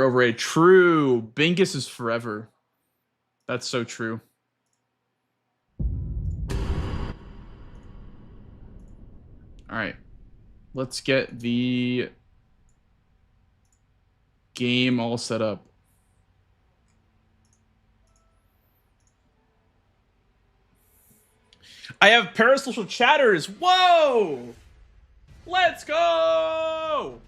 overrated. True. Bingus is forever. That's so true. All right. Let's get the game all set up. I have parasocial chatters. Whoa! Let's go!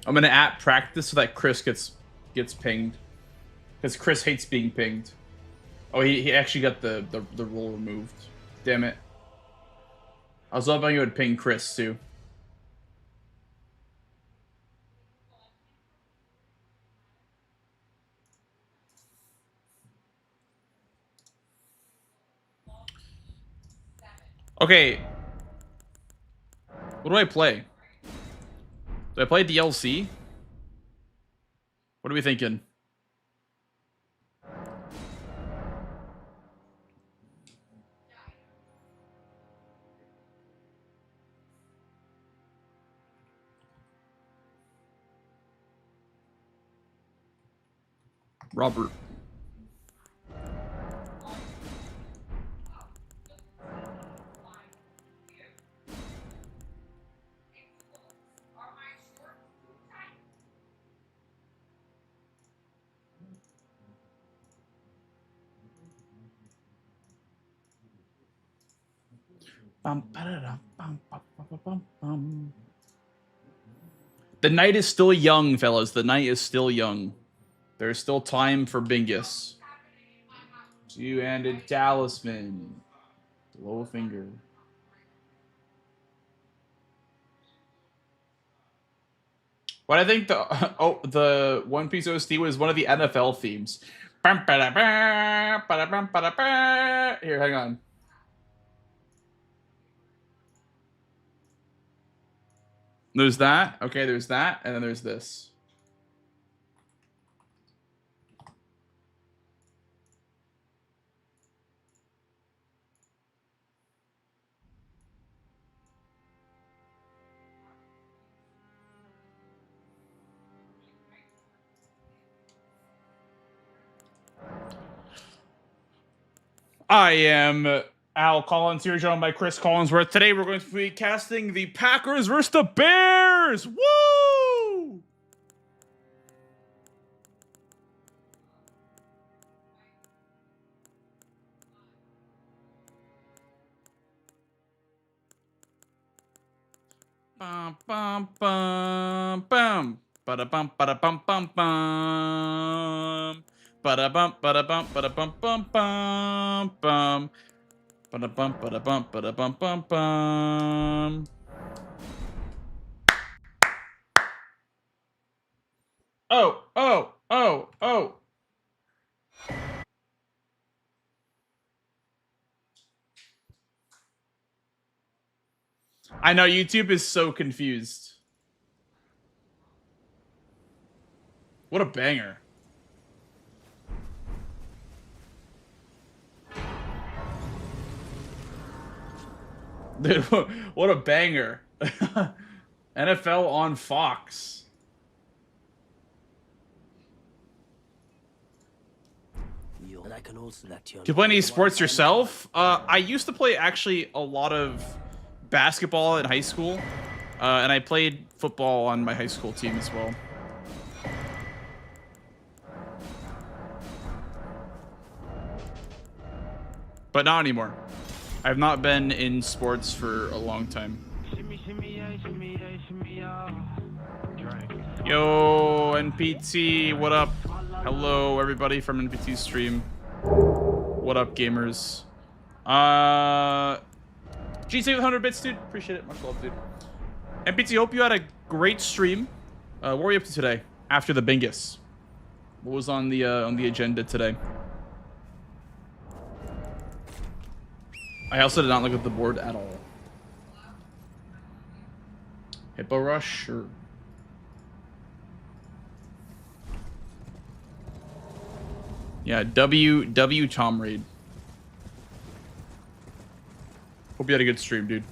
I'm gonna at practice so that Chris gets pinged, because Chris hates being pinged. Oh, he actually got the rule removed. Damn it! I was hoping you would ping Chris too. Okay. What do I play? Do I play DLC? What are we thinking? Robert. The night is still young, fellas. The night is still young. There's still time for Bingus. Two-handed talisman. Low finger. But I think the One Piece OST was one of the NFL themes. Here, hang on. There's that. Okay, there's that, and then there's this. I am Al Collins here, joined by Chris Collinsworth. Today we're going to be casting the Packers versus the Bears. Woo! Bum bum bum bum. Bada bum bada bum bum bum. Bada bum bada bum bada bum bum bum bum. Bada bum bada bum bada bum bum bum. Oh, oh, oh, oh. I know YouTube is so confused. What a banger. Dude, what a banger. NFL on Fox. And I can also let you. Do you play any sports yourself? I used to play actually a lot of basketball in high school. And I played football on my high school team as well. But not anymore. I've not been in sports for a long time. Yo, NPT, what up? Hello, everybody from NPT stream. What up, gamers? G-Save with 100 bits, dude. Appreciate it. Much love, dude. NPT, hope you had a great stream. What were you up to today after the Bingus? What was on the agenda today? I also did not look at the board at all. Hippo Rush? Sure. Yeah, W Tom Raid. Hope you had a good stream, dude.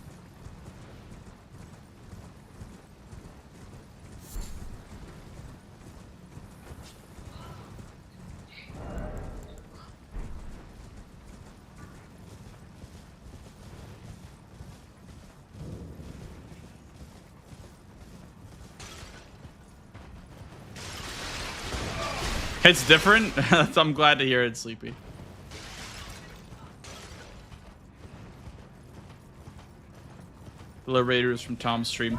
It's different. I'm glad to hear it, Sleepy. Hello, Raiders from Tom's stream.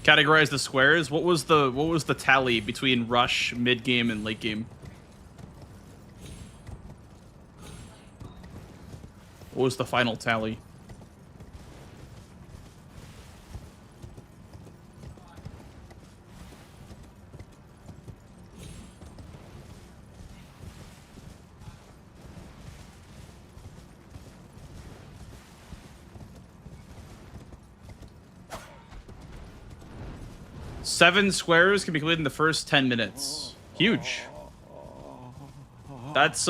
Categorize the squares. What was the tally between rush, mid game, and late game? What was the final tally? Seven squares can be completed in the first 10 minutes. Huge. That's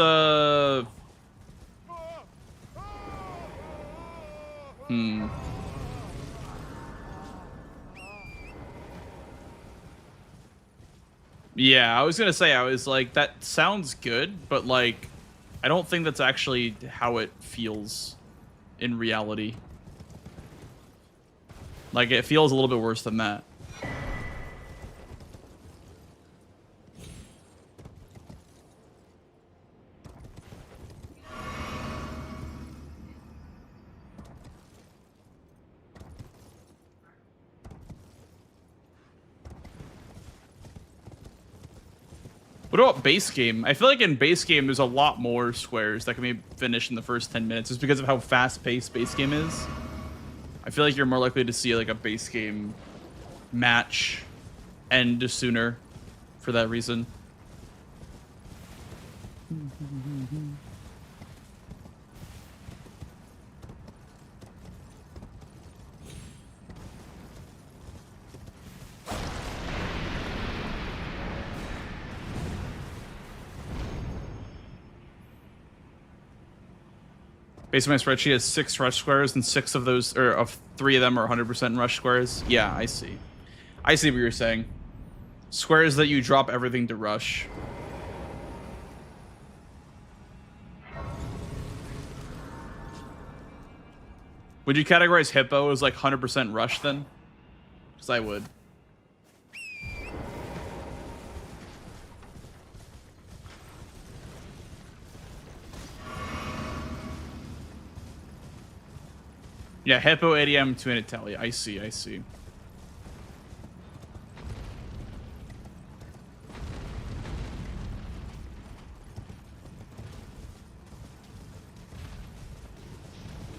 Yeah, I was gonna say, I was like, that sounds good, but like, I don't think that's actually how it feels in reality. Like, it feels a little bit worse than that. What about base game? I feel like in base game, there's a lot more squares that can be finished in the first 10 minutes just because of how fast-paced base game is. I feel like you're more likely to see like a base game match end sooner for that reason. Based on my spreadsheet, has 6 rush squares, and 6 of those, or of 3 of them are 100% rush squares. Yeah, I see. I see what you're saying. Squares that you drop everything to rush. Would you categorize Hippo as like 100% rush then? Because I would. Yeah, Hippo, ADM, 2-minute tally. I see, I see.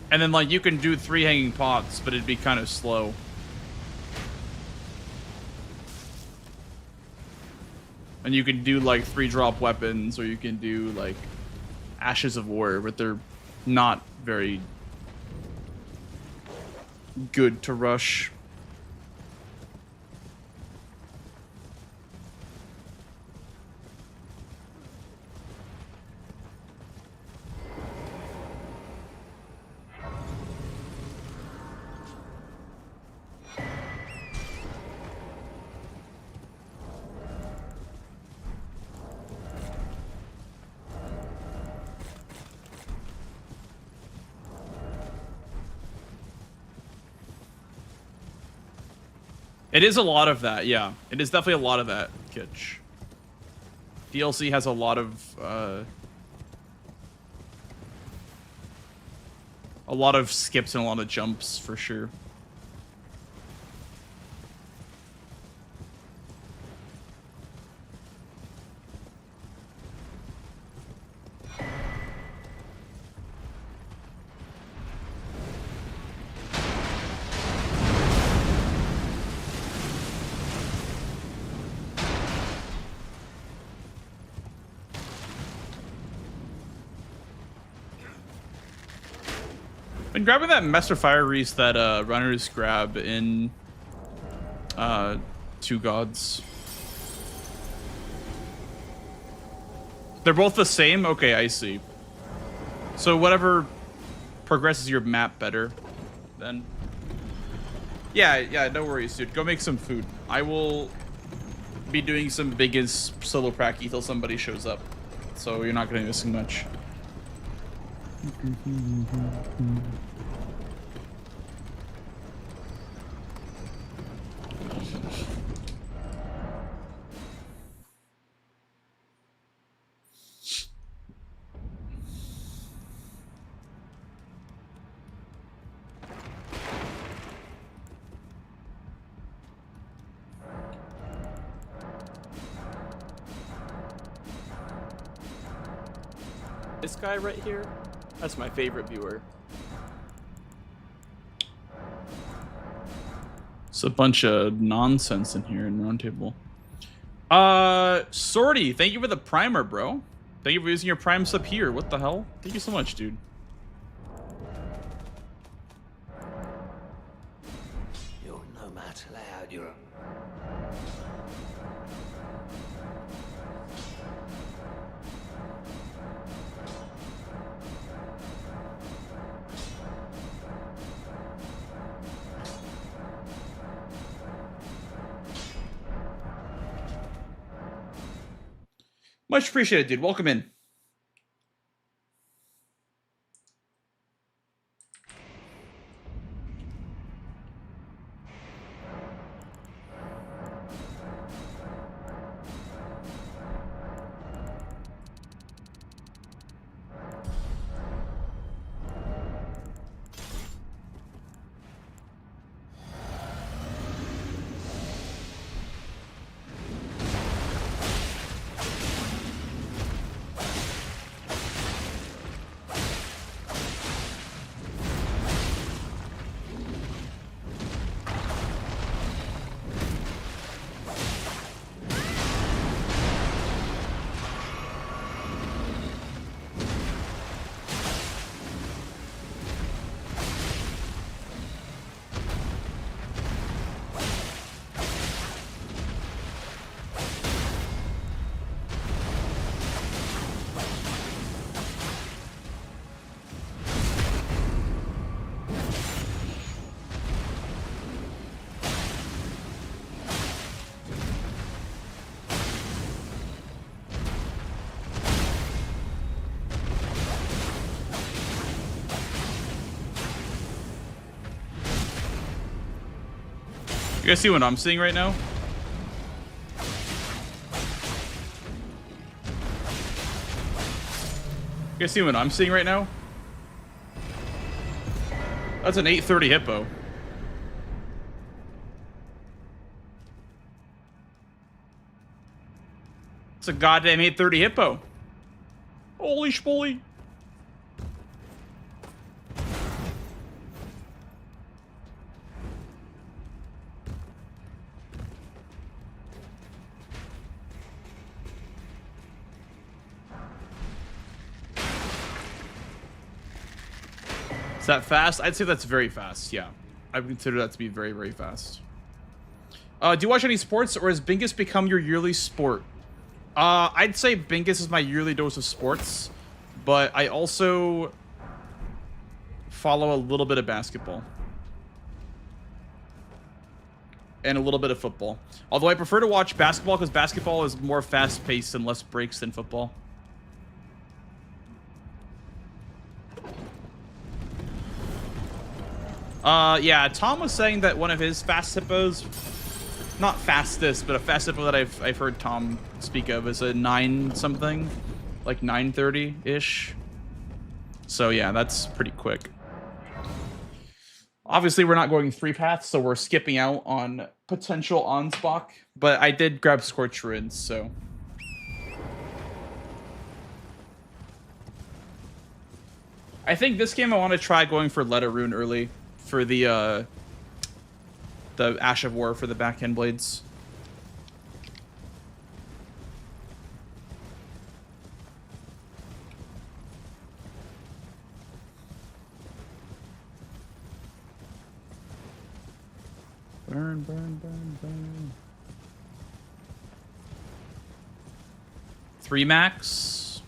And then, like, you can do 3 hanging pots, but it'd be kind of slow. And you can do, like, 3 drop weapons, or you can do, like, Ashes of War, but they're not very good to rush. It is a lot of that, yeah. It is definitely a lot of that, Kitch. DLC has a lot of skips and a lot of jumps for sure. Been grabbing that Master Fire Reese that runners grab in Two Gods. They're both the same? Okay, I see. So whatever progresses your map better, then. Yeah, no worries, dude. Go make some food. I will be doing some biggest solo pracky till somebody shows up. So you're not gonna be missing much. This guy right here, that's my favorite viewer. It's a bunch of nonsense in here in Roundtable. Sorty, thank you for the primer, bro. Thank you for using your prime sub here. What the hell? Thank you so much, dude. You're nomad loud, you're a... Much appreciated, dude. Welcome in. You guys see what I'm seeing right now? You guys see what I'm seeing right now? That's an 830 hippo. It's a goddamn 830 hippo. Holy schmoly. Is that fast? I'd say that's very fast, yeah. I would consider that to be very, very fast. Do you watch any sports, or has Bingus become your yearly sport? I'd say Bingus is my yearly dose of sports, but I also follow a little bit of basketball. And a little bit of football. Although I prefer to watch basketball because basketball is more fast-paced and less breaks than football. Yeah, Tom was saying that one of his fast hippos not fastest, but a fastest that I've heard Tom speak of is a 9 something, like 9:30 ish. So yeah, that's pretty quick. Obviously, we're not going 3 paths, so we're skipping out on potential Ansbach. But I did grab Scorch Ruins, so. I think this game I want to try going for Letter Rune early for the Ash of War for the backhand blades. Burn, burn, burn, burn. 3 max.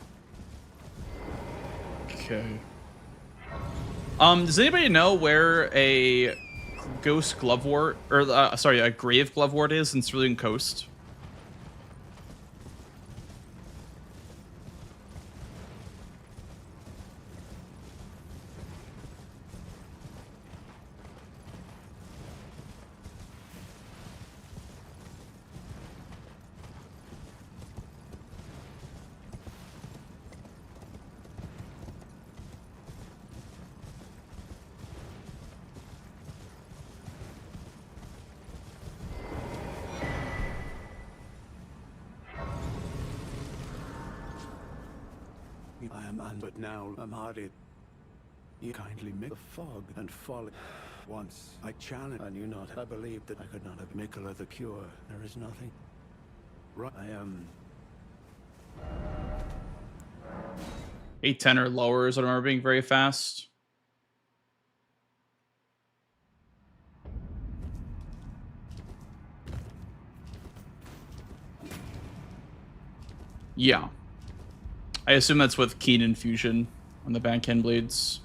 Okay. Does anybody know where a ghost glovewort, or sorry, a grave glovewort is in Cerulean Coast? I am un, but now I'm hardy. You kindly make the fog and fall. Once I challenged, I knew not. I believed that I could not have Mikola the cure. There is nothing. Right, I am. 810 or lower is what I remember being very fast. Yeah. I assume that's with Keen Infusion on the backhand blades.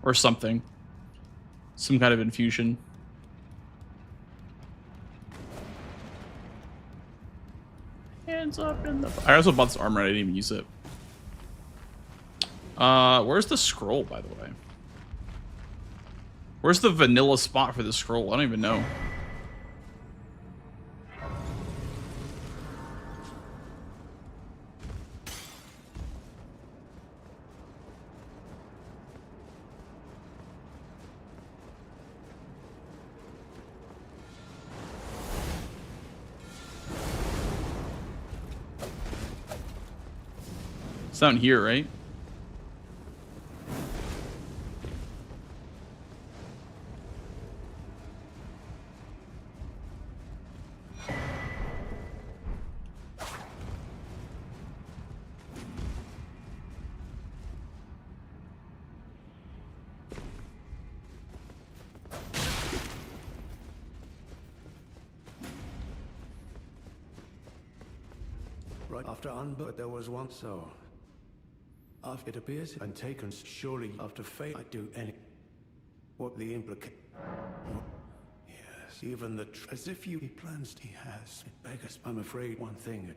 Or something. Some kind of infusion. Hands up in the... I also bought this armor, I didn't even use it. Where's the scroll, by the way? Where's the vanilla spot for the scroll? I don't even know. It's down here, right? Right after Unbur, there was one so. After it appears and taken, surely after fate, I do any. What the implication? Yes, even the as if he plans he has. It beggars. I'm afraid one thing.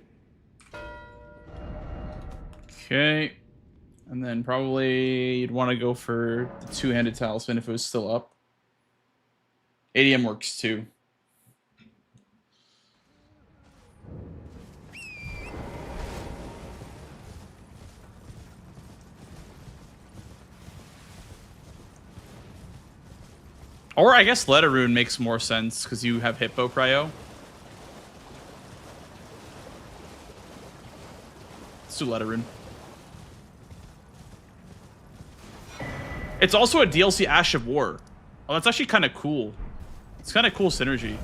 Okay. And then probably you'd want to go for the 2-handed talisman if it was still up. ADM works too. Or I guess Letter Rune makes more sense because you have Hippo Cryo. Let's do Letter Rune. It's also a DLC Ash of War. Oh, that's actually kind of cool. It's kind of cool synergy.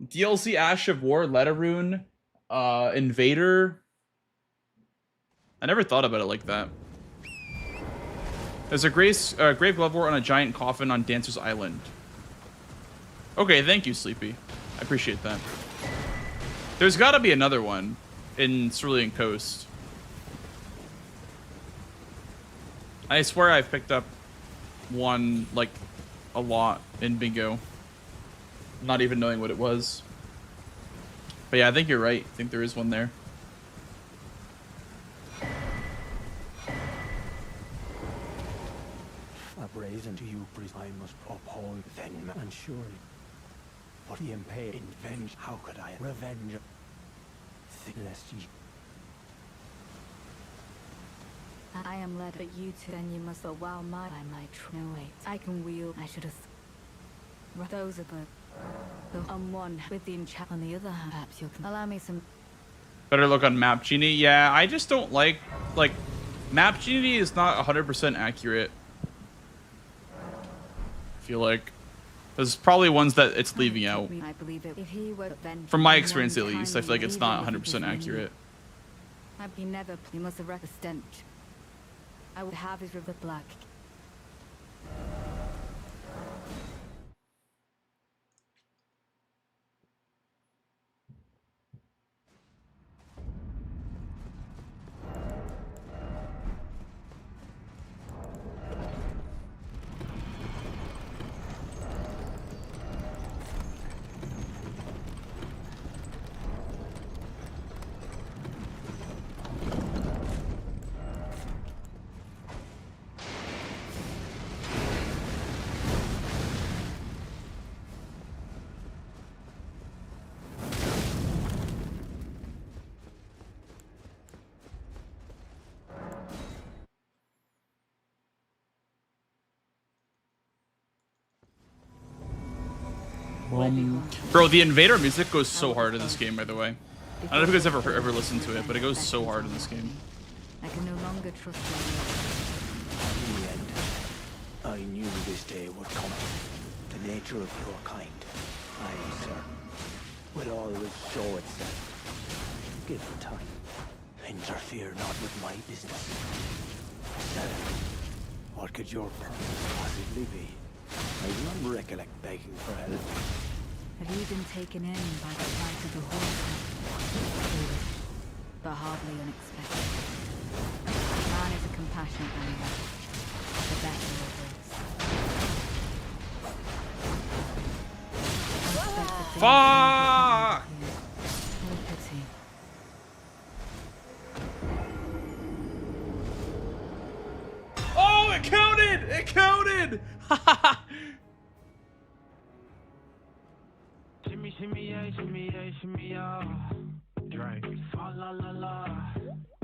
DLC Ash of War, Letter Rune, Invader. I never thought about it like that. There's a grave glovewort on a giant coffin on Dancer's Island. Okay, thank you, Sleepy. I appreciate that. There's got to be another one in Cerulean Coast. I swear I've picked up one, like, a lot in Bingo. Not even knowing what it was. But yeah, I think you're right. I think there is one there. isn't you, priest. I must uphold then, and surely. But the impale in venge, how could I revenge? Lest ye. I am led, but you two, then you must go while my no wait. I can wield. I should have. Those are the on one with the enchant. On the other hand, perhaps you can allow me some. Better look on Map Genie. Yeah, I just don't like Map Genie is not 100% accurate. I feel like there's probably ones that it's leaving out. I believe it. If he were From my experience, at least, I feel like it's not 100% accurate. I'd be never. You must have read the stench. I would have his river black. Bro, the Invader music goes so hard in this game, by the way. I don't know if you guys ever listened to it, but it goes so hard in this game. I can no longer trust In the end, I knew this day would come. The nature of your kind, I am certain, will always show itself. Give it time. Interfere not with my business. Tell me, what could your purpose possibly be? I do not recollect begging for help. Have you been taken in by the sight of the horse? But hardly unexpected. Man is a compassionate animal. The better it is. Fuck! No pity. Oh, it counted! It counted! Shimmy, shimmy, yeah, shimmy, yeah, shimmy, yeah. Drink. Swalla la la.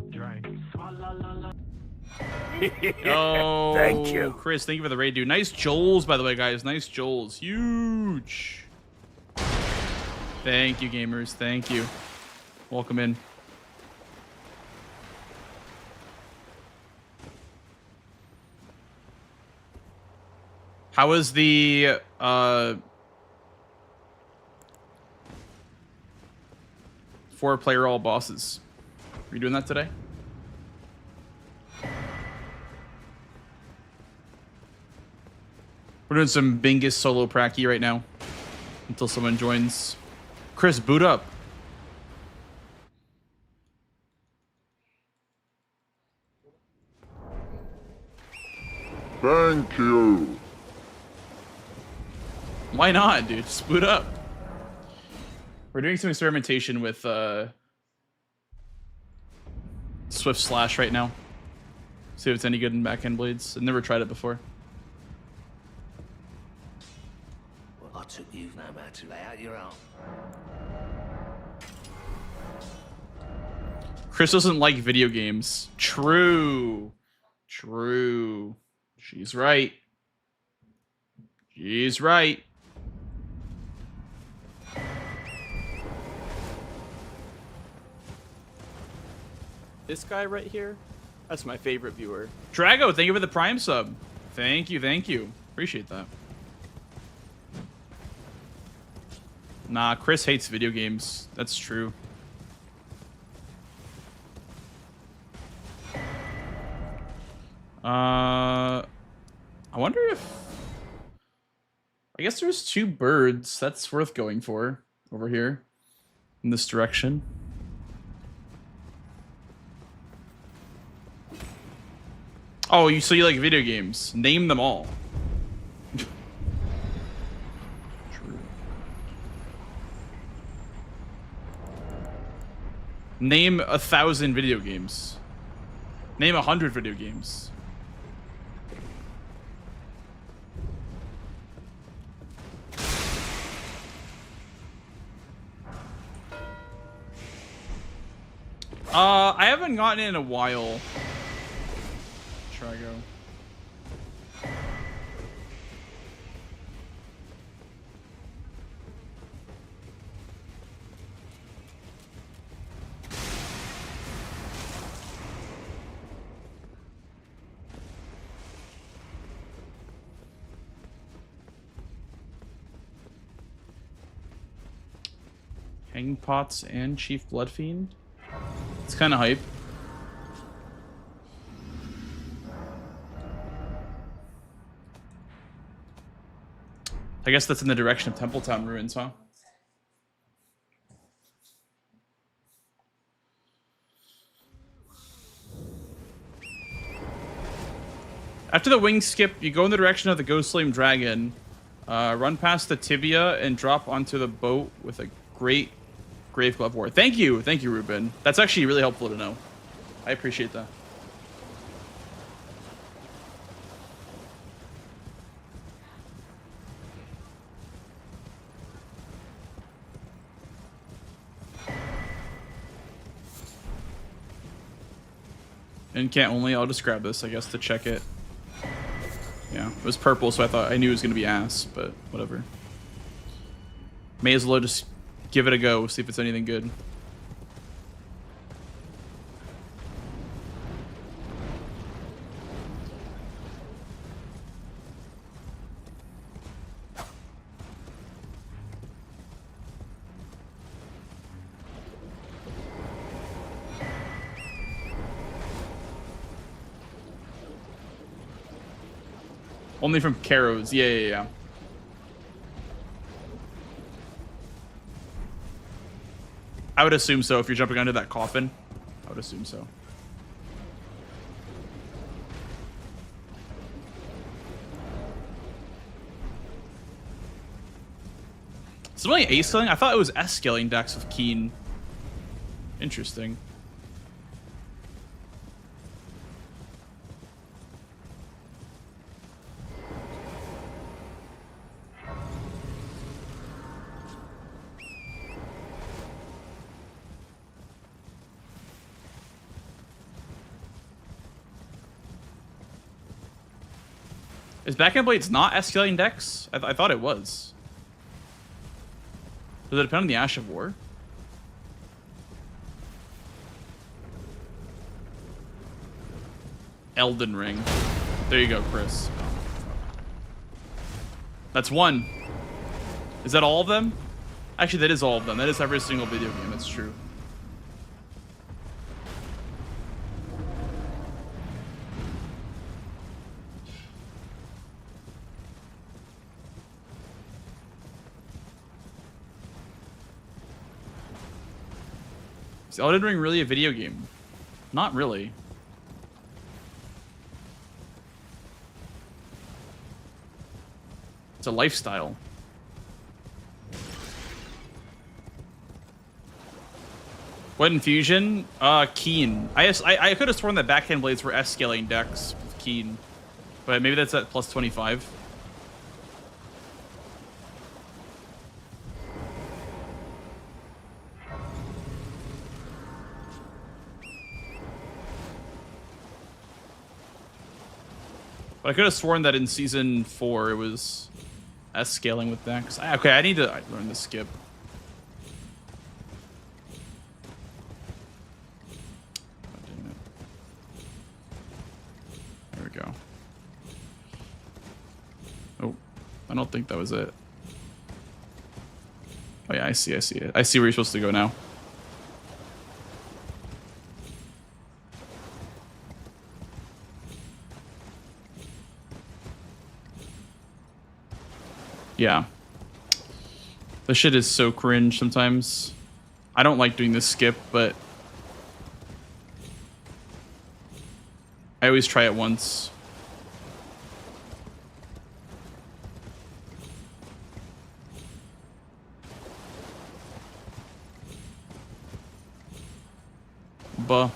Drink. Swalla la la. Oh, Thank you. Chris, thank you for the raid, dude. Nice Joels, by the way, guys. Nice Joels. Huge. Thank you, gamers. Thank you. Welcome in. How was the 4-player all bosses? Are you doing that today? We're doing some Bingus solo pracky right now until someone joins. Chris, boot up. Thank you. Why not, dude? Just boot up. We're doing some experimentation with Swift Slash right now. See if it's any good in backhand blades. I've never tried it before. Well, I took you no matter to lay out your own. Chris doesn't like video games. True. True. She's right. She's right. This guy right here, that's my favorite viewer. Drago, thank you for the Prime sub. Thank you, thank you. Appreciate that. Nah, Chris hates video games. That's true. I wonder if... I guess there's 2 birds. That's worth going for over here in this direction. Oh, so you like video games? Name them all. True. Name 1,000 video games. Name 100 video games. I haven't gotten it in a while. Try go. Hanging Pots and Chief Bloodfiend. It's kind of hype. I guess that's in the direction of Templetown ruins, huh? After the wing skip, you go in the direction of the Ghost Flame Dragon, run past the tibia, and drop onto the boat with a great Grave Glove War. Thank you, Ruben. That's actually really helpful to know. I appreciate that. And can't only, I'll just grab this, I guess, to check it. Yeah, it was purple, so I knew it was going to be ass, but whatever. May as well just give it a go, see if it's anything good. Only from Karos. Yeah. I would assume so if you're jumping under that coffin. I would assume so. Is it only A scaling? I thought it was S scaling decks with Keen. Interesting. Is Backhand Blades not escalating decks? I thought it was. Does it depend on the Ash of War? Elden Ring. There you go, Chris. That's one. Is that all of them? Actually, that is all of them. That is every single video game. That's true. Is Elden Ring really a video game? Not really. It's a lifestyle. What infusion? Keen. I could have sworn that Backhand Blades were S-scaling decks with Keen. But maybe that's at plus 25. But I could have sworn that in Season 4 it was S-scaling with decks. Okay, I need to learn the skip. Oh, dang it. There we go. Oh, I don't think that was it. Oh yeah, I see it. I see where you're supposed to go now. Yeah. This shit is so cringe sometimes. I don't like doing this skip, but I always try it once. Buh.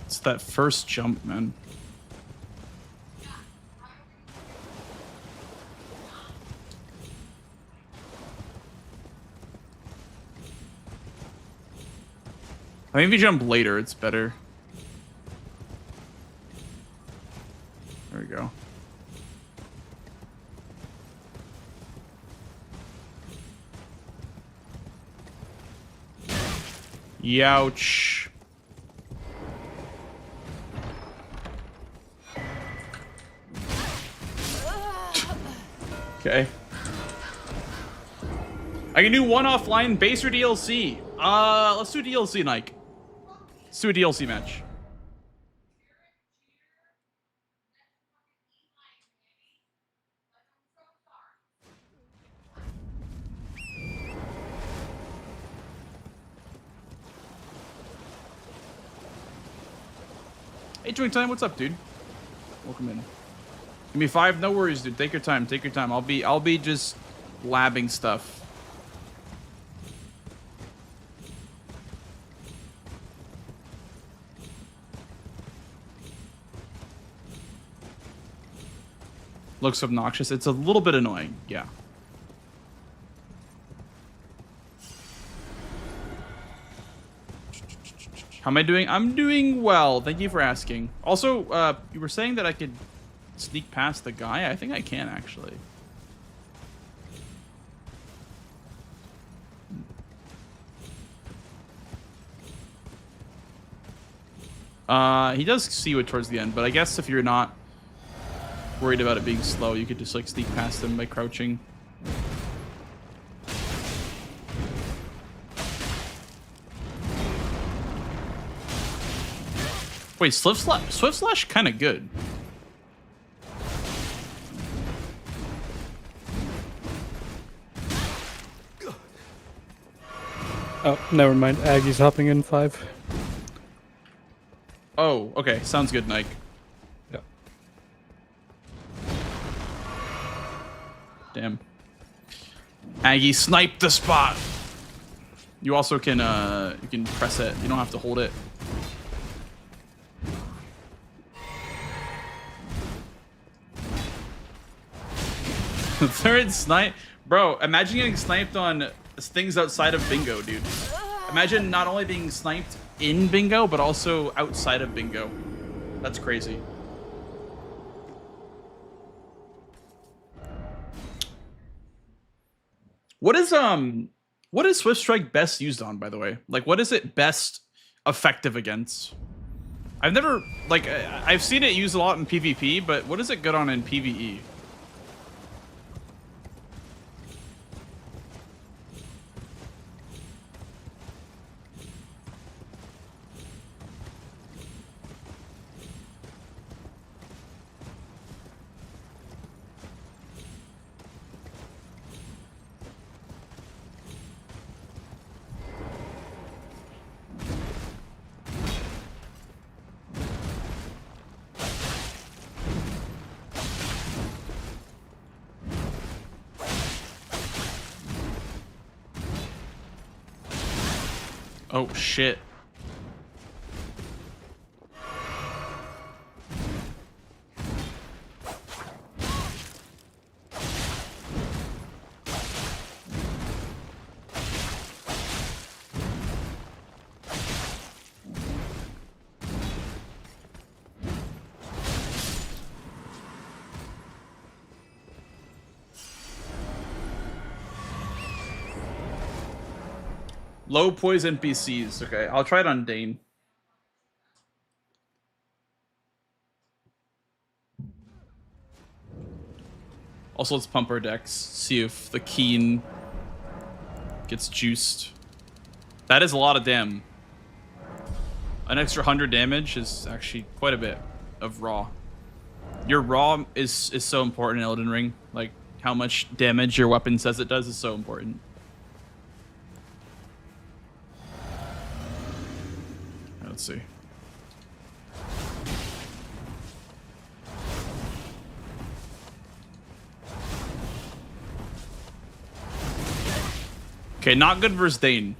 It's that first jump, man. I mean, if you jump later, it's better. There we go. Youch. Okay. I can do one offline, base or DLC. Let's do DLC, Nike. Let's do a DLC match. Hey, Drink Time, what's up, dude? Welcome in. Give me 5, no worries, dude. Take your time, take your time. I'll be just labbing stuff. Looks obnoxious. It's a little bit annoying, yeah. How am I doing? I'm doing well. Thank you for asking. Also, you were saying that I could sneak past the guy. I think I can, actually. He does see you towards the end, but I guess if you're not worried about it being slow, you could just like sneak past him by crouching. Wait, Swift Slash kind of good. Oh, never mind. Aggie's hopping in 5. Oh, okay. Sounds good, Nike. Yeah. Damn. Aggie sniped the spot. You also can you can press it. You don't have to hold it. Third snipe, bro. Imagine getting sniped on things outside of bingo, dude. Imagine not only being sniped in bingo, but also outside of bingo. That's crazy. What is Swift Strike best used on, by the way? Like, what is it best effective against? I've never, like, I've seen it used a lot in PvP, but what is it good on in PvE? Oh, shit. Low poison NPCs. Okay, I'll try it on Dane. Also, let's pump our decks. See if the Keen gets juiced. That is a lot of damn. An extra 100 damage is actually quite a bit of raw. Your raw is so important in Elden Ring. Like, how much damage your weapon says it does is so important. Let's see. Okay, not good versus Dane.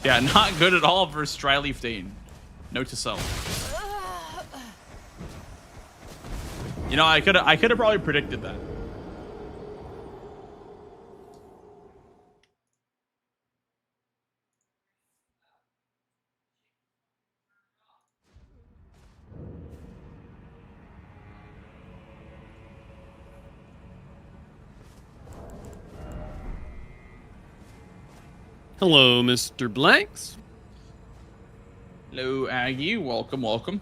Yeah, not good at all versus Dryleaf Dane. Note to self. You know, I could have probably predicted that. Hello, Mr. Blanks. Hello, Aggie. Welcome, welcome.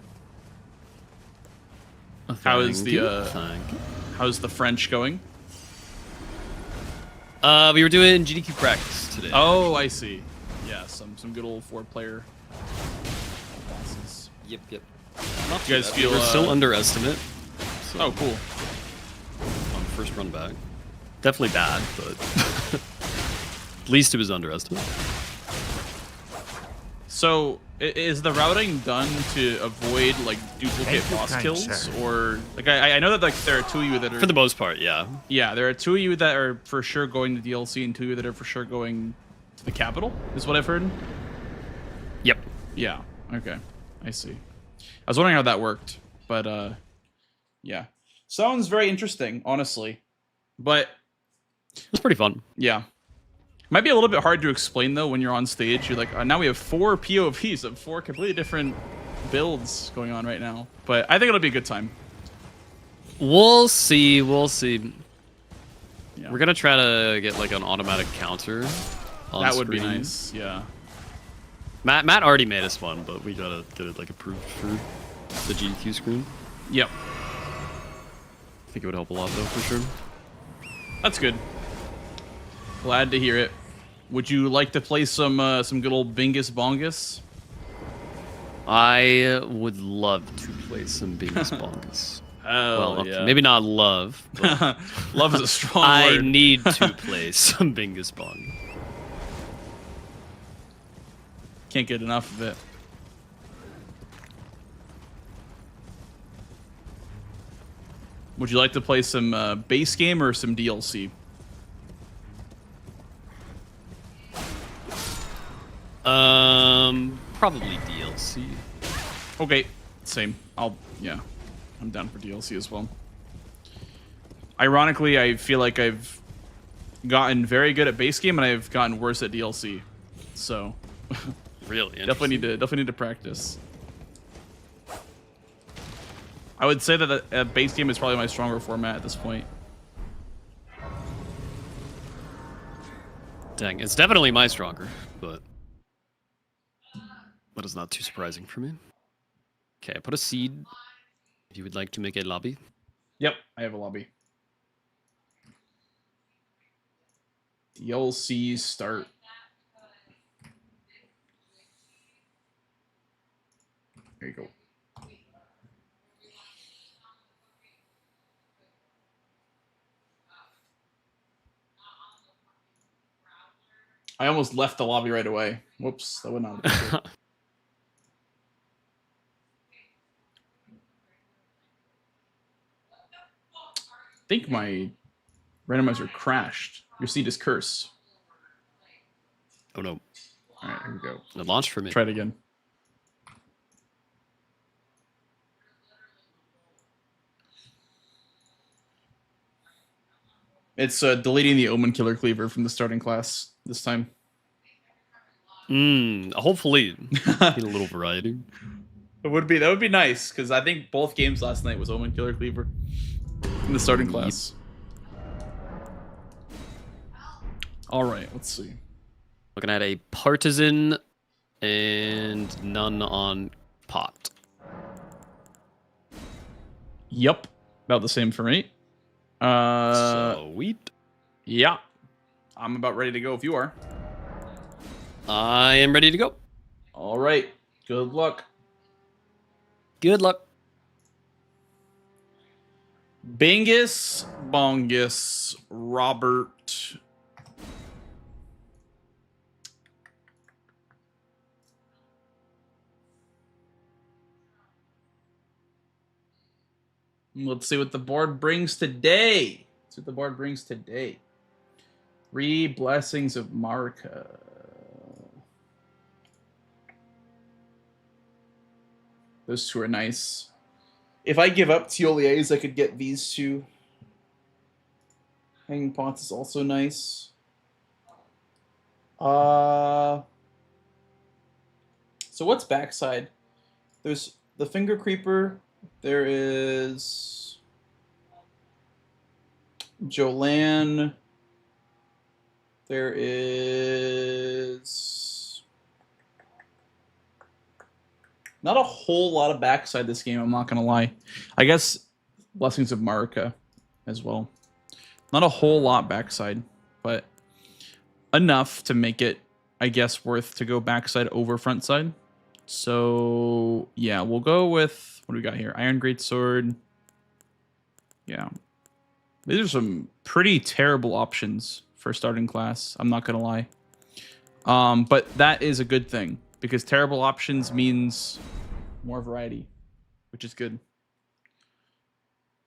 Thank you. How's the French going? We were doing GDQ practice today. Oh, I see. Yeah, some good old 4-player bosses. Yep. You guys feel we're still underestimate. So Oh, cool. on first run back. Definitely bad, but at least it was underestimate. So, is the routing done to avoid like duplicate Thank you, boss kind kills, sir. or like I know that like there are 2 of you that are For the most part, yeah. yeah, there are 2 of you that are for sure going to DLC and 2 of you that are for sure going to the capital. Is what I've heard. Yep. Yeah. Okay. I see. I was wondering how that worked, but yeah, sounds very interesting, honestly. But It's pretty fun. yeah. Might be a little bit hard to explain though when you're on stage. You're like, now we have 4 POVs of 4 completely different builds going on right now. But I think it'll be a good time. We'll see. We'll see. Yeah. We're gonna try to get like an automatic counter. On That would be screen. nice. Yeah. Matt already made us one, but we gotta get it like approved for the GDQ screen. Yep. I think it would help a lot though, for sure. That's good. Glad to hear it. Would you like to play some good old Bingus Bongus? I would love to play some Bingus Bongus. Oh, Well, yeah. maybe not love, but Love is a strong I word. need to play some Bingus Bongus. Can't get enough of it. Would you like to play some base game or some DLC? Probably DLC. Okay, same. I'm down for DLC as well. Ironically, I feel like I've gotten very good at base game and I've gotten worse at DLC. So Really? definitely need to practice. I would say that the base game is probably my stronger format at this point. Dang, it's definitely my stronger, but that is not too surprising for me. Okay, I put a seed. If you would like to make a lobby. Yep, I have a lobby. DLC start. There you go. I almost left the lobby right away. Whoops, that would not have been good. I think my randomizer crashed. Your seed is cursed. Oh no, All right, here we go. it launched for me. Try it again. It's deleting the Omen Killer Cleaver from the starting class this time. Hopefully, get a little variety. That would be nice because I think both games last night was Omen Killer Cleaver in the starting class. All right, let's see. Looking at a partisan and none on pot. Yep, about the same for me. Sweet. Yeah, I'm about ready to go if you are. I am ready to go. All right, good luck. Good luck. Bingus, Bongus, Robert. Let's see what the board brings today. Let's see what the board brings today. 3 Blessings of Marika. Those 2 are nice. If I give up Tioliers, I could get these two. Hanging Pots is also nice. So what's backside? There's the Finger Creeper. There is Jolan. There is not a whole lot of backside this game, I'm not going to lie. I guess Blessings of Marika as well. Not a whole lot backside, but enough to make it, I guess, worth to go backside over front side. So, yeah, we'll go with, what do we got here? Iron Greatsword. Yeah. These are some pretty terrible options for starting class, I'm not going to lie. But that is a good thing, because terrible options means more variety, which is good.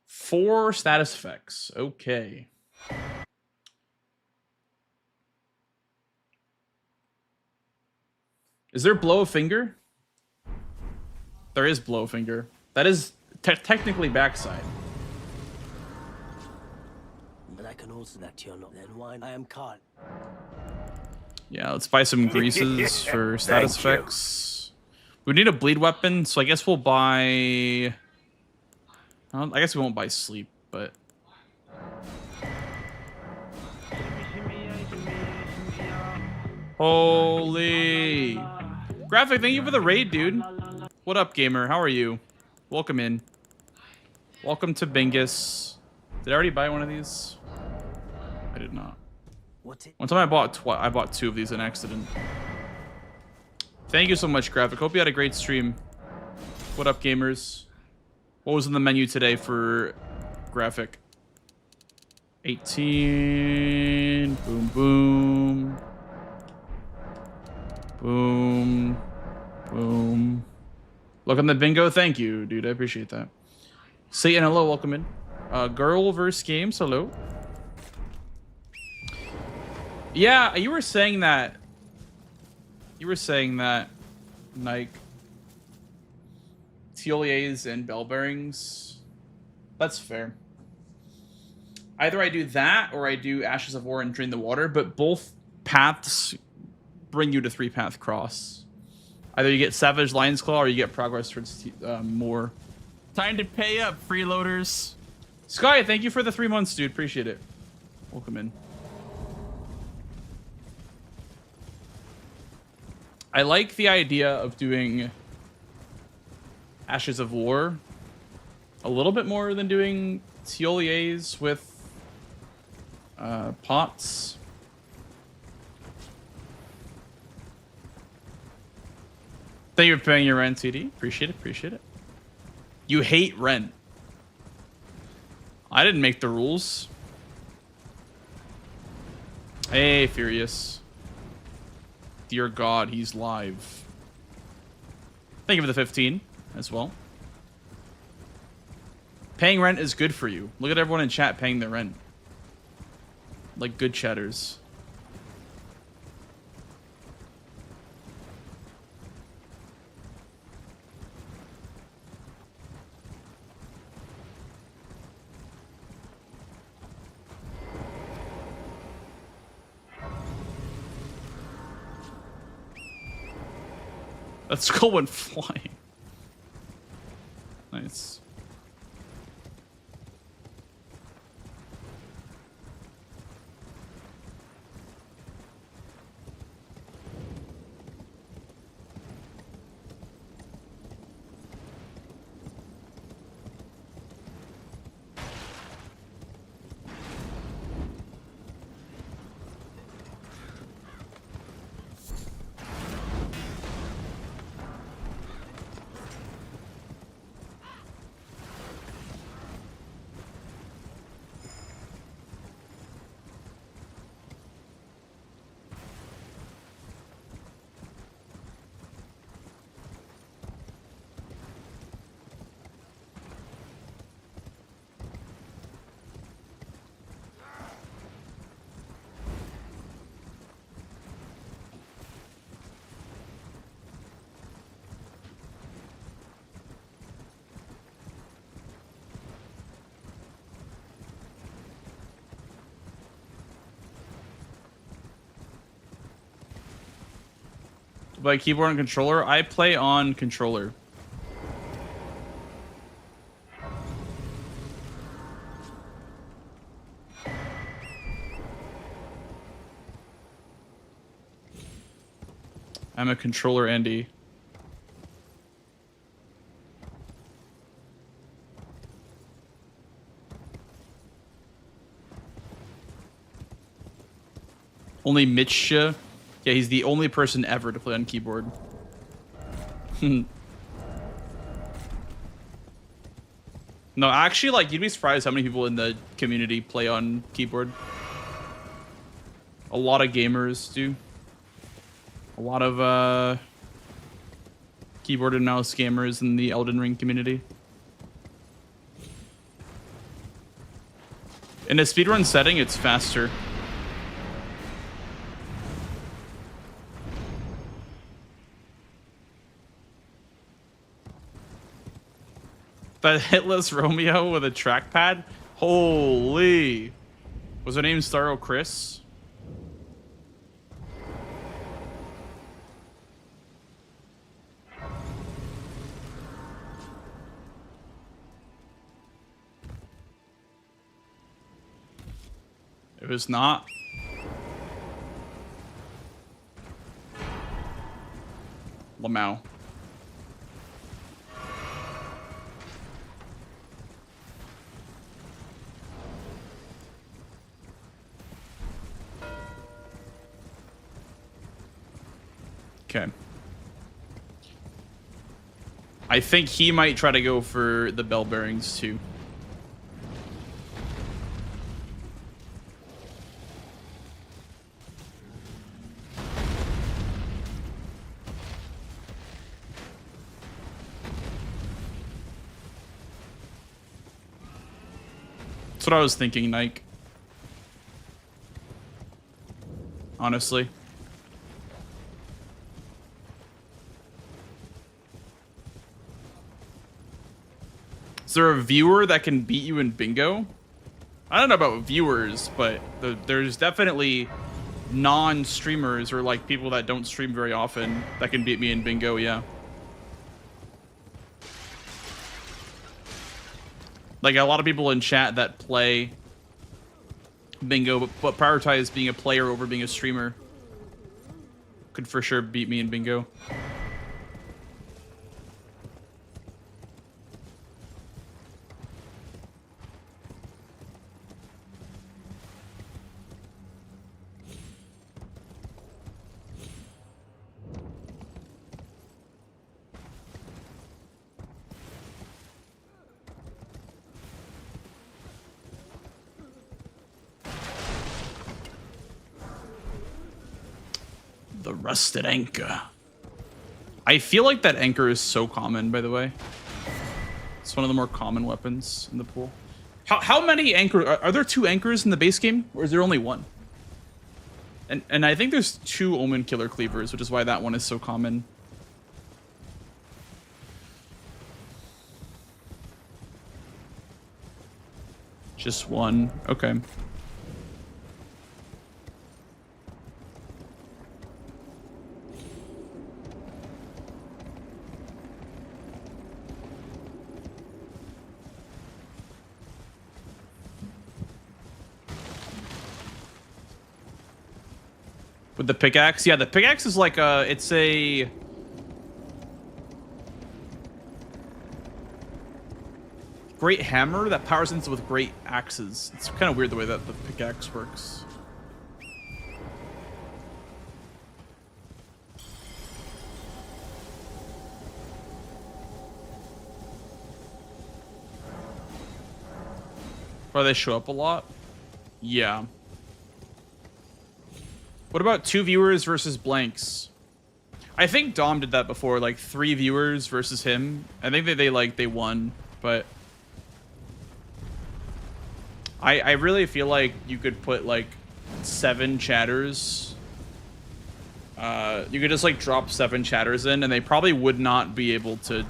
4 status effects. Okay. Is there Blow a Finger? There is Blow a Finger. That is technically backside. But I can also that you're not then wine. I am caught. Yeah, let's buy some greases for status effects. We need a bleed weapon, so I guess we'll buy... I guess we won't buy sleep, but... Holy... Graphic, thank you for the raid, dude. What up, gamer? How are you? Welcome in. Welcome to Bingus. Did I already buy one of these? I did not. One time I bought 2 of these in accident. Thank you so much, Graphic. Hope you had a great stream. What up, gamers? What was in the menu today for Graphic? 18. Boom, boom. Boom. Boom. Look on the bingo. Thank you, dude. I appreciate that. Satan, hello. Welcome in. Girl versus games. Hello. Yeah, you were saying that. Nike. Tioliers and bell bearings. That's fair. Either I do that or I do Ashes of War and Drain the Water, but both paths bring you to 3-path cross. Either you get Savage Lion's Claw or you get progress towards more. Time to pay up, freeloaders. Sky, thank you for the 3 months, dude. Appreciate it. Welcome in. I like the idea of doing Ashes of War a little bit more than doing Tioliers with pots. Thank you for paying your rent, TD. Appreciate it, appreciate it. You hate rent. I didn't make the rules. Hey, Furious. Dear God, he's live. Thank you for the 15 as well. Paying rent is good for you. Look at everyone in chat paying their rent. Like good chatters. Let's go and flying. Nice. By keyboard and controller, I play on controller. I'm a controller Andy. Only Mitch. Yeah, he's the only person ever to play on keyboard. No, actually, like, you'd be surprised how many people in the community play on keyboard. A lot of gamers do. A lot of keyboard and mouse gamers in the Elden Ring community. In a speedrun setting, it's faster. That hitless Romeo with a trackpad? Holy. Was her name Starro Chris? It was not. Lamau. Okay. I think he might try to go for the bell bearings too. That's what I was thinking, Nike. Honestly. Is there a viewer that can beat you in bingo? I don't know about viewers, but there's definitely non-streamers or like people that don't stream very often that can beat me in bingo, yeah. Like a lot of people in chat that play bingo but prioritize being a player over being a streamer could for sure beat me in bingo. The rusted anchor. I feel like that anchor is so common, by the way. It's one of the more common weapons in the pool. How many anchors? Are there 2 anchors in the base game? Or is there only 1? And I think there's 2 Omen Killer Cleavers, which is why that one is so common. Just 1. Okay. With the pickaxe? Yeah, the pickaxe is like it's a... great hammer that powers into with great axes. It's kind of weird the way that the pickaxe works. Why they show up a lot? Yeah. What about 2 viewers versus blanks? I think Dom did that before, like 3 viewers versus him. I think that they won, but I really feel like you could put like 7 chatters. You could just like drop 7 chatters in, and they probably would not be able to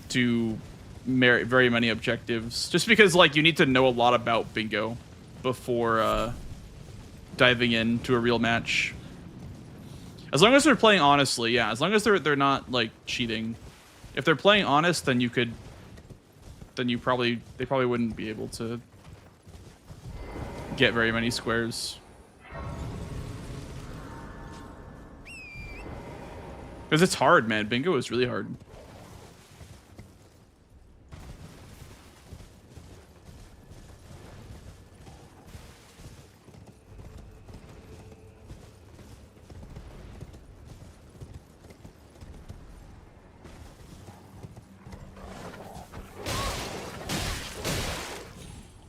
do very many objectives, just because like you need to know a lot about bingo before diving into a real match. As long as they're playing honestly, yeah. As long as they're not like cheating. If they're playing honest, then you could. Then they probably wouldn't be able to get very many squares. Because it's hard, man. Bingo is really hard.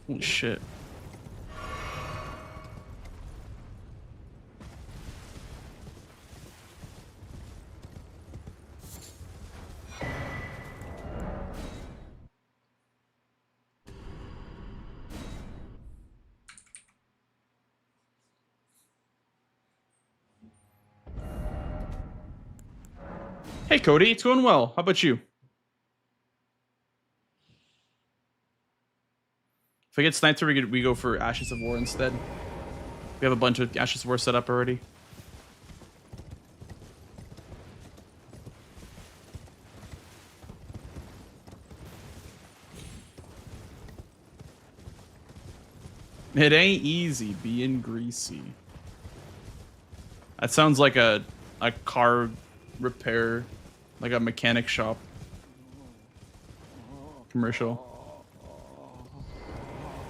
Holy shit. Hey Cody, it's going well. How about you? If I get sniped, we go for Ashes of War instead. We have a bunch of Ashes of War set up already. It ain't easy being greasy. That sounds like a car repair, like a mechanic shop commercial.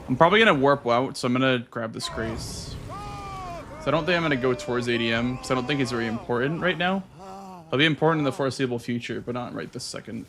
I'm probably gonna warp out, so I'm gonna grab this Grace. So I don't think I'm gonna go towards ADM, because I don't think it's very important right now. It'll be important in the foreseeable future, but not right this second.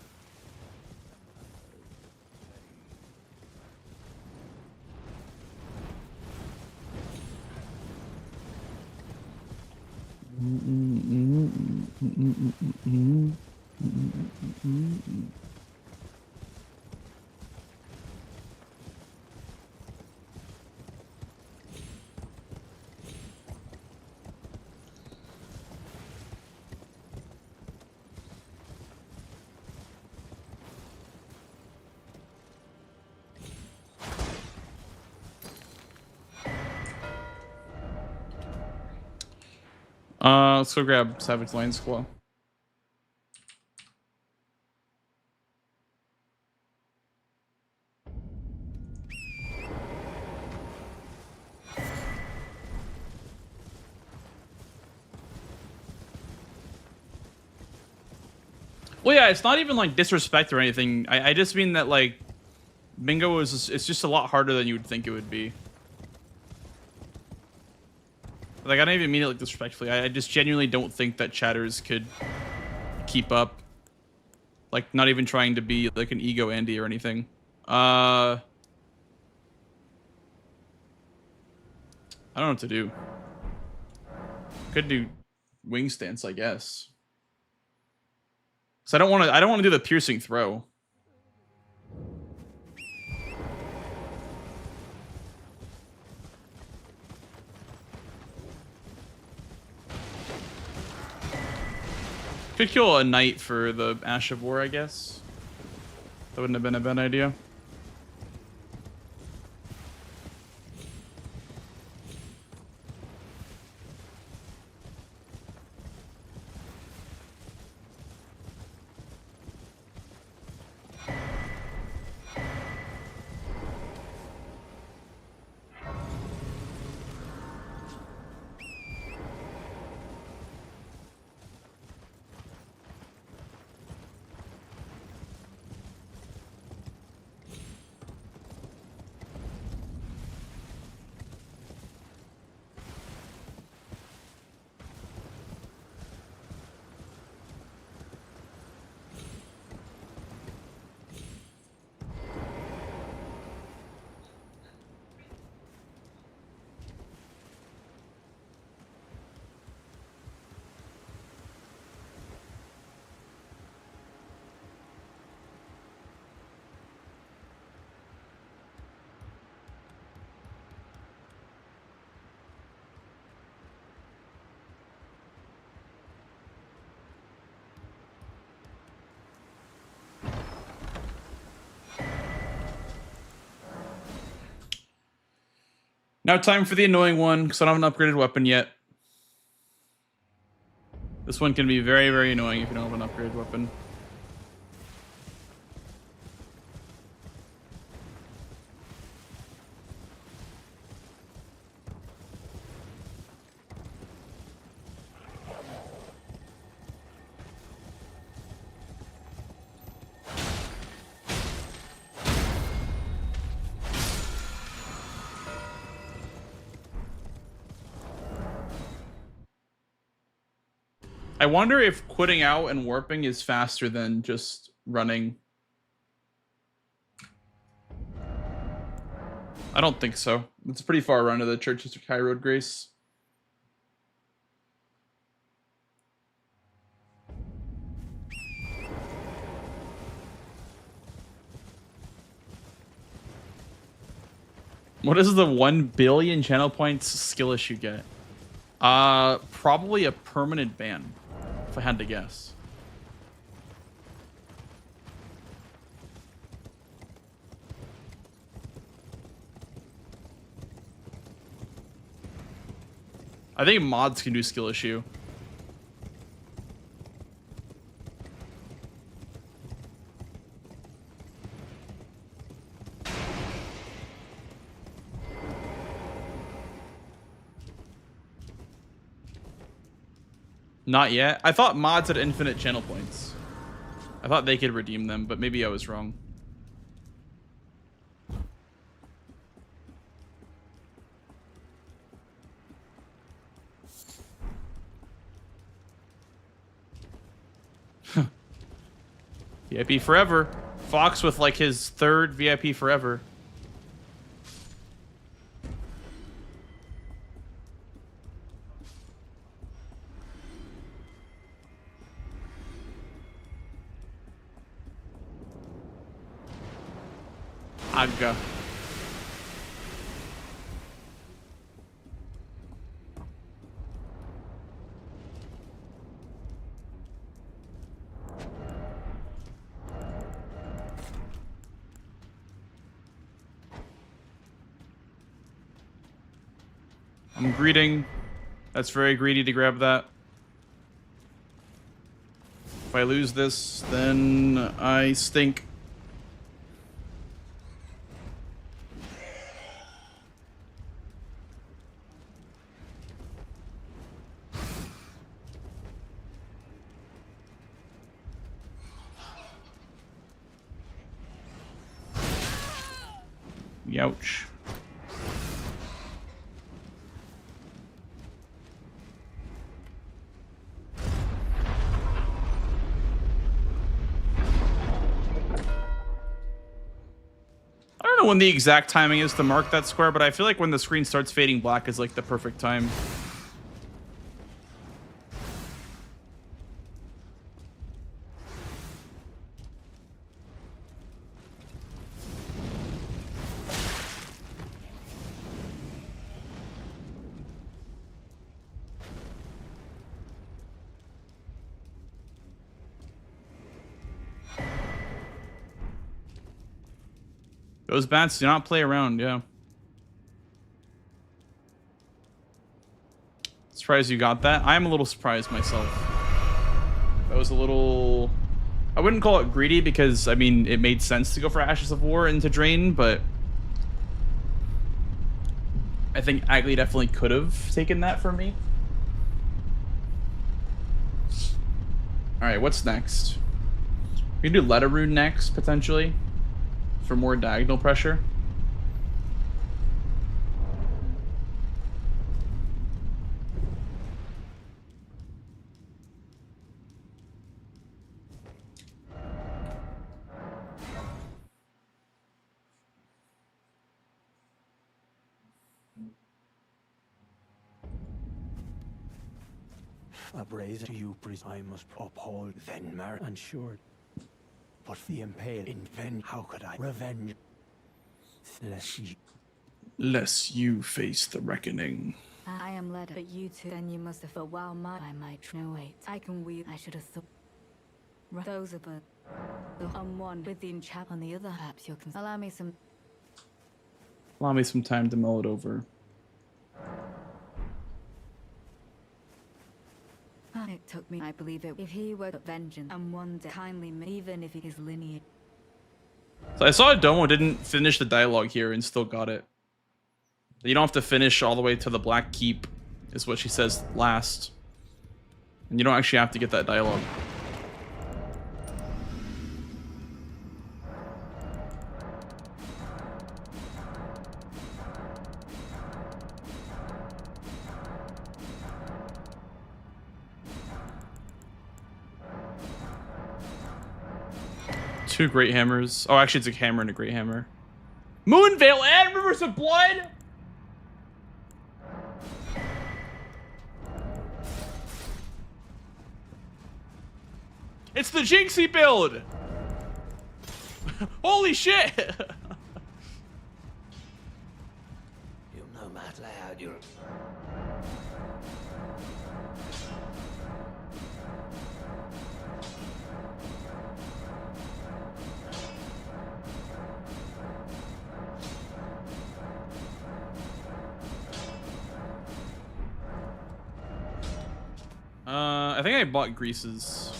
Let's go grab Savage Lion's Claw. Well, yeah, it's not even like disrespect or anything. I just mean that like bingo it's just a lot harder than you would think it would be. Like I don't even mean it like disrespectfully. I just genuinely don't think that chatters could keep up. Like not even trying to be like an ego Andy or anything. I don't know what to do. Could do wing stance, I guess. So I don't want to do the piercing throw. Could kill a knight for the Ash of War, I guess. That wouldn't have been a bad idea. Now time for the annoying one, because I don't have an upgraded weapon yet. This one can be very, very annoying if you don't have an upgrade weapon. I wonder if quitting out and warping is faster than just running. I don't think so. It's a pretty far run to the Churches of High Road Grace. What is the 1 billion channel points skill issue get? Probably a permanent ban, if I had to guess. I think mods can do skill issue. Not yet. I thought mods had infinite channel points. I thought they could redeem them, but maybe I was wrong. VIP forever. Fox with like his 3rd VIP forever. Aga. I'm greeting. That's very greedy to grab that. If I lose this, then I stink. Youch. I don't know when the exact timing is to mark that square, but I feel like when the screen starts fading black is like the perfect time. Those bats do not play around, yeah. Surprised you got that. I'm a little surprised myself. That was a little... I wouldn't call it greedy because, I mean, it made sense to go for Ashes of War into Drain, but... I think Agli definitely could have taken that from me. Alright, what's next? We can do Letter Rune next, potentially. For more diagonal pressure. A brazen to you, priest, I must uphold, then marry, and sure. But the impale in ven, how could I revenge? Lest you face the reckoning. I am led, but you two, then you must have thought, wow, I might. No, wait, I can wield. I should have thought. Those are the one with the enchant on the other. Perhaps you can allow me some. Allow me some time to mull it over. It took me, I believe it. If he were vengeance and one day kindly, even if his lineage. So I saw Domo didn't finish the dialogue here and still got it. You don't have to finish all the way to the Black Keep, is what she says last. And you don't actually have to get that dialogue. Two great hammers. Oh, actually, it's a hammer and a great hammer. Moonveil and Rivers of Blood? It's the Jinxie build! Holy shit! You'll know matter how you're... I think I bought greases.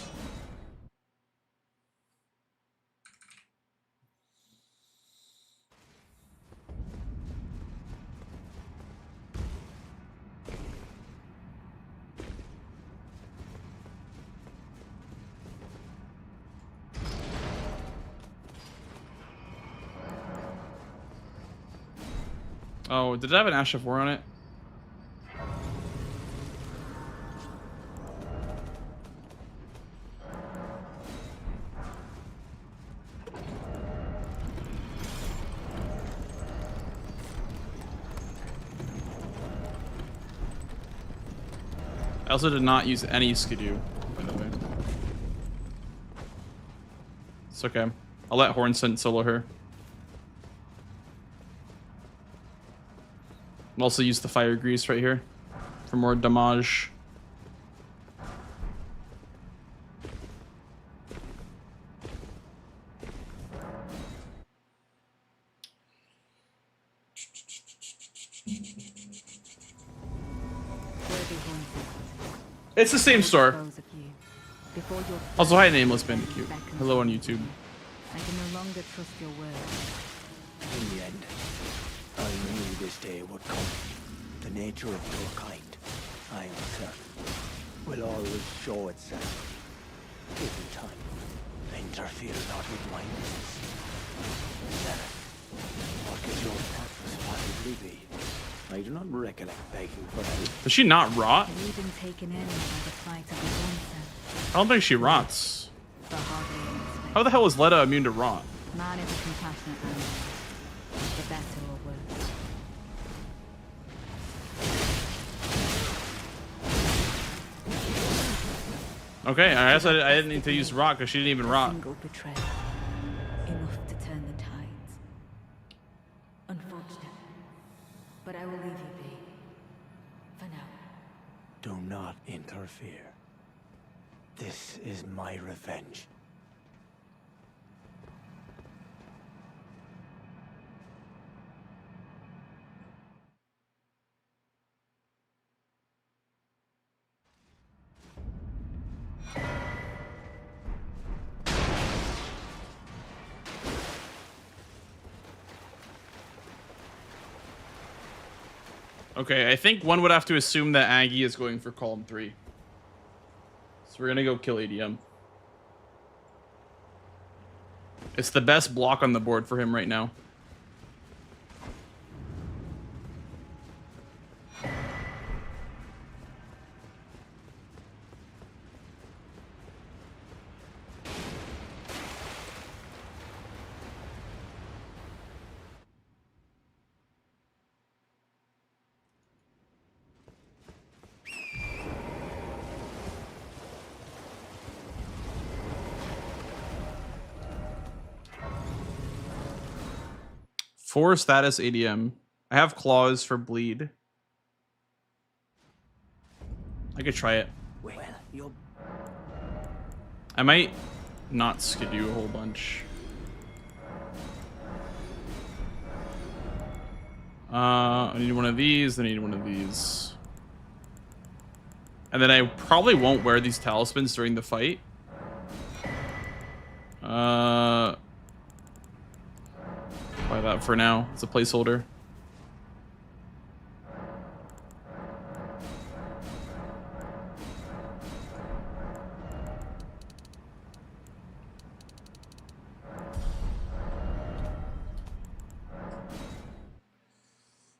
Oh, did it have an Ash of War on it? I also did not use any Skidoo, by the way. It's okay. I'll let Hornsent solo her. I'll also use the Fire Grease right here for more damage. It's the same store. Also, hi, Nameless Bandicoot. Hello on YouTube. I can no longer trust your word. In the end, I knew this day would come. The nature of your kind, I am certain, will always show itself. Given time, interfere not with my business. Then, what could your purpose possibly be? I do not recollect begging for help. Does she not rot? Have you been taken in by the plight of the onset? I don't think she rots. The hardly expected. How the hell is Letta immune to rot? Man is a compassionate animal. For better or worse. Okay, I guess I didn't need to use rot because she didn't even rot. Single betrayal. Enough to turn the tides. Unfortunate. But I will leave you be. For now. Do not interfere. This is my revenge. Okay, I think one would have to assume that Aggie is going for column 3. So we're gonna go kill ADM. It's the best block on the board for him right now. For status ADM, I have claws for bleed. I could try it. Well, you're... I might not skidoo a whole bunch. I need one of these, I need one of these. And then I probably won't wear these talismans during the fight. Buy that for now. It's a placeholder.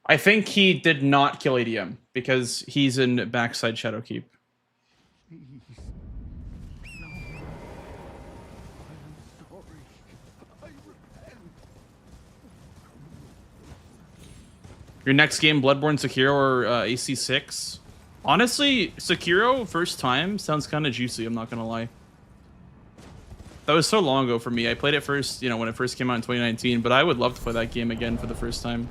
I think he did not kill ADM because he's in backside Shadowkeep. Your next game, Bloodborne, Sekiro, or AC6? Honestly, Sekiro, first time, sounds kind of juicy, I'm not going to lie. That was so long ago for me. I played it first, you know, when it first came out in 2019, but I would love to play that game again for the first time.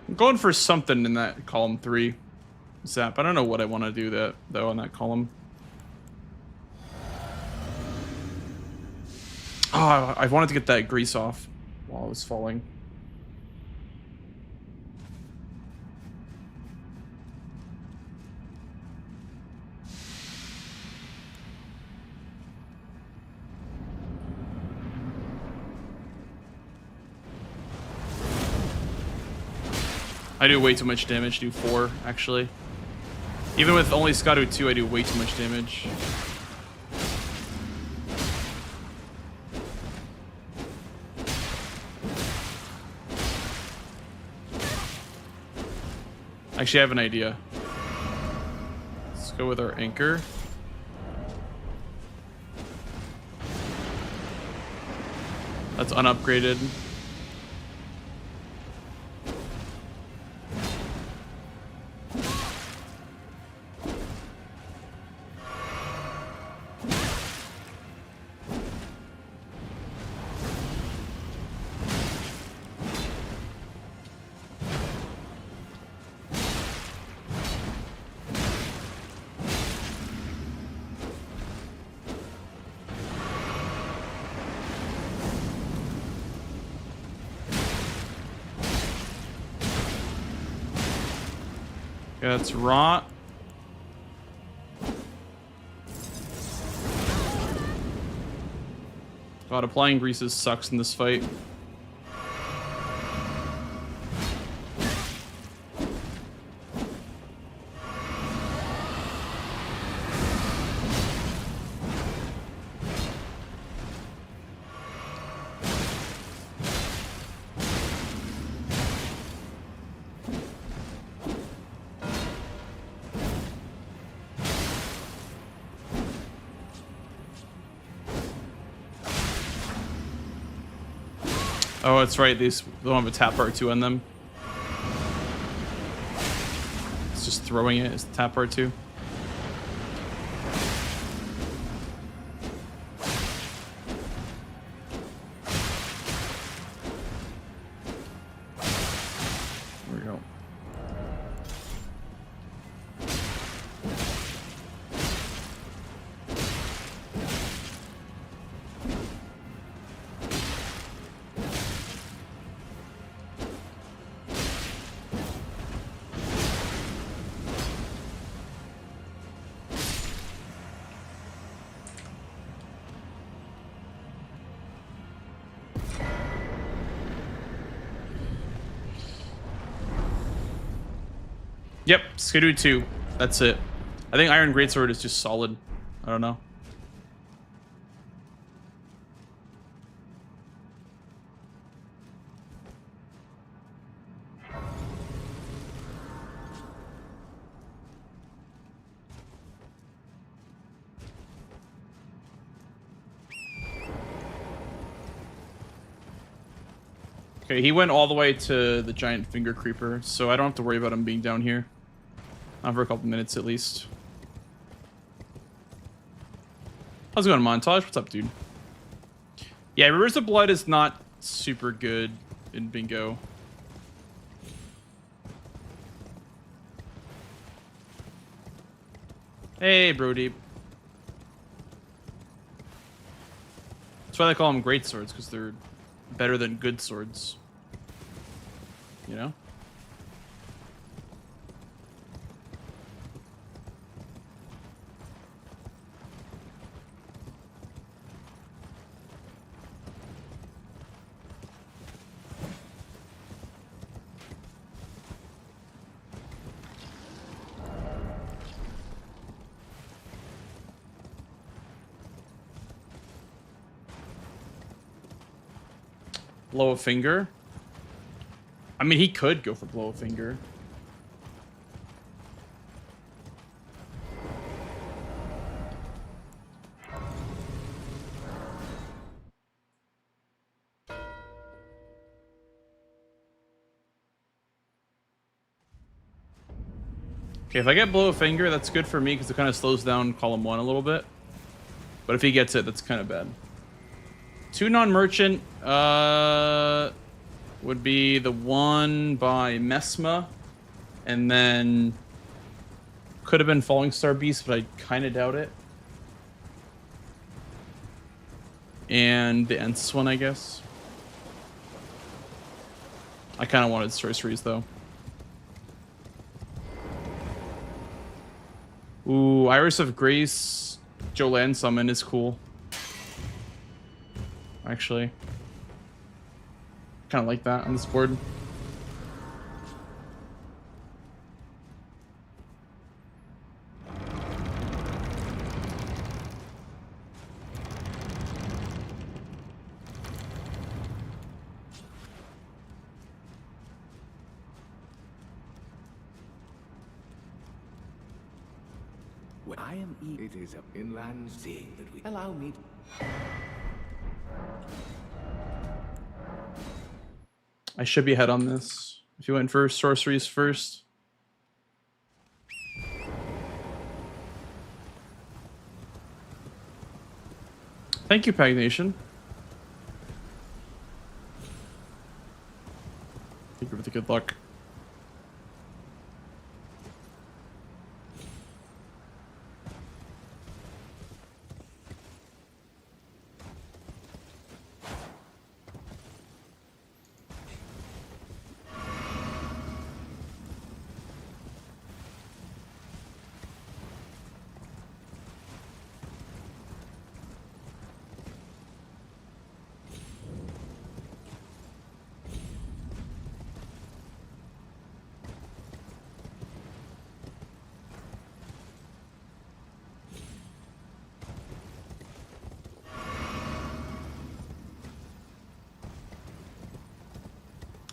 I'm going for something in that column 3 zap. I don't know what I want to do that though on that column. Oh, I wanted to get that grease off while I was falling. I do way too much damage, do 4, actually. Even with only Scadu 2, I do way too much damage. Actually, I have an idea. Let's go with our anchor. That's unupgraded. Yeah, it's rot. God, applying greases sucks in this fight. Oh, that's right. These don't have a tap R2 on them. It's just throwing it as tap R2. There we go. Yep, Skidoo 2. That's it. I think Iron Greatsword is just solid. I don't know. Okay, he went all the way to the giant finger creeper, so I don't have to worry about him being down here. Not for a couple minutes at least. How's it going, Montage? What's up, dude? Yeah, Rivers of Blood is not super good in bingo. Hey, bro deep. That's why they call them great swords, because they're better than good swords. You know? Blow a finger. I mean, he could go for blow a finger. Okay, if I get blow a finger, that's good for me because it kind of slows down column 1 a little bit. But if he gets it, that's kind of bad. 2 non-merchant would be the one by Mesma, and then could have been Falling Star Beast, but I kind of doubt it. And the Ents one, I guess. I kind of wanted sorceries though. Ooh, Iris of Grace, Jolan summon is cool. Actually, kind of like that on this board. When I am it is up inland seeing that we allow me. I should be ahead on this. If you went for sorceries first. Thank you, Pag Nation. Thank you for the good luck.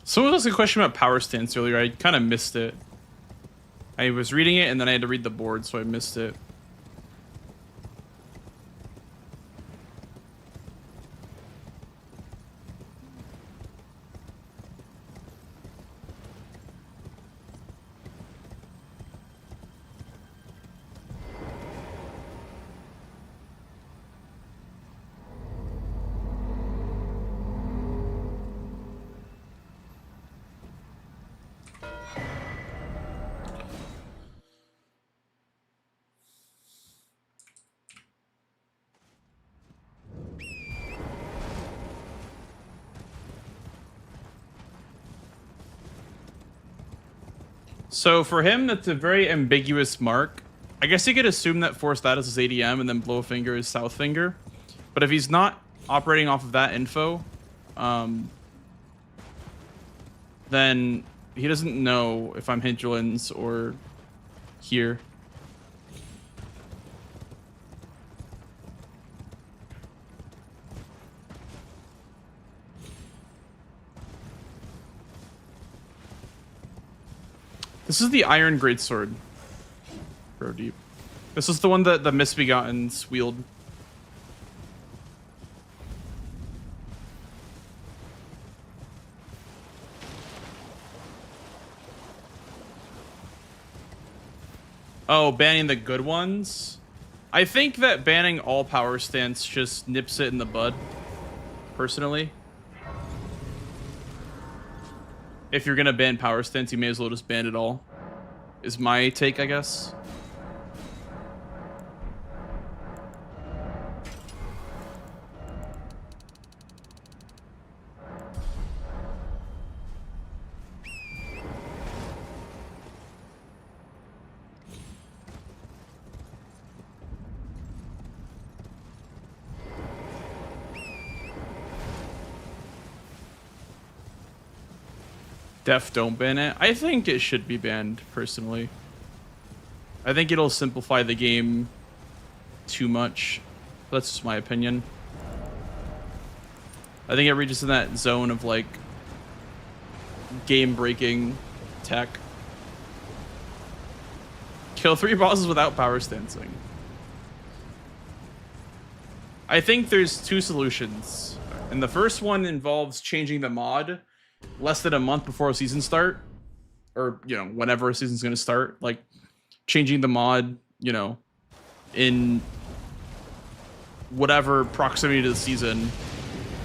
Someone asked a question about power stance earlier. I kind of missed it. I was reading it and then I had to read the board, so I missed it. So for him, that's a very ambiguous mark. I guess you could assume that Force Status is ADM and then Blow Finger is South Finger. But if he's not operating off of that info, then he doesn't know if I'm Hinterlands or here. This is the Iron Greatsword. Bro deep. This is the one that the Misbegottens wield. Oh, banning the good ones? I think that banning all power stance just nips it in the bud, personally. If you're gonna ban power stance, you may as well just ban it all. Is my take, I guess. Def don't ban it. I think it should be banned, personally. I think it'll simplify the game too much. That's just my opinion. I think it reaches in that zone of like game-breaking tech. Kill 3 bosses without power stancing. I think there's 2 solutions. And the first one involves changing the mod less than a month before a season start. Or, you know, whenever a season's going to start. Like, changing the mod, you know, in whatever proximity to the season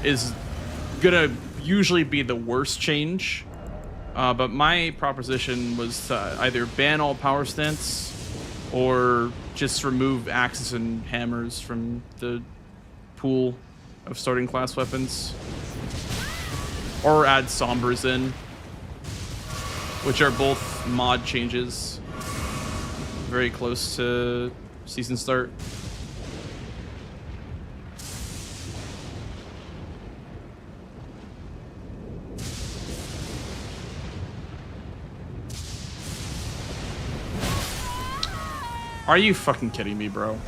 is gonna usually be the worst change. But my proposition was to either ban all power stance or just remove axes and hammers from the pool of starting class weapons. Or add sombers in, which are both mod changes. Very close to season start. Are you fucking kidding me, bro?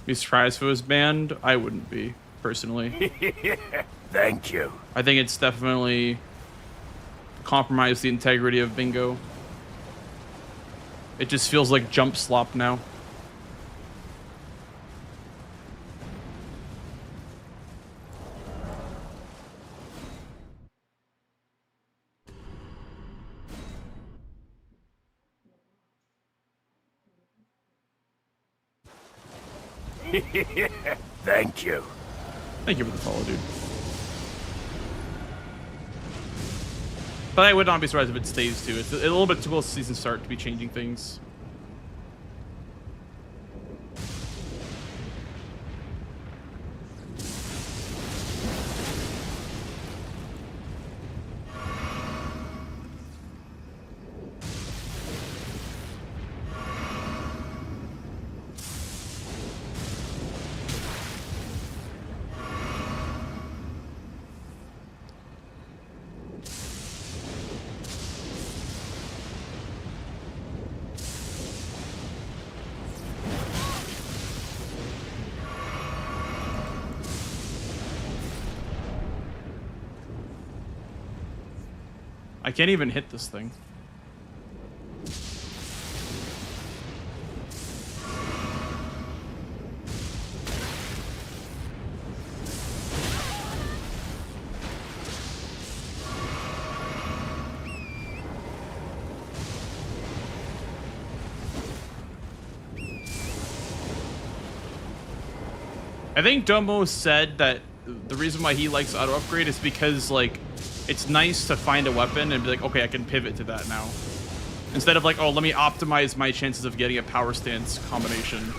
Be surprised if it was banned. I wouldn't be, personally. Thank you. I think it's definitely compromised the integrity of bingo. It just feels like jump slop now. Thank you. Thank you for the follow, dude. But I would not be surprised if it stays too. It's a little bit too close to season start to be changing things. I can't even hit this thing. I think Domo said that the reason why he likes auto upgrade is because, like, it's nice to find a weapon and be like, okay, I can pivot to that now. Instead of like, oh, let me optimize my chances of getting a power stance combination.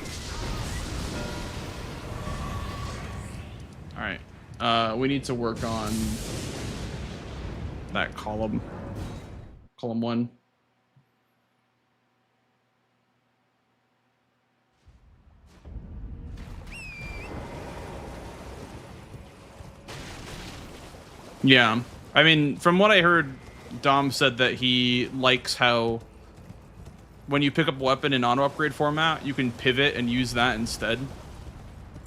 Alright. We need to work on that column. Column 1. Yeah. I mean, from what I heard, Dom said that he likes how when you pick up a weapon in auto upgrade format, you can pivot and use that instead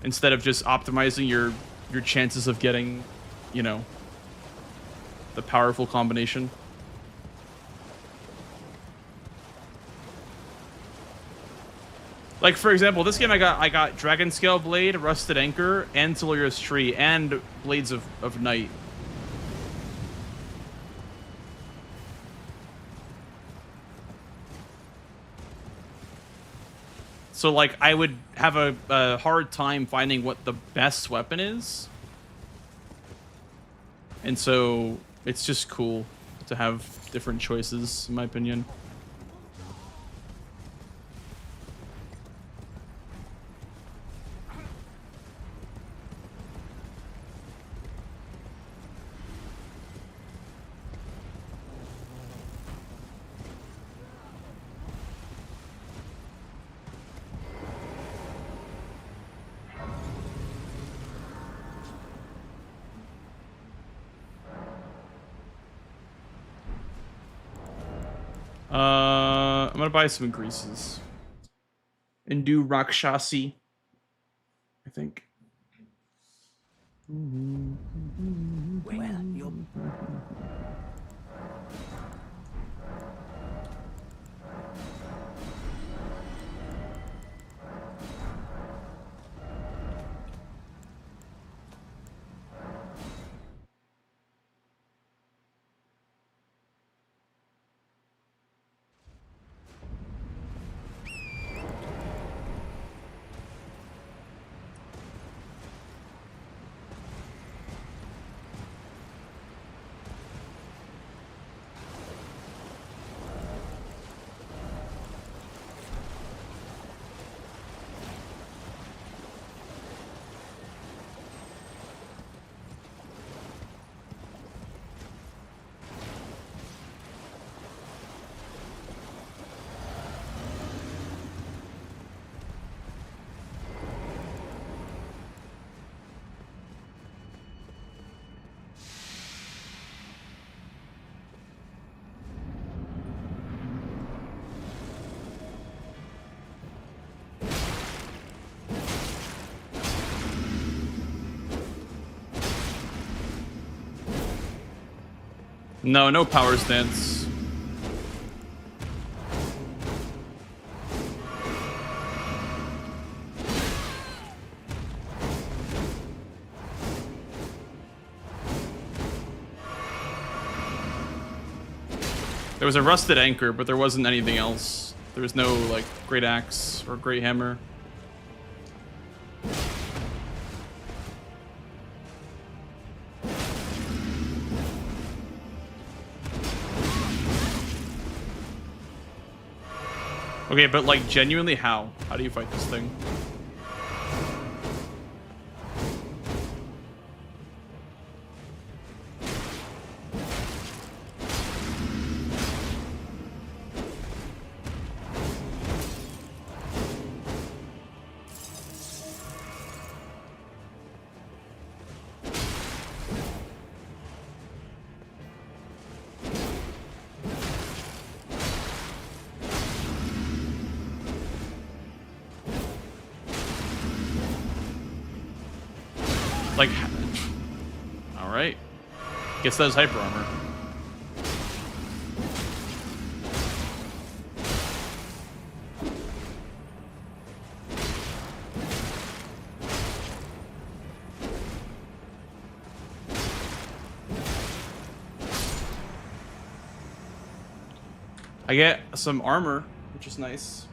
of just optimizing your chances of getting, you know, the powerful combination. Like, for example, this game I got Dragon Scale Blade, Rusted Anchor, and Teluria's Tree, and Blades of Night. So, like, I would have a hard time finding what the best weapon is. And so, it's just cool to have different choices, in my opinion. I'm gonna buy some increases and do Rakshasi, I think. Well, you're... No power stance. There was a rusted anchor, but there wasn't anything else. There was no, like, great axe or great hammer. Okay, but, like, genuinely, how? How do you fight this thing? Like, all right. Guess that's hyper armor. I get some armor, which is nice.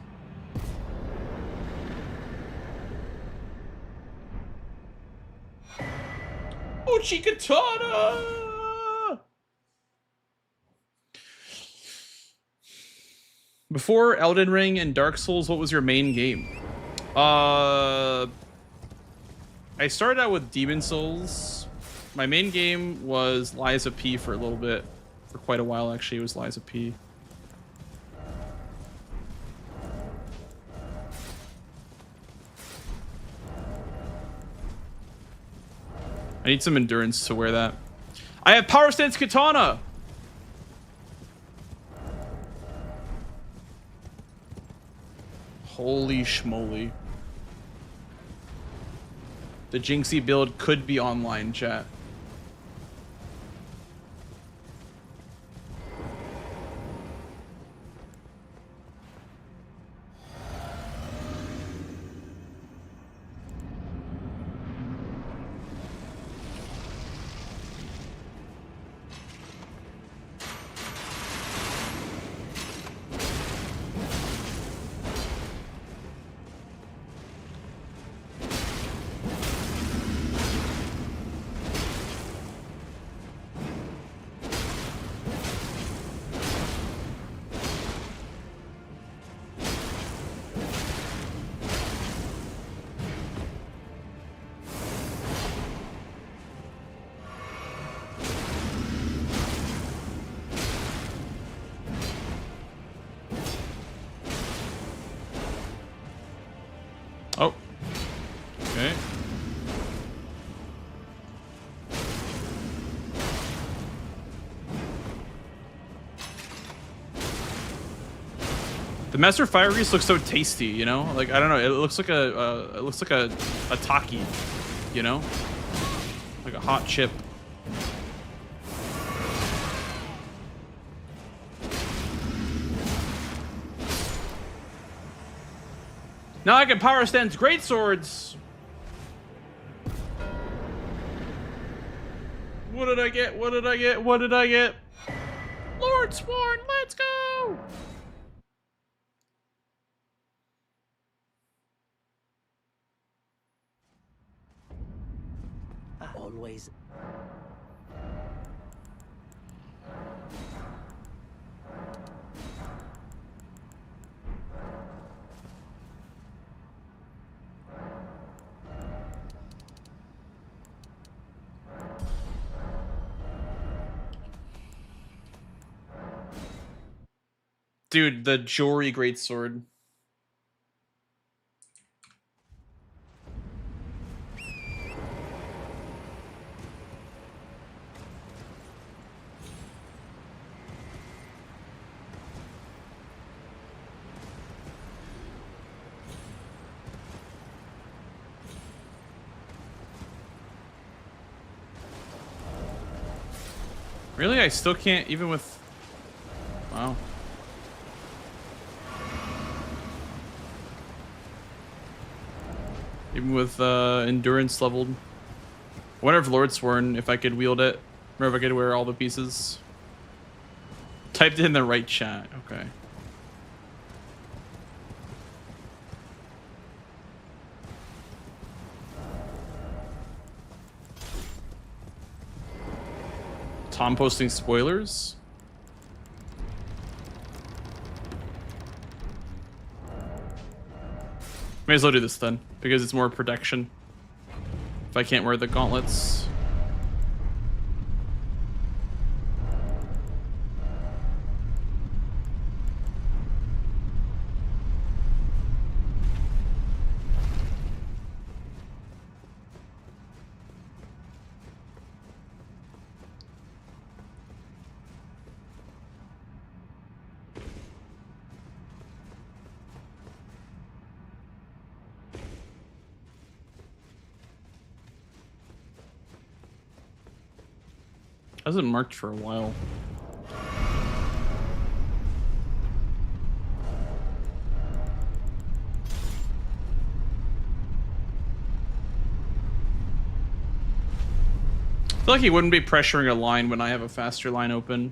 Chikatana! Before Elden Ring and Dark Souls, what was your main game? I started out with Demon Souls. My main game was Lies of P for a little bit. For quite a while, actually, it was Lies of P. I need some endurance to wear that. I have Power Stance Katana! Holy schmoly. The Jinxie build could be online, chat. Oh. Okay. The Master Fire Grease looks so tasty, you know? Like, I don't know, it looks like a taki, you know? Like a hot chip. Now I can power stance great swords. What did I get? What did I get? What did I get? Lord Sworn, let's go! Always. Dude, the Jory greatsword. Really? I still can't, even with... Wow. Even with endurance leveled. I wonder if Lord Sworn, if I could wield it. Or if I could wear all the pieces. Typed it in the right chat. Okay. Tom posting spoilers? May as well do this then, because it's more protection. If I can't wear the gauntlets. Hasn't marked for a while. I feel like he wouldn't be pressuring a line when I have a faster line open.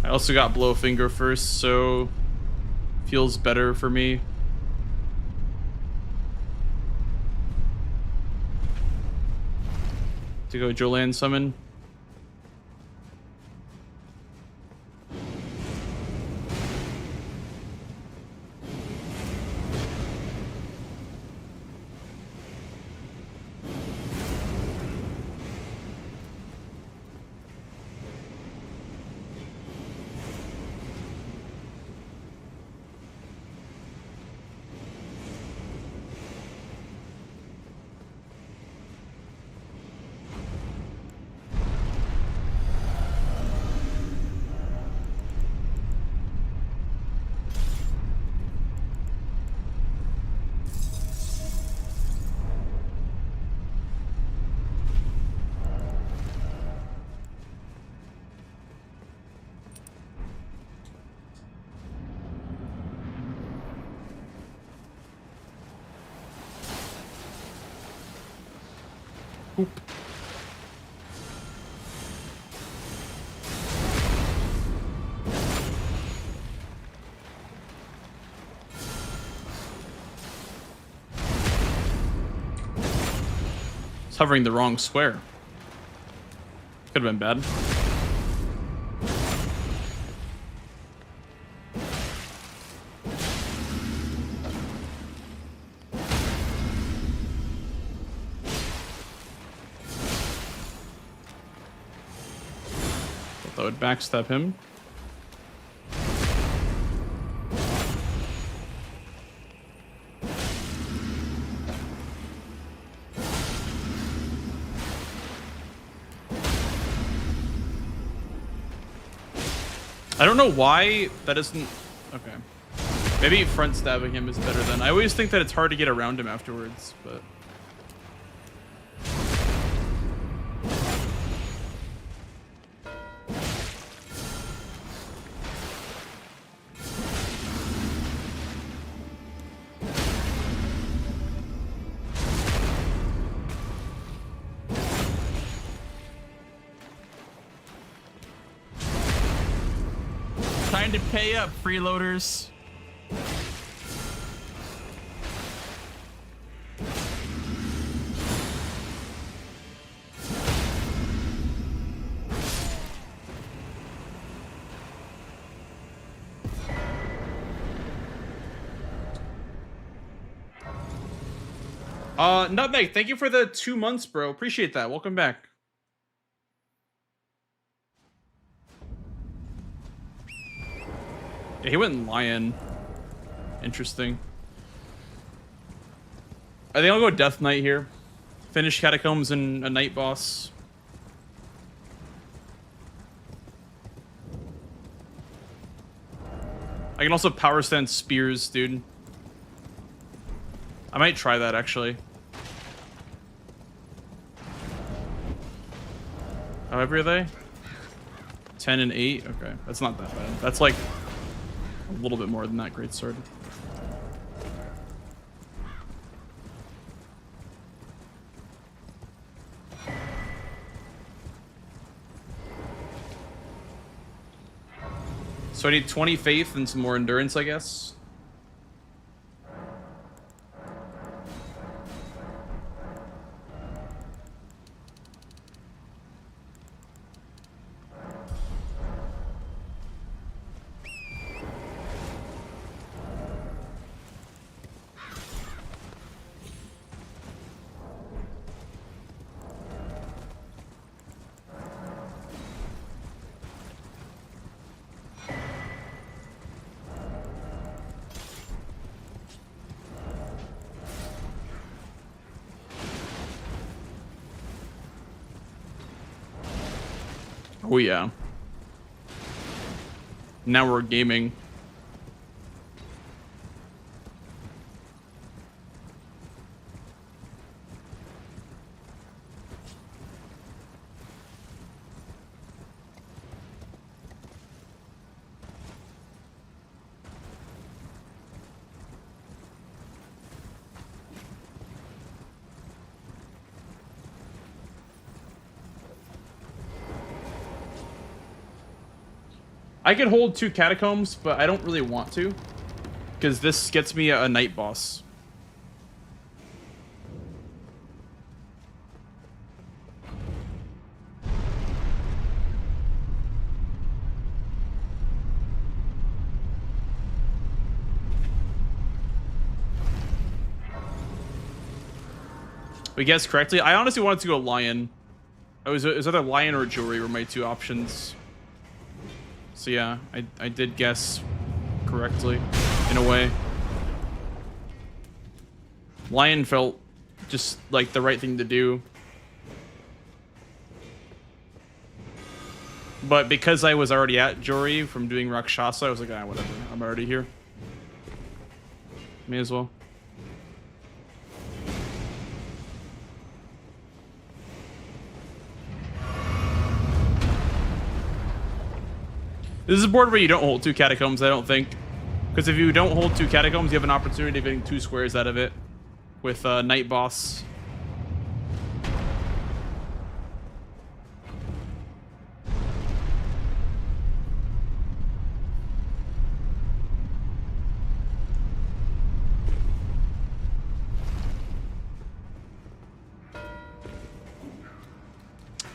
I also got Blowfinger first, so feels better for me. To go Jolan summon. Oop. It's hovering the wrong square. Could have been bad. Thought that would backstab him. I don't know why that isn't... Okay. Maybe front stabbing him is better than... I always think that it's hard to get around him afterwards, but... Time to pay up, freeloaders. Nutmeg, thank you for the 2 months, bro. Appreciate that. Welcome back. Yeah, he went lion. Interesting. I think I'll go Death Knight here. Finish Catacombs and a Night Boss. I can also power stand spears, dude. I might try that, actually. How heavy are they? 10 and 8? Okay, that's not that bad. That's like a little bit more than that greatsword. So I need 20 faith and some more endurance, I guess. Oh yeah. Now we're gaming. I could hold 2 catacombs, but I don't really want to, because this gets me a night boss. We guessed correctly. I honestly wanted to go lion. It was either lion or jewelry were my 2 options. So yeah, I did guess correctly, in a way. Lion felt just like the right thing to do. But because I was already at Jori from doing Rakshasa, I was like, ah, whatever, I'm already here. May as well. This is a board where you don't hold 2 catacombs, I don't think. Because if you don't hold 2 catacombs, you have an opportunity of getting 2 squares out of it with Night Boss.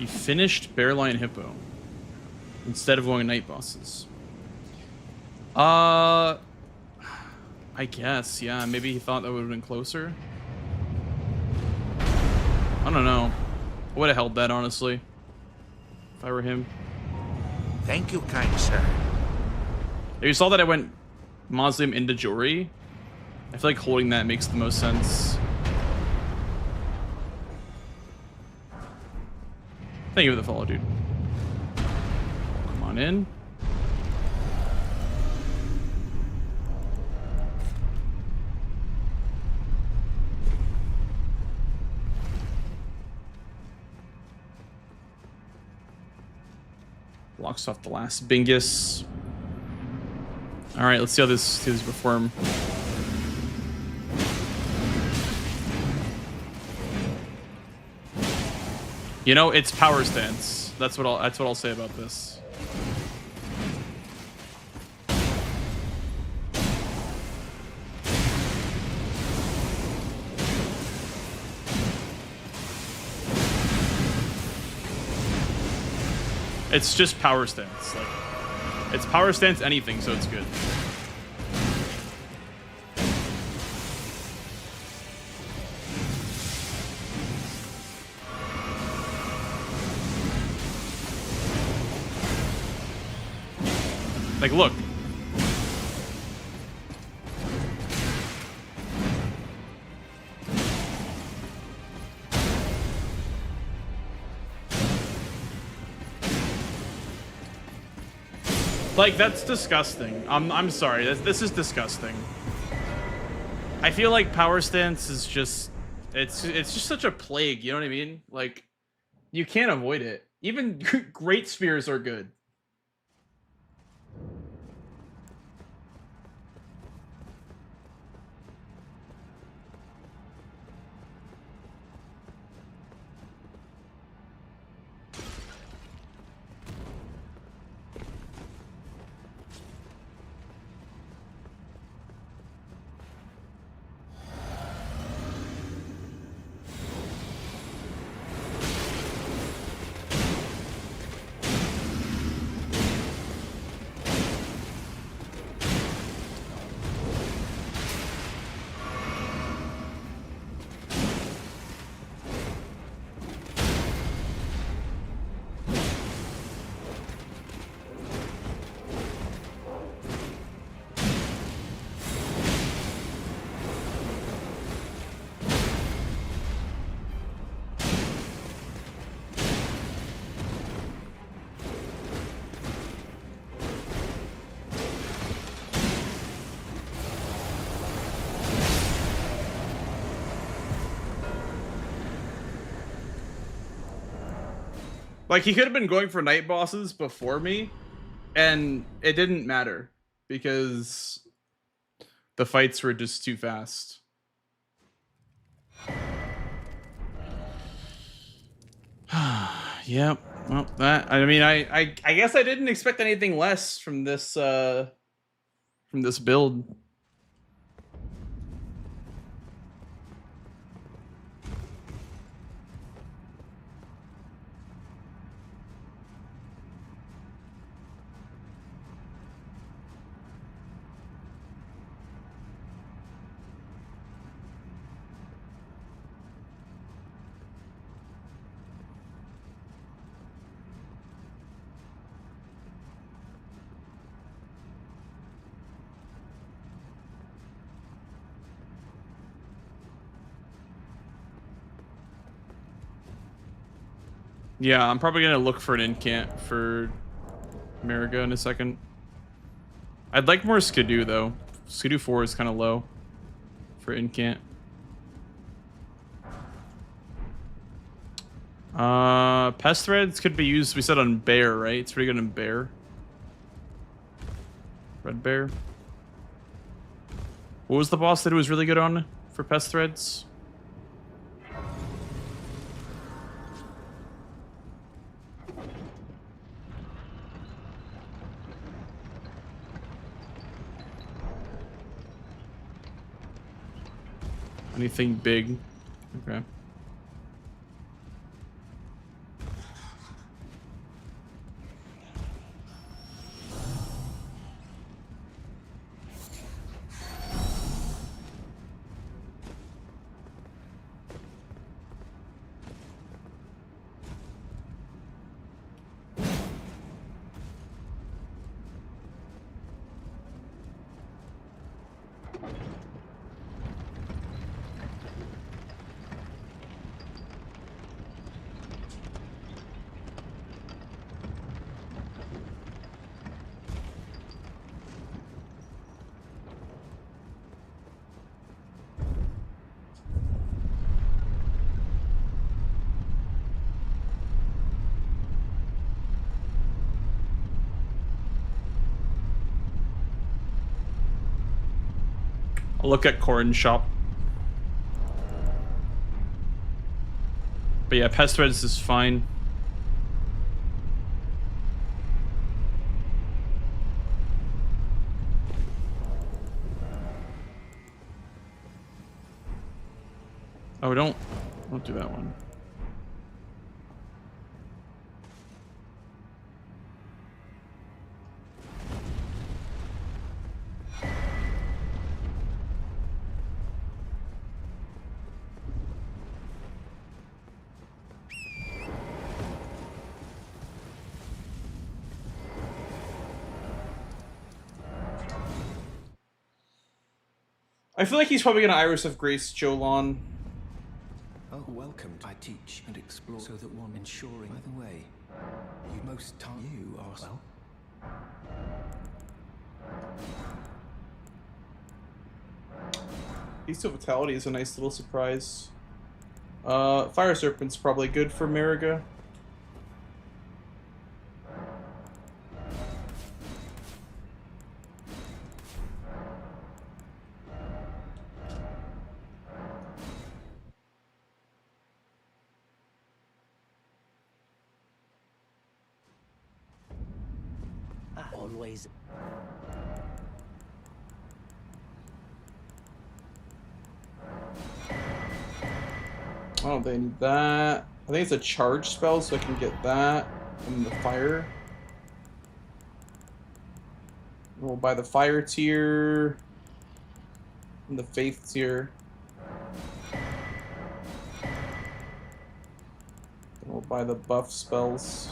He finished Bear Lion Hippo instead of going night bosses. I guess, yeah. Maybe he thought that would have been closer. I don't know. I would have held that, honestly, if I were him. Thank you, kind sir. You saw that I went Mausoleum into Jory. I feel like holding that makes the most sense. Thank you for the follow, dude. Come on in. Blocks off the last Bingus. All right, let's see how these perform. You know, it's power stance. That's what I'll say about this. It's just power stance. Like, it's power stance anything, so it's good. Like, look. Like, that's disgusting. I'm sorry. This is disgusting. I feel like power stance is just it's just such a plague, you know what I mean? Like, you can't avoid it. Even great spheres are good. Like, he could have been going for night bosses before me, and it didn't matter because the fights were just too fast. Yep. Well, I mean, I guess I didn't expect anything less from this build. Yeah, I'm probably gonna look for an incant for Mariga in a second. I'd like more Skidoo though. Skidoo 4 is kind of low for incant. Pest threads could be used, we said, on bear, right? It's pretty good on bear. Red bear. What was the boss that it was really good on for pest threads? Anything big? Okay. I'll look at Corn Shop. But yeah, pest threads is fine. Oh, don't do that one. I feel like he's probably gonna Iris of Grace Jolon. Oh, welcome. I teach and explore so that one ensuring. By the way, you most time you are well. Beast of Vitality is a nice little surprise. Fire Serpent's probably good for Mariga. Always. Oh, they need that. I think it's a charge spell, so I can get that from the fire. And we'll buy the fire tier and the faith tier. And we'll buy the buff spells.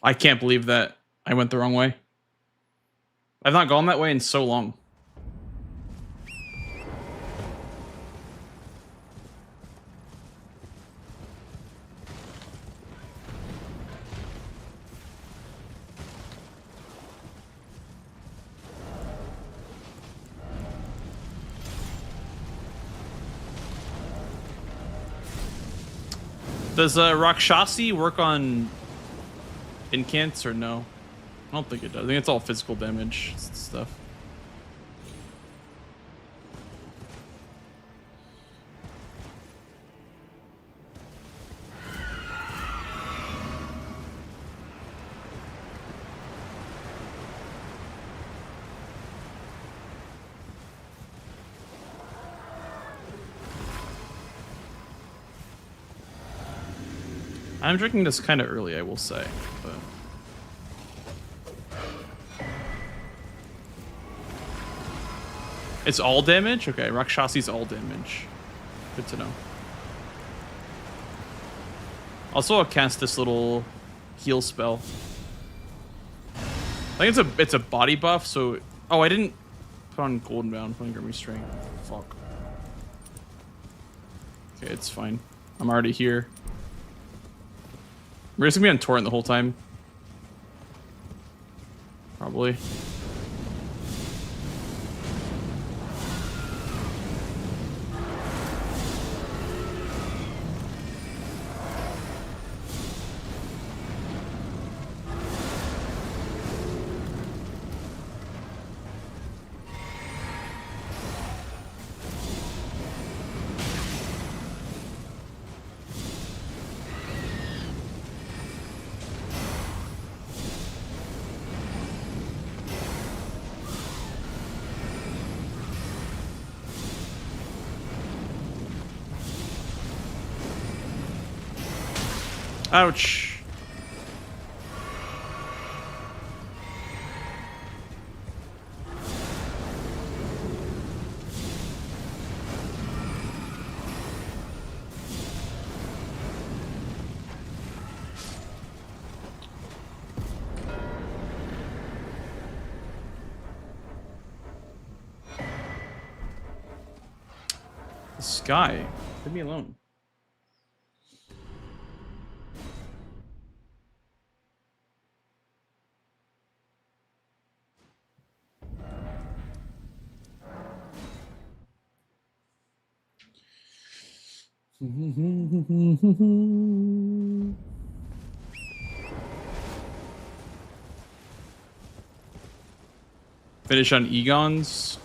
I can't believe that I went the wrong way. I've not gone that way in so long. Does Rakshasi work on incants or no? I don't think it does. I think it's all physical damage stuff. I'm drinking this kind of early, I will say, but... It's all damage? Okay, Rakshasi's all damage. Good to know. Also, I'll cast this little heal spell. I think it's a body buff, so... Oh, I didn't put on Golden Bound, put on Grimmy Strength. Fuck. Okay, it's fine. I'm already here. We're just gonna be on Torrent the whole time. Probably. Ouch. This guy, leave me alone. Finish on Egon's.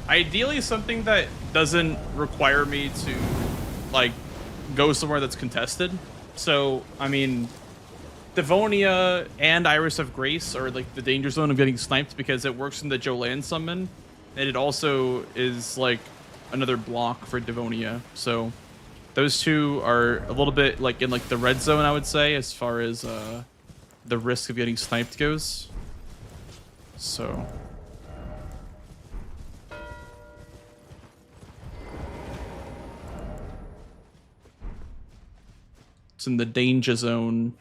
Ideally something that doesn't require me to like go somewhere that's contested. So, I mean, Devonia and Iris of Grace are like the danger zone of getting sniped because it works in the Jolan summon, and it also is like another block for Devonia. So those two are a little bit like in like the red zone, I would say, as far as the risk of getting sniped goes. So it's in the danger zone.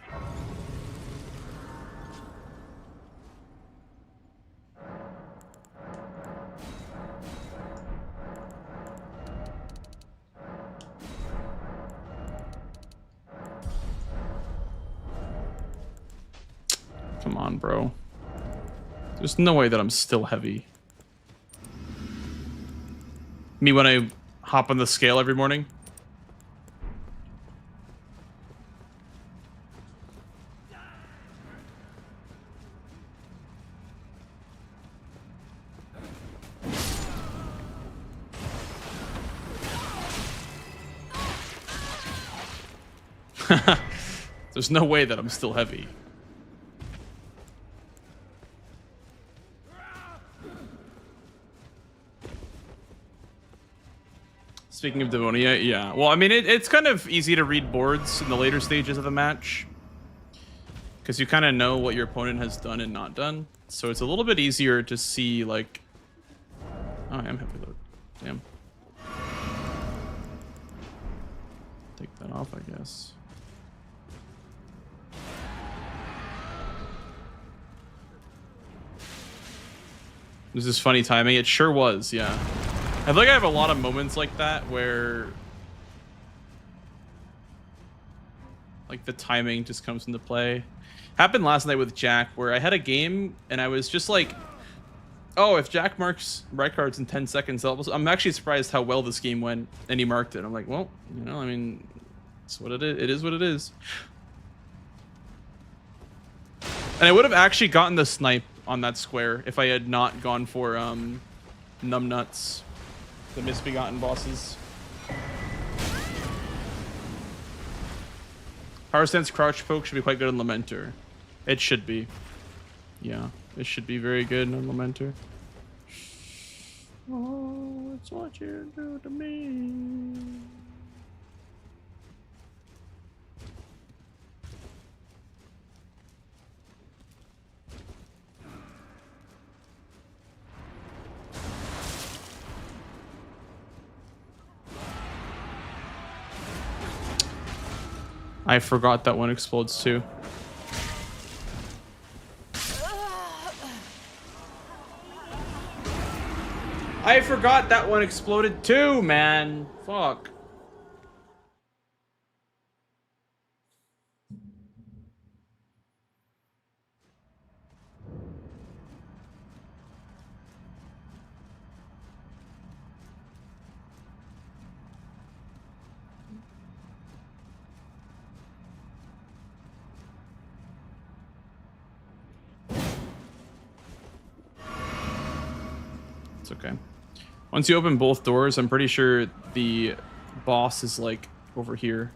Come on, bro. There's no way that I'm still heavy. Me when I hop on the scale every morning. There's no way that I'm still heavy. Speaking of Devonia, yeah. Well, I mean, it's kind of easy to read boards in the later stages of the match, because you kind of know what your opponent has done and not done. So it's a little bit easier to see, like... Oh, I am heavy load. Damn. Take that off, I guess. This is funny timing. It sure was, yeah. I feel like I have a lot of moments like that where like the timing just comes into play. Happened last night with Jack where I had a game and I was just like, oh, if Jack marks right cards in 10 seconds, I'm actually surprised how well this game went, and he marked it. I'm like, well, you know, I mean, it's what it is. It is what it is. And I would have actually gotten the snipe on that square if I had not gone for numbnuts, the misbegotten bosses. Power stance crouch poke should be quite good on Lamenter. It should be. Yeah, it should be very good on Lamenter. Oh, it's what you do to me. I forgot that one explodes too. I forgot that one exploded too, man. Fuck. It's okay. Once you open both doors, I'm pretty sure the boss is like over here.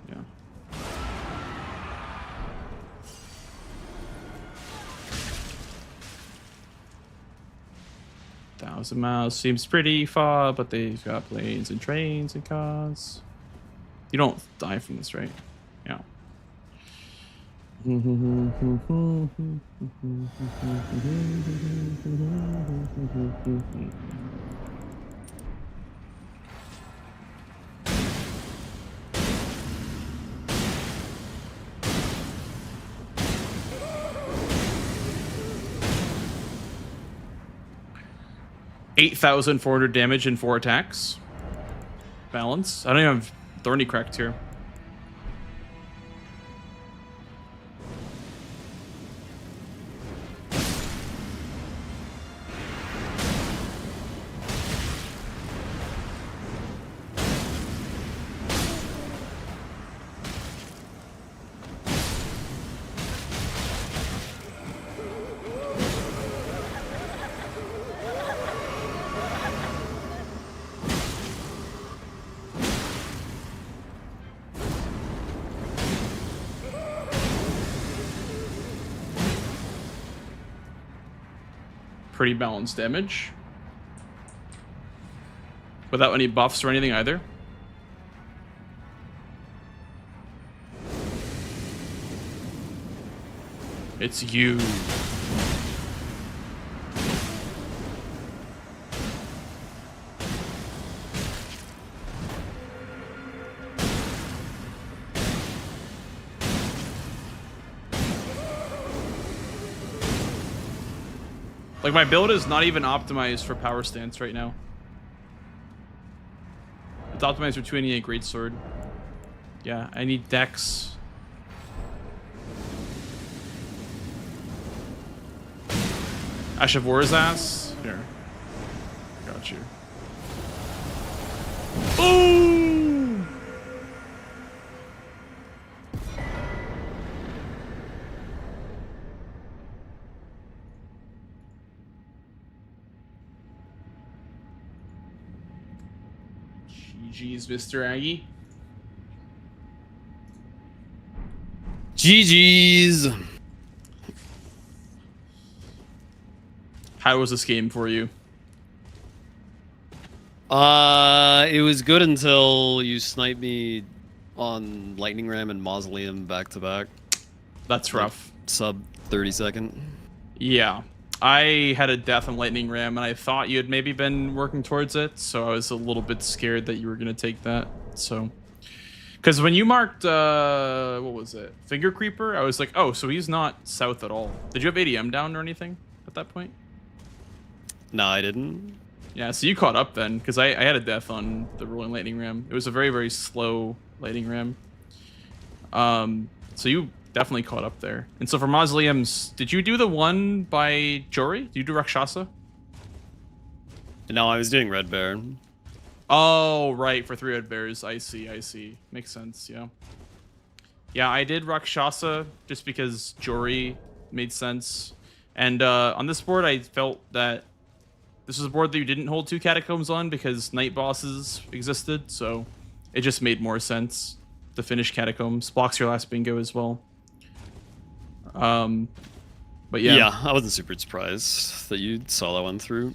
Yeah. Thousand miles seems pretty far, but they've got planes and trains and cars. You don't die from this, right? Yeah. 8,400 damage in 4 attacks. Balance. I don't even have Thorny cracked here. Pretty balanced damage. Without any buffs or anything either. It's you. Like, my build is not even optimized for power stance right now. It's optimized for 288 greatsword. Yeah, I need dex. Ash of War's ass. Here. Got you. Boom! GG's, Mr. Aggie. GG's. How was this game for you? It was good until you sniped me on Lightning Ram and Mausoleum back to back. That's rough. Sub 30 second. Yeah. I had a death on Lightning Ram, and I thought you had maybe been working towards it, so I was a little bit scared that you were going to take that. So, because when you marked, what was it? Finger Creeper, I was like, oh, so he's not south at all. Did you have ADM down or anything at that point? No, I didn't. Yeah, so you caught up then, because I had a death on the Rolling Lightning Ram. It was a very, very slow Lightning Ram. So you definitely caught up there. And so for Mausoleums, did you do the one by Jory? Did you do Rakshasa? No, I was doing Red Bear. Oh, right, for 3 Red Bears. I see, I see. Makes sense, yeah. Yeah, I did Rakshasa just because Jory made sense. And on this board, I felt that this was a board that you didn't hold 2 Catacombs on because night bosses existed, so it just made more sense to finish Catacombs. Blocks your last bingo as well. But yeah. Yeah, I wasn't super surprised that you saw that one through.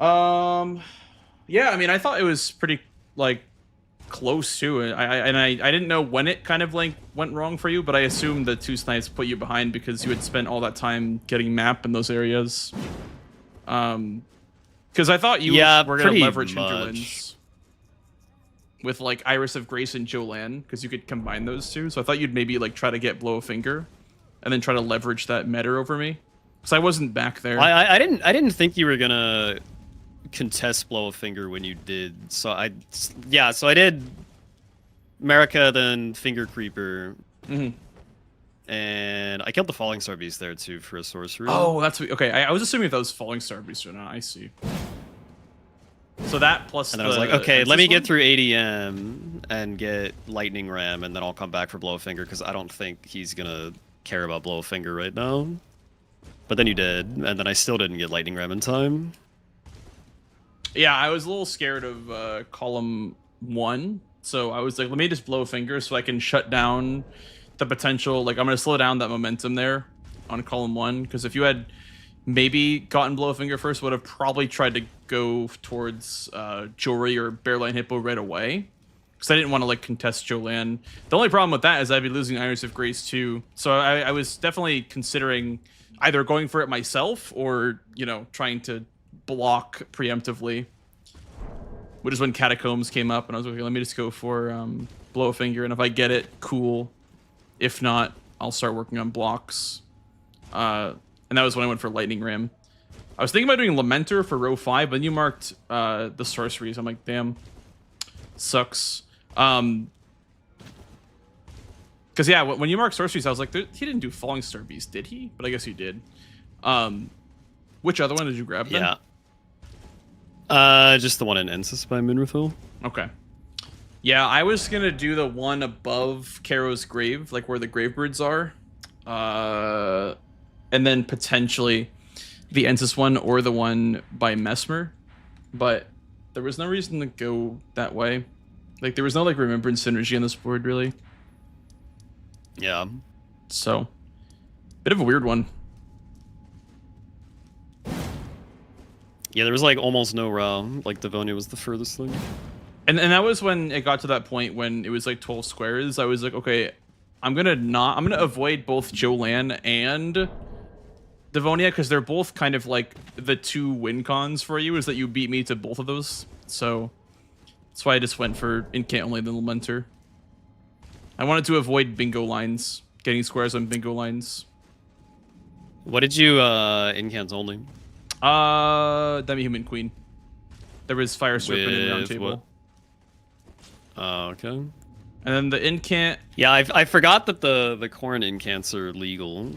Yeah, I mean, I thought it was pretty, like, close to it. I didn't know when it kind of, like, went wrong for you, but I assumed the 2 snipes put you behind because you had spent all that time getting map in those areas. Because I thought you were going to leverage Hinterlands with, like, Iris of Grace and Jolan, because you could combine those 2. So I thought you'd maybe, like, try to get Blow a Finger and then try to leverage that meta over me. Because I wasn't back there. I didn't think you were going to contest Blow a Finger when you did. So I did Marika, then Finger Creeper. Mm-hmm. And I killed the Falling Star Beast there too for a sorcery. Oh, that's okay. I was assuming if that was Falling Star Beast or not. I see. So that plus. And then I was like, okay, let me get through ADM and get Lightning Ram, and then I'll come back for Blow a Finger because I don't think he's gonna care about Blow a Finger right now. But then you did, and then I still didn't get Lightning Ram in time. Yeah, I was a little scared of column 1, so I was like, let me just Blow a Finger so I can shut down the potential. Like, I'm gonna slow down that momentum there on column 1, because if you had maybe gotten Blow a Finger first, would have probably tried to go towards Jory or Bearline Hippo right away, because I didn't want to like contest Jolan. The only problem with that is I'd be losing Iris of Grace too, so I was definitely considering either going for it myself or, you know, trying to block preemptively, which is when Catacombs came up, and I was like, okay, let me just go for Blow a Finger, and if I get it, cool. If not, I'll start working on blocks. And that was when I went for Lightning Ram. I was thinking about doing Lamenter for row 5, but then you marked the sorceries. I'm like, damn, sucks. Because yeah, when you marked sorceries, I was like, he didn't do Falling Star Beast, did he? But I guess he did. Which other one did you grab then? Yeah. Just the one in Ensis by Minrathil. Okay. Yeah, I was gonna do the one above Karo's grave, like where the gravebirds are. And then potentially the Ensis one or the one by Mesmer. But there was no reason to go that way. Like, there was no, like, remembrance synergy on this board, really. Yeah. So, bit of a weird one. Yeah, there was, like, almost no round. Like, Devonia was the furthest thing. And that was when it got to that point when it was, like, 12 squares. I was like, okay, I'm gonna avoid both Jolan and Devonia, because they're both kind of, like, the two win cons for you, is that you beat me to both of those. So, that's why I just went for Incant only, then Lamenter. I wanted to avoid bingo lines, getting squares on bingo lines. What did you incants only? Demi-Human Queen. There was Fire Serpent in round table. Okay. And then the incant. Yeah, I forgot that the Corn incants are legal.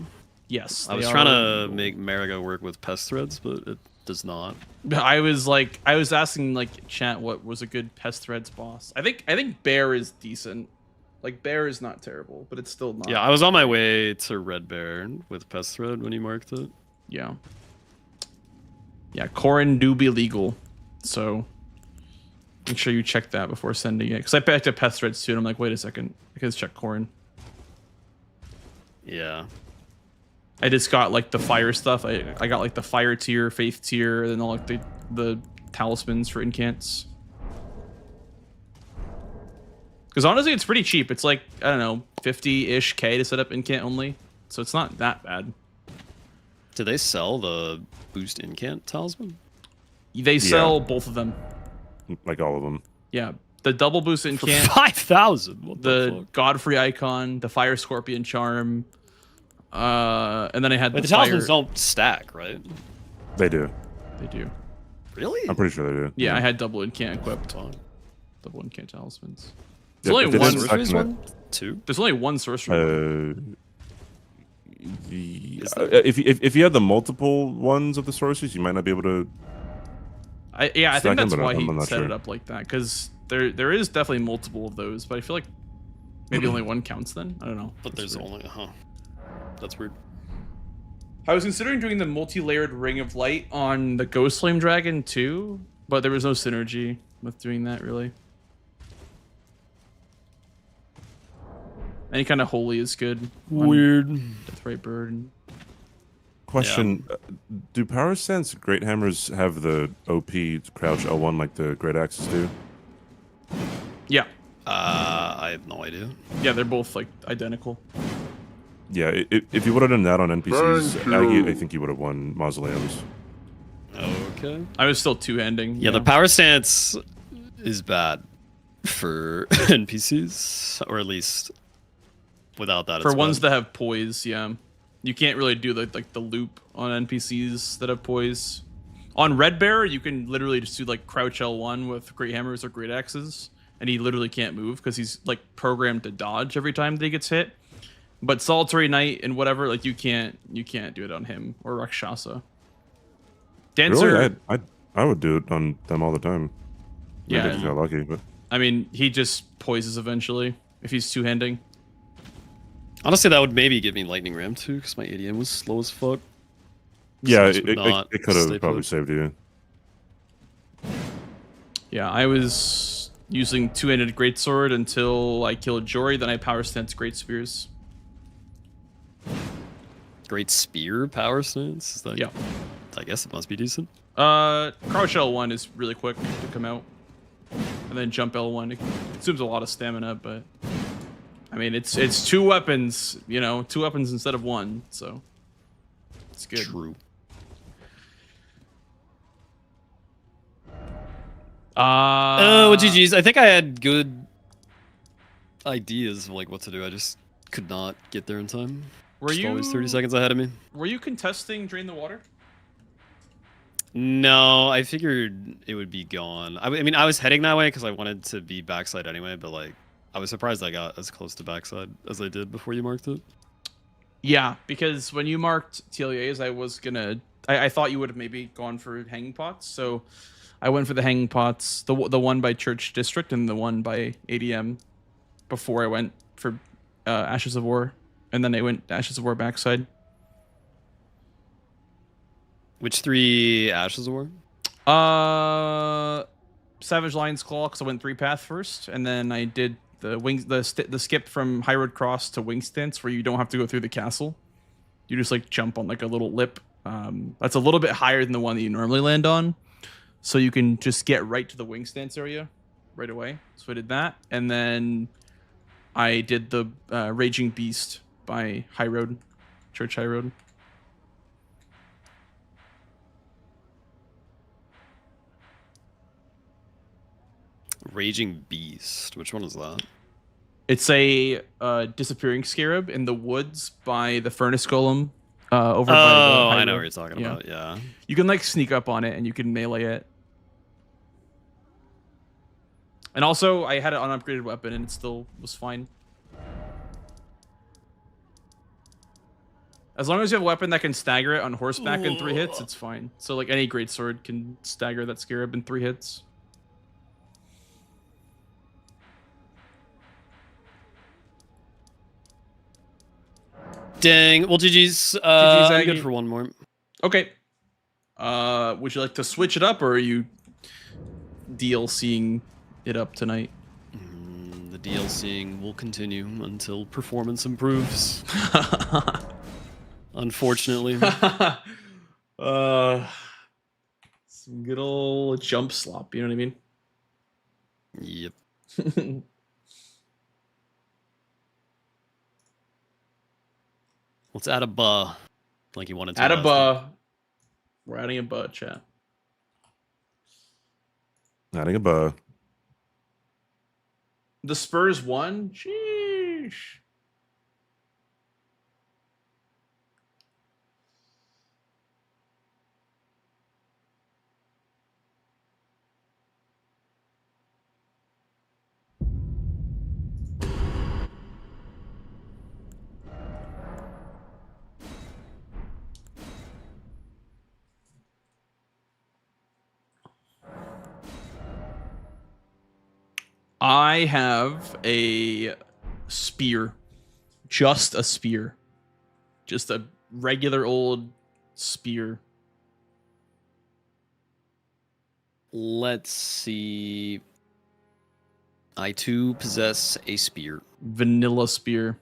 Yes. I was trying to make Marigo work with pest threads, but it does not. I was asking like chat what was a good pest threads boss. I think Bear is decent. Like Bear is not terrible, but it's still not. Yeah, I was on my way to Red Bear with pest thread when you marked it. Yeah. Yeah, Corrin do be legal, so make sure you check that before sending it. Because I picked up pest threads too, and I'm like, wait a second, I can just check Corrin. Yeah. I just got like the fire stuff. I got like the fire tier, faith tier, and then all like the talismans for incants. Because honestly, it's pretty cheap. It's like, I don't know, 50-ish K to set up incant only. So it's not that bad. Do they sell the boost incant talisman? They sell both of them. Like all of them. Yeah. The double boost incant. For 5,000? The Godfrey icon, the Fire Scorpion charm. And then I had the talismans don't stack, right? They do. They do. Really? I'm pretty sure they do. Yeah, I had double incant equipped. Double incant talismans. Yeah, There's only one sorceries one? Two? There's only one sorcery. If you had the multiple ones of the sorceries, you might not be able to. I think that's why he set sure. it up like that, because there is definitely multiple of those, but I feel like maybe only one counts then. I don't know. But That's there's weird. only that's weird. I was considering doing the multi-layered Ring of Light on the Ghost Flame Dragon too, but there was no synergy with doing that really. Any kind of holy is good. Weird. Deathrite Bird. Question: do Power Stance Great Hammers have the OP crouch L1 like the Great Axes do? Yeah. I have no idea. Yeah, they're both like identical. Yeah, if you would have done that on NPCs, Aggie, I think you would have won Mausoleums. Okay. I was still two-handing. Yeah, the power stance is bad for NPCs, or at least without that. For it's ones bad. that have poise, yeah. You can't really do the loop on NPCs that have poise. On Red Bear, you can literally just do like crouch L1 with Great Hammers or Great Axes, and he literally can't move because he's like programmed to dodge every time that he gets hit. But Solitary Knight and whatever, like you can't do it on him or Rakshasa. Dancer, Really? I would do it on them all the time. Maybe I yeah. just got lucky, but I mean, he just poises eventually if he's two-handing. Honestly, that would maybe give me Lightning Ram too, because my ADM was slow as fuck. yeah, So it could have probably saved you. Yeah, I was using two-handed Greatsword until I killed Jory, then I power stance Great Spears. Great Spear power stance? Is that, Yeah. I guess it must be decent. Crouch L1 is really quick to come out. And then jump L1. It consumes a lot of stamina, but I mean it's two weapons, you know, two weapons instead of one, so it's good. True. Oh, GG's. I think I had good ideas of like what to do. I just could not get there in time. Were Just you always 30 seconds ahead of me? Were you contesting Drain the Water? No, I figured it would be gone. I mean, I was heading that way because I wanted to be backside anyway, but like, I was surprised I got as close to backside as I did before you marked it. Yeah, because when you marked TLAs, I thought you would have maybe gone for hanging pots, so I went for the hanging pots, the one by Church District and the one by ADM before I went for Ashes of War, and then I went Ashes of War backside. Which 3 Ashes of War? Savage Lion's Claw, because I went 3-path first, and then I did the skip from High Road Cross to Wing Stance, where you don't have to go through the castle. You just like jump on like a little lip. That's a little bit higher than the one that you normally land on, so you can just get right to the Wing Stance area right away. So I did that, and then I did the Raging Beast by High Road, Church High Road. Raging Beast. Which one is that? It's a disappearing scarab in the woods by the Furnace Golem. Over by the High I know Road. what you're talking about. Yeah. You can like sneak up on it and you can melee it. And also, I had an unupgraded weapon and it still was fine. As long as you have a weapon that can stagger it on horseback in 3 hits, it's fine. So like any greatsword can stagger that scarab in 3 hits. Dang. Well, GG's. GG's, I'm Aggie. good for one more. Okay. Would you like to switch it up, or are you DLCing it up tonight? The DLCing will continue until performance improves. Unfortunately. Some good old jump slop, you know what I mean? Yep. Let's add a buh, like you wanted to. Add a buh. We're adding a buh, chat. Adding a buh. The Spurs won? Sheesh. I have a spear. Just a spear. Just a regular old spear. Let's see. I too possess a spear. Vanilla spear.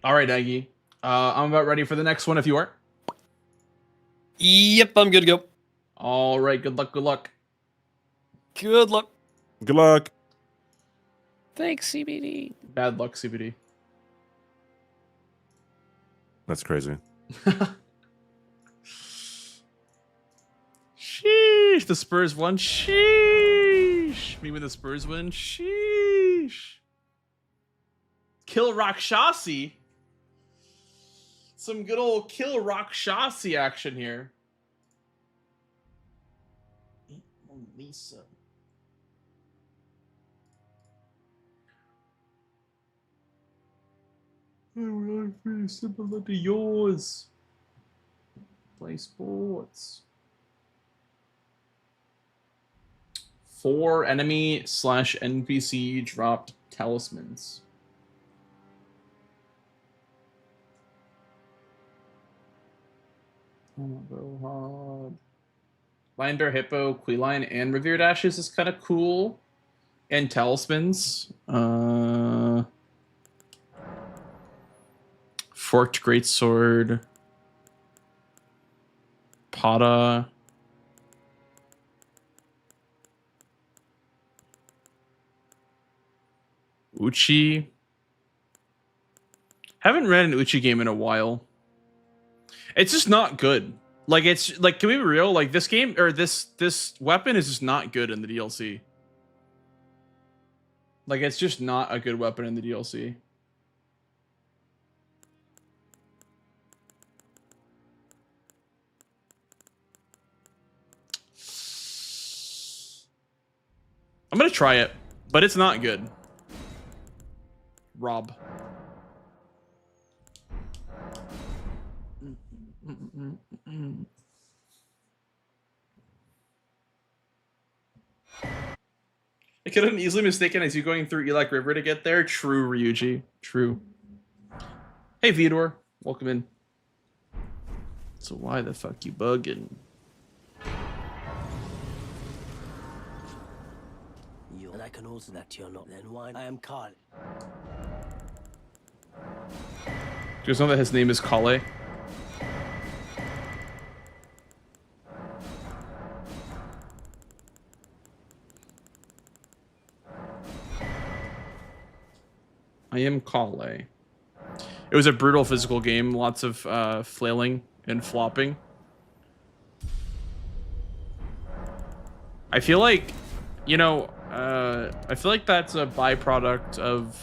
All right, Aggie. I'm about ready for the next one if you are. Yep, I'm good to go. All right, good luck, good luck. Good luck. Good luck. Thanks, CBD. Bad luck, CBD. That's crazy. Sheesh, the Spurs won. Sheesh. Me when the Spurs win. Sheesh. Kill Rakshasi. Some good old kill Rakshasi action here. Lisa. Oh, very similar to yours. Play sports. 4 enemy/NPC dropped talismans. Oh, hard. Lion, Bear, Hippo, Queeline, and Revered Ashes is kind of cool. And talismans. Forked Greatsword. Pata. Uchi. Haven't read an Uchi game in a while. It's just not good. Like, it's like, can we be real? Like, this game or this weapon is just not good in the DLC. Like, it's just not a good weapon in the DLC. I'm gonna try it, but it's not good. Rob. I could have easily mistaken as you going through Elec River to get there. True, Ryuji. True. Hey, Vidor. Welcome in. So why the fuck you bugging? And I can also that you're not. Then why? I am Carl. Do you guys know that his name is Kale? I am Kale. It was a brutal physical game, lots of flailing and flopping. I feel like, you know, I feel like that's a byproduct of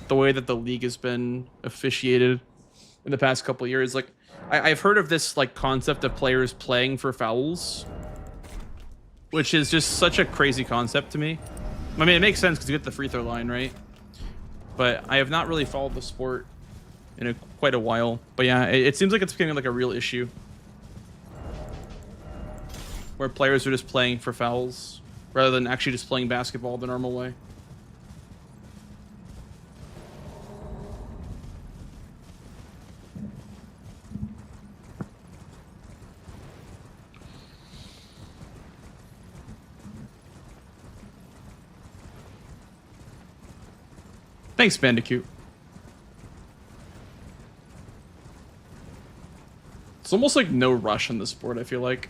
the way that the league has been officiated in the past couple of years. Like, I've heard of this like concept of players playing for fouls, which is just such a crazy concept to me. I mean, it makes sense because you get the free throw line, right? But I have not really followed the sport in quite a while. But yeah, it seems like it's becoming like a real issue where players are just playing for fouls rather than actually just playing basketball the normal way. Thanks, Bandicoot. It's almost like no rush in the sport, I feel like.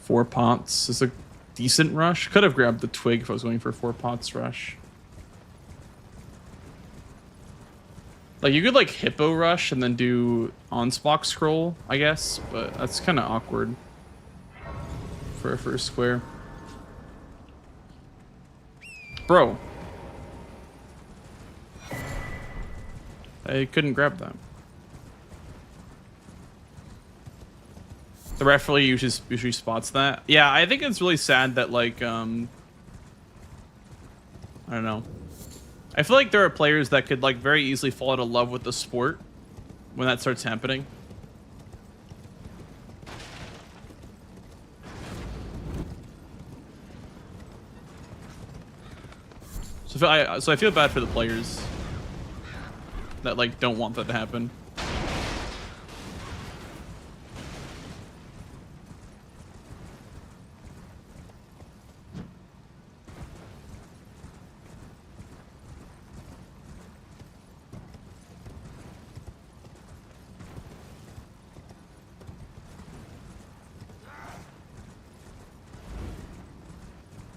Four pots is a decent rush. Could have grabbed the twig if I was going for 4 pots rush. Like, you could like hippo rush and then do on-splock scroll, I guess, but that's kind of awkward for a first square. Bro. I couldn't grab that. The referee usually spots that. Yeah, I think it's really sad that, like, I don't know. I feel like there are players that could, like, very easily fall out of love with the sport when that starts happening. So I feel bad for the players that, like, don't want that to happen.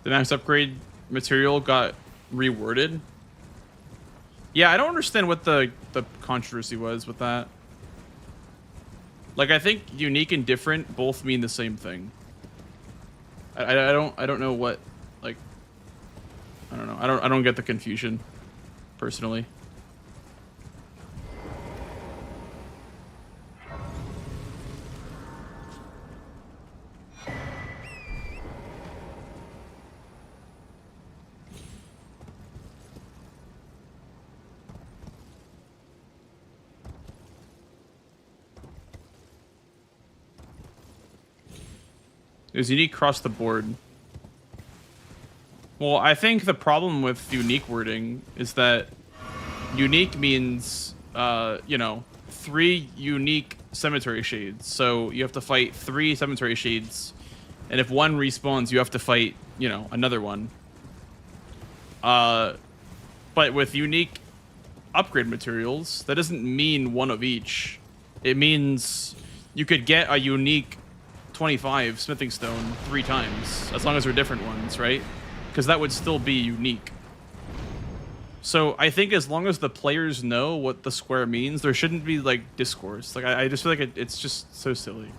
The max upgrade material got reworded. Yeah, I don't understand what the controversy was with that. Like, I think unique and different both mean the same thing. I don't know what, like, I don't know. I don't get the confusion personally. It was unique across the board. Well, I think the problem with unique wording is that unique means, you know, 3 unique cemetery shades. So you have to fight 3 cemetery shades, and if one respawns, you have to fight, you know, another one. But with unique upgrade materials, that doesn't mean one of each. It means you could get a unique 25 smithing stone 3 times, as long as they're different ones, right? Because that would still be unique. So I think as long as the players know what the square means, there shouldn't be like discourse. Like I just feel like it's just so silly.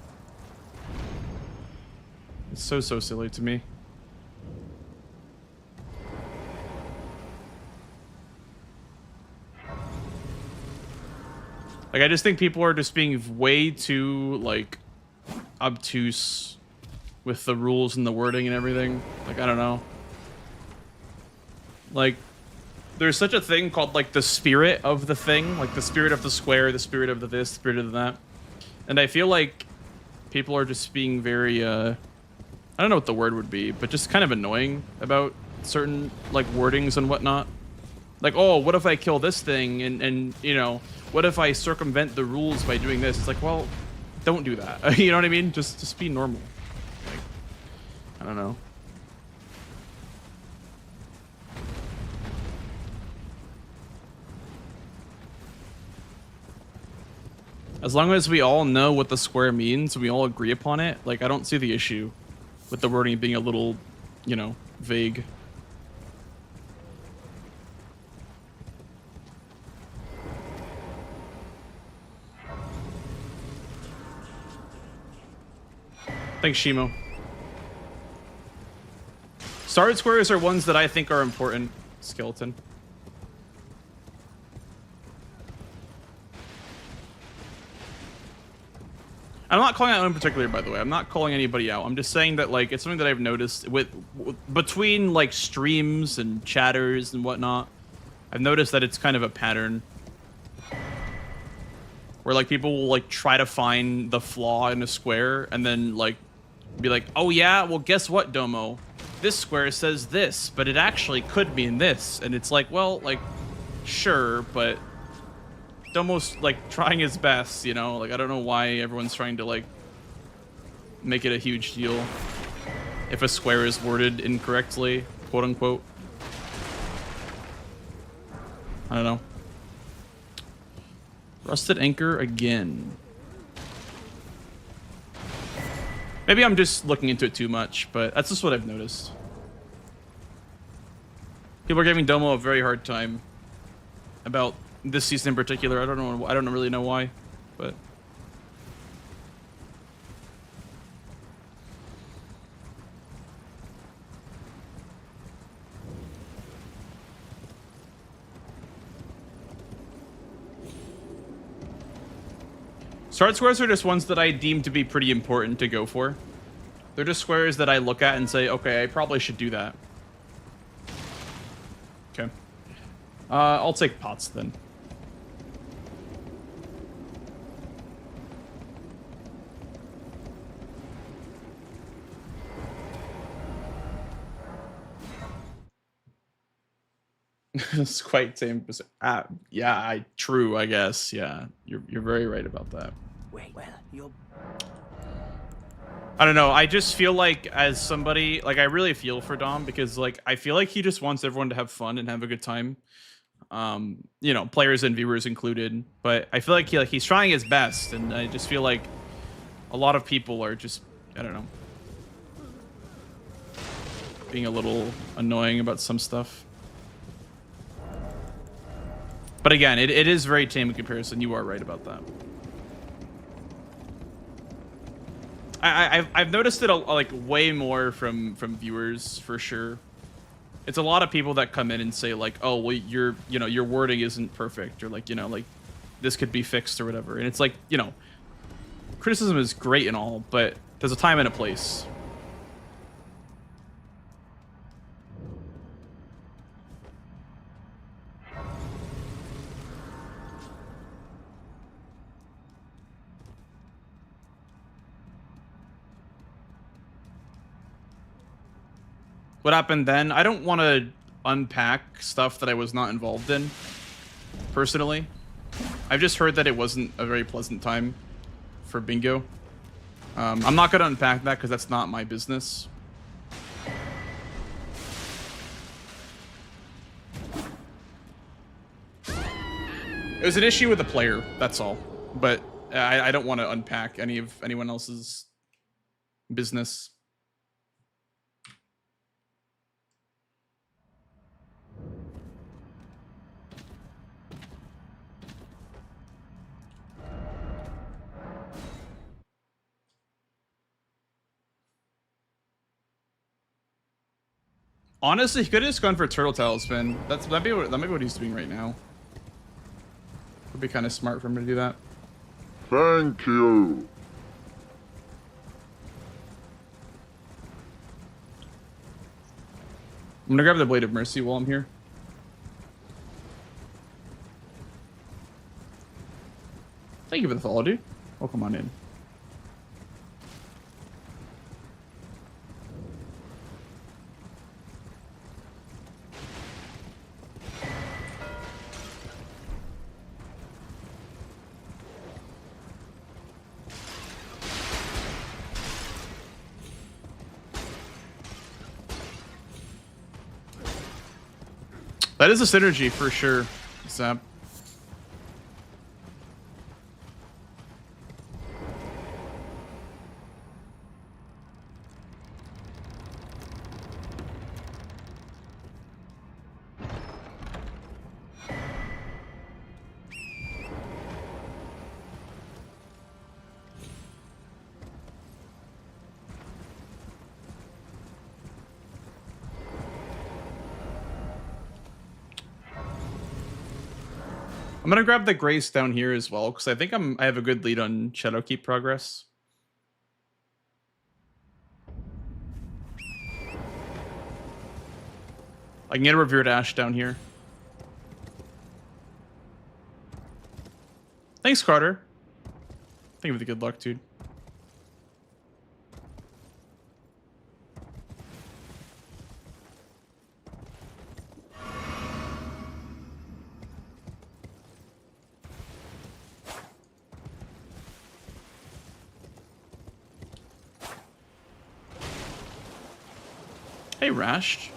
It's so silly to me. Like I just think people are just being way too like obtuse with the rules and the wording and everything. Like I don't know. Like there's such a thing called like the spirit of the thing, like the spirit of the square, the spirit of the this, the spirit of the that. And I feel like people are just being very I don't know what the word would be, but just kind of annoying about certain like wordings and whatnot. Like, oh, what if I kill this thing and you know, what if I circumvent the rules by doing this? It's like, well, don't do that. You know what I mean? Just be normal. Like, I don't know. As long as we all know what the square means, we all agree upon it, like, I don't see the issue with the wording being a little, you know, vague. Thanks, Shimo. Starred squares are ones that I think are important, Skeleton. I'm not calling out in particular, by the way. I'm not calling anybody out. I'm just saying that, like, it's something that I've noticed with between, like, streams and chatters and whatnot. I've noticed that it's kind of a pattern where, like, people will, like, try to find the flaw in a square and then, like, be like, oh, yeah, well, guess what, Domo? This square says this, but it actually could mean this. And it's like, well, like, sure, but Domo's like trying his best, you know? Like, I don't know why everyone's trying to like make it a huge deal if a square is worded incorrectly, quote unquote. I don't know. Rusted anchor again. Maybe I'm just looking into it too much, but that's just what I've noticed. People are giving Domo a very hard time about this season in particular. I don't know. I don't really know why, but start squares are just ones that I deem to be pretty important to go for. They're just squares that I look at and say, okay, I probably should do that. Okay. I'll take pots then. It's quite tame. Yeah, true, I guess. Yeah, you're very right about that. Wait, well, you're... I don't know. I just feel like as somebody, like I really feel for Dom because like I feel like he just wants everyone to have fun and have a good time. You know, players and viewers included. But I feel like he's trying his best, and I just feel like a lot of people are just, I don't know, being a little annoying about some stuff. But again, it is very tame in comparison. You are right about that. I've noticed it like way more from viewers for sure. It's a lot of people that come in and say like, oh, well, your wording isn't perfect, or like, you know, like this could be fixed or whatever. And it's like, you know, criticism is great and all, but there's a time and a place. What happened then? I don't want to unpack stuff that I was not involved in, personally. I've just heard that it wasn't a very pleasant time for bingo. I'm not going to unpack that because that's not my business. It was an issue with the player, that's all. But I don't want to unpack anyone else's business. Honestly, he could have just gone for Turtle Tailspin. That might be what he's doing right now. Would be kind of smart for him to do that. Thank you. I'm gonna grab the Blade of Mercy while I'm here. Thank you for the follow, dude. Welcome on in. That is a synergy for sure, Zap. I'm gonna grab the Grace down here as well, because I think I have a good lead on Shadowkeep progress. I can get a Revered Ash down here. Thanks, Carter. Thank you for the good luck, dude. Hey, Rash.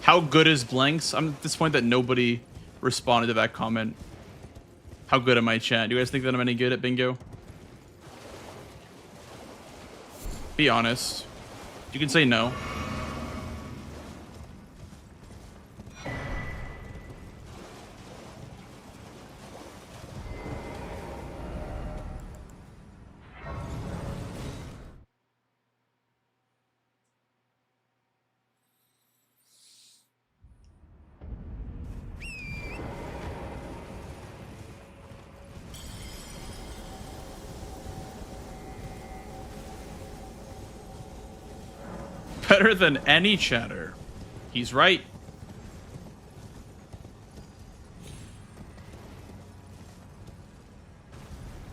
How good is Blanks? I'm at this point that nobody responded to that comment. How good am I, chat? Do you guys think that I'm any good at bingo? Be honest. You can say no. Better than any chatter. He's right.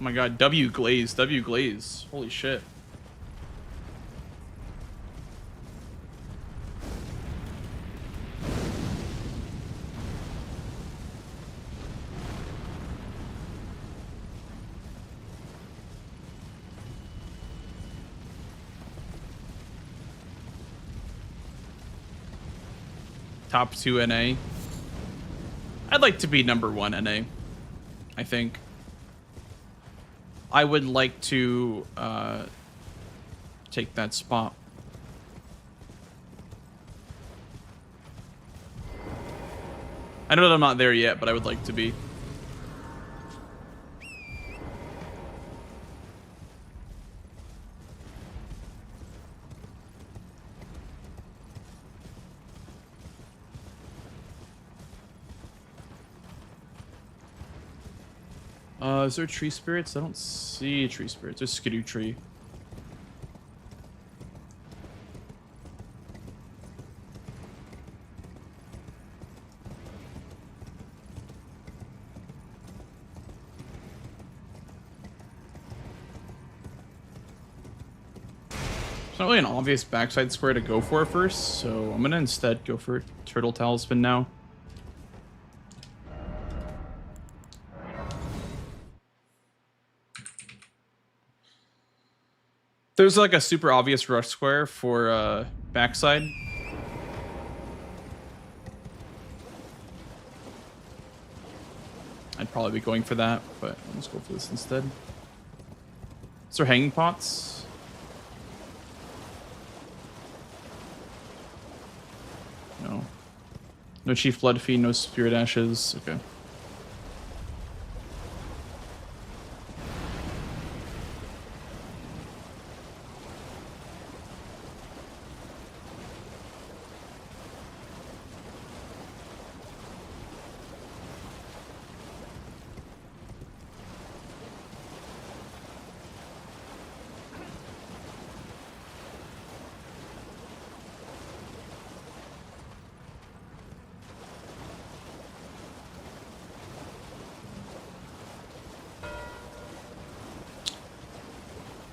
Oh my god, W Glaze, W Glaze. Holy shit. Top 2 NA. I'd like to be number 1 NA, I think. I would like to take that spot. I know that I'm not there yet, but I would like to be. Is there tree spirits? I don't see tree spirits. There's skidoo tree. It's not really an obvious backside square to go for first, so I'm gonna instead go for Turtle Talisman now. There's like a super obvious rush square for backside. I'd probably be going for that, but let's go for this instead. Is there hanging pots? No. No Chief Blood Fiend, no Spirit Ashes. Okay.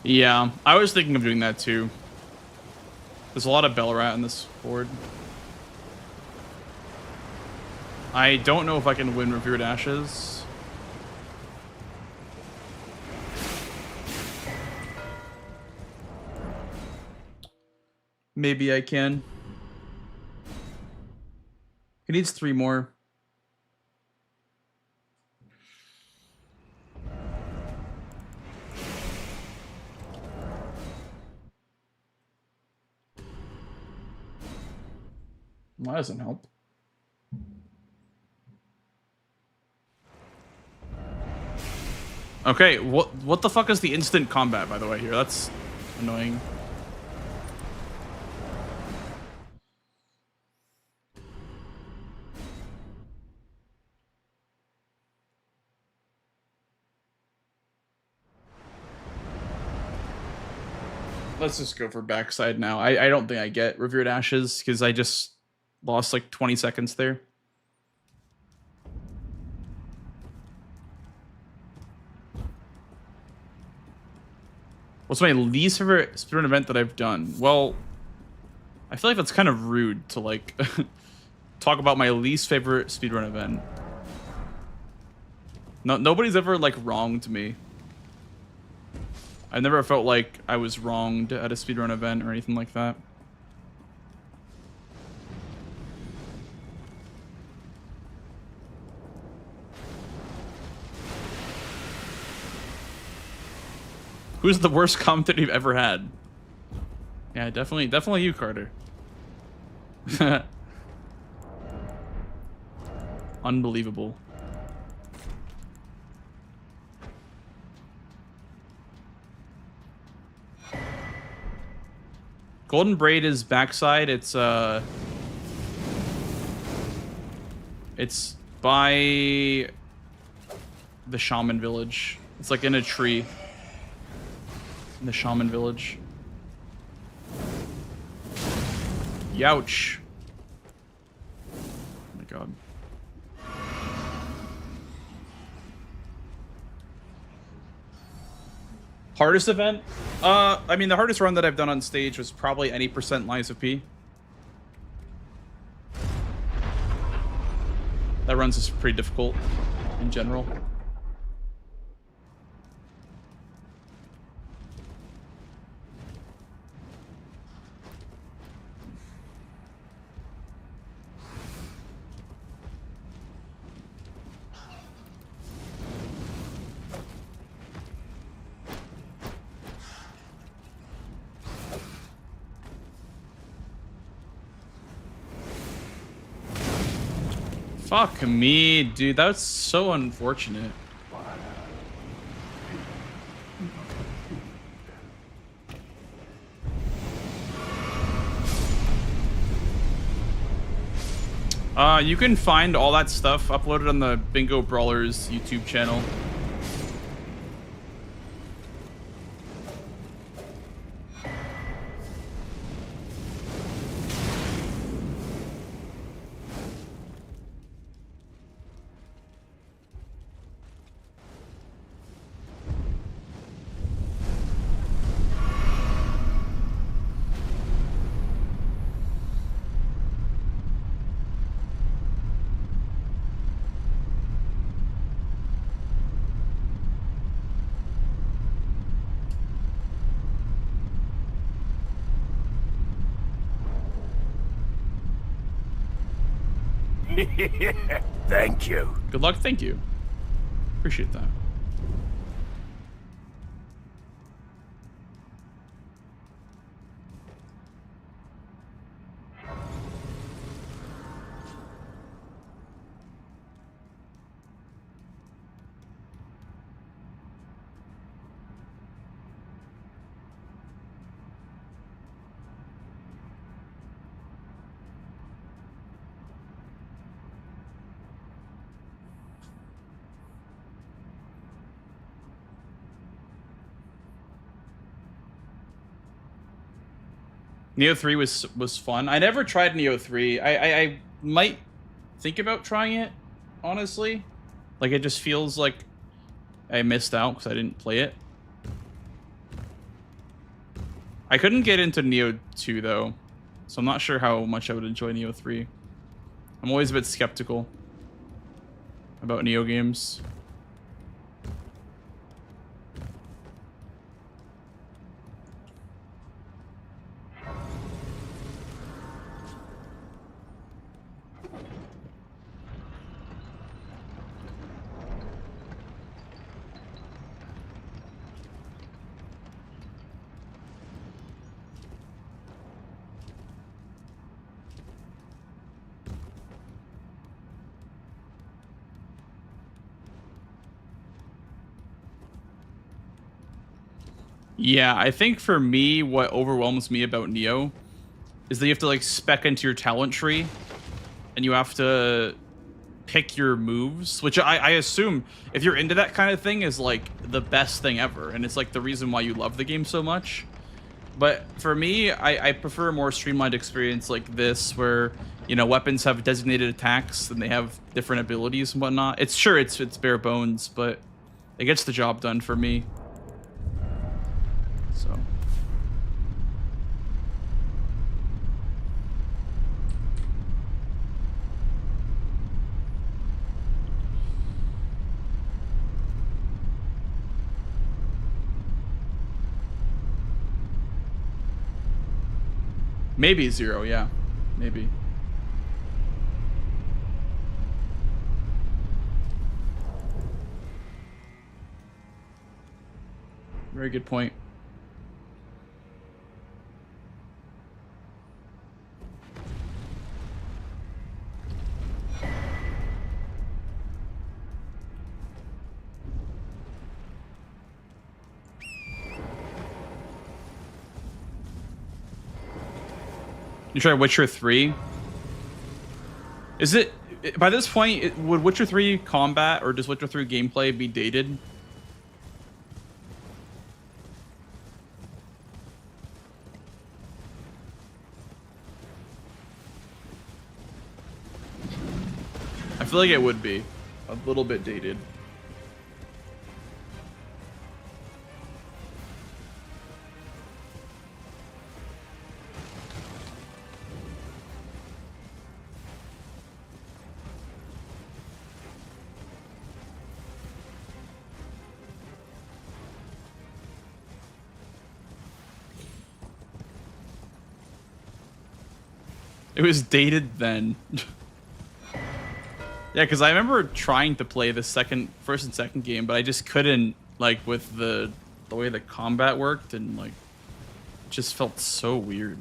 Yeah, I was thinking of doing that too. There's a lot of Belrat on this board. I don't know if I can win Revered Ashes. Maybe I can. He needs 3 more. Well, that doesn't help. Okay, what the fuck is the instant combat, by the way, here? That's annoying. Let's just go for backside now. I don't think I get Revered Ashes because I just lost like 20 seconds there. What's my least favorite speedrun event that I've done? Well, I feel like that's kind of rude to like talk about my least favorite speedrun event. Nobody's ever like wronged me. I never felt like I was wronged at a speedrun event or anything like that. Who's the worst commentator you've ever had? Yeah, definitely you, Carter. Unbelievable. Golden Braid is backside. It's by the Shaman Village. It's like in a tree. In the Shaman Village. Youch. Oh my god. Hardest event? I mean, the hardest run that I've done on stage was probably any % Lies of P. That run's just pretty difficult in general. Fuck me, dude. That's so unfortunate. You can find all that stuff uploaded on the Bingo Brawlers YouTube channel. Thank you. Good luck, thank you. Appreciate that. Neo 3 was fun. I never tried Neo 3. I might think about trying it, honestly. Like, it just feels like I missed out because I didn't play it. I couldn't get into Neo 2 though, so I'm not sure how much I would enjoy Neo 3. I'm always a bit skeptical about Neo games. Yeah, I think for me, what overwhelms me about Neo is that you have to like spec into your talent tree and you have to pick your moves, which I assume if you're into that kind of thing is like the best thing ever. And it's like the reason why you love the game so much. But for me, I prefer a more streamlined experience like this where, you know, weapons have designated attacks and they have different abilities and whatnot. It's sure it's bare bones, but it gets the job done for me. So. Maybe 0, yeah. Maybe. Very good point. You try Witcher 3? Is it by this point would Witcher 3 combat or does Witcher 3 gameplay be dated? I feel like it would be a little bit dated. It was dated then. Yeah, because I remember trying to play the first and second game, but I just couldn't, like, with the way the combat worked, and like, it just felt so weird.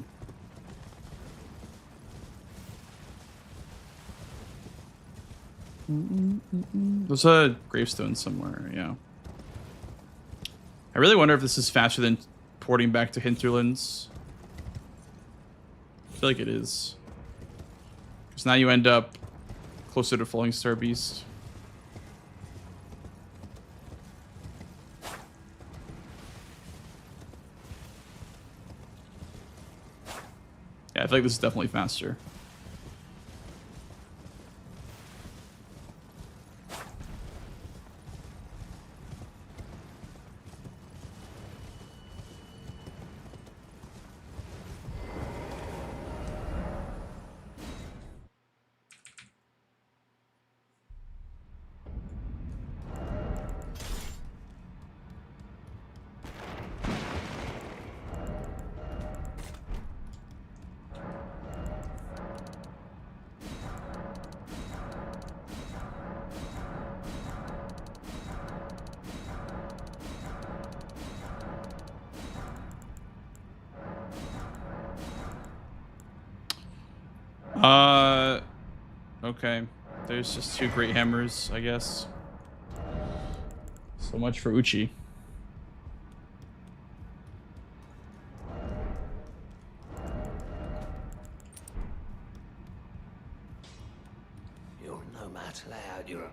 There's a gravestone somewhere, yeah. I really wonder if this is faster than porting back to Hinterlands. I feel like it is. Because now you end up closer to Falling Star Beast. Yeah, I feel like this is definitely faster. Okay. There's just 2 great hammers, I guess. So much for Uchi. You're no match loud, you're a...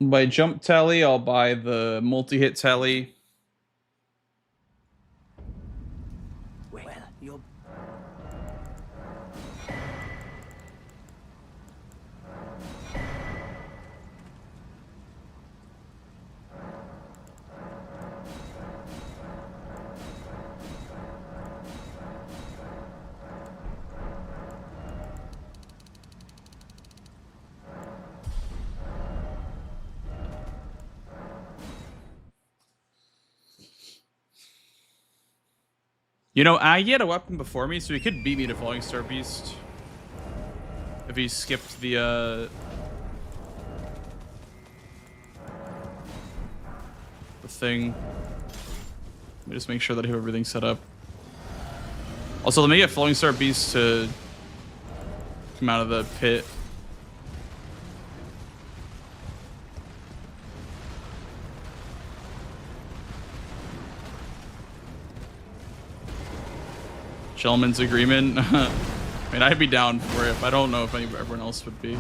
By jump tally, I'll buy the multi-hit tally. Well, you're... You know, Aggie had a weapon before me, so he could beat me to Falling Star Beast. If he skipped the thing. Let me just make sure that I have everything set up. Also, let me get Falling Star Beast to come out of the pit. Gentleman's agreement. I mean, I'd be down for it, but I don't know if everyone else would be.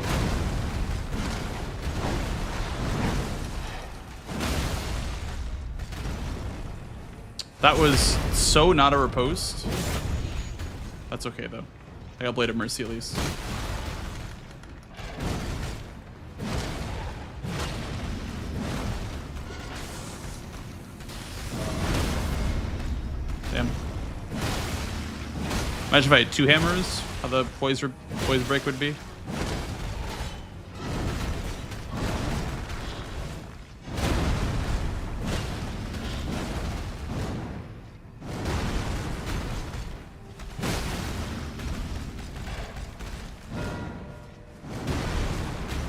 That was so not a riposte. That's okay, though. I got Blade of Mercy, at least. Damn. Imagine if I had 2 hammers, how the poise break would be.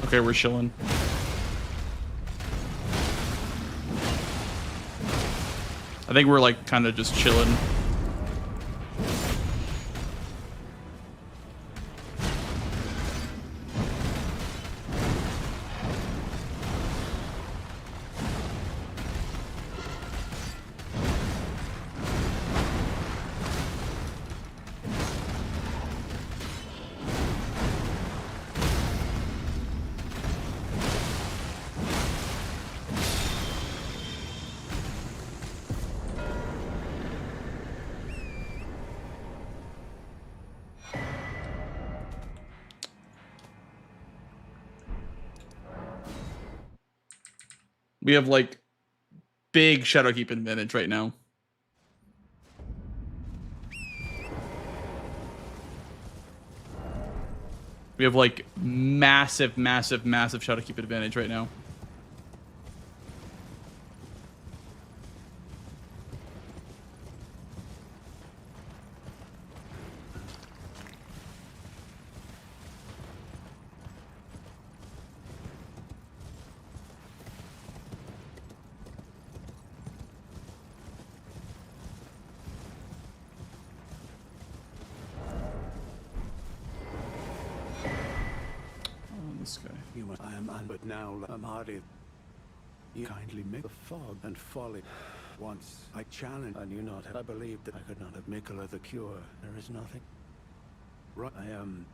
Okay, we're chilling. I think we're like kind of just chilling. We have like big Shadowkeep advantage right now. We have like massive Shadowkeep advantage right now. This guy. You must, I am, but now I'm hardy. You kindly make the fog and folly. Once I challenged, I knew not. I believed that I could not have Mikola the cure. There is nothing. Right, I am.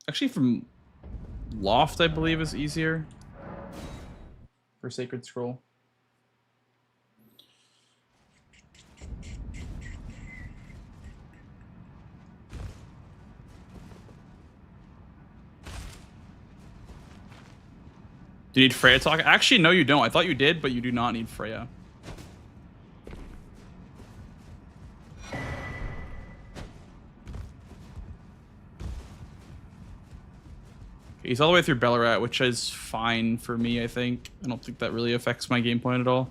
Actually, from Loft, I believe, is easier for Sacred Scroll. Do you need Freya talk? Actually, no, you don't. I thought you did, but you do not need Freya. He's all the way through Ballarat, which is fine for me, I think. I don't think that really affects my game point at all.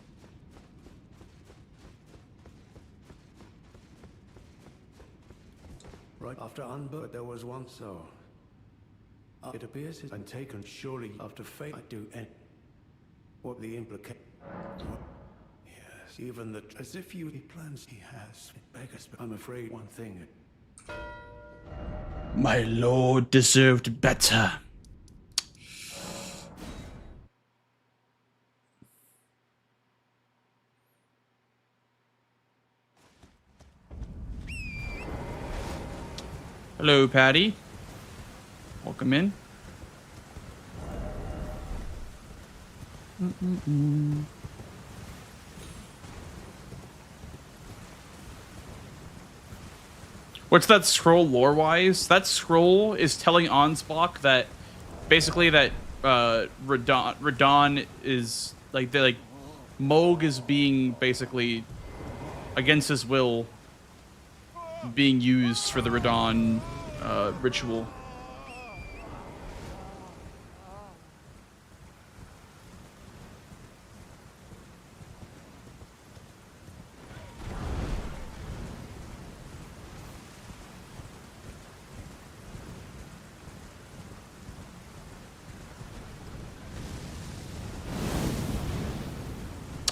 Right after Unbur, there was one so. It appears it's been taken surely after fate. I do and what the implication. Yes, even the as if he plans he has. Beggars, but I'm afraid one thing. My lord deserved better. Hello, Patty. Welcome in. What's that scroll lore-wise? That scroll is telling Ansbach that basically that Radon is like Moog is being basically against his will being used for the Radon ritual.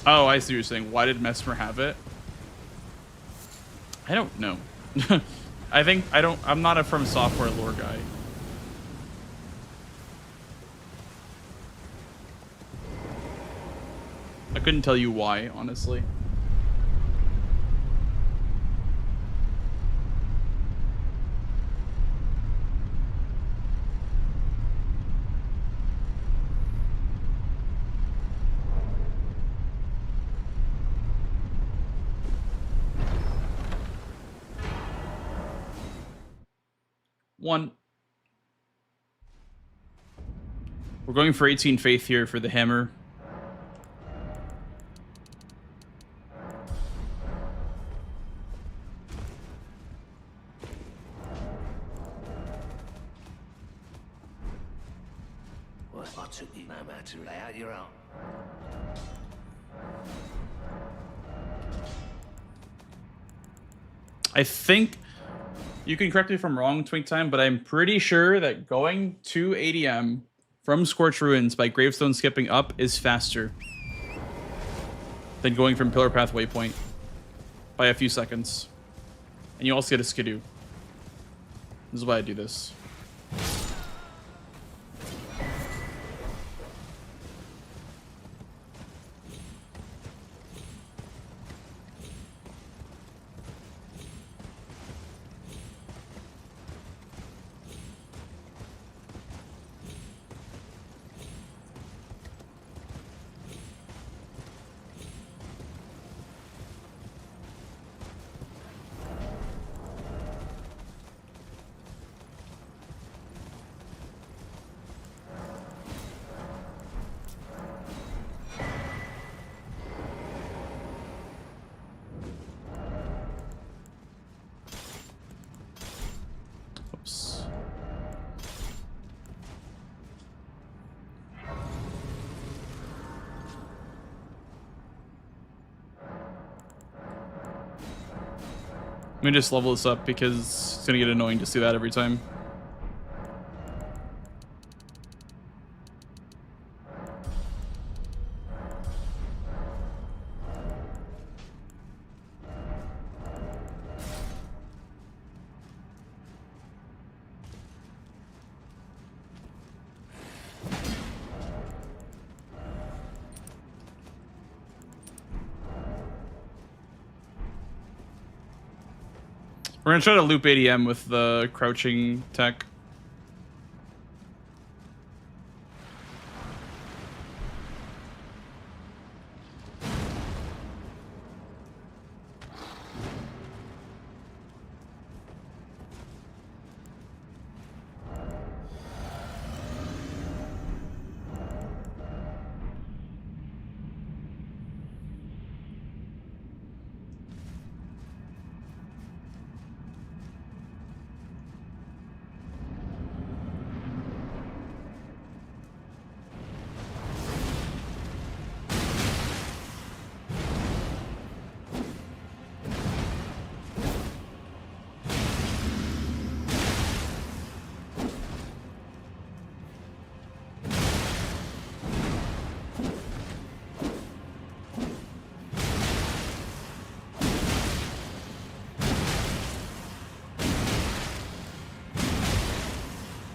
Oh, I see what you're saying. Why did Mesmer have it? I don't know. I'm not a From Software lore guy. I couldn't tell you why, honestly. One. We're going for 18 faith here for the hammer. I took you no matter. Lay out your own. I think you can correct me if I'm wrong, Twink Time, but I'm pretty sure that going to ADM from Scorched Ruins by Gravestone skipping up is faster than going from Pillar Path Waypoint by a few seconds. And you also get a Skidoo. This is why I do this. Oops. I'm gonna just level this up because it's gonna get annoying to see that every time. We're gonna try to loop ADM with the crouching tech.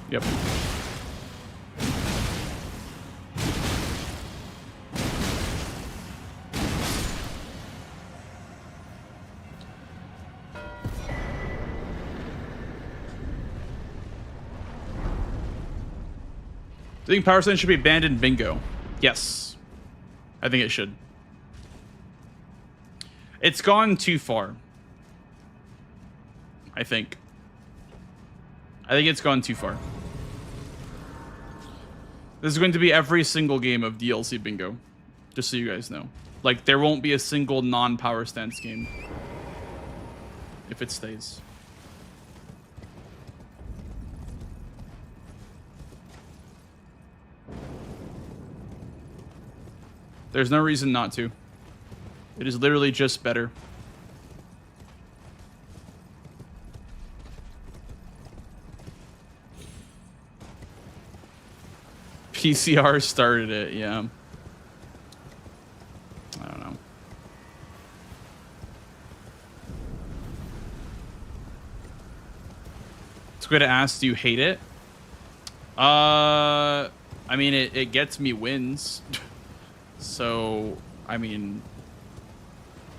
Yep. Do you think power stance should be banned in bingo? Yes. I think it should. It's gone too far. I think it's gone too far. This is going to be every single game of DLC bingo. Just so you guys know. Like, there won't be a single non-power stance game. If it stays. There's no reason not to. It is literally just better. PCR started it, yeah. I don't know. It's good to ask, do you hate it? I mean, it gets me wins. So, I mean,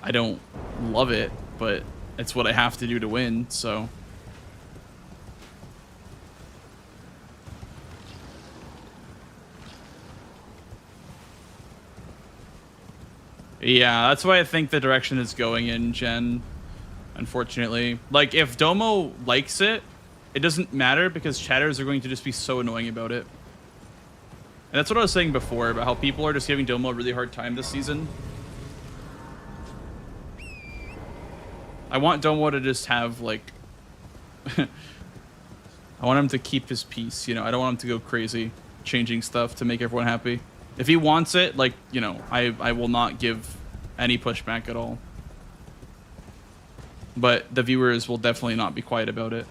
I don't love it, but it's what I have to do to win, so. Yeah, that's why I think the direction it's going in, Jen. Unfortunately. Like, if Domo likes it, it doesn't matter because chatters are going to just be so annoying about it. And that's what I was saying before about how people are just giving Domo a really hard time this season. I want Domo to just have, like... I want him to keep his peace, you know? I don't want him to go crazy changing stuff to make everyone happy. If he wants it, like, you know, I will not give any pushback at all. But the viewers will definitely not be quiet about it.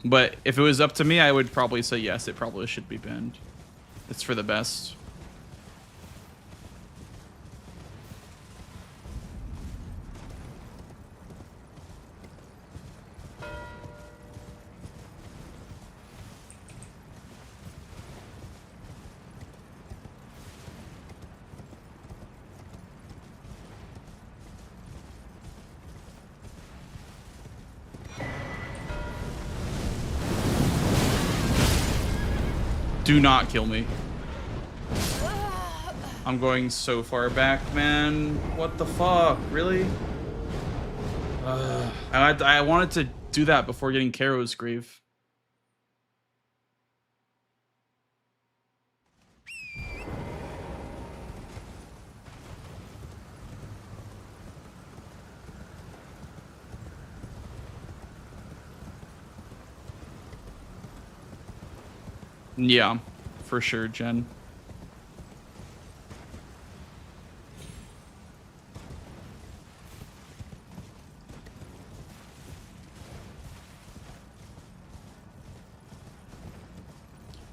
But if it was up to me, I would probably say yes, it probably should be banned. It's for the best. Do not kill me. I'm going so far back, man. What the fuck? Really? I wanted to do that before getting Karo's grave. Yeah, for sure, Jen.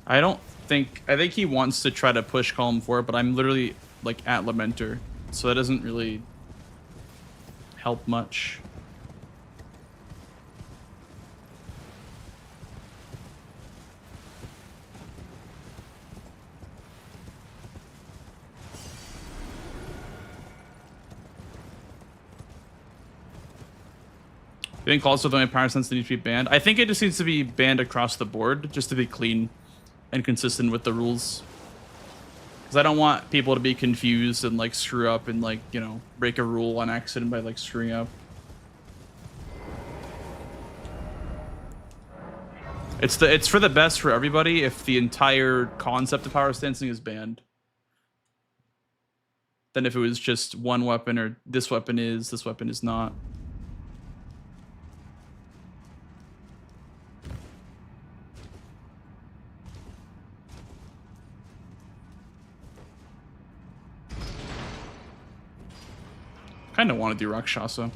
I think he wants to try to push column 4, but I'm literally like at Lamenter, so that doesn't really help much. I think also the only power sense that needs to be banned. I think it just needs to be banned across the board, just to be clean and consistent with the rules. Because I don't want people to be confused and like screw up and like, you know, break a rule on accident by like screwing up. It's for the best for everybody if the entire concept of power stancing is banned. Than if it was just one weapon or this weapon is not. Kind of want to do Rakshasa.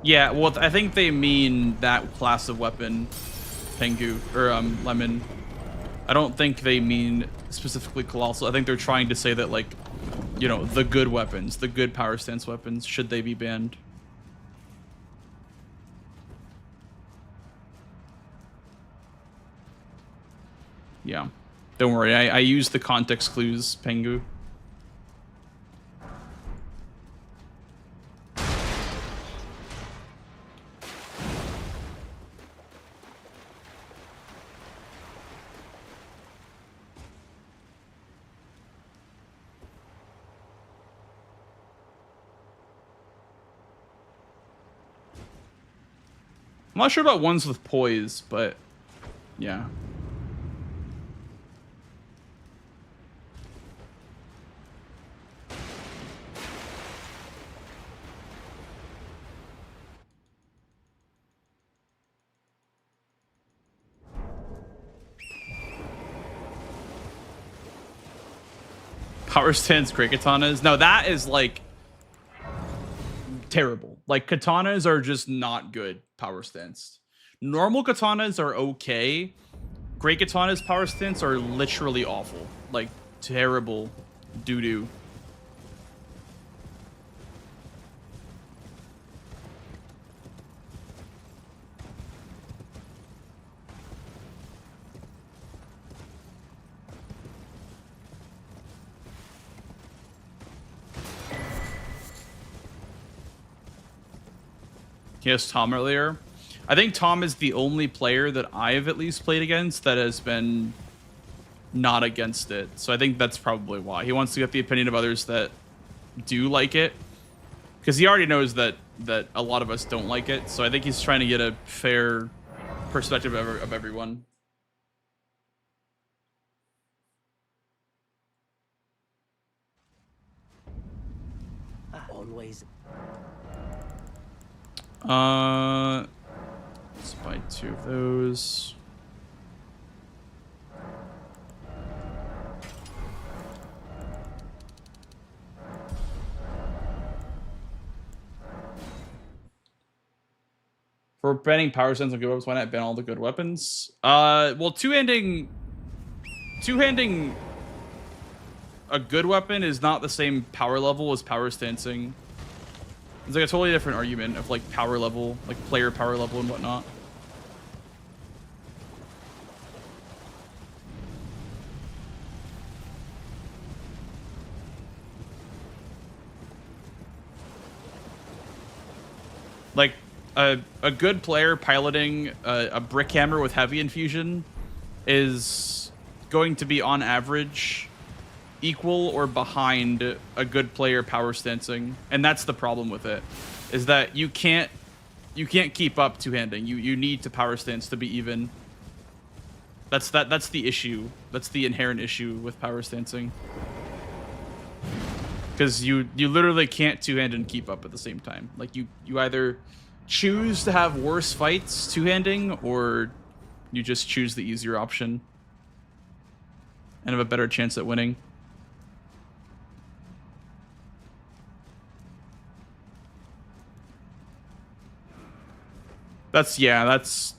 Yeah, well, I think they mean that class of weapon, Pengu, or Lemon. I don't think they mean specifically Colossal. I think they're trying to say that, like, you know, the good weapons, the good power stance weapons, should they be banned? Yeah. Don't worry, I used the context clues, Pengu. I'm not sure about ones with poise, but yeah. Power stance great katanas. No, that is like terrible. Like katanas are just not good power stance. Normal katanas are okay. Great katanas power stance are literally awful. Like terrible doo-doo. Yes, Tom earlier. I think Tom is the only player that I've at least played against that has been not against it. So I think that's probably why. He wants to get the opinion of others that do like it. Because he already knows that a lot of us don't like it. So I think he's trying to get a fair perspective of everyone. Always. Let's buy 2 of those. For banning power stance on good weapons, why not ban all the good weapons? Well, two-handing a good weapon is not the same power level as power stancing. It's like a totally different argument of like power level, like player power level and whatnot. Like a good player piloting a brick hammer with heavy infusion is going to be on average equal or behind a good player power stancing, and that's the problem with it, is that you can't keep up two-handing. You need to power stance to be even. That's the issue. That's the inherent issue with power stancing. Because you literally can't two-hand and keep up at the same time. Like you either choose to have worse fights two-handing, or you just choose the easier option and have a better chance at winning. That's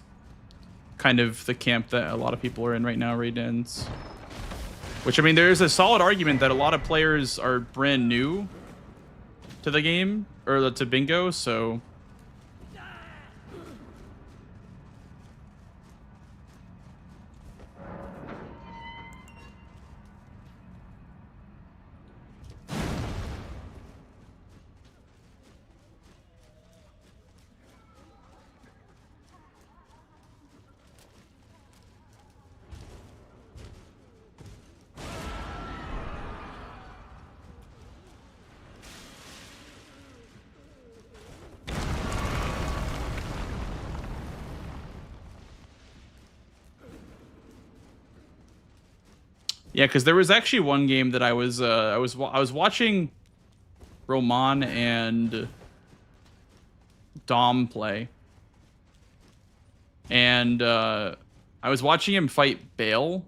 kind of the camp that a lot of people are in right now, Raidens. Which, I mean, there's a solid argument that a lot of players are brand new to the game, or to bingo, so... Yeah, because there was actually one game that I was watching Roman and Dom play, and I was watching him fight Bale.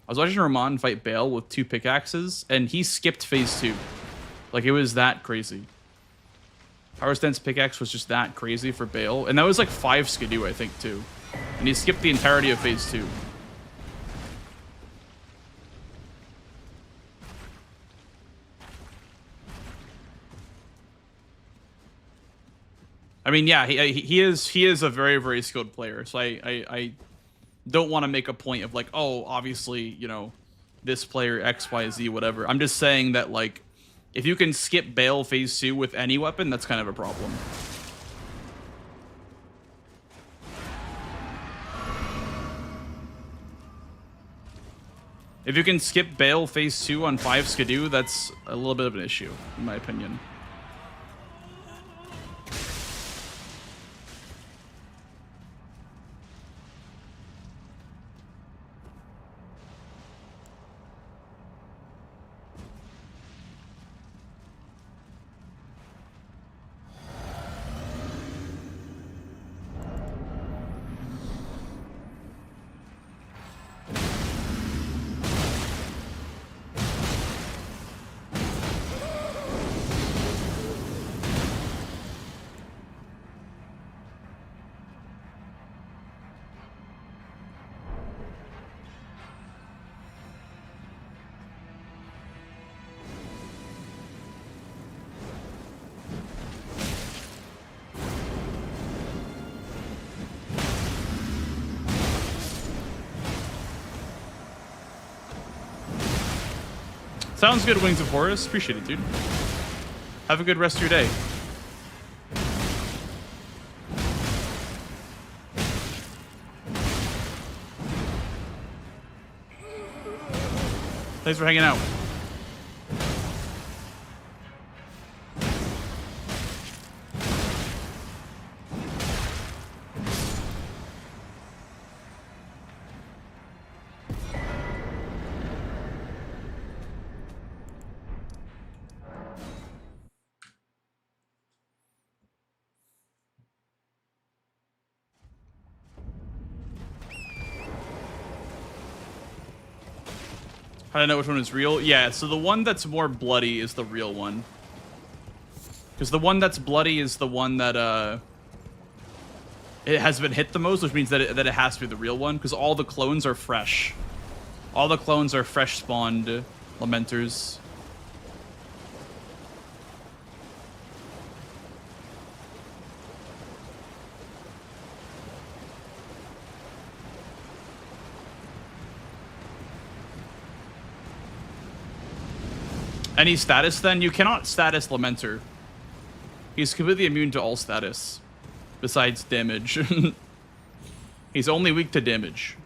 I was watching Roman fight Bale with 2 pickaxes, and he skipped phase 2. Like, it was that crazy. Power stance pickaxe was just that crazy for Bale, and that was like 5 skidoo, I think, too. And he skipped the entirety of phase 2. I mean, yeah, he is a very, very skilled player. So I don't want to make a point of like, oh, obviously, you know, this player X, Y, Z, whatever. I'm just saying that, like, if you can skip Bale phase 2 with any weapon, that's kind of a problem. If you can skip Bale phase 2 on 5 skidoo, that's a little bit of an issue, in my opinion. Sounds good, Wings of Horus. Appreciate it, dude. Have a good rest of your day. Thanks for hanging out. How do I know which one is real? Yeah, so the one that's more bloody is the real one. Because the one that's bloody is the one that, it has been hit the most, which means that it has to be the real one, because all the clones are fresh. All the clones are fresh spawned Lamenters. Any status then? You cannot status Lamenter. He's completely immune to all status. Besides damage. He's only weak to damage.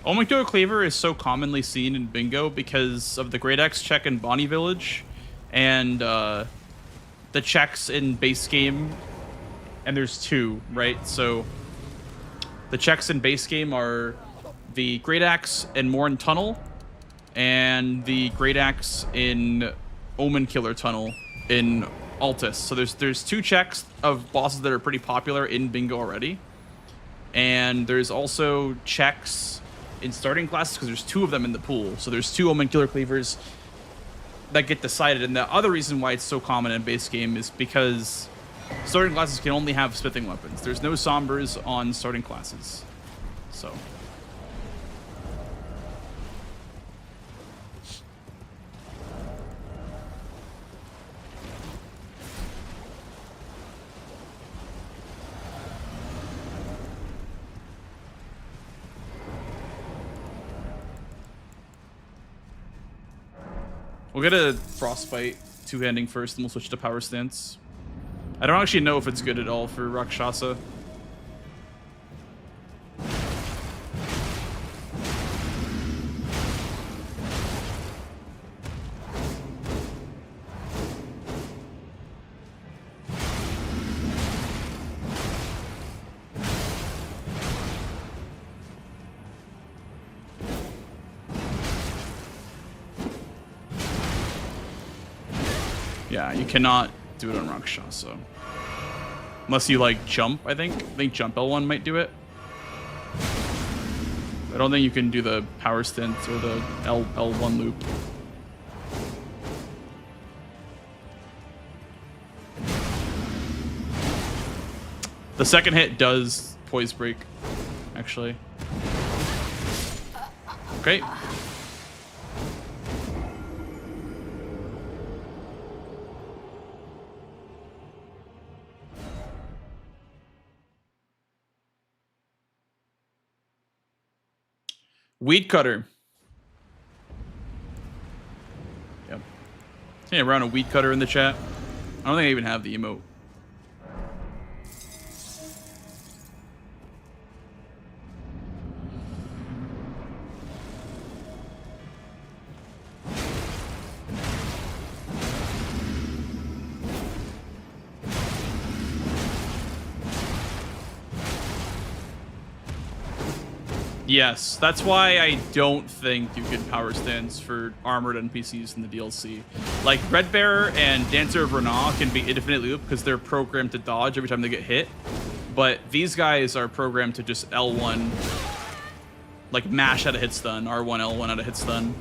Omictor Cleaver is so commonly seen in Bingo because of the Great Axe check in Bonnie Village and the checks in base game. And there's two, right? So the checks in base game are the Great Axe in Morn Tunnel and the Great Axe in Omen Killer Tunnel in Altus. So there's two checks of bosses that are pretty popular in Bingo already. And there's also checks in starting classes because there's two of them in the pool. So there's two Omen Killer Cleavers that get decided. And the other reason why it's so common in base game is because starting classes can only have smithing weapons. There's no sombers on starting classes. So we'll get a Frostbite two-handing first, and we'll switch to Power Stance. I don't actually know if it's good at all for Rakshasa. Yeah, you cannot do it on Rakshasa. Unless you, like, jump, I think. I think jump L1 might do it. I don't think you can do the power stint or the L1 loop. The second hit does poise break, actually. Great. Weed cutter. Yep. Yeah, around a weed cutter in the chat. I don't think I even have the emote. Yes, that's why I don't think you get power stance for armored NPCs in the DLC. Like, Red Bearer and Dancer of Renah can be infinite loop because they're programmed to dodge every time they get hit. But these guys are programmed to just L1, like mash at a hit stun, R1, L1 at a hit stun.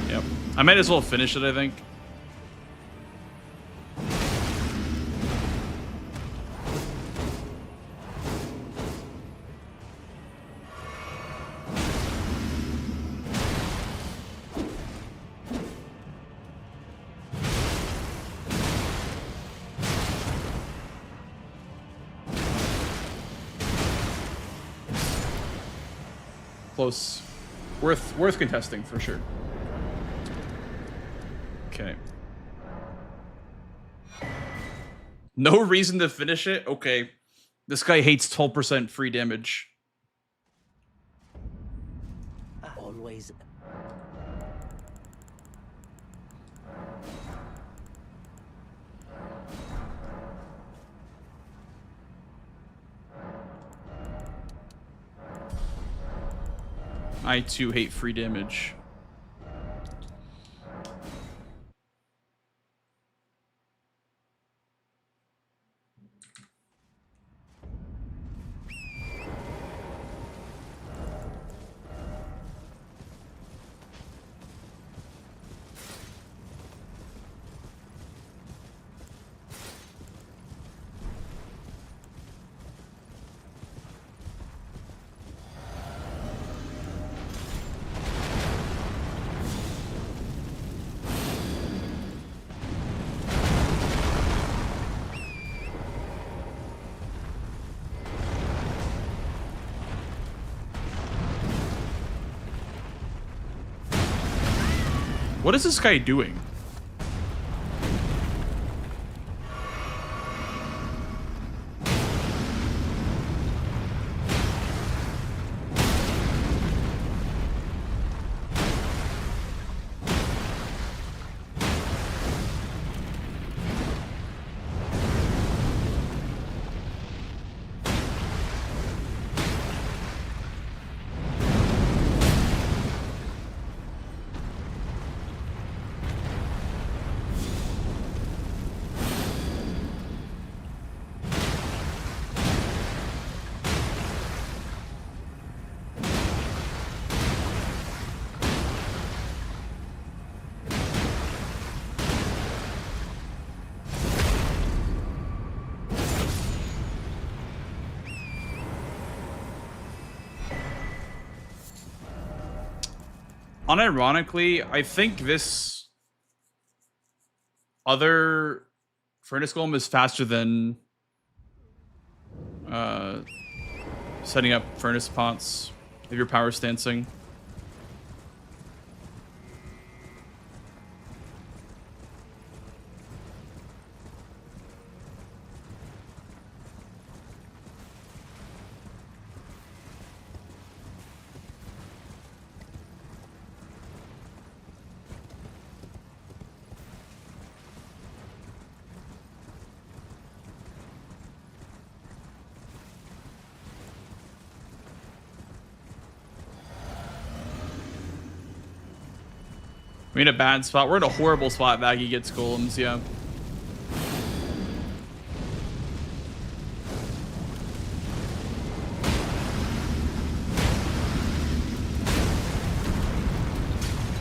Yep. I might as well finish it, I think. Close. Worth contesting for sure. Okay. No reason to finish it? Okay. This guy hates 12% free damage. Always. I too hate free damage. What is this guy doing? Unironically, I think this other Furnace Golem is faster than setting up Furnace Pots if you're power stancing. We're in a bad spot. We're in a horrible spot if Aggie gets golems, yeah.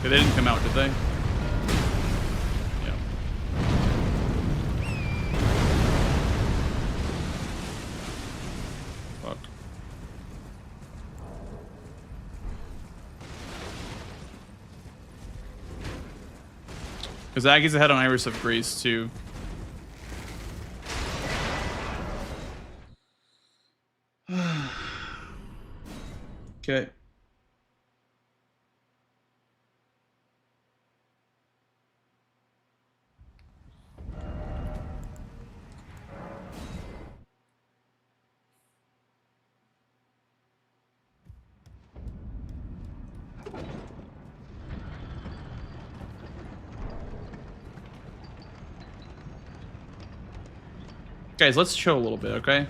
Okay, they didn't come out, did they? Yeah. Fuck. Because Aggie's ahead on Iris of Grace, too. Okay. Guys, let's chill a little bit, okay?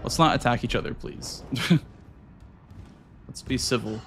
Let's not attack each other, please. Let's be civil.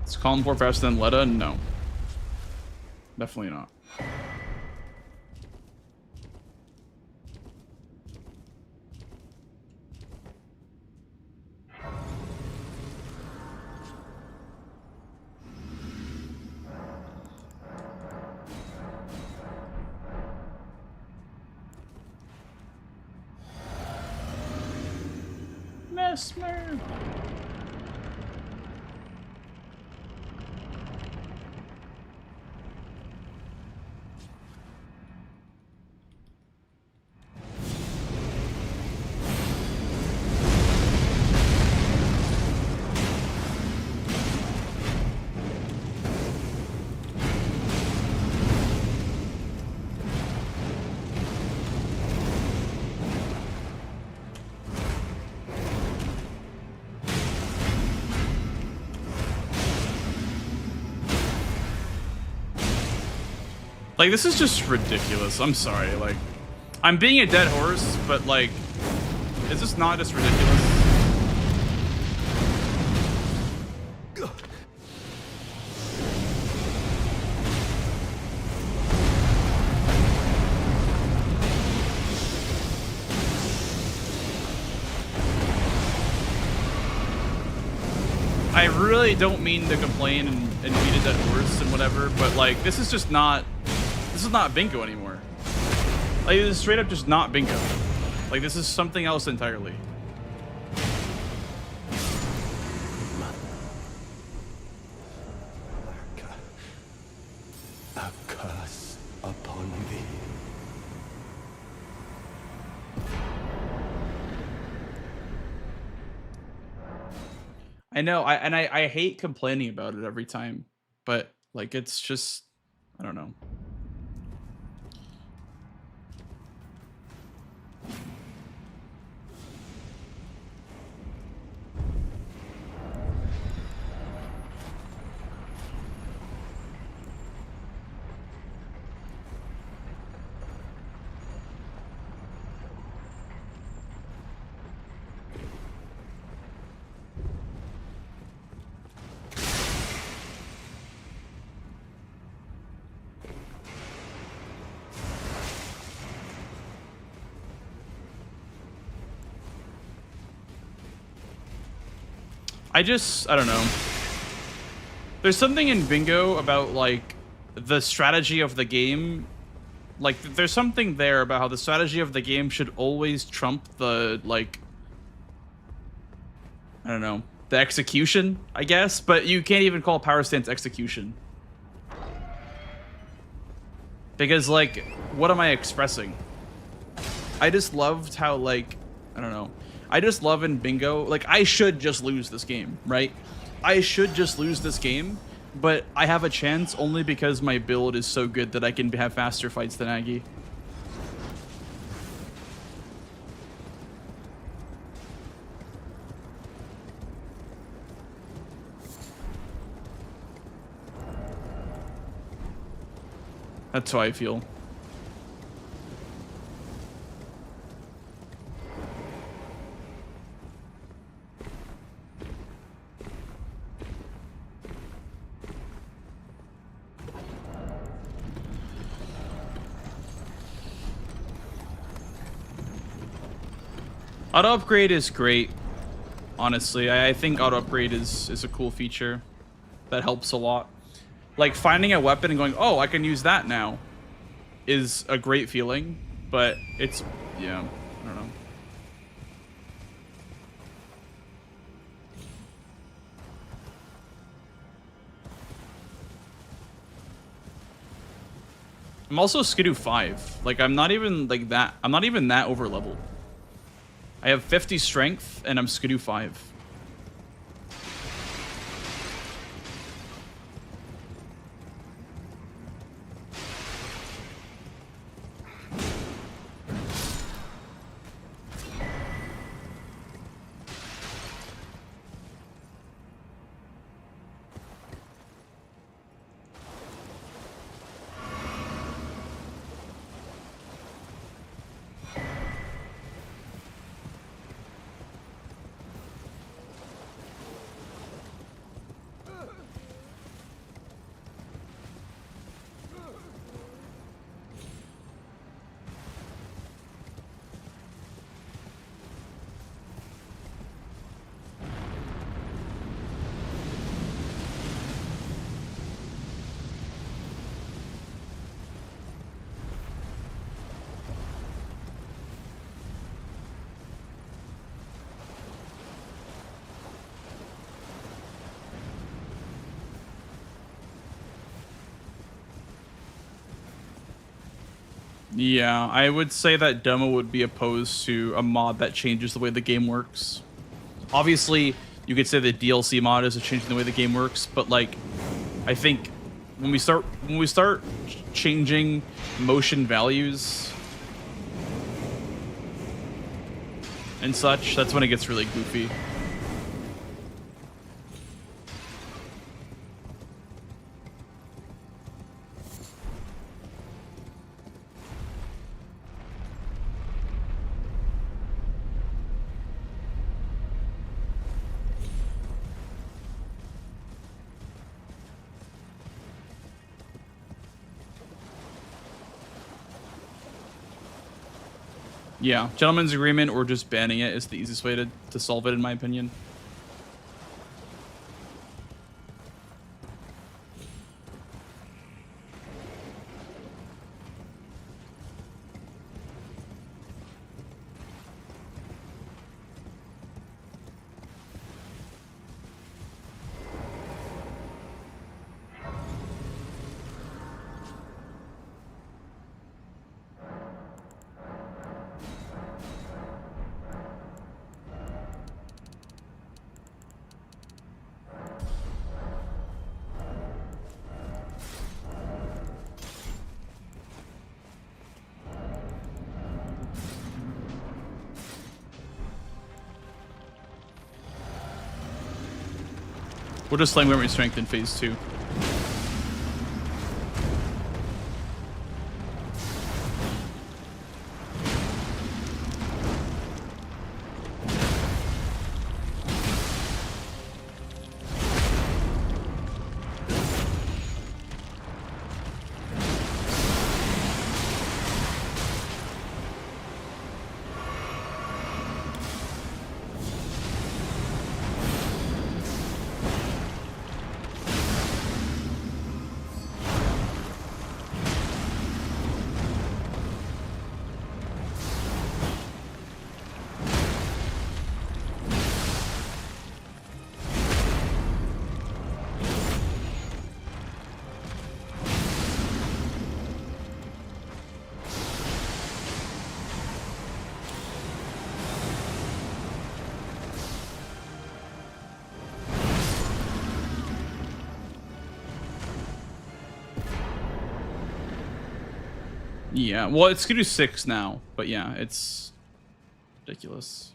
Is Colin more faster than Letta? No. Definitely not. Mesmer. Like, this is just ridiculous. I'm sorry. Like, I'm being a dead horse, but like, is this not just ridiculous? I really don't mean to complain and beat a dead horse and whatever, but like, this is just not. This is not bingo anymore. Like, this is straight up just not bingo. Like, this is something else entirely. A curse upon thee. I know, I hate complaining about it every time, but like, it's just, I don't know. I don't know. There's something in bingo about like the strategy of the game. Like, there's something there about how the strategy of the game should always trump the, like, I don't know, the execution, I guess, but you can't even call power stance execution. Because, like, what am I expressing? I just loved how, like, I don't know. I just love in bingo, like, I should just lose this game, right? I should just lose this game, but I have a chance only because my build is so good that I can have faster fights than Aggie. That's how I feel. Auto upgrade is great, honestly. I think auto upgrade is a cool feature that helps a lot. Like, finding a weapon and going, oh, I can use that now, is a great feeling, but it's, yeah, I don't know. I'm also Skidoo 5. Like, I'm not even like that. I'm not even that over leveled. I have 50 strength and I'm Skidoo 5. Yeah, I would say that demo would be opposed to a mod that changes the way the game works. Obviously, you could say the DLC mod is changing the way the game works, but like, I think when we start changing motion values and such, that's when it gets really goofy. Yeah, gentleman's agreement or just banning it is the easiest way to solve it, in my opinion. We'll just slang memory strength in phase 2. Yeah, well, it's gonna do 6 now, but yeah, it's ridiculous.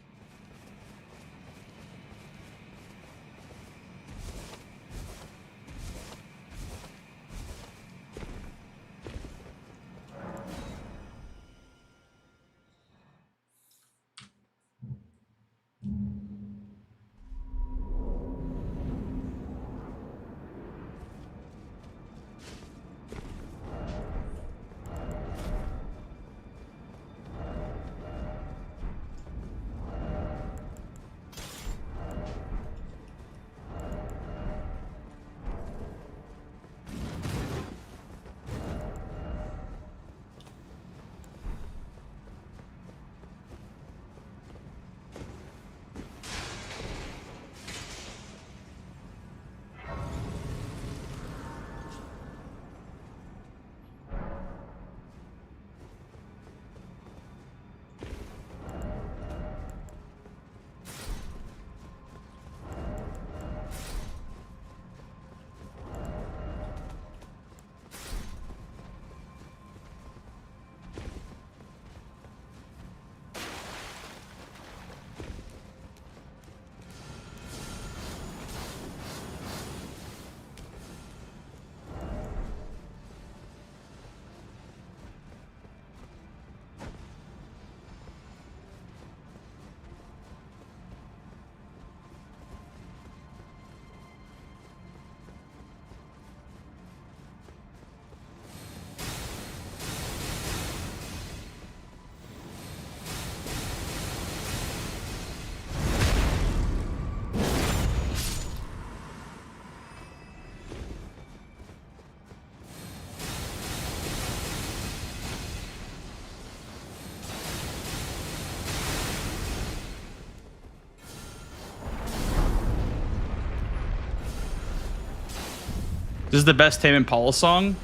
This is the best Tame Impala song.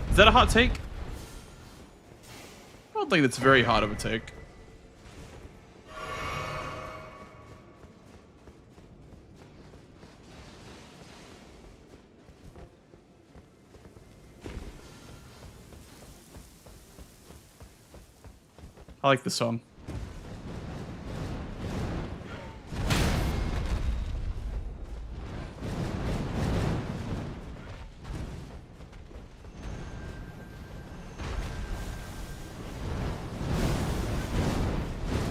Is that a hot take? think that's very hot of a take. I like this song.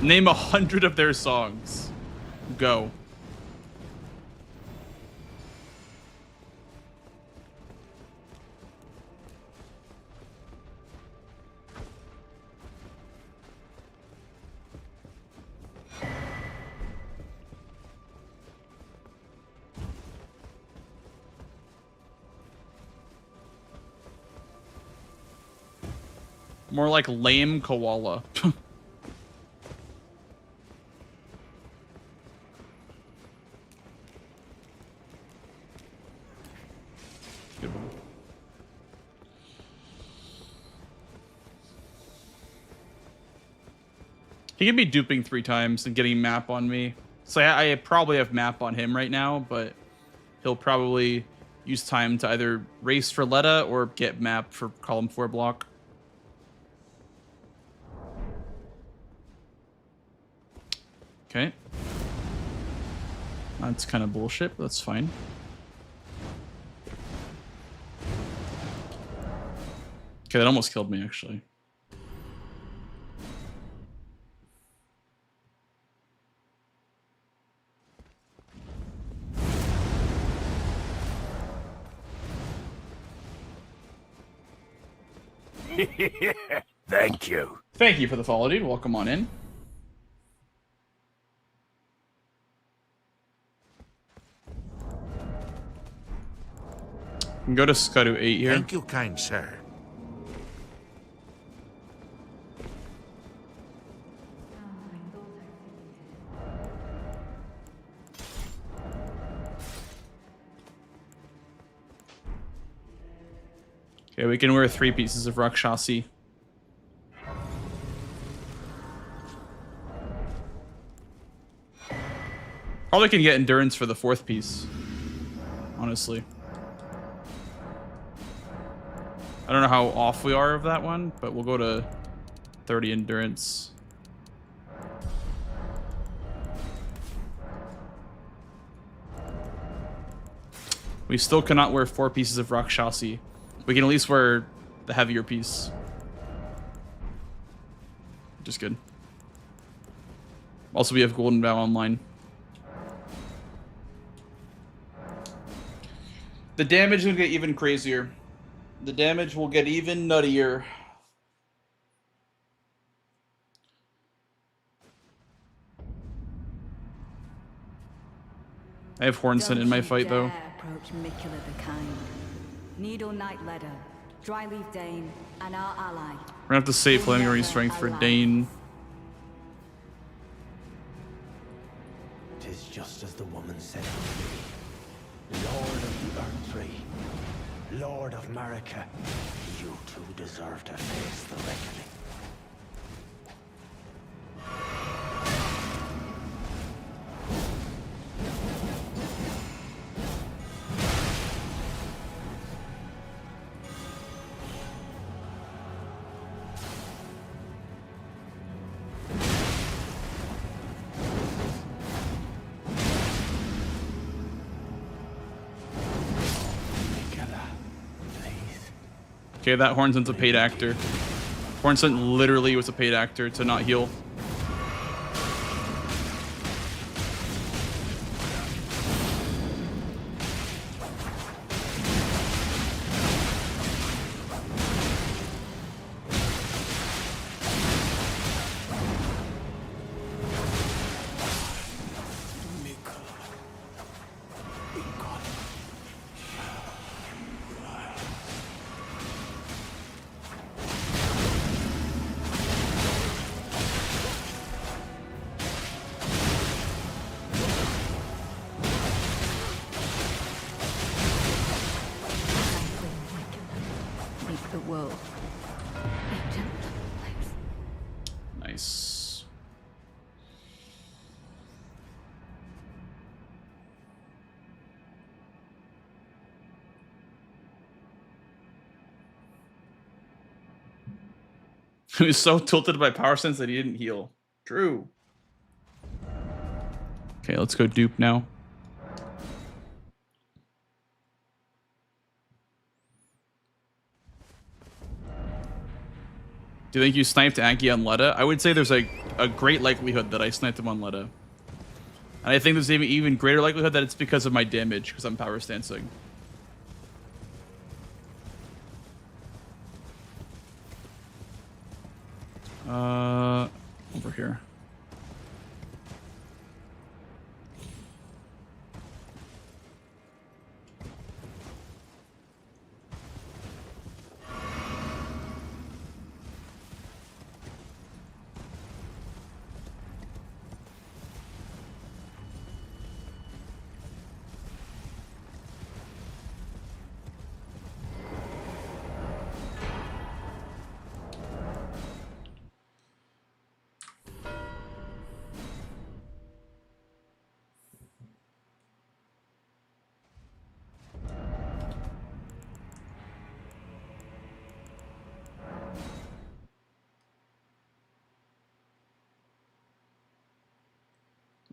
Name 100 of their songs. Go. More like lame koala. Good one. He can be duping 3 times and getting map on me. So I probably have map on him right now, but he'll probably use time to either race for Letta or get map for column 4 block. Okay. That's kind of bullshit, but that's fine. Okay, that almost killed me, actually. Thank you. Thank you for the follow, dude. Welcome on in. We can go to Scuddu 8 here. Thank you, kind sir. Okay, we can wear 3 pieces of Rakshasi. Probably can get endurance for the 4th piece. Honestly. I don't know how off we are of that one, but we'll go to 30 endurance. We still cannot wear 4 pieces of Rakshasi. We can at least wear the heavier piece. Which is good. Also, we have Golden Vow online. The damage will get even crazier. The damage will get even nuttier. I have Hornson in my fight, though. Approach Mikula the Kind. Needle Knight Ledder, Dryleaf Dane, and our ally. We're gonna have to save Flaming Ring Strength for Dane. Tis just as the woman said to me. Lord of the Earth Tree, Lord of Marika, you two deserve to face the reckoning. Okay, that Hornson's a paid actor. Hornson literally was a paid actor to not heal. Make the world a gentler place. Nice. He was so tilted by power sense that he didn't heal. True. Okay, let's go dupe now. Do you think you sniped Anki on Letta? I would say there's a great likelihood that I sniped him on Letta. And I think there's even greater likelihood that it's because of my damage, because I'm power stancing. Over here.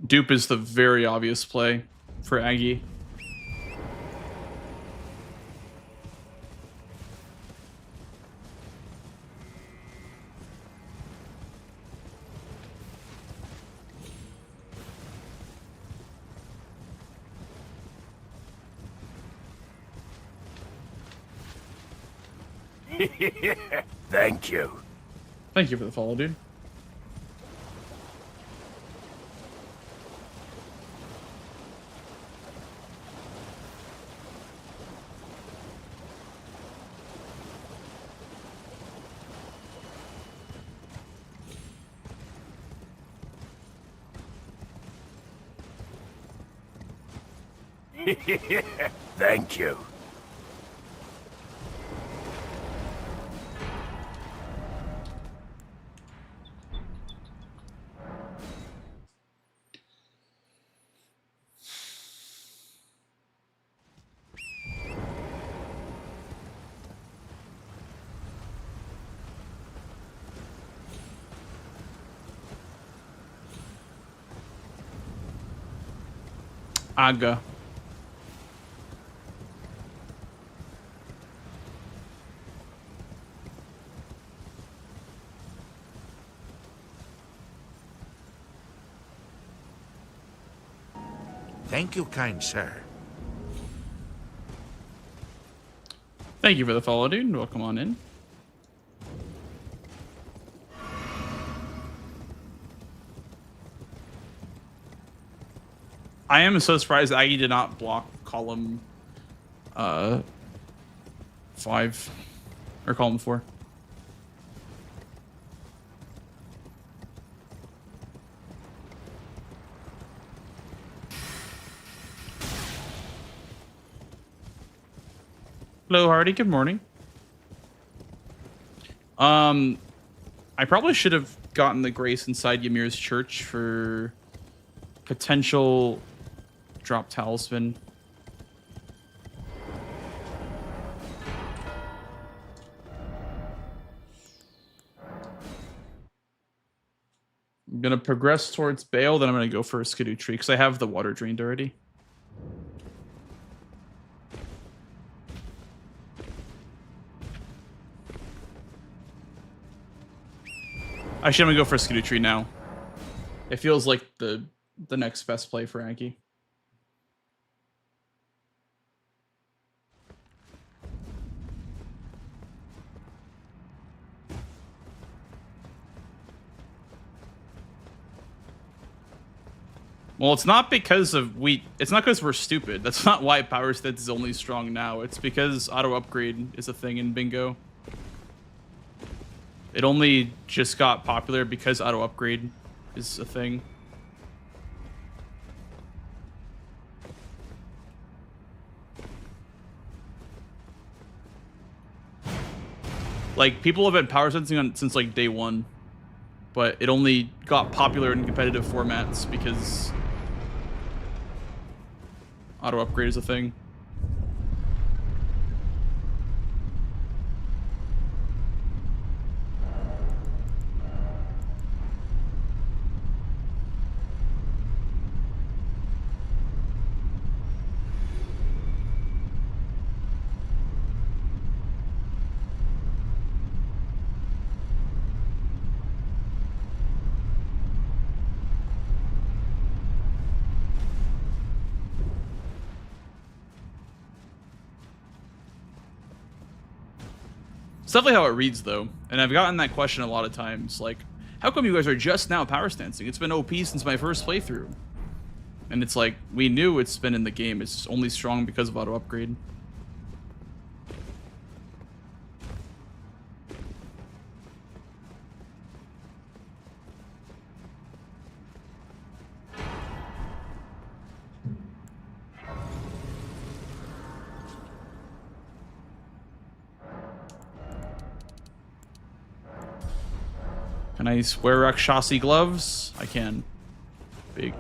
Dupe is the very obvious play for Aggie. Thank you. Thank you for the follow, dude. Thank you. Aga. Thank you, kind sir. Thank you for the follow, dude. Welcome on in. I am so surprised Aggie did not block column 5 or column 4. Hello, Hardy. Good morning. I probably should have gotten the grace inside Ymir's church for potential drop talisman. I'm gonna progress towards Bale, then I'm gonna go for a Skidoo tree because I have the water drained already. Actually, I'm gonna go for a Skidoo tree now. It feels like the next best play for Anki. Well, it's not because of it's not because we're stupid. That's not why Power Stance is only strong now. It's because auto upgrade is a thing in bingo. It only just got popular because auto upgrade is a thing. Like, people have been power sensing since like day 1 but it only got popular in competitive formats because auto upgrade is a thing. It's definitely how it reads, though. And I've gotten that question a lot of times. Like, how come you guys are just now power stancing? It's been OP since my first playthrough. And it's like, we knew it's been in the game. It's only strong because of auto upgrade. Can I wear Rakshasi gloves? I can. Big.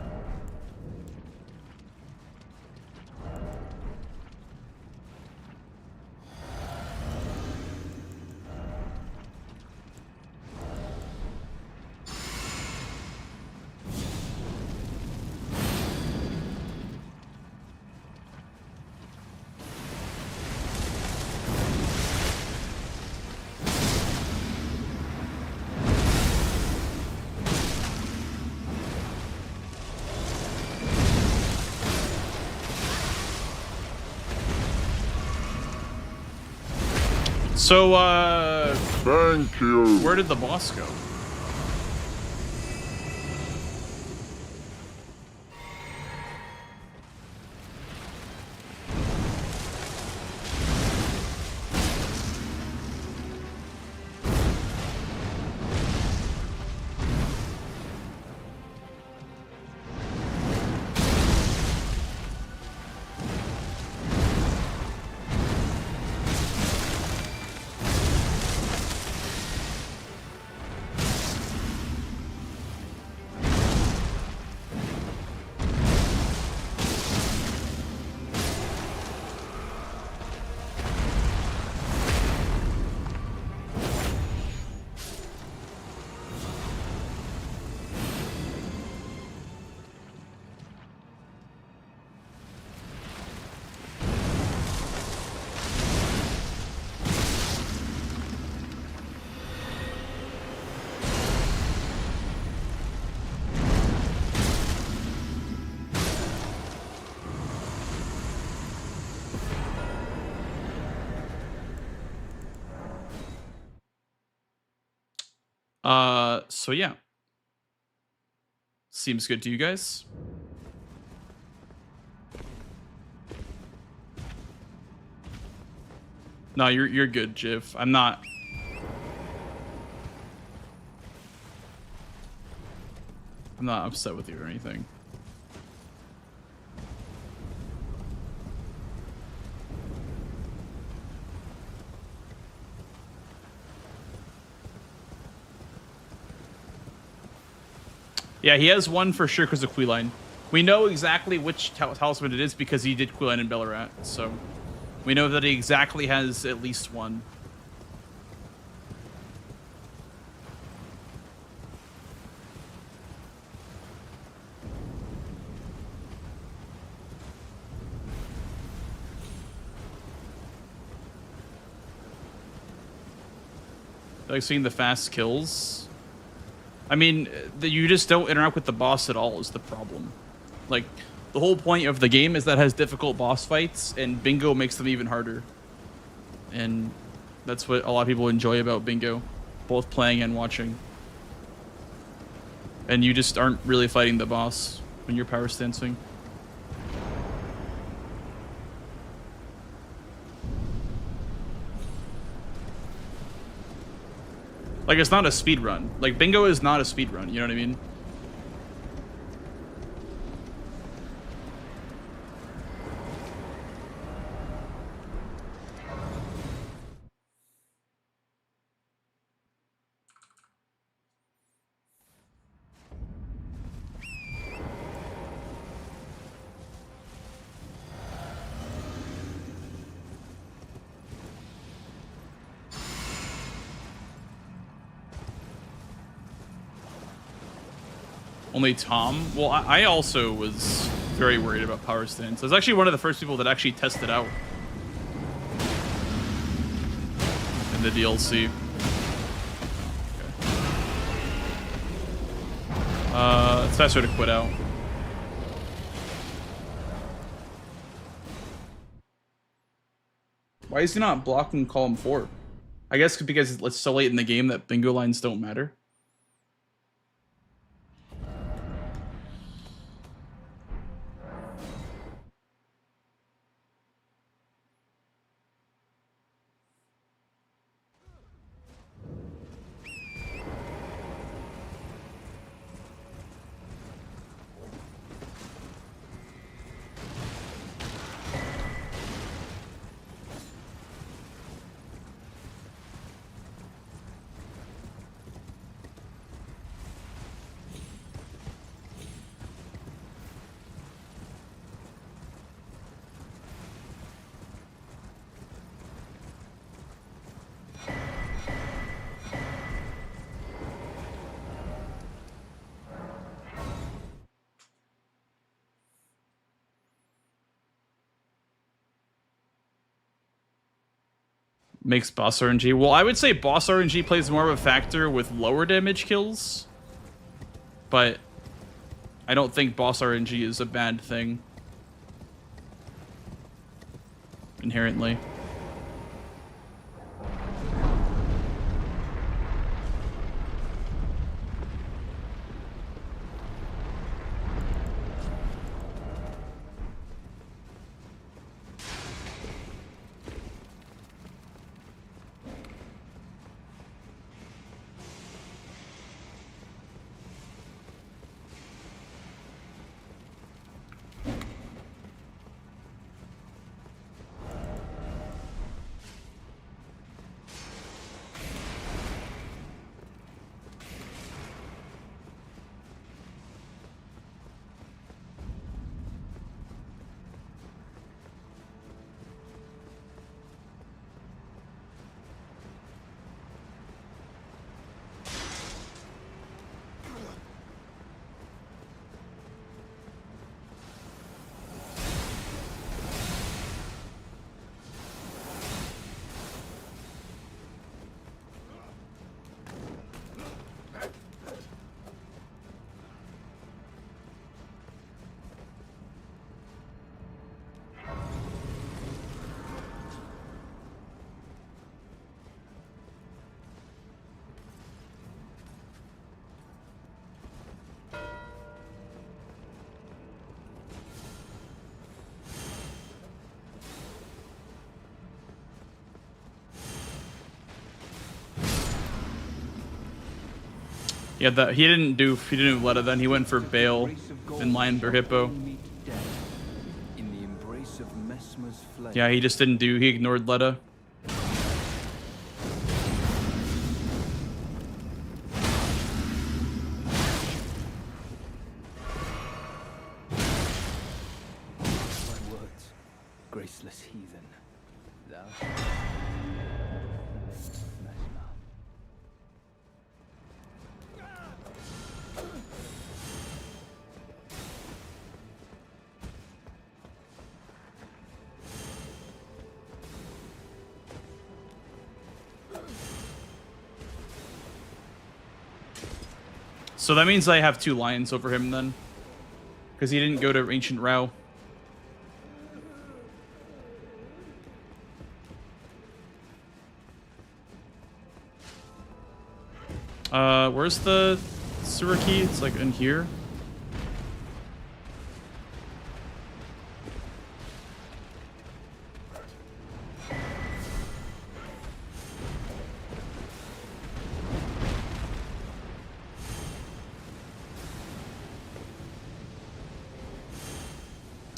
So, Thank you. where did the boss go? So yeah. Seems good to you guys? No, you're good, Jiv. I'm not upset with you or anything. Yeah, he has one for sure because of Queeline. We know exactly which talisman it is because he did Queeline and Bellarat, so we know that he exactly has at least one. Like seeing the fast kills. I mean, you just don't interact with the boss at all is the problem. Like, the whole point of the game is that it has difficult boss fights, and Bingo makes them even harder. And that's what a lot of people enjoy about Bingo, both playing and watching. And you just aren't really fighting the boss when you're power stancing. Like, it's not a speed run. Like, Bingo is not a speed run, you know what I mean? Only Tom? Well, I also was very worried about power stance. I was actually one of the first people that actually tested out in the DLC. Okay. It's faster to quit out. Why is he not blocking column 4? I guess because it's so late in the game that bingo lines don't matter. Makes boss RNG. Well, I would say boss RNG plays more of a factor with lower damage kills, but I don't think boss RNG is a bad thing inherently. Yeah, that he didn't do Letta then. He went for Bale in line for Hippo. Yeah, he just didn't do. He ignored Letta. My words, graceless heathen. Thou. So that means I have 2 lions over him then, because he didn't go to Ancient Rao. Where's the sewer key? It's like in here.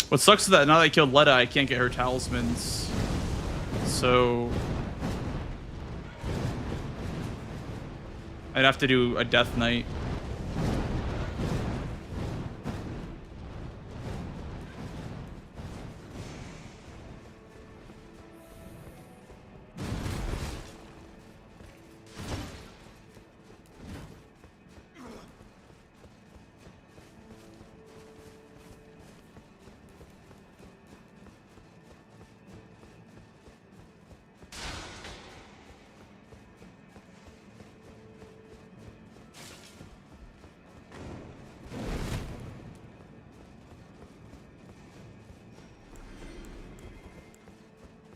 What sucks is that now that I killed Letta, I can't get her talismans. So I'd have to do a Death Knight.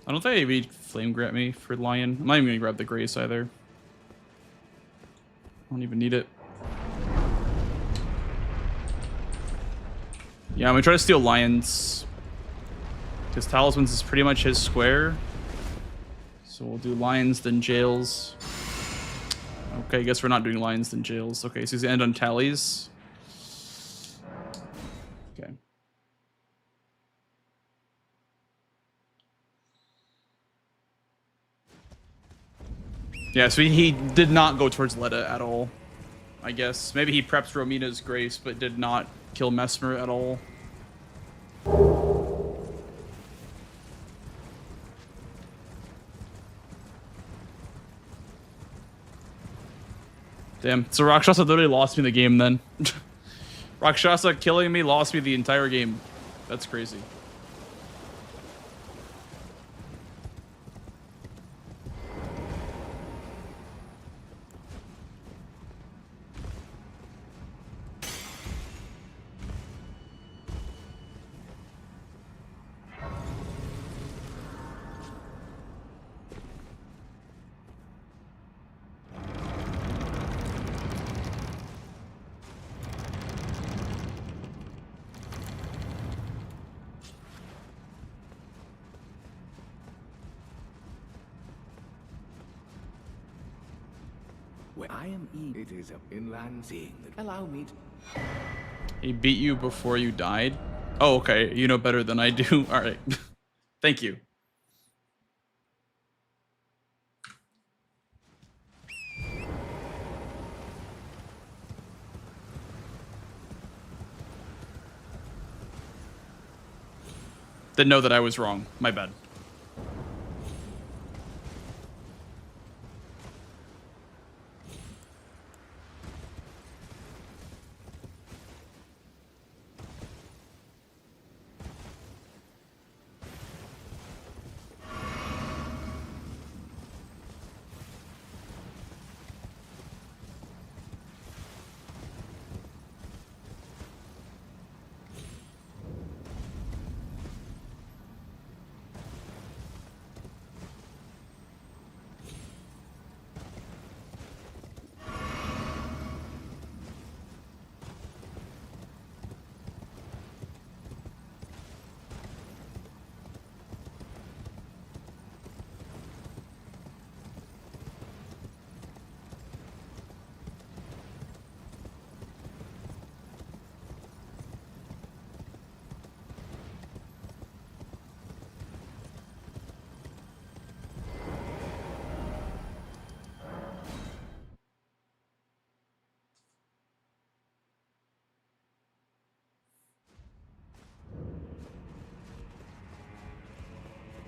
I don't think they flame grant me for Lion. I'm not even gonna grab the Grace either. I don't even need it. Yeah, I'm gonna try to steal Lions. Because Talismans is pretty much his square. So we'll do Lions, then Jails. Okay, I guess we're not doing Lions, then Jails. Okay, so he's gonna end on Tallies. Okay. Yeah, so he did not go towards Letta at all, I guess. Maybe he preps Romina's Grace, but did not kill Mesmer at all. Damn, so Rakshasa literally lost me the game then. Rakshasa killing me lost me the entire game. That's crazy. When I am it is an inland seeing that allow me to... He beat you before you died? Oh, okay. You know better than I do. All right. Thank you. Didn't know that I was wrong. My bad.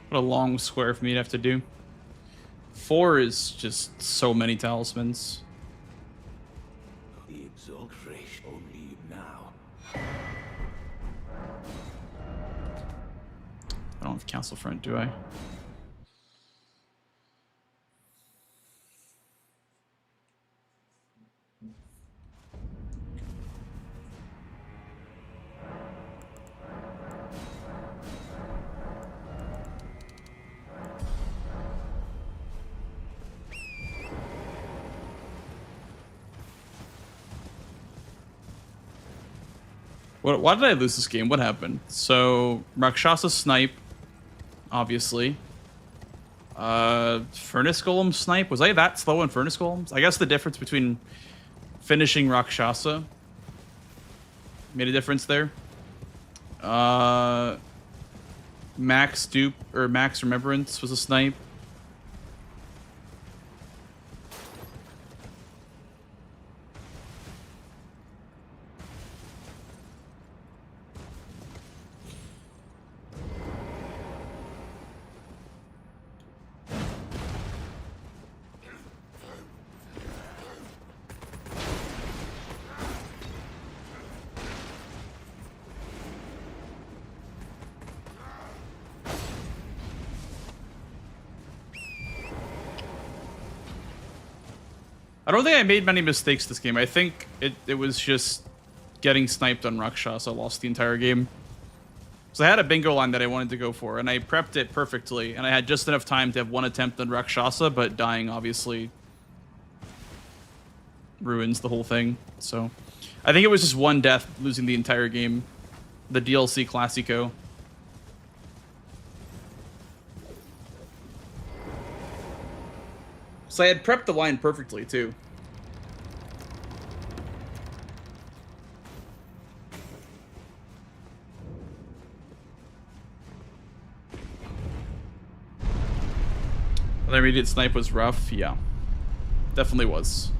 What a long square for me to have to do. 4 is just so many talismans. The exaltation only now. I don't have Castle Front, do I? Why did I lose this game? What happened? So, Rakshasa snipe, obviously. Furnace Golem snipe. Was I that slow in Furnace Golems? I guess the difference between finishing Rakshasa made a difference there. Max Dupe, or Max Remembrance was a snipe. I don't think I made many mistakes this game. I think it was just getting sniped on Rakshasa. I lost the entire game. So I had a bingo line that I wanted to go for, and I prepped it perfectly, and I had just enough time to have one attempt on Rakshasa, but dying obviously ruins the whole thing. So I think it was just one death, losing the entire game. The DLC Classico. So I had prepped the line perfectly, too. The immediate snipe was rough, yeah. Definitely was.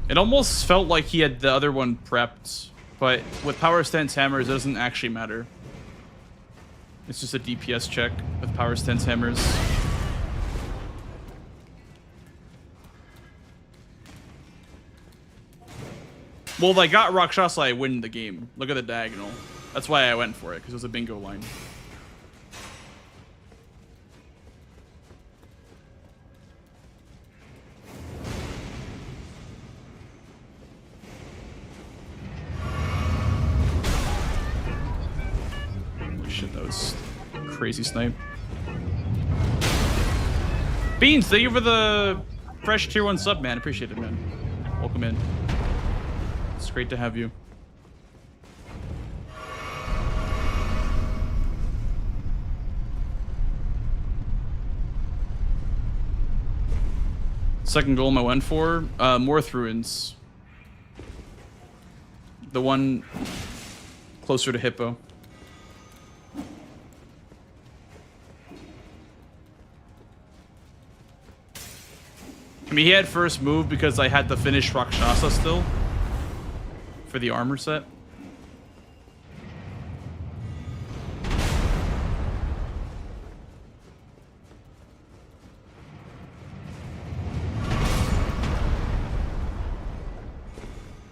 It almost felt like he had the other one prepped, but with power stance hammers, it doesn't actually matter. It's just a DPS check with power stance hammers. Well, if I got Rakshasa, I win the game. Look at the diagonal. That's why I went for it, because it was a bingo line. Holy shit, that was crazy snipe. Beans, thank you for the fresh tier 1 sub, man. Appreciate it, man. Welcome in. It's great to have you. Second golem I went for, Morth Ruins. The one closer to Hippo. I mean, he had first move because I had to finish Rakshasa still for the armor set.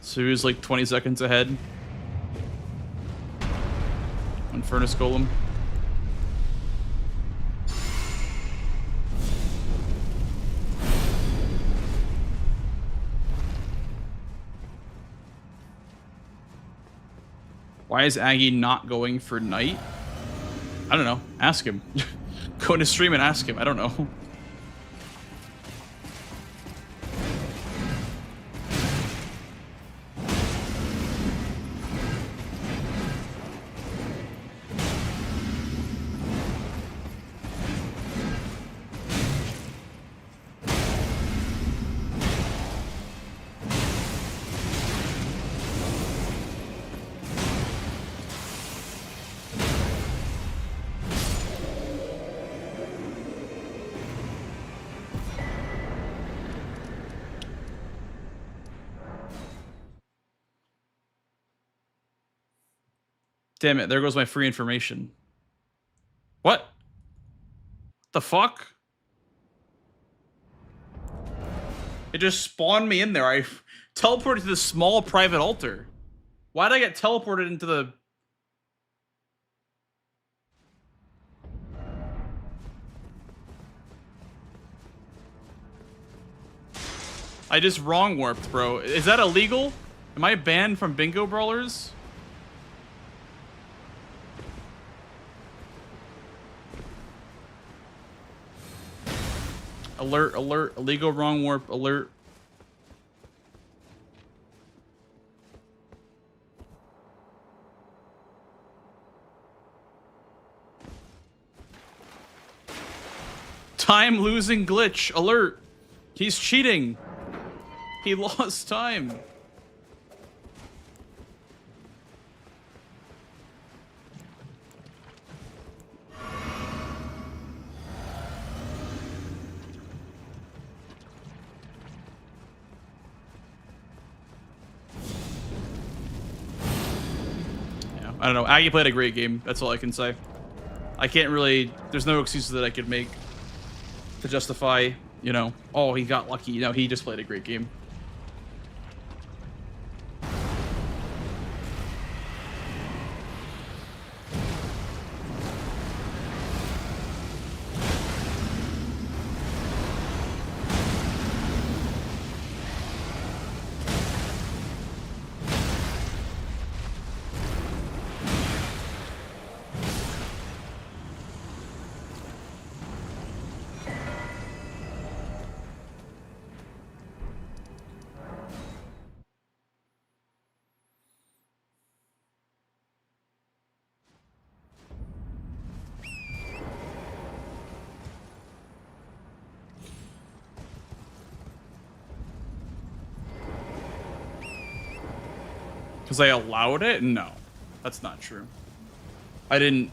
So he was like 20 seconds ahead on Furnace Golem. Why is Aggie not going for Knight? I don't know. Ask him. Go into stream and ask him. I don't know. Damn it, there goes my free information. What? The fuck? It just spawned me in there. I teleported to the small private altar. Why did I get teleported into the... I just wrong warped, bro. Is that illegal? Am I banned from bingo brawlers? Alert, alert, illegal wrong warp, alert. Time losing glitch, alert. He's cheating. He lost time. I don't know. Aggie played a great game. That's all I can say. I can't really... There's no excuses that I could make to justify, you know, oh, he got lucky. No, he just played a great game. Because I allowed it? No, that's not true. I didn't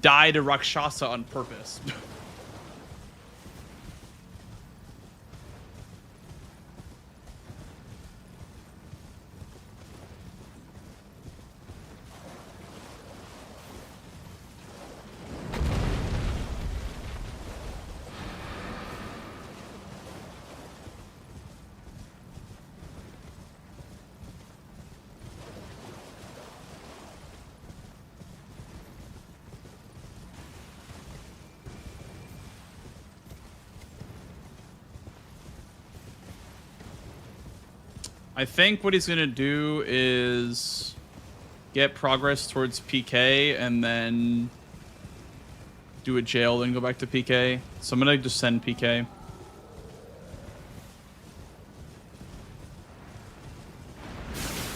die to Rakshasa on purpose. I think what he's going to do is get progress towards PK and then do a jail, then go back to PK. So I'm going to just send PK.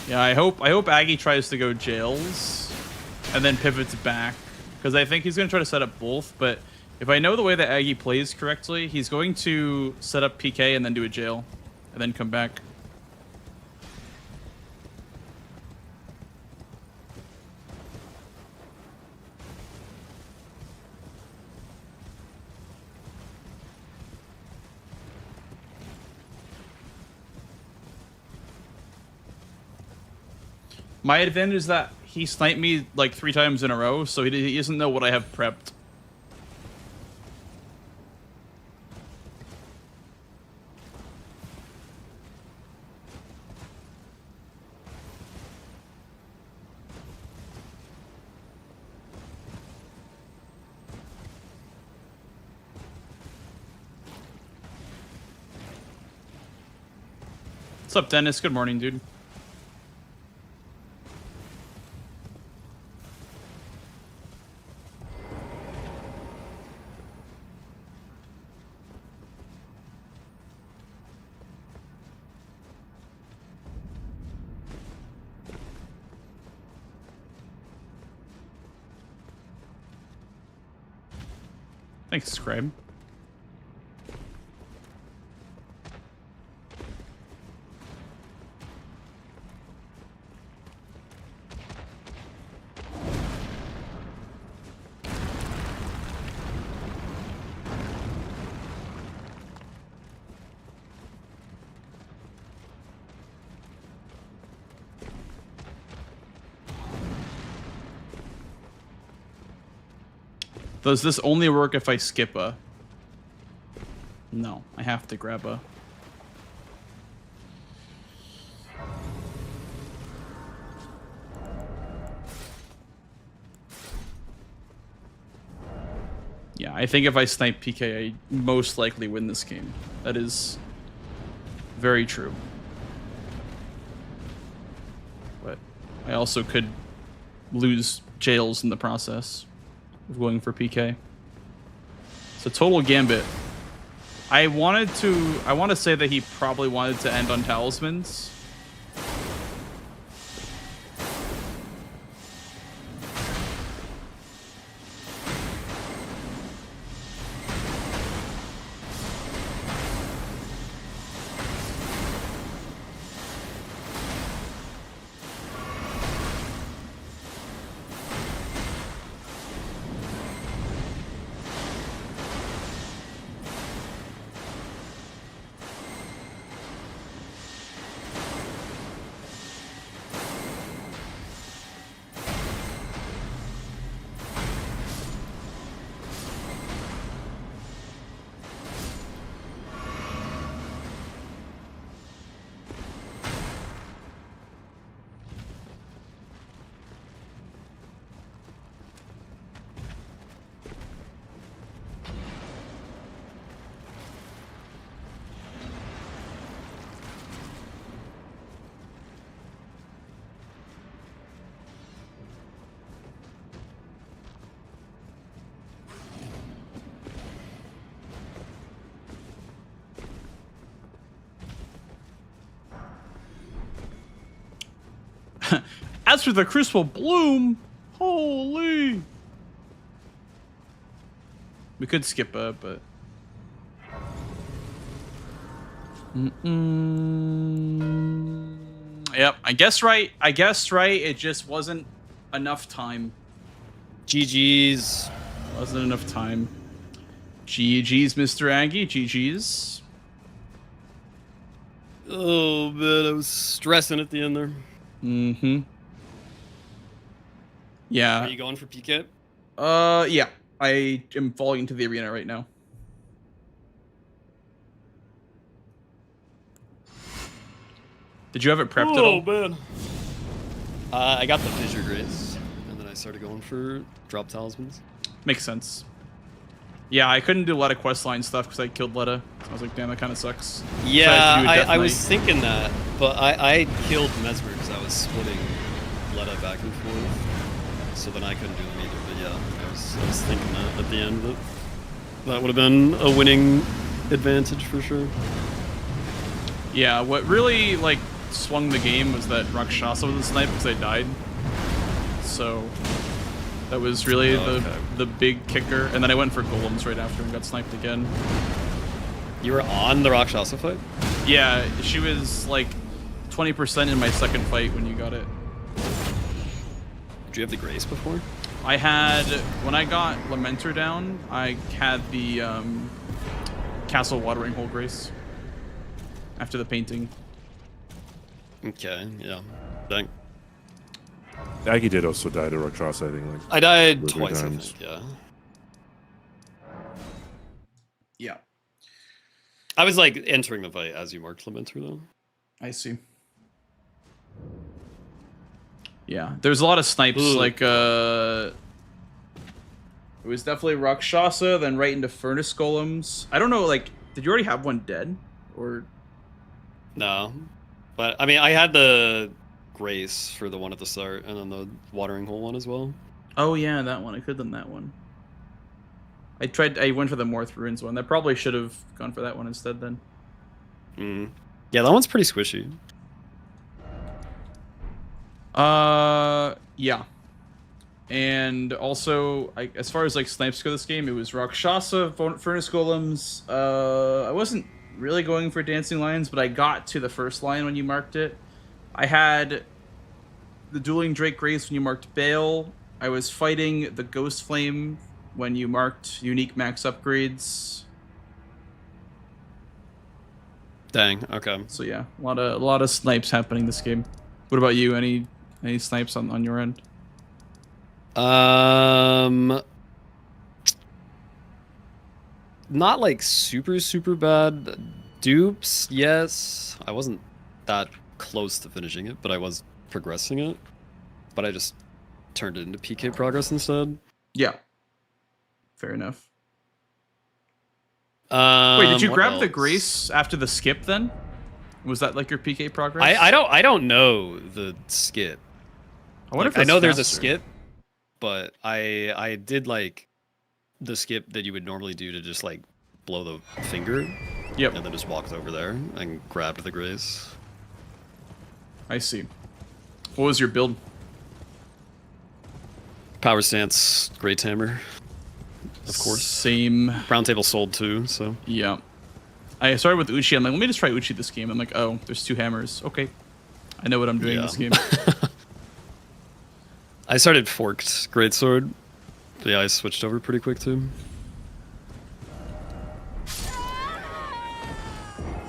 Yeah, I hope Aggie tries to go jails and then pivots back, because I think he's going to try to set up both. But if I know the way that Aggie plays correctly, he's going to set up PK and then do a jail and then come back. My advantage is that he sniped me like 3 times in a row, so he doesn't know what I have prepped. What's up, Dennis? Good morning, dude. Thanks, Scribe. Does this only work if I skip a? No, I have to grab a. Yeah, I think if I snipe PK, I most likely win this game. That is very true. But I also could lose jails in the process of going for PK. It's a total gambit. I want to say that he probably wanted to end on talismans. As for the Crucible Bloom, holy. We could skip it, but... Yep, I guess right. It just wasn't enough time. GG's. Wasn't enough time. GG's, Mr. Aggie. GG's. Oh man, I was stressing at the end there. Mm-hmm. Yeah. Are you going for PK? Yeah. I am falling into the arena right now. Did you have it prepped at all? Oh man. I got the Fissure Grace, and then I started going for drop talismans. Makes sense. Yeah, I couldn't do a lot of questline stuff because I killed Letta. So I was like, damn, that kind of sucks. So Yeah, I, I was thinking that, but I killed Mesmer because I was splitting Letta back and forth, so then I couldn't do them either. But yeah, I was thinking that at the end that would have been a winning advantage for sure. Yeah, what really like swung the game was that Rakshasa was a snipe because I died. So that was really the big kicker. And then I went for golems right after and got sniped again. You were on the Rakshasa fight? Yeah, she was like 20% in my second fight when you got it. Did you have the Grace before? I had, when I got Lamenter down, I had the Castle Watering Hole Grace after the painting. Okay, yeah. Dang. Aggie did also die to Rakshasa, I think. Like, I died 2 or 3 twice, I times. think, yeah. Yeah. I was like entering the fight as you marked Lamenter though. I see. Yeah, there's a lot of snipes. Ooh. Like, it was definitely Rakshasa, then right into Furnace Golems. I don't know, like, did you already have one dead? Or... No. But, I mean, I had the Grace for the one at the start, and then the Watering Hole one as well. Oh, yeah, that one. I could have done that one. I went for the Morth Ruins one. I probably should have gone for that one instead then. Yeah, that one's pretty squishy. Yeah. And also, as far as like snipes go this game, it was Rakshasa, Furnace Golems. I wasn't really going for Dancing Lions, but I got to the first line when you marked it. I had the Dueling Drake Grace when you marked Bale. I was fighting the Ghost Flame when you marked unique max upgrades. Dang, okay. So yeah, a lot of snipes happening this game. What about you? Any snipes on your end? Not like super bad. Dupes, yes. I wasn't that close to finishing it, but I was progressing it. But I just turned it into PK progress instead. Yeah. Fair enough. Wait, did you grab the Grace after the skip then? Was that like your PK progress? I don't know the skip. I wonder Like, if I know there's a faster. skip, but I did like the skip that you would normally do to just like blow the finger. Yep. And then just walked over there and grabbed the Grace. I see. What was your build? Power Stance, Great Hammer. Of course. Same. Round Table sold too, so. Yeah. I started with Uchi. I'm like, let me just try Uchi this game. I'm like, oh, there's 2 hammers. Okay. I know what I'm doing this game. I started Forked Greatsword. Yeah, I switched over pretty quick too.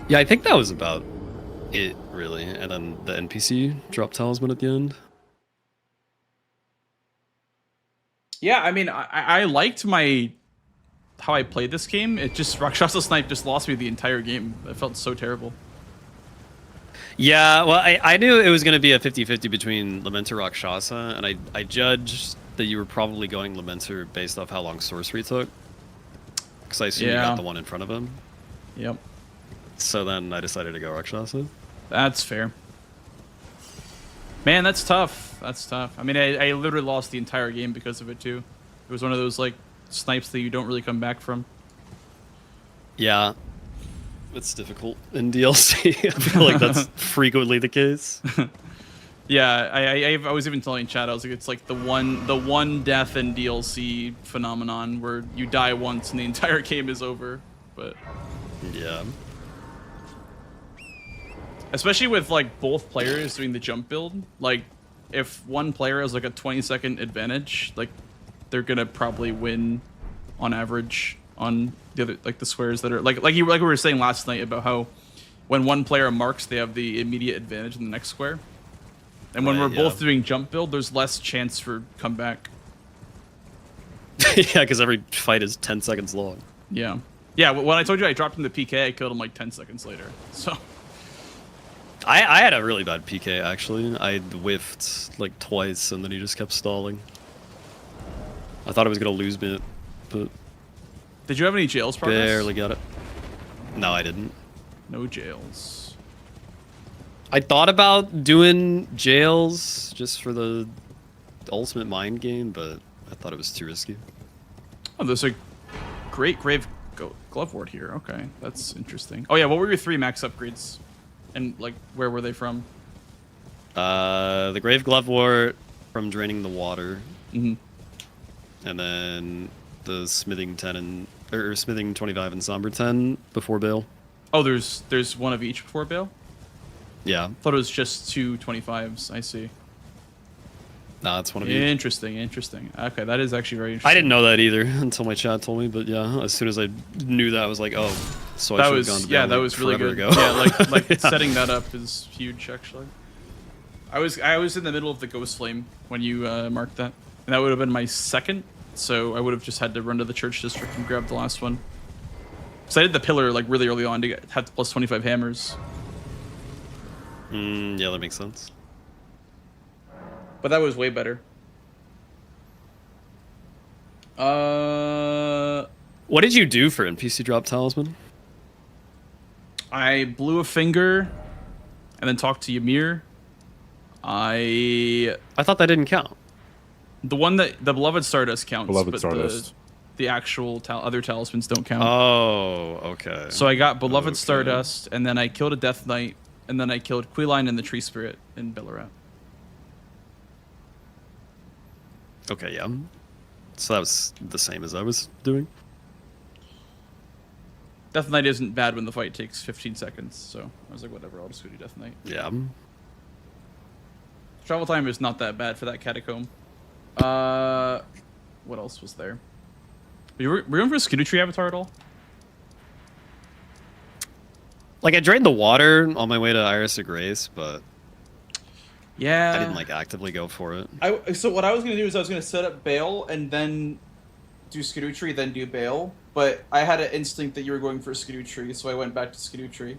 Yeah, I think that was about it, really. And then the NPC dropped Talisman at the end. Yeah, I mean, I liked how I played this game. It just, Rakshasa Snipe just lost me the entire game. It felt so terrible. Yeah, well, I knew it was going to be a 50-50 between Lamenter Rakshasa, and I judged that you were probably going Lamenter based off how long Sorcery took. Because I assumed you got the one in front of him. Yep. So then I decided to go Rakshasa. That's fair. Man, that's tough. That's tough. I mean, I literally lost the entire game because of it, too. It was one of those, like, snipes that you don't really come back from. Yeah. It's difficult in DLC. I feel like that's frequently the case. Yeah, I was even telling Chad, I was like, it's like the one death in DLC phenomenon where you die once and the entire game is over. But yeah. Especially with like both players doing the jump build. Like, if one player has like a 20-second advantage, like they're gonna probably win on average on the other, like the squares that are like we were saying last night about how when one player marks, they have the immediate advantage in the next square. And when we're both doing jump build, there's less chance for comeback. Yeah, because every fight is 10 seconds long. Yeah. Yeah, when I told you I dropped him the PK, I killed him like 10 seconds later. So I had a really bad PK, actually. I whiffed like twice, and then he just kept stalling. I thought I was going to lose me, but... Did you have any jails progress? Barely got it. No, I didn't. No jails. I thought about doing jails just for the ultimate mind game, but I thought it was too risky. Oh, there's a great grave glove ward here. Okay, that's interesting. Oh yeah, what were your 3 max upgrades? And like, where were they from? The grave glove wart from draining the water. Mm-hmm. And then the smithing 10 and or smithing 25 and somber 10 before bail. Oh, there's one of each before bail? Yeah. I thought it was just 2 25s. I see. Nah, it's one of each. Interesting, interesting. Okay, that is actually very interesting. I didn't know that either until my chat told me, but yeah, as soon as I knew that, I was like, oh, so I should have gone to bail that was really good. ago. Yeah, like yeah. Setting that up is huge actually. I was in the middle of the ghost flame when you marked that, and that would have been my second. So I would have just had to run to the church district and grab the last one. So I did the pillar like really early on to have the plus 25 hammers. Yeah, that makes sense. But that was way better. What did you do for NPC drop talisman? I blew a finger, and then talked to Ymir. I thought that didn't count. The one that the beloved Stardust counts, Beloved but Stardust. the actual other talismans don't count. Oh, okay. So I got beloved Stardust, and then I killed a Death Knight, and then I killed Queeline and the Tree Spirit in Bellarat. Okay, yeah. So that was the same as I was doing. Death Knight isn't bad when the fight takes 15 seconds, so I was like, whatever, I'll just go do Death Knight. Yeah. Travel time is not that bad for that catacomb. What else was there? Were you going for a Skidoo Tree avatar at all? Like, I drained the water on my way to Iris of Grace, but yeah, I didn't like actively go for it. So what I was gonna do is I was gonna set up Bale and then do Skidoo Tree, then do Bale. But I had an instinct that you were going for Skidoo Tree, so I went back to Skidoo Tree.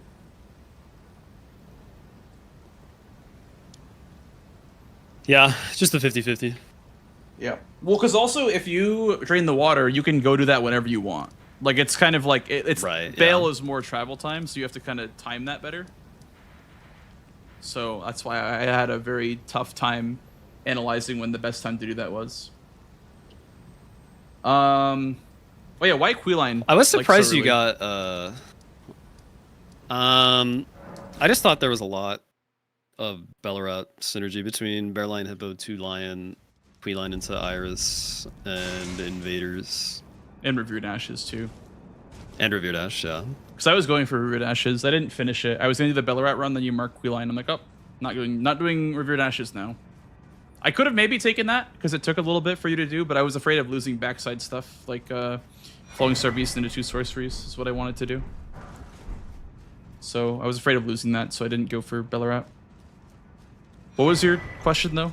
Yeah, just a 50-50. Yeah. Well, because also if you drain the water, you can go do that whenever you want. Like it's kind of like it's right. Bale is more travel time, so you have to kind of time that better. So that's why I had a very tough time analyzing when the best time to do that was. Oh yeah, why Queeline? I was surprised like, so you got. I just thought there was a lot of Bellarat synergy between Bear Lion, Hippo, 2 Lion, Queeline into Iris, and Invaders. And Revered Ashes too. And Revered Ash, yeah. Because I was going for Revered Ashes. I didn't finish it. I was going to do the Bellarat run, then you mark Queeline. I'm like, oh, not doing Revered Ashes now. I could have maybe taken that, because it took a little bit for you to do, but I was afraid of losing backside stuff, like Flowing Star Beast into 2 sorceries is what I wanted to do. So I was afraid of losing that, so I didn't go for Bellarat. What was your question, though?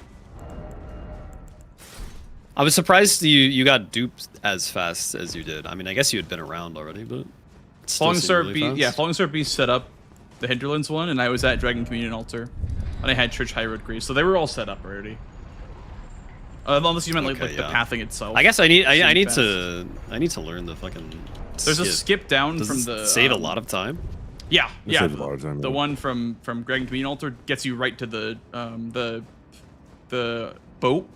I was surprised you got duped as fast as you did. I mean, I guess you had been around already, but Falling Star Beast, yeah, Falling Star Beast set up the Hinterlands one, and I was at Dragon Communion Altar, and I had Church High Road Grease, so they were all set up already. Unless you meant like the pathing itself. I guess I need to learn the fucking. There's a skip down from the save a lot of time. Yeah, It yeah. saves a lot of time, The yeah. one from Dragon Communion Altar gets you right to the boat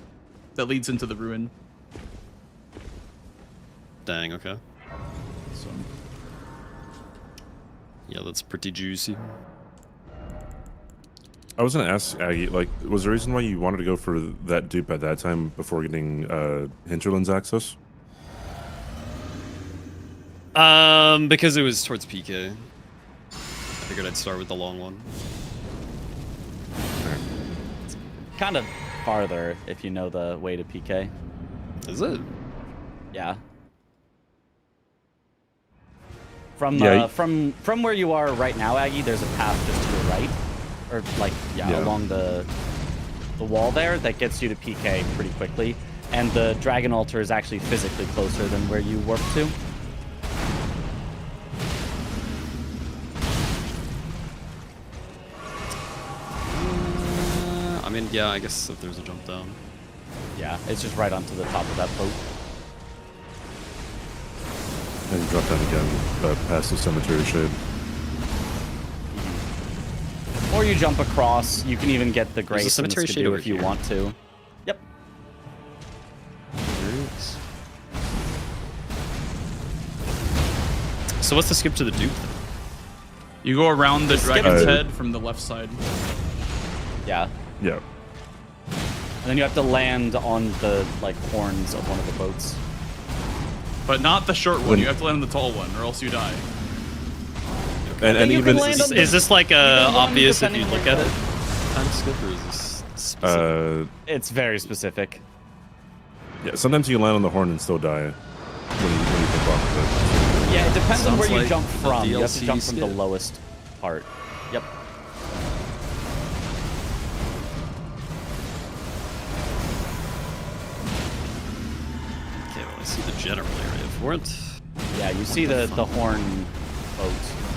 that leads into the ruin. Dang. Okay. So. Yeah, that's pretty juicy. I was gonna ask Aggie, like, was there a reason why you wanted to go for that dupe at that time before getting Hinterlands access? Because it was towards PK. I figured I'd start with the long one. kind of farther if you know the way to PK. Is it? Yeah. From Yeah, from where you are right now, Aggie, there's a path just to your right, or like Yeah. along the wall there that gets you to PK pretty quickly. And the dragon altar is actually physically closer than where you warp to. I mean, yeah, I guess if there's a jump down. Yeah, it's just right onto the top of that boat. And you drop down again, past the cemetery shade. Or you jump across. You can even get the There's a grace and the cemetery shade skidoo over if you here. want to. Yep. So what's the skip to the Duke? Then? You go around the skip dragon's it. head from the left side. Yeah. Yeah. And then you have to land on the like horns of one of the boats. But not the short one. When- You have to land on the tall one, or else you die. And you even can land on the- Is this like Either one, obvious if you depending on look where at you it? Time skip or is this specific? It's very specific. yeah, sometimes you can land on the horn and still die when you jump off of it. Yeah, it depends on Sounds where you like jump the from. You have to DLC jump from the skip. lowest part. Yep. Okay, well, I see the general area for it. Yeah, you see the horn boat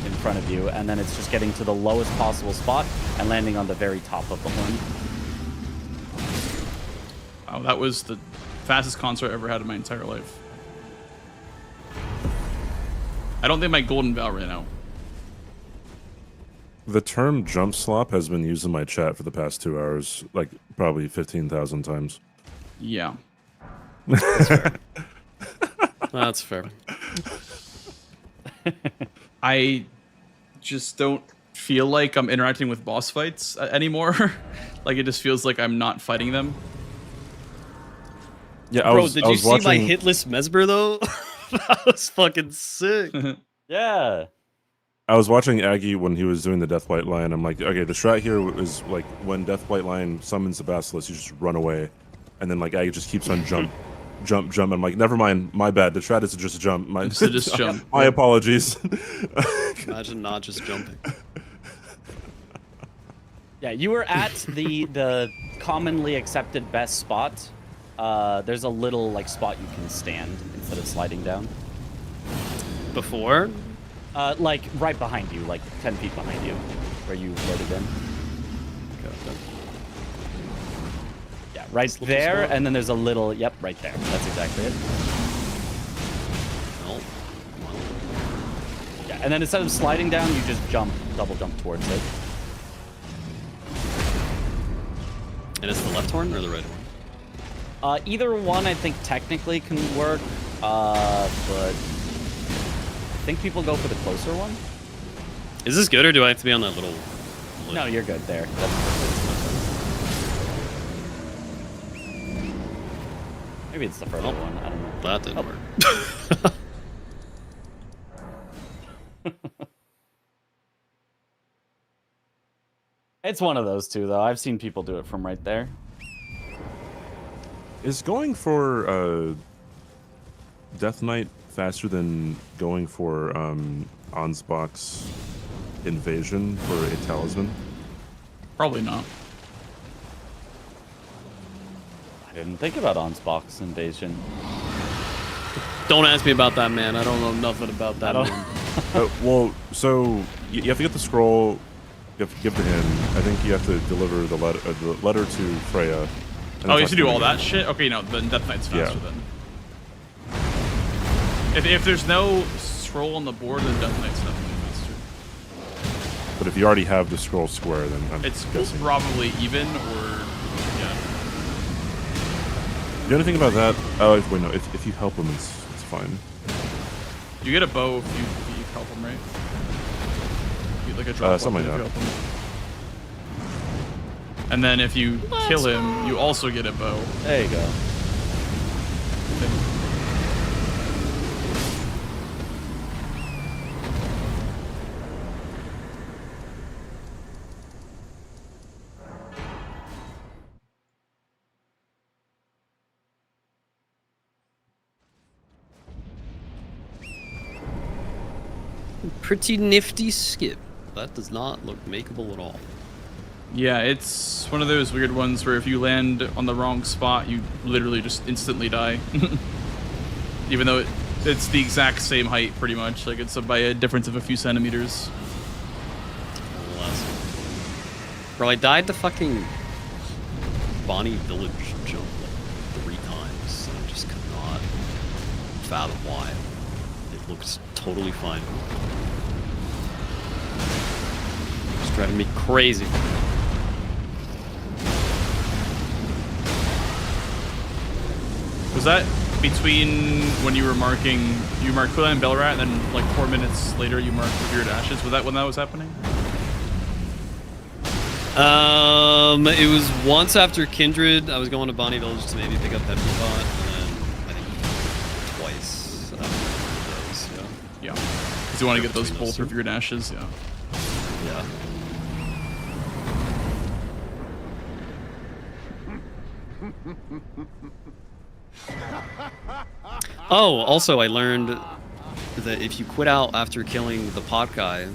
in front of you, and then it's just getting to the lowest possible spot and landing on the very top of the horn. Wow, that was the fastest concert I ever had in my entire life. I don't think my golden vow ran out. The term jump slop has been used in my chat for the past 2 hours, like probably 15,000 times. Yeah. That's fair. I just don't feel like I'm interacting with boss fights anymore. Like it just feels like I'm not fighting them. Yeah, Bro, did I you was see watching... my hitless Mesmer though? That was fucking sick. Yeah. I was watching Aggie when he was doing the Deathblight Lion. I'm like, okay, the strat here is like when Deathblight Lion summons the Basilisk, you just run away. And then like Aggie just keeps on jump. I'm like, never mind, my bad. The strat is to just jump. To just jump. My apologies. Imagine not just jumping. Yeah, you were at the commonly accepted best spot. There's a little like spot you can stand instead of sliding down. Before? Like right behind you, like 10 feet behind you, where you loaded in. Yeah, right there, spot? and then there's a little. Yep, right there. That's exactly it. No. Yeah, and then instead of sliding down, you just double jump towards it. And it's the left horn or the right horn? Either one, I think technically can work, but I think people go for the closer one. Is this good or do I have to be on that little? No, you're good there. That's perfect. Maybe it's the further one. I don't know. That didn't work. It's one of those two, though. I've seen people do it from right there. Is going for Death Knight faster than going for Ansbach's Invasion for a talisman? Probably not. I didn't think about Ansbach's Invasion. Don't ask me about that, man. I don't know nothing about that. Well, so you have to get the scroll. You have to give to him. I think you have to deliver the letter to Freya. and then Oh, you talk have to do him all again. that shit? Okay, no, then Death Knight's faster Yeah. then. If there's no scroll on the board, then Death Knight's definitely faster. But if you already have the scroll square, then I'm It's guessing. probably even, or yeah. The only thing about that, oh wait, no, if you help him, it's fine. You get a bow if you help him, right? You get like a drop Something weapon like if you help him. And then if you kill him, you also get a bow. There you go. Pretty nifty skip. That does not look makeable at all. Yeah, it's one of those weird ones where if you land on the wrong spot, you literally just instantly die. Even though it's the exact same height, pretty much. Like, it's by a difference of a few centimeters. Bro, I died to fucking Bonnie Village jump like 3 times. And I just could not fathom why. It looks totally fine. It's driving me crazy. Was that between when you marked Quilla and Belrat, and then like 4 minutes later you marked Revered Ashes? Was that when that was happening? It was once after Kindred. I was going to Bonnie Village to maybe pick up Pepperbot, and then I think twice after those, Yeah. Because you want to get those both Revered Ashes, yeah. Yeah. Oh, also I learned that if you quit out after killing the pot guy,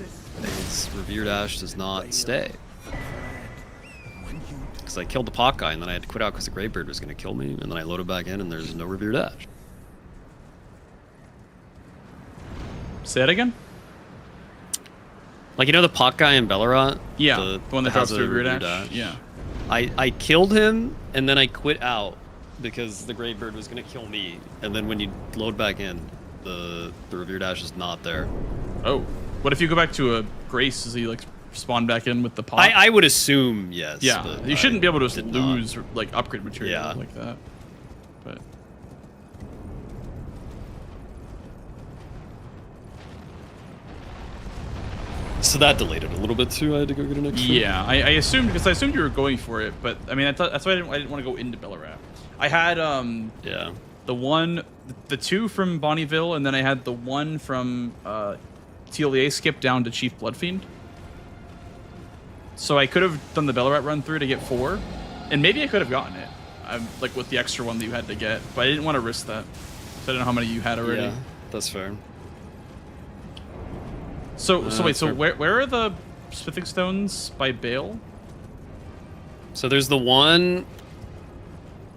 his Revered Ash does not stay. Because I killed the pot guy and then I had to quit out because the Greybird was going to kill me, and then I loaded back in and there's no Revered Ash. Say it again? Like, you know the pot guy in Bellerot? Yeah, the one that drops the Revered Ash? Yeah. I killed him and then I quit out because the Greybird was going to kill me, and then when you load back in, the Revered Ash is not there. Oh. What if you go back to a Grace? Does he like spawn back in with the pot? I would assume yes. Yeah, but you shouldn't be able to did lose not. like upgrade material Yeah. like that. But so that delayed it a little bit too. I had to go get an extra. yeah, I assumed, because I assumed you were going for it, but I mean that's why I didn't want to go into Bellerap. I had yeah, the 2 from Bonnieville, and then I had the 1 from TLEA skip down to Chief Bloodfiend. So I could have done the Bellerat run through to get 4, and maybe I could have gotten it, like with the extra 1 that you had to get, but I didn't want to risk that. So I don't know how many you had already. yeah, that's fair. So wait, so fair. where are the Smithing Stones by Bale? So there's the one,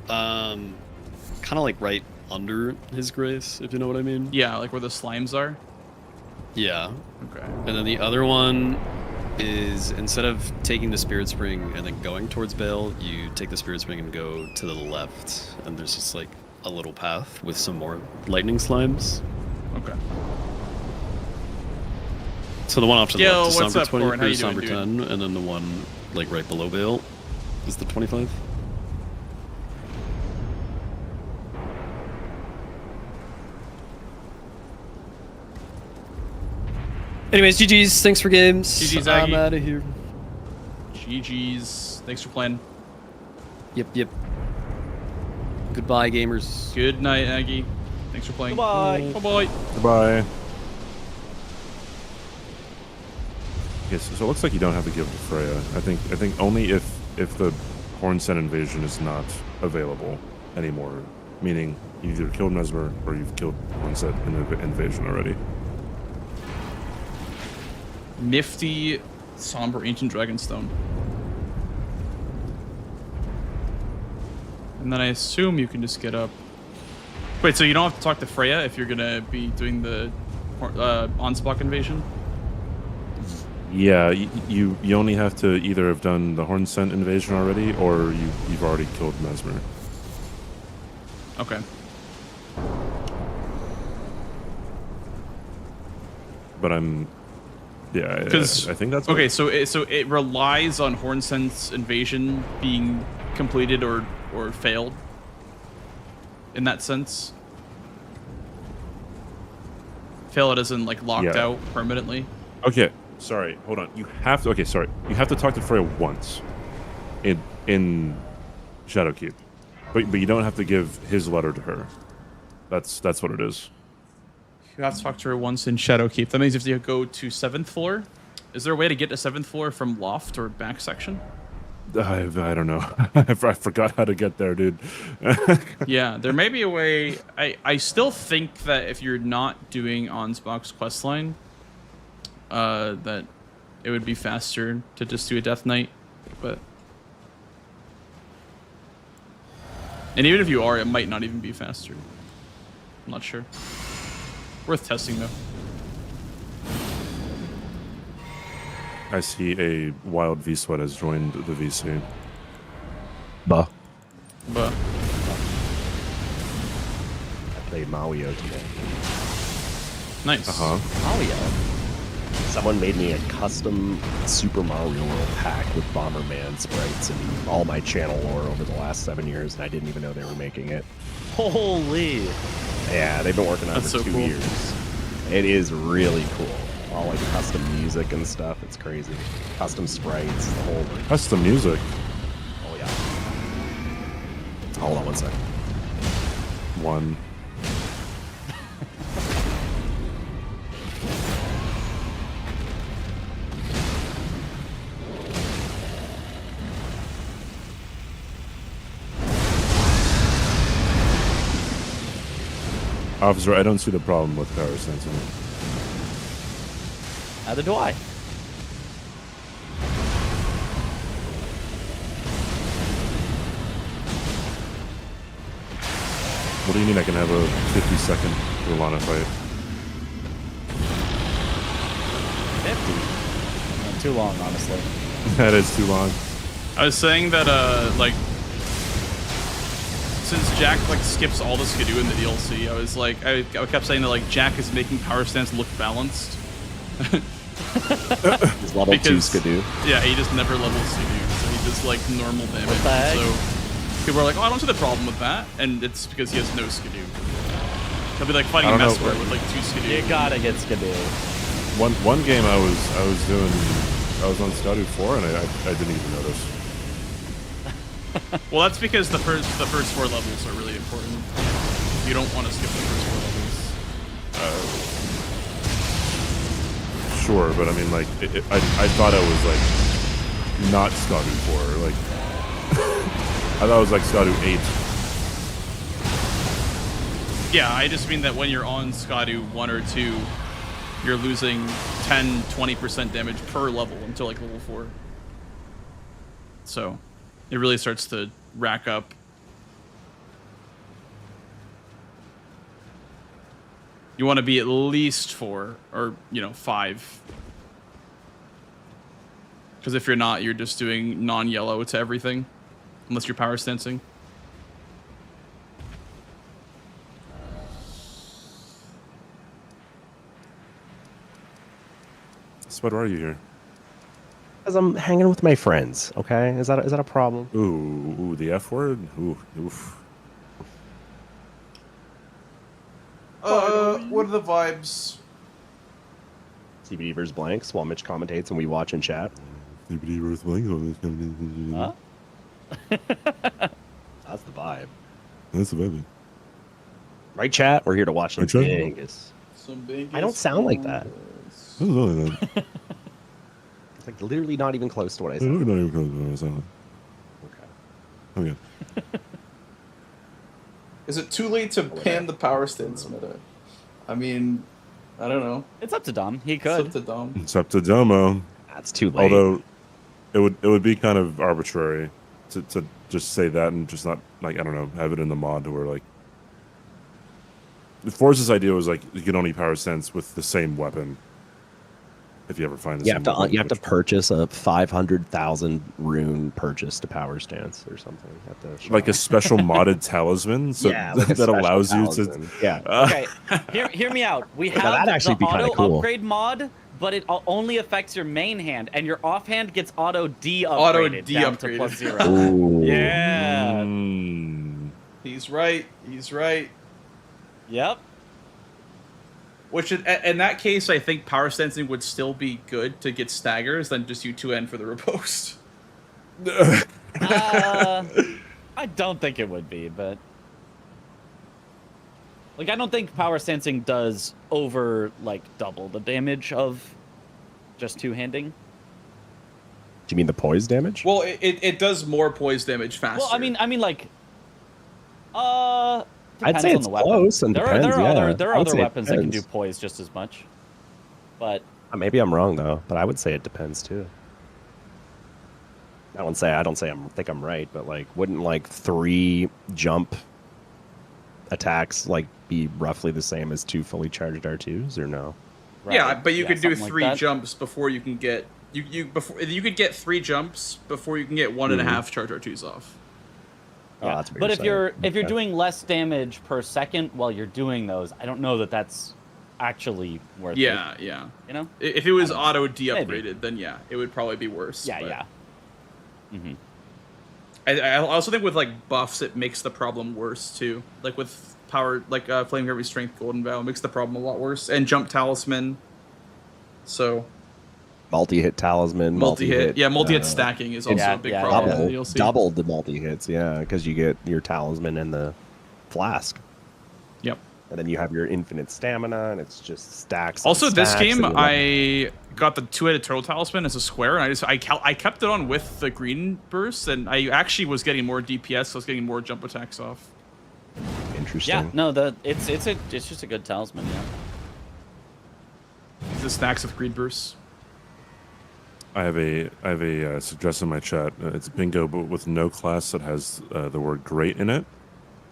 kind of like right under his grace, if you know what I mean. Yeah, like where the slimes are. Yeah. Okay. And then the other one is, instead of taking the Spirit Spring and then going towards Bale, you take the Spirit Spring and go to the left, and there's just like a little path with some more lightning slimes. Okay. So the one off to the Yo, left is what's Somber up, 20, Corin? How or you doing, Somber dude? 10, and then the one like right below Bale is the 25. Anyways, GG's. Thanks for games. GG's, I'm Aggie. out of here. GG's. Thanks for playing. Yep. Goodbye, gamers. Good night, Aggie. Thanks for playing. Goodbye. Bye-bye. Goodbye. Yes, so it looks like you don't have to give to Freya. I think only if the Hornsen invasion is not available anymore, meaning you either killed Mesmer or you've killed Hornset in the invasion already. Nifty, somber ancient dragonstone. And then I assume you can just get up. Wait, so you don't have to talk to Freya if you're gonna be doing the Onspock invasion? Yeah, you only have to either have done the Hornsent invasion already, or you've already killed Mesmer. Okay. But yeah, Because I think that's okay. So it relies on Hornsent's invasion being completed or failed. In that sense, fail it isn't like locked Yeah. out permanently. Okay, sorry, hold on. You have to. Okay, sorry. You have to talk to Freya once, in Shadowkeep, but you don't have to give his letter to her. That's what it is. You have to talk to her once in Shadowkeep. That means if you go to 7th floor, is there a way to get to 7th floor from loft or back section? I don't know. I forgot how to get there, dude. Yeah, there may be a way. I still think that if you're not doing Onspock's questline, that it would be faster to just do a Death Knight, but. And even if you are, it might not even be faster. I'm not sure. Worth testing though. I see a wild V-Sweat has joined the VC. Buh. But I played Mario today. nice. Mario. Someone made me a custom Super Mario World pack with Bomberman sprites and all my channel lore over the last 7 years, and I didn't even know they were making it. Holy. Yeah, they've been working on it That's for so 2 cool. years. It is really cool. All like custom music and stuff. It's crazy. Custom sprites, the whole thing. Custom music. Oh yeah. Hold on 1 second. One. Officer, I don't see the problem with power sensing. Neither do I. What do you mean I can have a 50-second Rolana fight? 50. Not too long, honestly. That is too long. I was saying that like since Jack like skips all the Skidoo in the DLC, I was like I kept saying that like Jack is making power stance look balanced. He's level 2 Skidoo. Yeah, he just never levels Skidoo, so he does like normal damage. What the heck? So people are like, oh, I don't see the problem with that, and it's because he has no Skidoo. He'll be like fighting a Messware with like 2 Skidoo. You gotta get Skidoo. One game I was on Skidoo 4 and I didn't even notice. Well, that's because the first 4 levels are really important. You don't want to skip the first 4 levels. Sure, but I mean, like, I thought I was like not Skidoo 4. Like, I thought it was like Skidoo 8. Yeah, I just mean that when you're on Skidoo 1 or 2, you're losing 10-20% damage per level until like level 4. So it really starts to rack up. You want to be at least 4 or, 5. Because if you're not, you're just doing non-yellow to everything. Unless you're power stancing. Spud, why are you here? Because I'm hanging with my friends, okay? Is that a problem? Ooh, the F word? Ooh, oof. What are the vibes? CBD versus blanks while Mitch commentates and we watch and chat. CBD versus blanks. Huh? That's the vibe. That's the vibe. Right, chat? We're here to watch some Right, chat? Vegas. I don't sound like that. It's like literally not even close to what I said. Not even close to what I sound like. Okay. Is it too late to ban the power stance meta? I mean, I don't know. It's up to Dom. He could. It's up to Dom. It's up to Domo. That's too late. Although, it would be kind of arbitrary to just say that and just not, like, I don't know, have it in the mod to where, like, Force's idea was, like, you can only power stance with the same weapon. If you ever find the You same have to weapon, you have to purchase a 500,000 rune purchase to power stance or something. At the shop. like a special modded talisman, so Yeah, like a that allows you special to. talisman. Yeah. Okay, hear me out. We have that'd actually the be kinda auto cool. upgrade mod, but it only affects your main hand, and your offhand gets auto de-upgraded Auto down to de-upgraded. +0. Ooh. Yeah. He's right. He's right. Yep. Which, in that case, I think power stancing would still be good to get staggers than just U2N for the riposte. I don't think it would be, but like I don't think power stancing does over like double the damage of just two-handing. Do you mean the poise damage? Well, it does more poise damage faster. Well, I mean like I'd say depends on it's the weapon. close and there depends, are yeah. other I would say it weapons that can do depends. poise just as much, but Maybe I'm wrong though, but I would say it depends too. I don't say think I'm right, but like, wouldn't like 3 jump attacks like be roughly the same as 2 fully charged R2s, or no? Yeah, but you could do something like 3 that. jumps before you can get you could get 3 jumps before you can get 1.5 charge R2s off. Oh, that's what But if saying. you're Okay. doing less damage per second while you're doing those, I don't know that that's actually worth it. Yeah. You know? If it was I don't know. auto de-upgraded, then yeah, it would probably be worse. Yeah, but yeah. Mm-hmm. I also think with like buffs, it makes the problem worse too. Like with power, like Flame Gravity Strength, Golden Vow, makes the problem a lot worse. And Jump Talisman. So Multi-hit talisman, multi-hit, yeah, multi-hit stacking is also a big problem in the DLC. Double the multi-hits, yeah, because you get your talisman and the flask. Yep. And then you have your infinite stamina, and it's just stacks. and Also, this stacks, game, and I got the 2-headed turtle talisman as a square, and I kept it on with the green burst, and I actually was getting more DPS, so I was getting more jump attacks off. Interesting. Yeah, no, it's just a good talisman, yeah. The stacks of green bursts. I have a suggestion in my chat. It's bingo, but with no class that has the word great in it.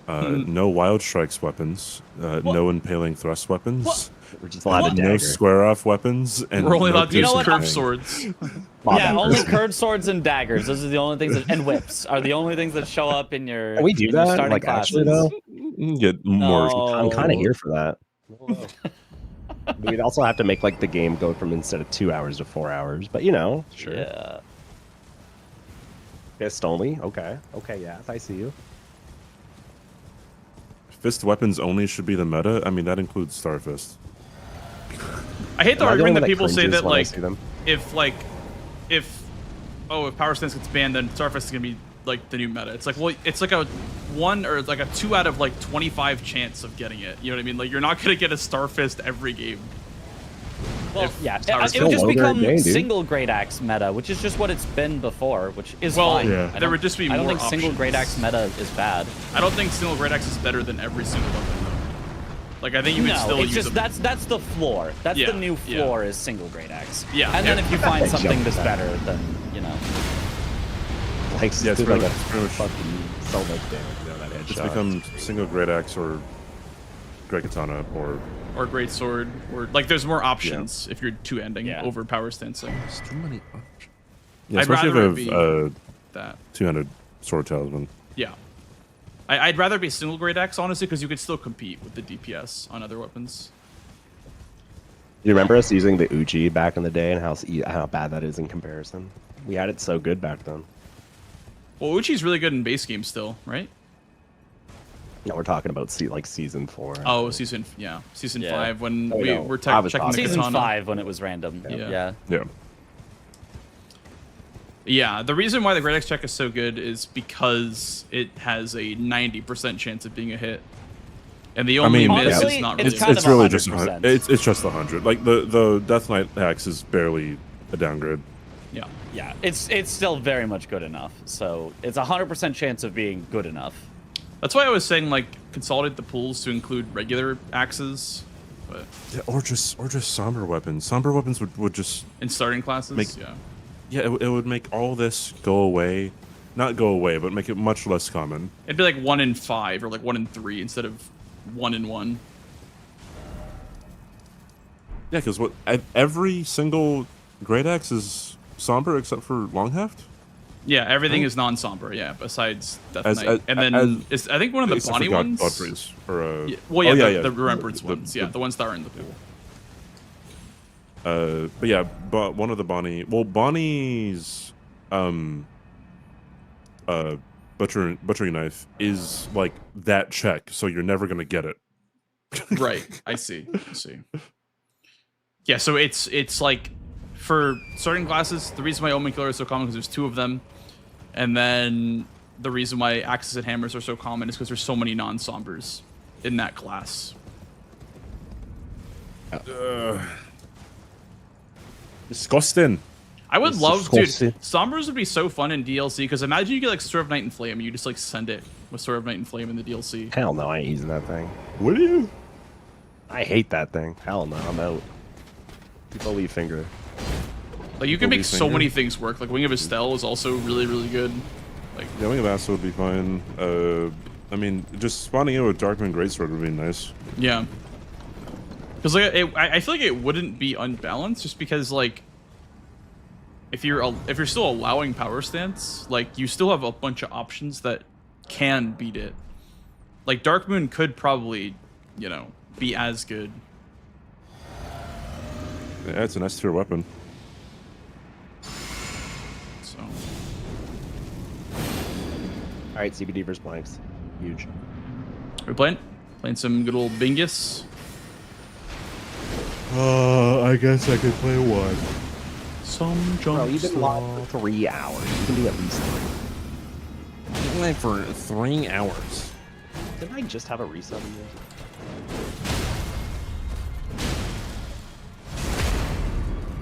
No wild strikes weapons. No impaling thrust weapons. We're just allowed to No dagger. square off weapons. And We're only no allowed to use piercing curved thing. swords. Yeah, only curved swords and daggers. Those are the only things that, and whips are the only things that show up in your. Can we do in your that? starting Like, classes. actually, though? You can get more. I'm kind of No. here for that. We'd also have to make like the game go from instead of 2 hours to 4 hours, but you know, sure. Yeah. Fist only. Okay. Okay. Yeah, I see you. Fist weapons only should be the meta. I mean, that includes Starfist. I hate the Am I the argument one that that people say cringes that when I like see them? if Power Stance gets banned, then Starfist is gonna be like the new meta. It's like, well, it's like a 1 or like a 2 out of like 25 chance of getting it. You know what I mean? Like, you're not gonna get a Starfist every game. Well, If yeah, Tower it would Stance- just low grade become game, dude. single great axe meta, which is just what it's been before, which is Well, fine. yeah. I there don't- would just be I don't more think single great axe meta is bad. I don't think single great axe is better than every single weapon though. Like, I think you would No, still it's use just them. that's the floor. That's Yeah, the new yeah. floor is single great axe. Yeah, and then yeah. if you find That something jump that's attack. better, then you know. Like, Yeah, it's dude, pretty like much- a pretty much- fucking so much damage. You know, that It's headshot. become single great axe or great katana or Or great sword, or like there's more options if you're two-ending Yeah. over Power Stancing. There's too many options. Yeah, I'd especially rather if it you be have that. 200 sword talisman. Yeah. I'd rather be single great axe, honestly, because you could still compete with the DPS on other weapons. You remember us using the Uchi back in the day and how bad that is in comparison? We had it so good back then. Well, Uchi's really good in base game still, right? No, we're talking about season 4. Oh, season Yeah. 5 when Oh, we no. were I was checking the talking- Season katana. 5 when it was random. Yeah. Yeah. Yeah. The reason why the great axe check is so good is because it has a 90% chance of being a hit. And the only mean, miss honestly, is not it's really kind It's of really just 100%. it's just 100. Like the Death Knight axe is barely a downgrade. Yeah. Yeah, it's still very much good enough. So it's 100% chance of being good enough. That's why I was saying, like, consolidate the pools to include regular axes, but Yeah, or just somber weapons. Somber weapons would just in starting classes, Make- yeah. yeah it would make all this go away. Not go away, but make it much less common. It'd be like 1 in 5 or like 1 in 3 instead of 1 in 1. Yeah, because every single great axe is somber except for long heft. Yeah, everything is non-somber, yeah, besides Death As- Knight. And then, as- I think one of the Except for Bonnie ones... Godfrey's, or, Yeah, well, yeah, oh, the Remembrance ones, yeah, the ones that are in the pool. But yeah, but one of the Bonnie, well, Bonnie's, butchering knife is like that check, so you're never gonna get it. Right, I see. Yeah, so it's like, for starting classes, the reason why Omen Killer is so common is because there's 2 of them. And then the reason why axes and hammers are so common is because there's so many non-sombers in that class. Disgusting. I would It's love, dude, disgusting. sombers would be so fun in DLC, because imagine you get like Sword of Night and Flame, and you just like send it with Sword of Night and Flame in the DLC. Hell no, I ain't using that thing. What are you? I hate that thing. Hell no, I'm out. Keep a leaf finger. Like you can Holy make so finger. many things work. Like Wing of Estelle is also really, really good. Like Yeah, Wing of Acid would be fine. I mean, just spawning in with Darkmoon Greatsword would be nice. yeah. Because like I feel like it wouldn't be unbalanced just because like if you're still allowing power stance, like you still have a bunch of options that can beat it. Like Darkmoon could probably, you know, be as good. Yeah, it's an S tier weapon. So All right, CBD versus blanks. Huge. we're playing some good old Bingus. I guess I could play one. Some Bro, jump you've been live for 3 hours. You can do at least 3. Like for 3 hours. Didn't I just have a reset in this?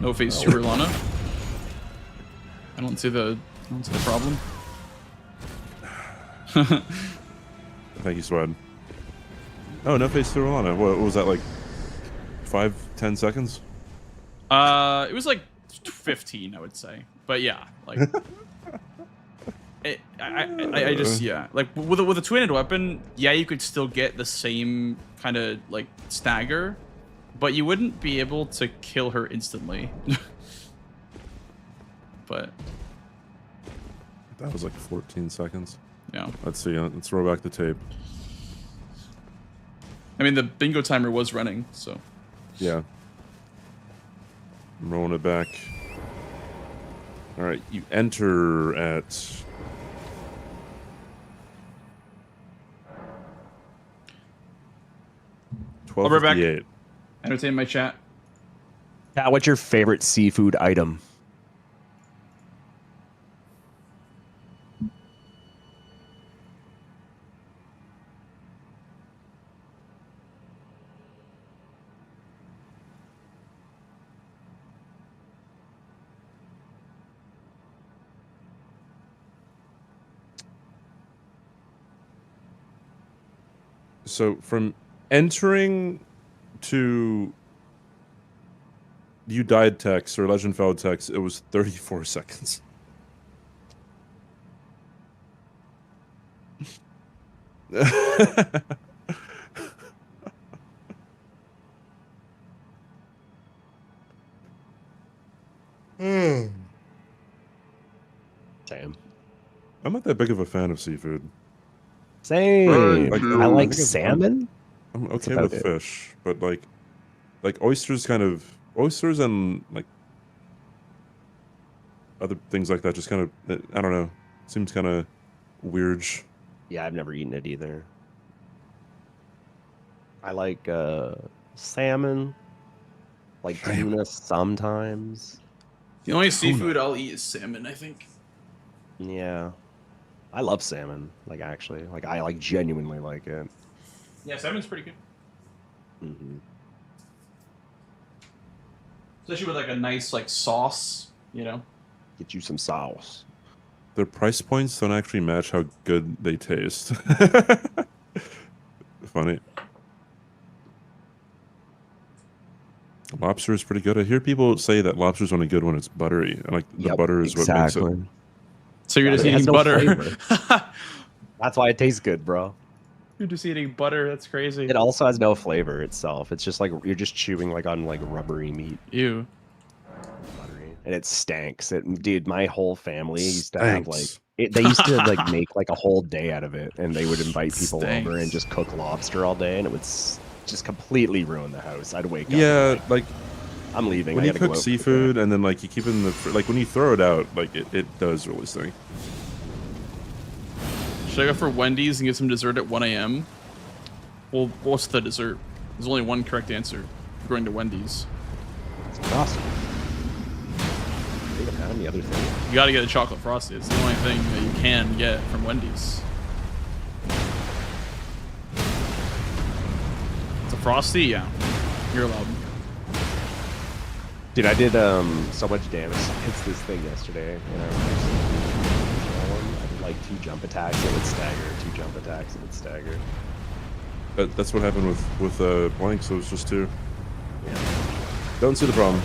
No phase 2 Lana. I don't see the problem. Thank you, Swad. Oh, no face to Rolana. What was that, like 5-10 seconds? It was like 15, I would say. But yeah, like I just yeah, like with a two-handed weapon, yeah, you could still get the same kind of like stagger, but you wouldn't be able to kill her instantly. But That was like 14 seconds. yeah, Let's see. Let's roll back the tape. I mean the bingo timer was running, so Yeah. I'm rolling it back. All right, you enter at... I'll be back. 12:58. Entertain my chat. Pat, what's your favorite seafood item? So from entering to you died text or legend failed text, it was 34 seconds. Same. I'm not that big of a fan of seafood. Same. Like, I like think it's- salmon. I'm That's okay about with it. fish, but like oysters and like other things like that just kind of, I don't know, seems kind of weird. Yeah, I've never eaten it either. I like salmon, like tuna sometimes. The only seafood I'll eat is salmon, I think. Yeah, I love salmon. Like actually, like I like genuinely like it. Yeah, salmon's pretty good. Hmm. Especially with like a nice like sauce, you know. Get you some sauce. Their price points don't actually match how good they taste. Funny. Lobster is pretty good. I hear people say that lobster's only good when it's buttery. And like the butter is what makes it. So you're just It has eating no butter. flavor. That's why it tastes good, bro. You're just eating butter. That's crazy. It also has no flavor itself. It's just like you're just chewing like on like rubbery meat. Ew. Buttery. And it stanks. Dude, my whole family used to have like Stinks. they used to like make like a whole day out of it, and they would invite people Stinks. over and just cook lobster all day, and it would just completely ruin the house. I'd wake up. Yeah, like I'm leaving. when I you gotta cook go out. seafood and then like you keep it in the like when you throw it out, like it does really stink. Should I go for Wendy's and get some dessert at 1 a.m.? Well, what's the dessert? There's only one correct answer. You're going to Wendy's. It's awesome. They don't have any other thing. You gotta get a chocolate frosty. It's the only thing that you can get from Wendy's. It's a frosty? Yeah. You're allowed. Dude, I did so much damage against this thing yesterday. And I did like 2 jump attacks, it would stagger. 2 jump attacks, it would stagger. That's what happened with blank, so it's just 2. Yeah. Don't see the problem.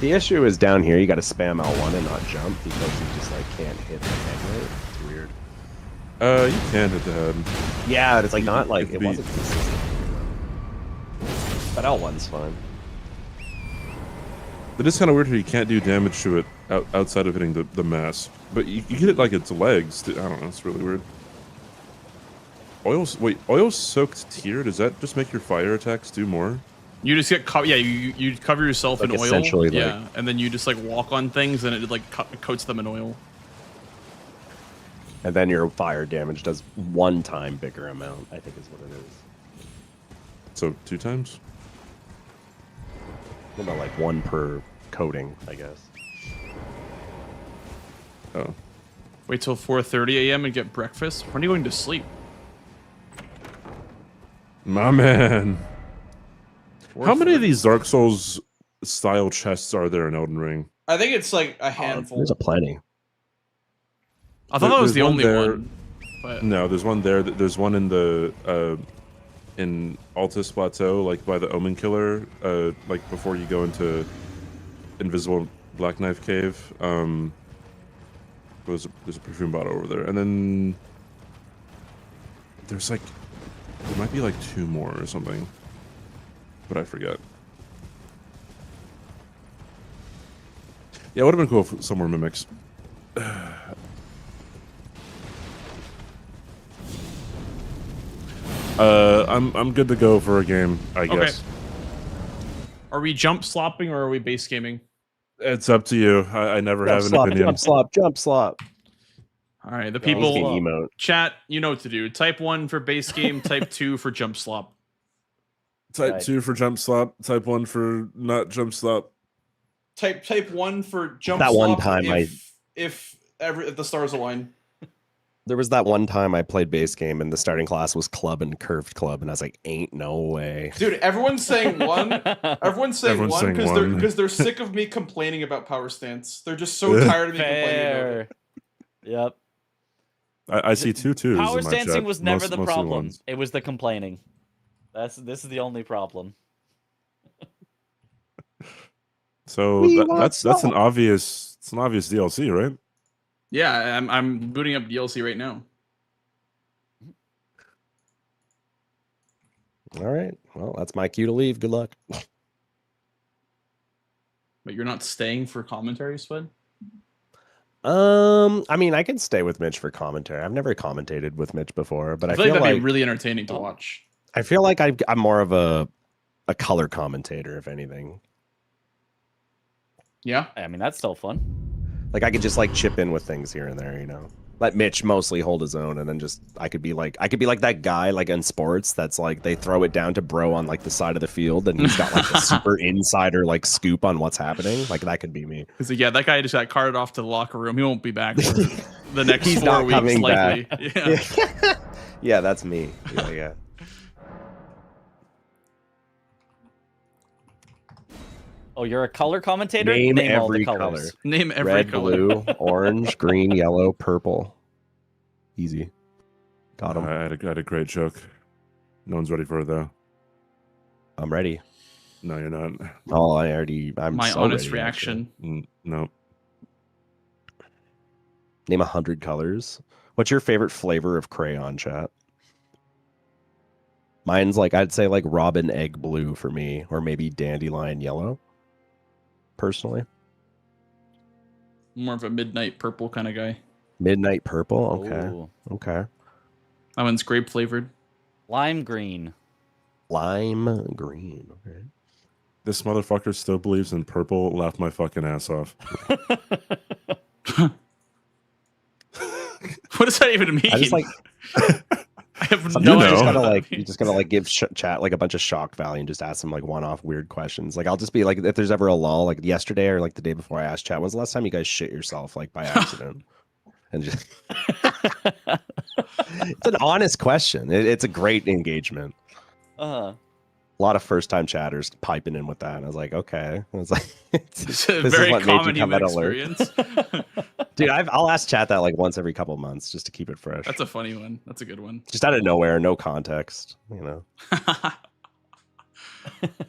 The issue is down here, you gotta spam L1 and not jump because you just like can't hit the head rate. It's weird. You can hit the head. Yeah, it's like not like It'd it be- wasn't consistent. But L1's fine. It is kind of weird how you can't do damage to it outside of hitting the mass. But you get it like its legs. I don't know, it's really weird. Oil soaked tear, does that just make your fire attacks do more? You just get you cover yourself Like in oil. essentially, Yeah, like- and then you just like walk on things and it like coats them in oil. And then your fire damage does 1 time bigger amount, I think is what it is. So 2 times? Well, no, like 1 per coating, I guess. Oh. Wait till 4:30 a.m. and get breakfast. When are you going to sleep? My man. How many of these Dark Souls style chests are there in Elden Ring? I think it's like a handful. There's a plenty. I thought that was the There's only there. one. But No, there's one there. There's one in the in Altus Plateau, like by the Omen Killer, like before you go into Invisible Black Knife Cave. There's a perfume bottle over there, and then there's like there might be like 2 more or something, but I forget. Yeah, it would have been cool if some more mimics. I'm good to go for a game, I guess. Are we jump slopping or are we base gaming? It's up to you. I never have an opinion. Jump slop. All right, the He's getting people emote. chat, you know what to do. Type 1 for base game, type 2 for jump slop. Type Right. 2 for jump slop. Type 1 for not jump slop. Type 1 for jump That slop one time if the stars align. There was that one time I played base game and the starting class was club and curved club, and I was like, ain't no way. Dude, everyone's saying 1. Everyone's saying Everyone's 1 saying because 1. they're sick of me complaining about power stance. They're just so tired of me complaining about it. Yep. I see 2 twos. Power in my stancing chat. was never Most- the mostly problem. ones. It was the complaining. This is the only problem. So that's an obvious DLC, right? Yeah, I'm booting up DLC right now. All right. Well, that's my cue to leave. Good luck. But you're not staying for commentary, Spud? I mean, I can stay with Mitch for commentary. I've never commentated with Mitch before, but I feel feel like that'd like be really entertaining to watch. I feel like I'm more of a color commentator, if anything. Yeah, I mean that's still fun. Like I could just like chip in with things here and there, you know. Let Mitch mostly hold his own, and then just I could be like that guy like in sports that's like they throw it down to bro on like the side of the field, and he's got like the super insider like scoop on what's happening. Like that could be me. Because yeah, that guy just got carted off to the locker room. He won't be back for the next He's 4 not weeks, coming likely. back. Yeah. Yeah, that's me. Yeah. Oh, you're a color commentator? Name all the every colors. color. Name every Red, color. blue, orange, green, yellow, purple. Easy. Got him. I had a great joke. No one's ready for it though. I'm ready. No, you're not. Oh, I'm My so honest ready, reaction. No. Name 100 colors. What's your favorite flavor of crayon, chat? Mine's like, I'd say like robin egg blue for me, or maybe dandelion yellow, personally. More of a midnight purple kind of guy. Midnight purple? Okay. Ooh. Okay. That one's grape flavored. Lime green. Lime green. Okay. This motherfucker still believes in purple. Laugh my fucking ass off. What does that even mean? I just like, I have sometimes no you you just idea. gotta what that like, you means. just gotta like give chat like a bunch of shock value and just ask them like one-off weird questions. Like I'll just be like, if there's ever a lull, like yesterday or like the day before, I asked chat, when's the last time you guys shit yourself like by accident? And just it's an honest question. It's a great engagement. Uh-huh. A lot of first-time chatters piping in with that. And I was like, okay. I was like, It's a this is very what made you common come human out alert. experience. Dude, I'll ask chat that like once every couple months just to keep it fresh. That's a funny one. That's a good one. Just out of nowhere, no context, you know.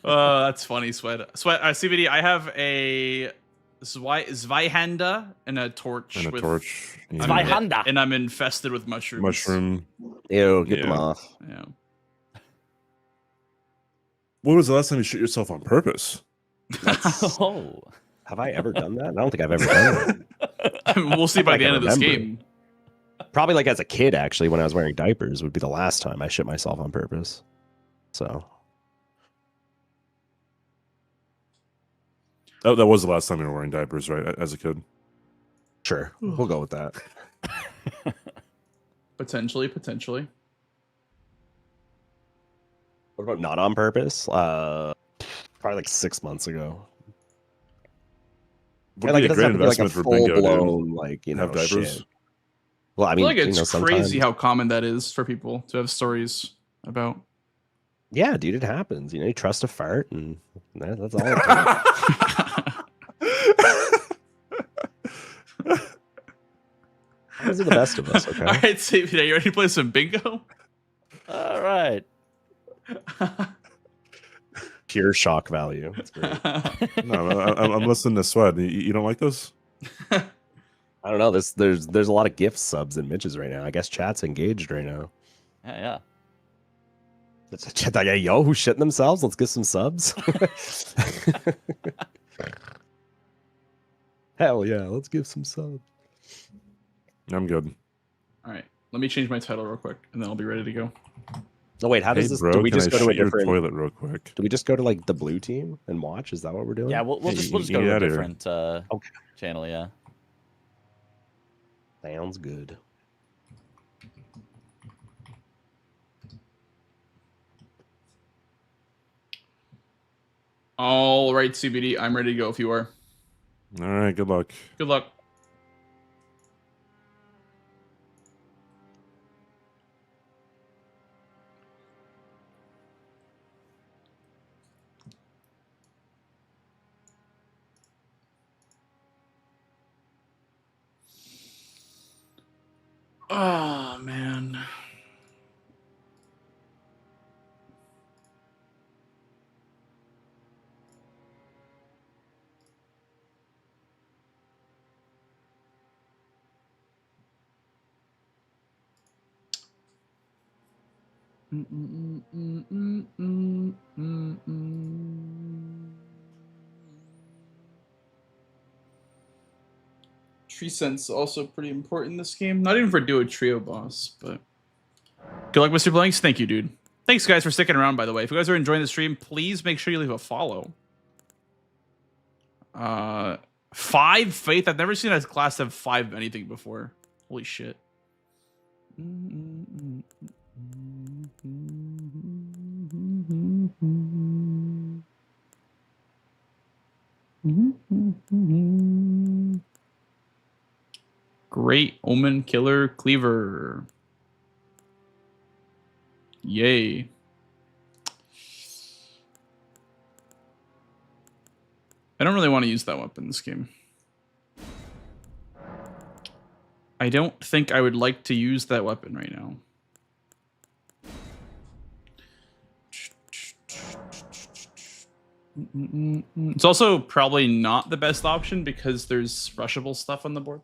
That's funny, Sweat. Sweat, CBD, I have a Zweihanda and a torch. And a with, torch. Yeah. Zweihanda. And I'm infested with mushrooms. Mushroom. Ew, get them Yeah. off. Yeah. When was the last time you shot yourself on purpose? Oh. Have I ever done that? I don't think I've ever done it. We'll see by I the can end of this remember. game. Probably like as a kid, actually, when I was wearing diapers, would be the last time I shit myself on purpose. So. Oh, that was the last time you were wearing diapers, right? As a kid. Sure, we'll go with that. Potentially. What about not on purpose? Probably like 6 months ago. Would Like, be it a doesn't great have to be like a investment for bingo, full-blown, dude. like, you know, Have diapers. shit. Well, I I mean, feel like it's you know, crazy sometimes... how common that is for people to have stories about. Yeah, dude, it happens. You know, you trust a fart, and that's all it takes. Those are the best of us, okay? All right, Savvy, you ready to play some bingo? All right. Pure shock value. That's great. No, I'm listening to Sweat. You don't like this? I don't know. There's a lot of gift subs in Mitch's right now. I guess chat's engaged right now. Yeah. It's a chat like, hey, yo, who's shitting themselves? Let's get some subs. Hell yeah, let's give some subs. I'm good. All right, let me change my title real quick, and then I'll be ready to go. Oh wait, how does this? Bro, do we can just I go to a shit your different toilet real quick? Do we just go to like the blue team and watch? Is that what we're doing? Yeah, we'll just go get to a outta here. different Okay. channel. Yeah. Sounds good. All right, CBD, I'm ready to go if you are. All right, good luck. Good luck. Oh, man. Tree sense also pretty important in this game. Not even for duo trio boss, but good luck, Mr. Blanks. Thank you, dude. Thanks, guys, for sticking around. By the way, if you guys are enjoying the stream, please make sure you leave a follow. 5 faith. I've never seen a class have 5 anything before. Holy shit. Great Omen Killer Cleaver. Yay. I don't really want to use that weapon in this game. I don't think I would like to use that weapon right now. It's also probably not the best option because there's rushable stuff on the board.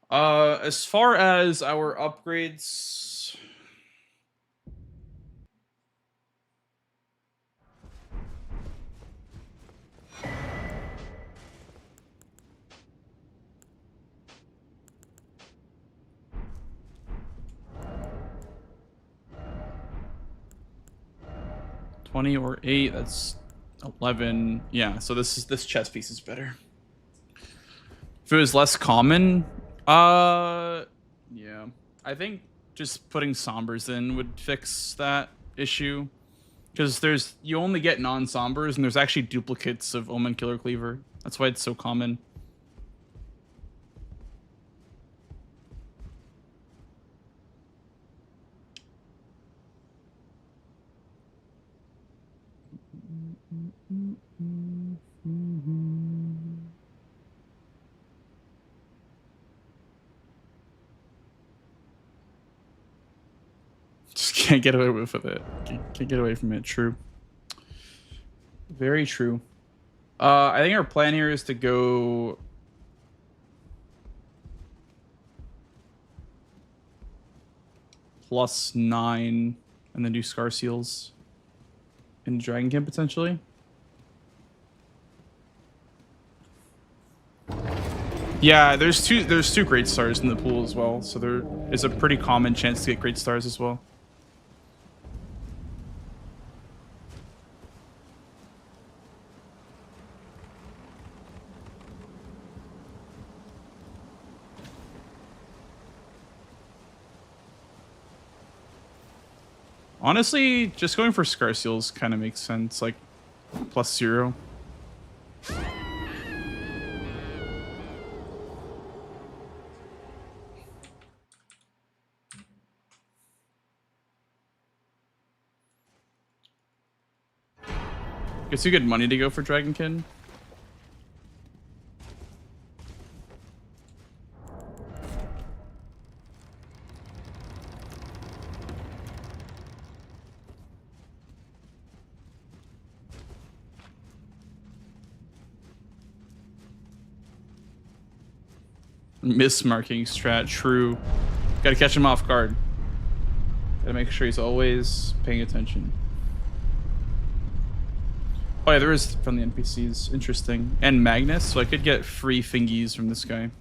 As far as our upgrades, $20 or $8, that's 11. Yeah, so this chest piece is better. If it was less common, yeah, I think just putting sombers in would fix that issue, because you only get non-sombers and there's actually duplicates of Omen Killer Cleaver. That's why it's so common. Just can't get away with it. Can't get away from it. True. Very true. I think our plan here is to go +9 and then do Scar Seals in Dragon Camp potentially. Yeah, there's two great stars in the pool as well, so there is a pretty common chance to get great stars as well. Honestly, just going for Scar Seals kind of makes sense, like +0. It's a good money to go for Dragonkin. Mismarking strat, true. Gotta catch him off guard. Gotta make sure he's always paying attention. Oh yeah, there is from the NPCs. Interesting. And Magnus, so I could get free fingies from this guy.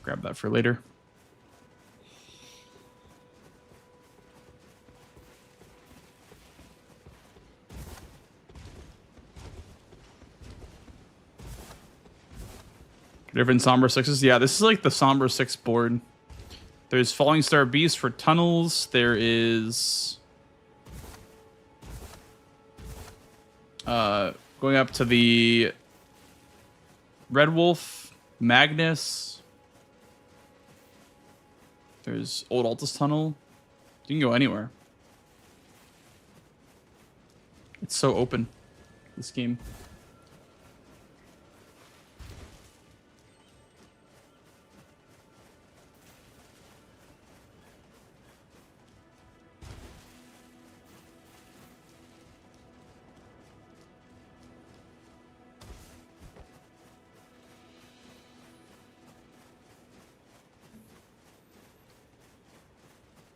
Grab that for later. Different Somber 6s. Yeah, this is like the Somber 6 board. There's Falling Star Beast for tunnels. There is... going up to the Red Wolf, Magnus. There's Old Altus Tunnel. You can go anywhere. It's so open, this game.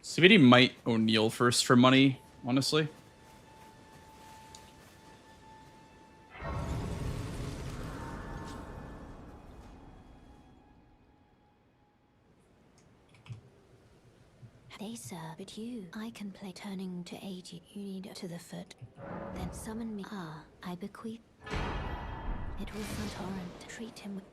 CVD might O'Neal first for money, honestly. They sir, but you, I can play turning to 80. You need to the foot. Then summon me. Ah, I bequeath. It was St. Torrent. Treat him with...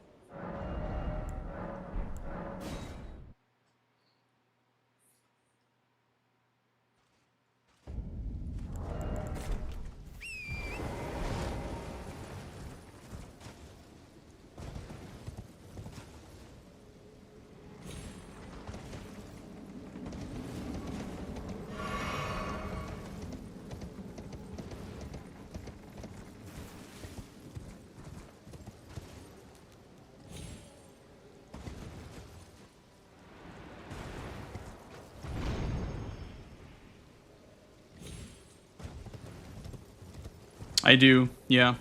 I do, yeah.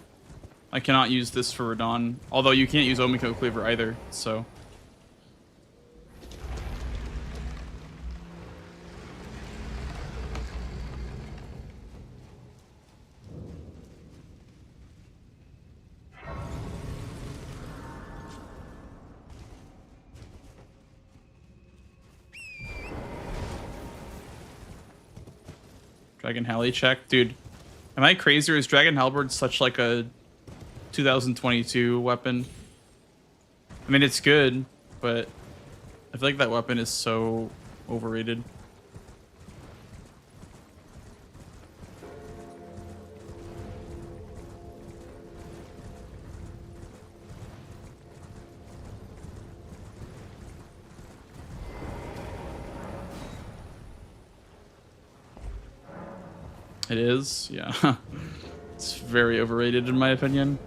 I cannot use this for Radon. Although you can't use Omiko Cleaver either, so... Dragon Halley check? Dude, am I crazy or is Dragon Halberd such like a 2022 weapon? I mean, it's good, but I feel like that weapon is so overrated. It is, yeah. It's very overrated in my opinion.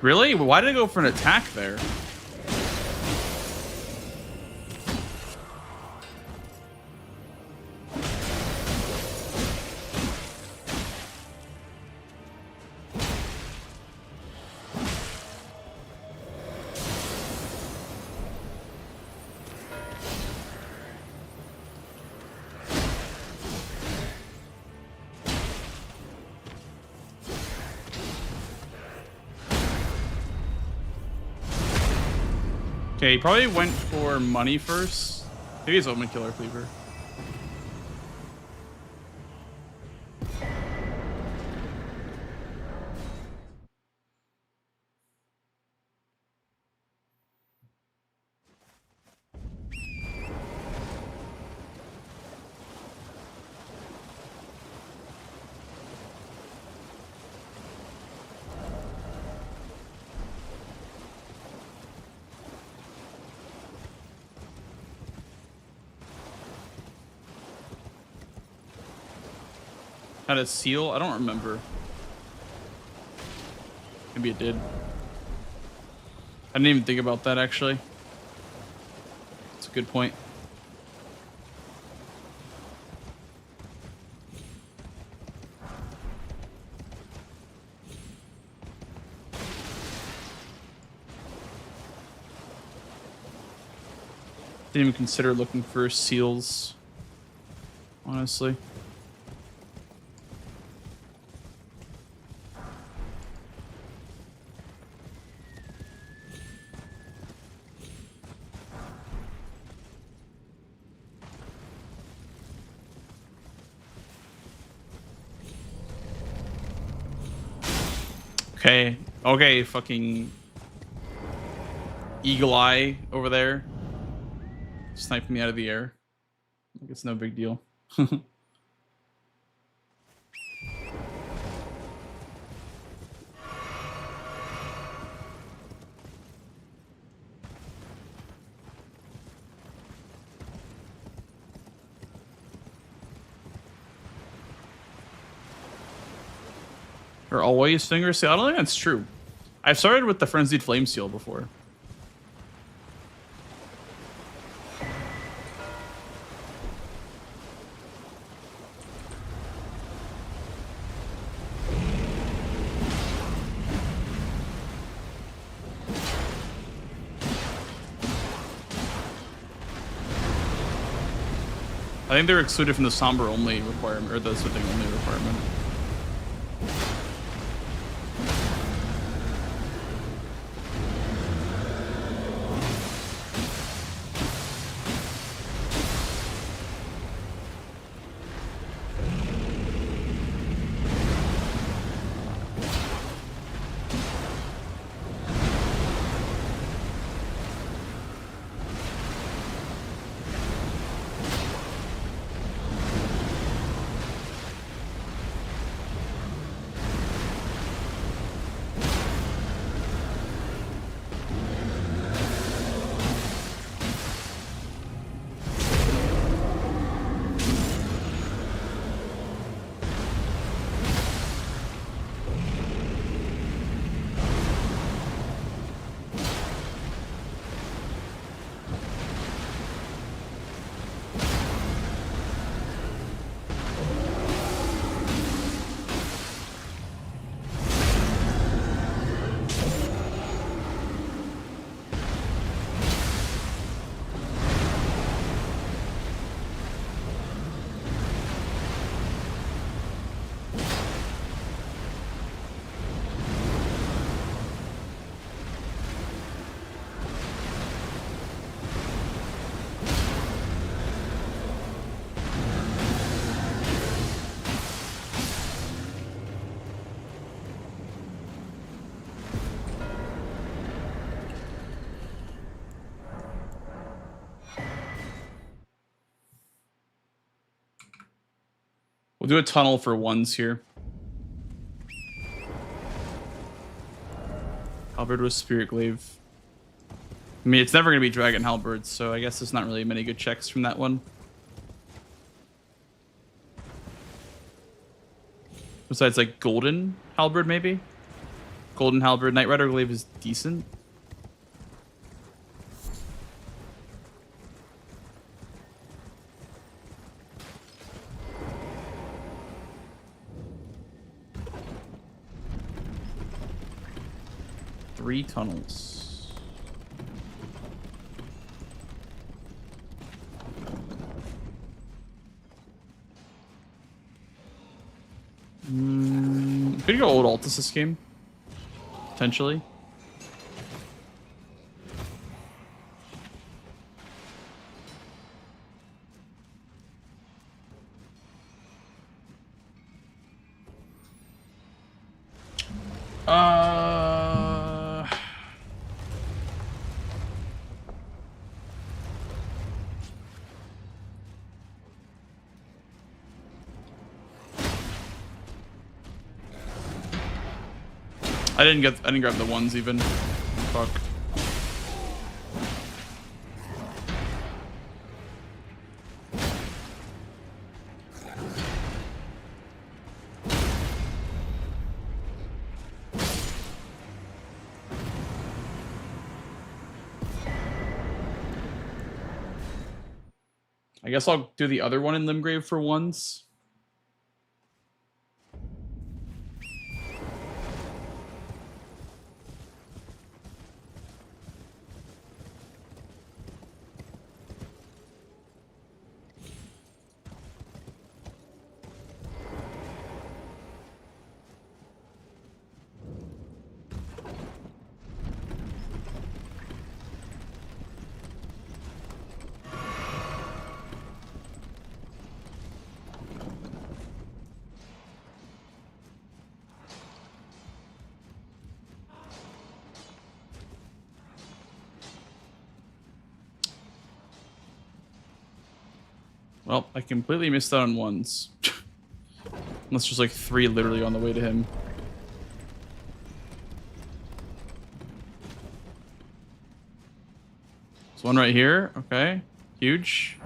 Really? Why did I go for an attack there? Okay, he probably went for money first. Maybe he's Omen Killer Cleaver. Had a seal? I don't remember. Maybe it did. I didn't even think about that actually. It's a good point. Didn't even consider looking for seals, honestly. Okay, okay, fucking eagle eye over there, sniping me out of the air. Like it's no big deal. Or always finger seal? I don't think that's true. I've started with the Frenzied Flame Seal before. I think they're excluded from the Somber only requirement, or the Swifting only requirement. We'll do a tunnel for ones here. Halberd with Spirit Glaive. I mean, it's never going to be Dragon Halberd, so I guess there's not really many good checks from that one. Besides, like, Golden Halberd, maybe? Golden Halberd. Knight Rider Glaive is decent. Three tunnels. Could go old Altus this game. Potentially. I didn't grab the ones even. Fuck. I guess I'll do the other one in Limgrave for ones. Well, I completely missed out on ones. Unless there's like three literally on the way to him. There's one right here. Okay. Huge.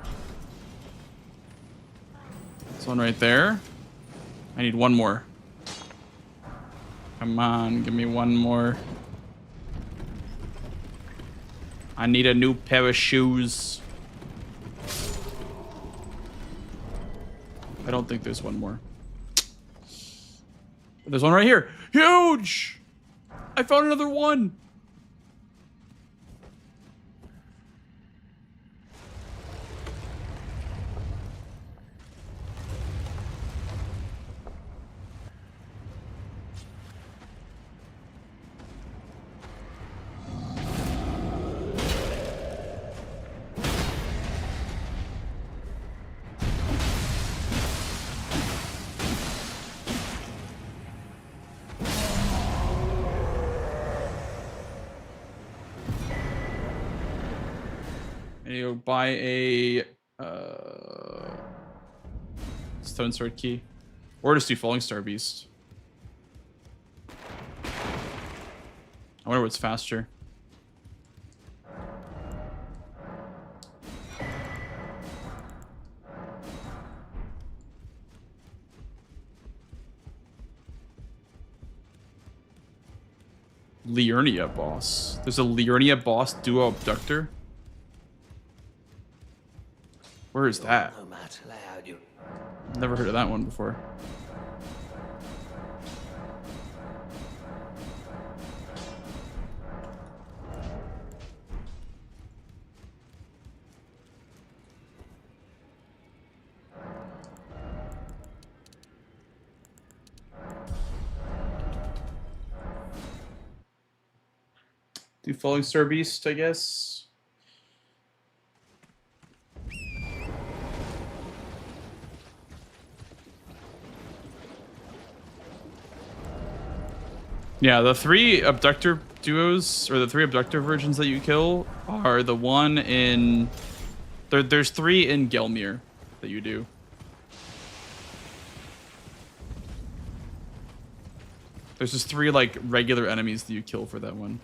There's one right there. I need one more. Come on, give me one more. I need a new pair of shoes. I don't think there's one more. There's one right here. Huge! I found another one. You buy a Stone Sword Key, or just do Falling Star Beast. I wonder what's faster. Liurnia boss. There's a Liurnia boss duo abductor. Where is that? Never heard of that one before. Do Falling Star Beast, I guess. Yeah, the three abductor duos, or the three abductor versions that you kill, are the one in... There's three in Gelmir that you do. There's just 3 like regular enemies that you kill for that one.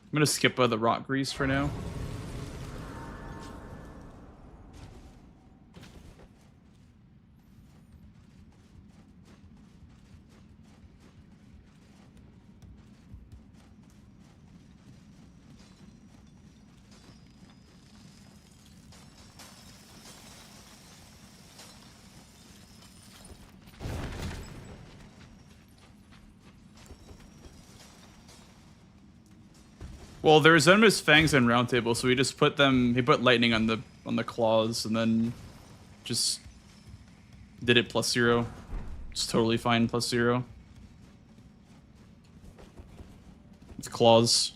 I'm gonna skip the rock grease for now. Well, there's venomous fangs and round table, so he just put them. He put lightning on the claws, and then just did it +0. It's totally fine +0. It's claws.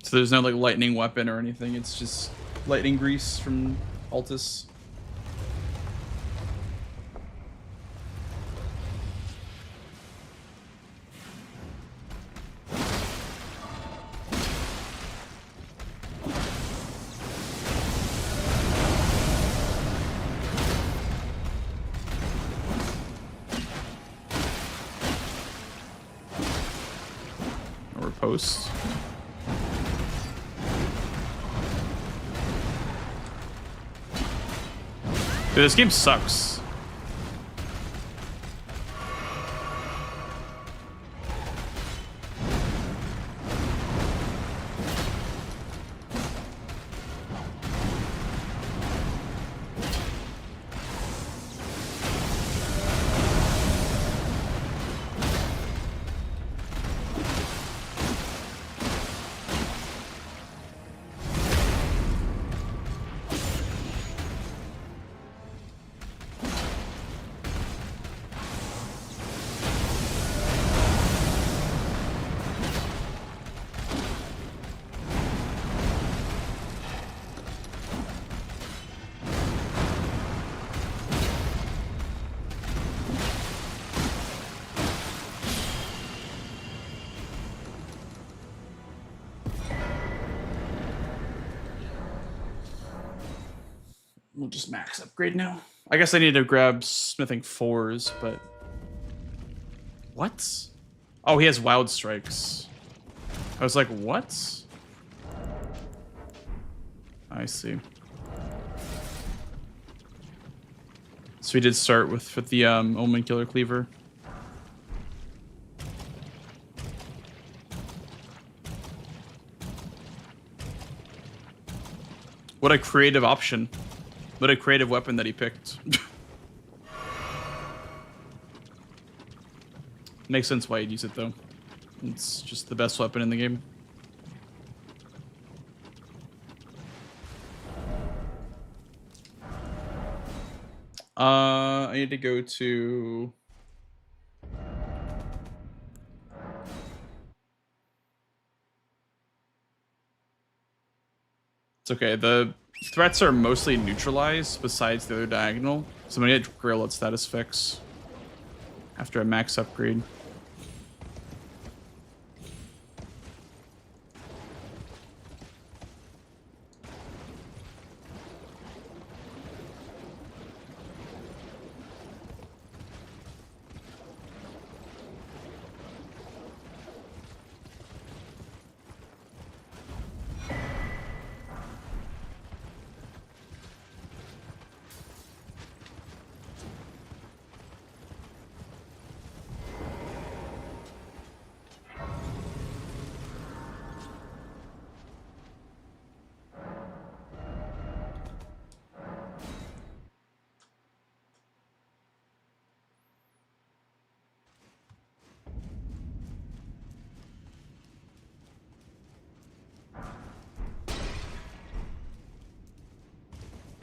So there's no like lightning weapon or anything. It's just lightning grease from Altus. Or post. Dude, this game sucks. We'll just max upgrade now. I guess I need to grab smithing 4s, but... What? Oh, he has wild strikes. I was like, what? I see. So we did start with the Omen Killer Cleaver. What a creative option. What a creative weapon that he picked. Makes sense why he'd use it, though. It's just the best weapon in the game. I need to go to... It's okay. The threats are mostly neutralized besides the other diagonal. So I'm gonna get Grail at status fix after a max upgrade.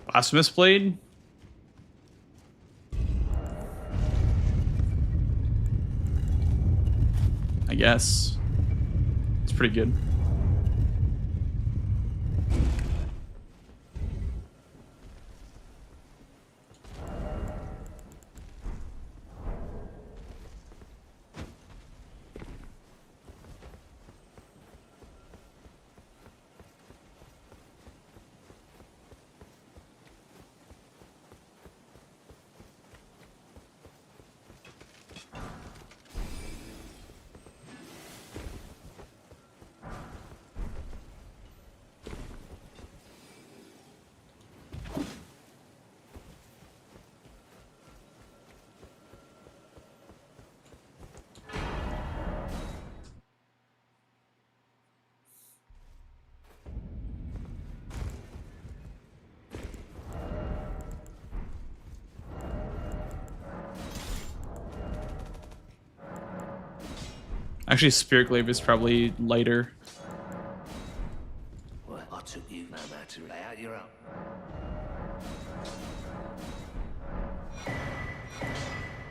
Blasphemous Blade? I guess. It's pretty good. Actually, Spirit Glaive is probably lighter. Well, I took you no matter. Lay out your own.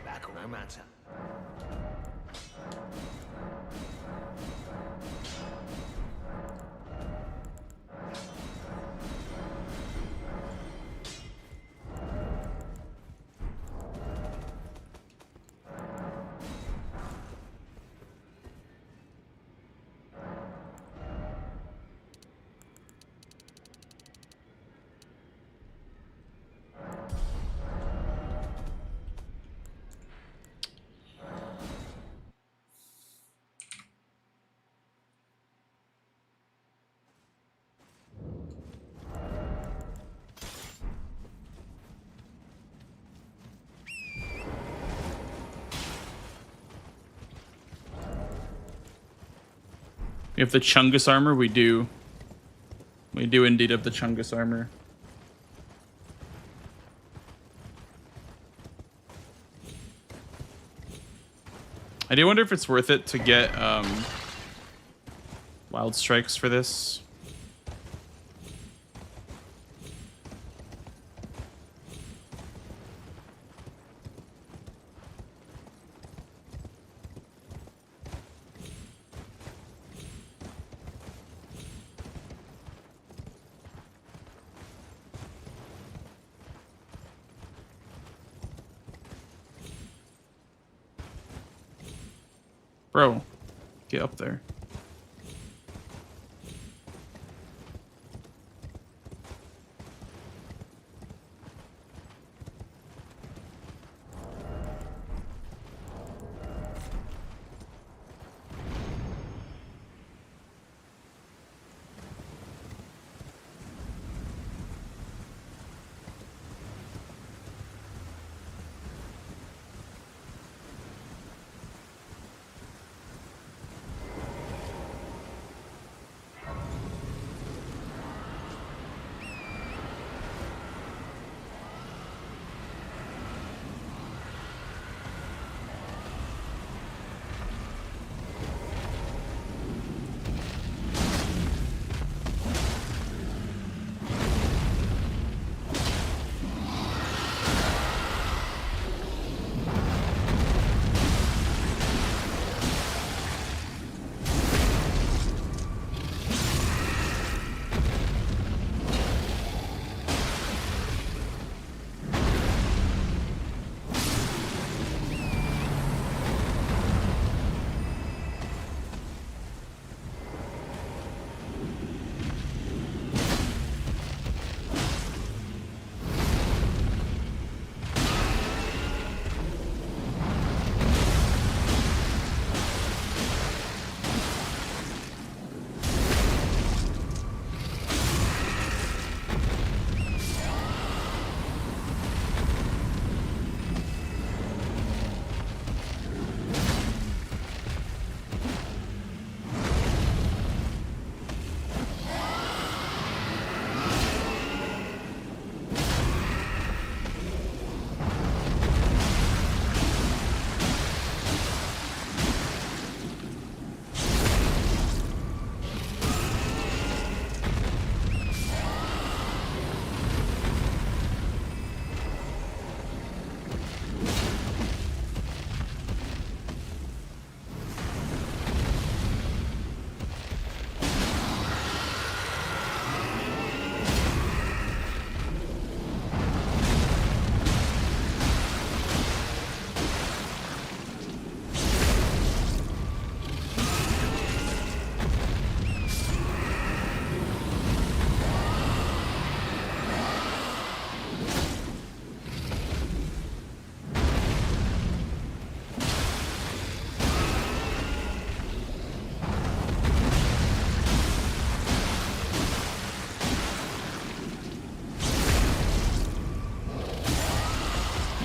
Back on no matter. We have the Chungus armor. We do. We do indeed have the Chungus armor. I do wonder if it's worth it to get wild strikes for this. Bro, get up there.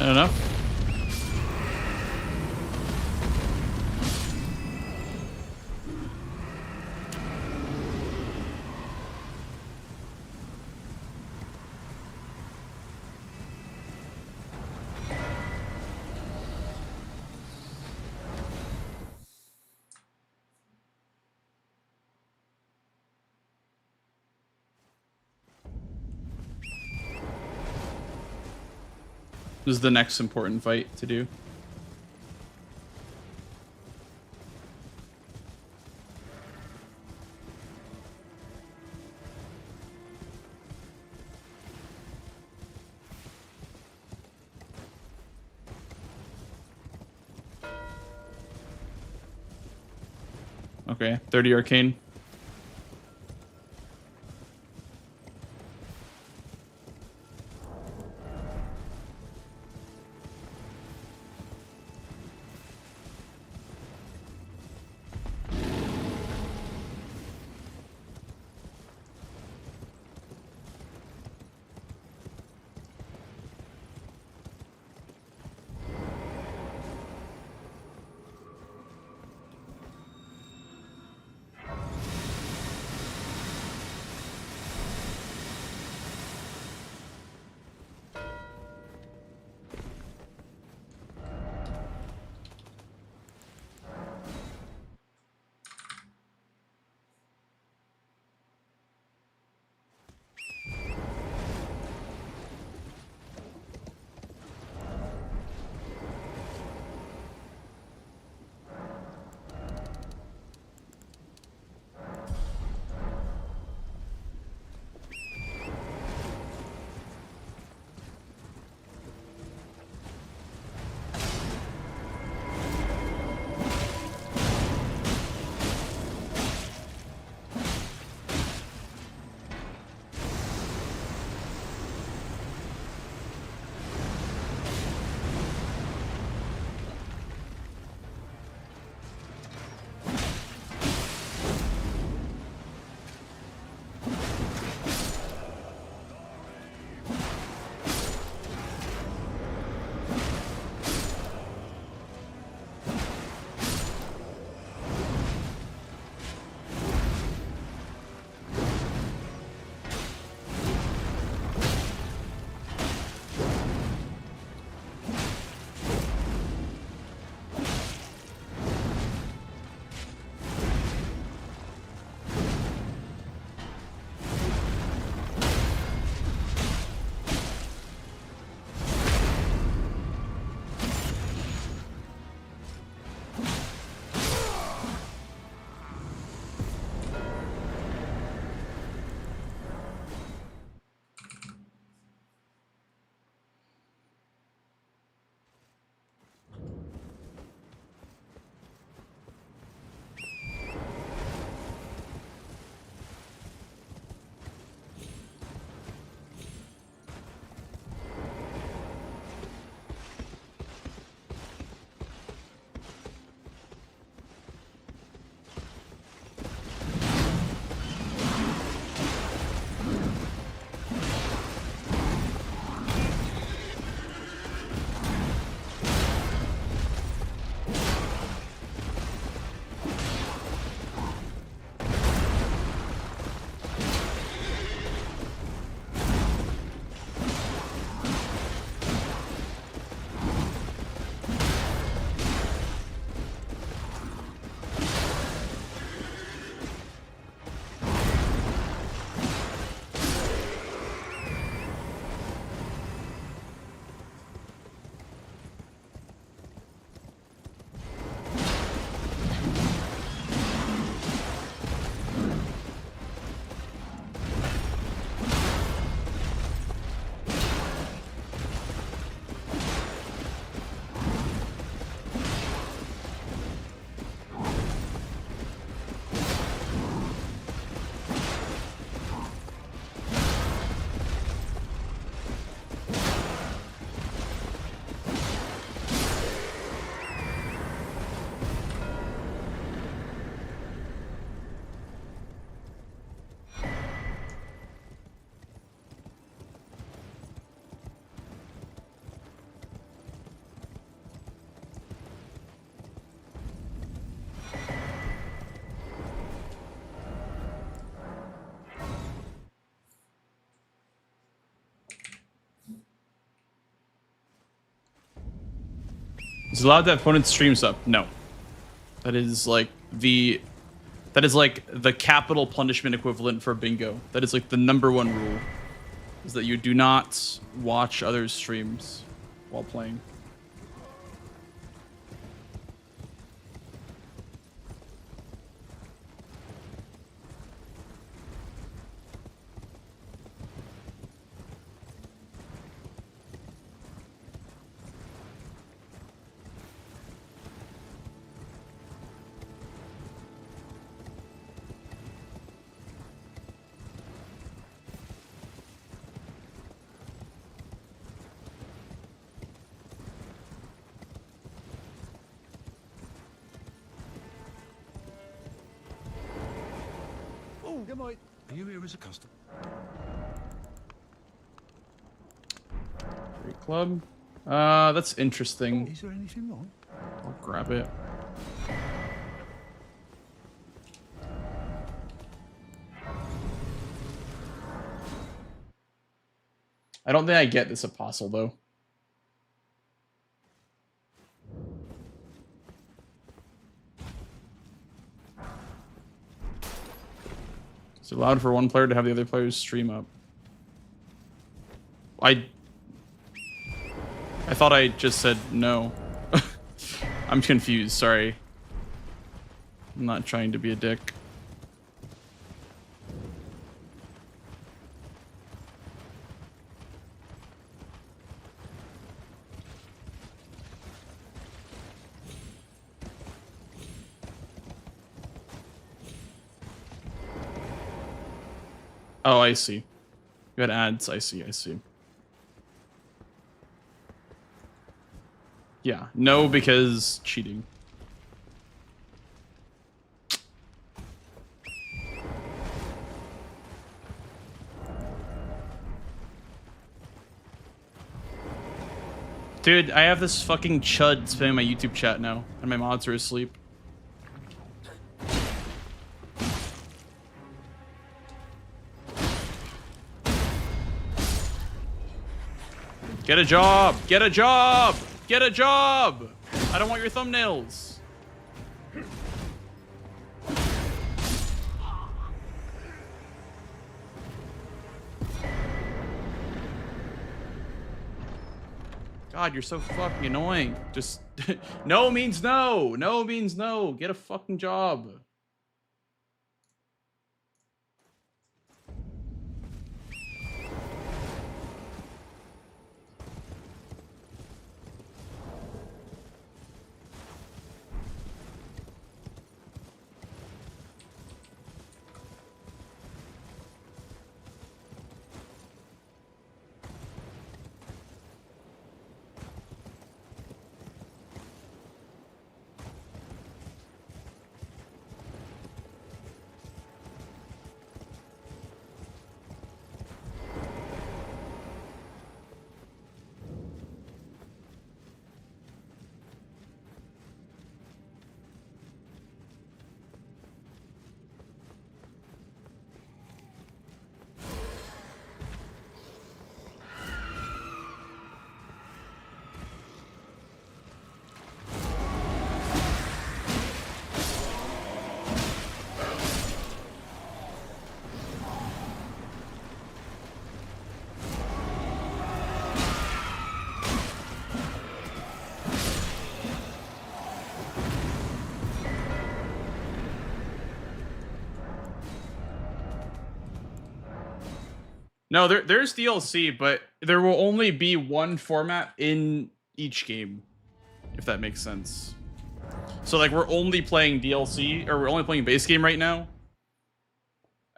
Enough. This is the next important fight to do. Okay, 30 arcane. Is it allowed to have opponent's streams up? No. That is like the capital punishment equivalent for bingo. That is like the #1 rule. Is that you do not watch others' streams. while playing. Oh, good morning. Are you here as a customer? Great club. That's interesting. Is there anything wrong? I'll grab it. I don't think I get this apostle though. It's allowed for one player to have the other player's stream up. I thought I just said no. I'm confused, sorry. I'm not trying to be a dick. Oh, I see. You had ads. I see. I see. Yeah. No, because cheating. Dude, I have this fucking chud spamming my YouTube chat now, and my mods are asleep. Get a job! Get a job! Get a job! I don't want your thumbnails. God, you're so fucking annoying. Just no means no. No means no. Get a fucking job. No, there's DLC, but there will only be one format in each game, if that makes sense. So like we're only playing DLC, or we're only playing base game right now.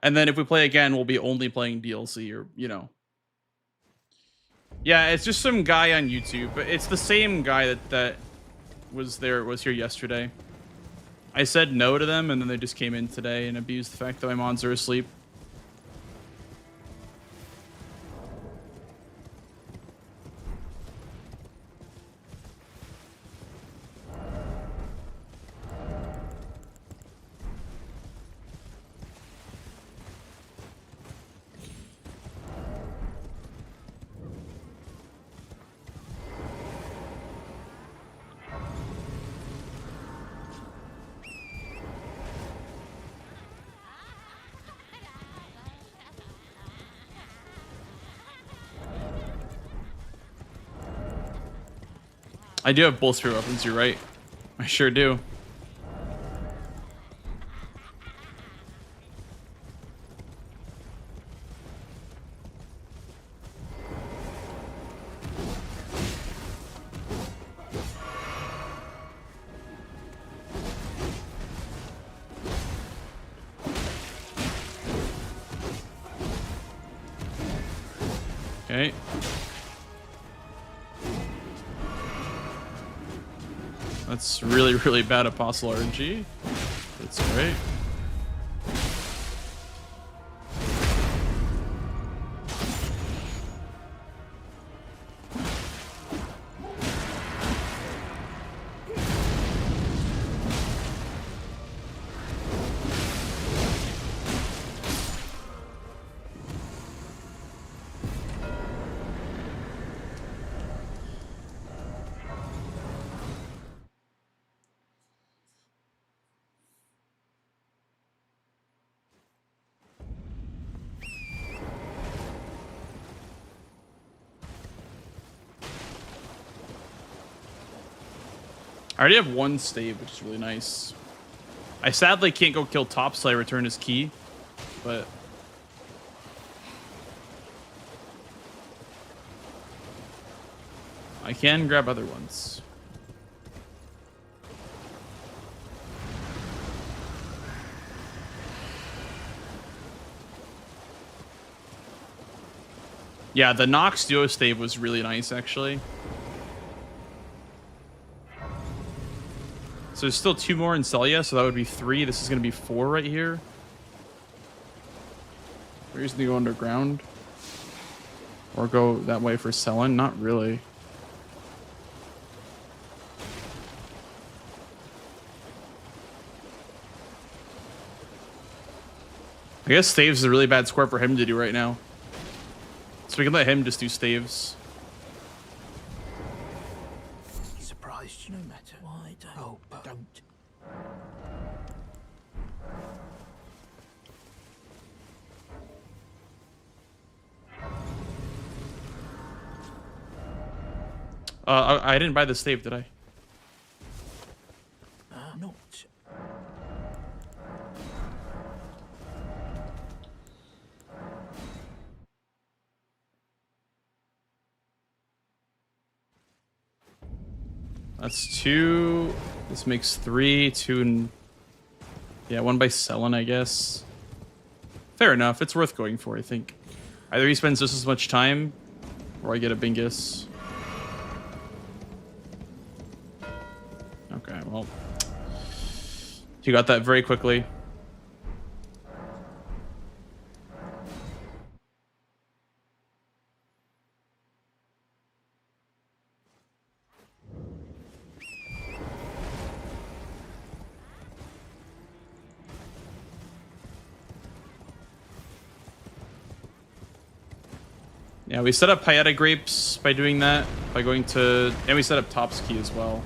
And then if we play again, we'll be only playing DLC, or, you know. Yeah, it's just some guy on YouTube, but it's the same guy that was here yesterday. I said no to them, and then they just came in today and abused the fact that my mods are asleep. I do have both spear weapons, you're right. I sure do. Okay. That's really, really bad Apostle RNG. That's great. I already have one stave, which is really nice. I sadly can't go kill Top, so I return his key, but I can grab other ones. Yeah, the Nox Duo stave was really nice, actually. So there's still 2 more in Celia, so that would be 3. This is going to be 4 right here. We're just going to go underground. Or go that way for Selen? Not really. I guess staves is a really bad score for him to do right now. So we can let him just do staves. Surprised you no matter. Why don't? Oh, but don't. I didn't buy the stave, did I? Not. That's 2. This makes 3. 2 and... Yeah, 1 by Selen, I guess. Fair enough. It's worth going for, I think. Either he spends just as much time, or I get a Bingus. Okay, well... You got that very quickly. Yeah, we set up Pieta Grapes by doing that, by going to... And we set up Top's Key as well.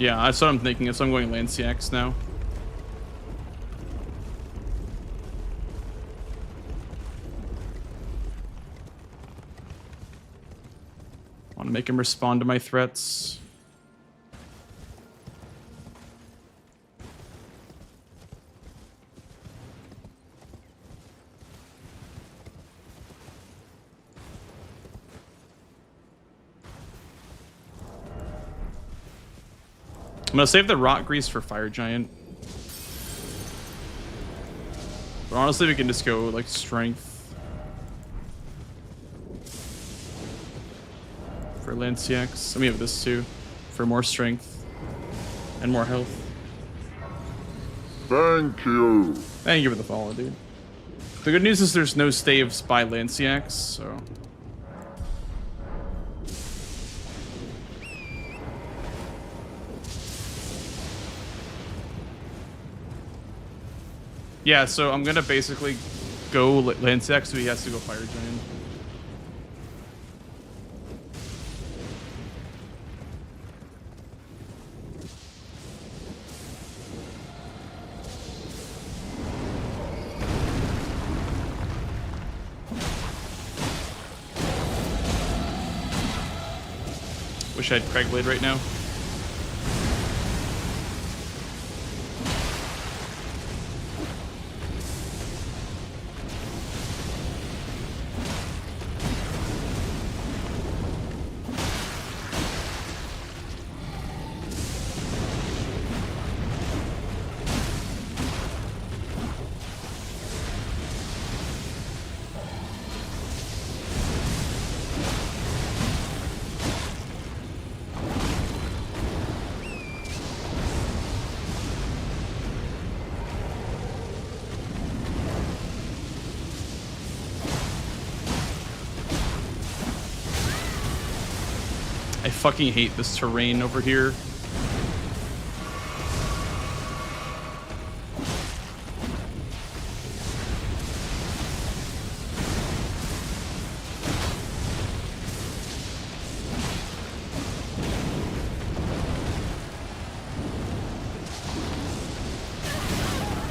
Yeah, that's what I'm thinking. So I'm going Lanciax now. Want to make him respond to my threats. I'm gonna save the Rot Grease for Fire Giant. But honestly, we can just go like Strength for Lanciax. Let me have this too for more strength and more health. Thank you. Thank you for the follow, dude. The good news is there's no staves by Lanciax, so. Yeah, so I'm gonna basically go Landsec, so he has to go Fire Giant. Wish I had Craigblade right now. I fucking hate this terrain over here.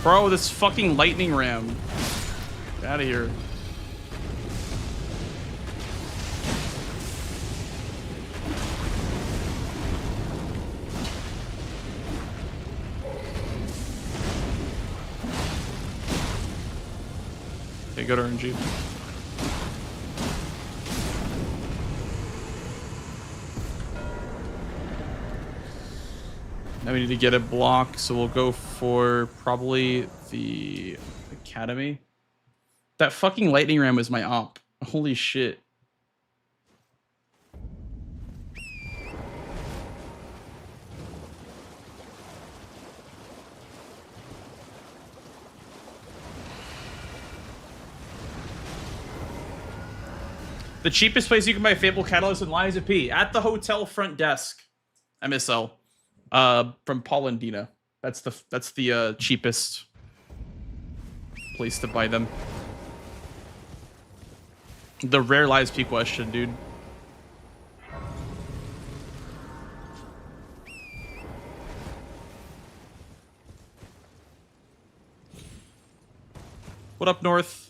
Bro, this fucking lightning ram. Get out of here. Okay, go to RNG. Now we need to get a block, so we'll go for probably the Academy. That fucking lightning ram is my op. Holy shit. The cheapest place you can buy Fable Catalyst and Lies of P at the hotel front desk. MSL. From Paul and Dina. That's the cheapest place to buy them. The rare Lies P question, dude. What up, North?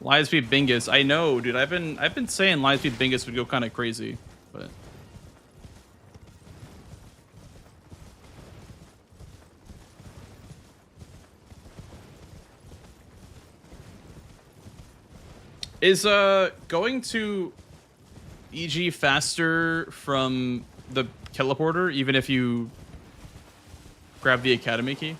Lies P Bingus. I know, dude. I've been saying Lies P Bingus would go kind of crazy, but is going to EG faster from the teleporter, even if you grab the Academy key?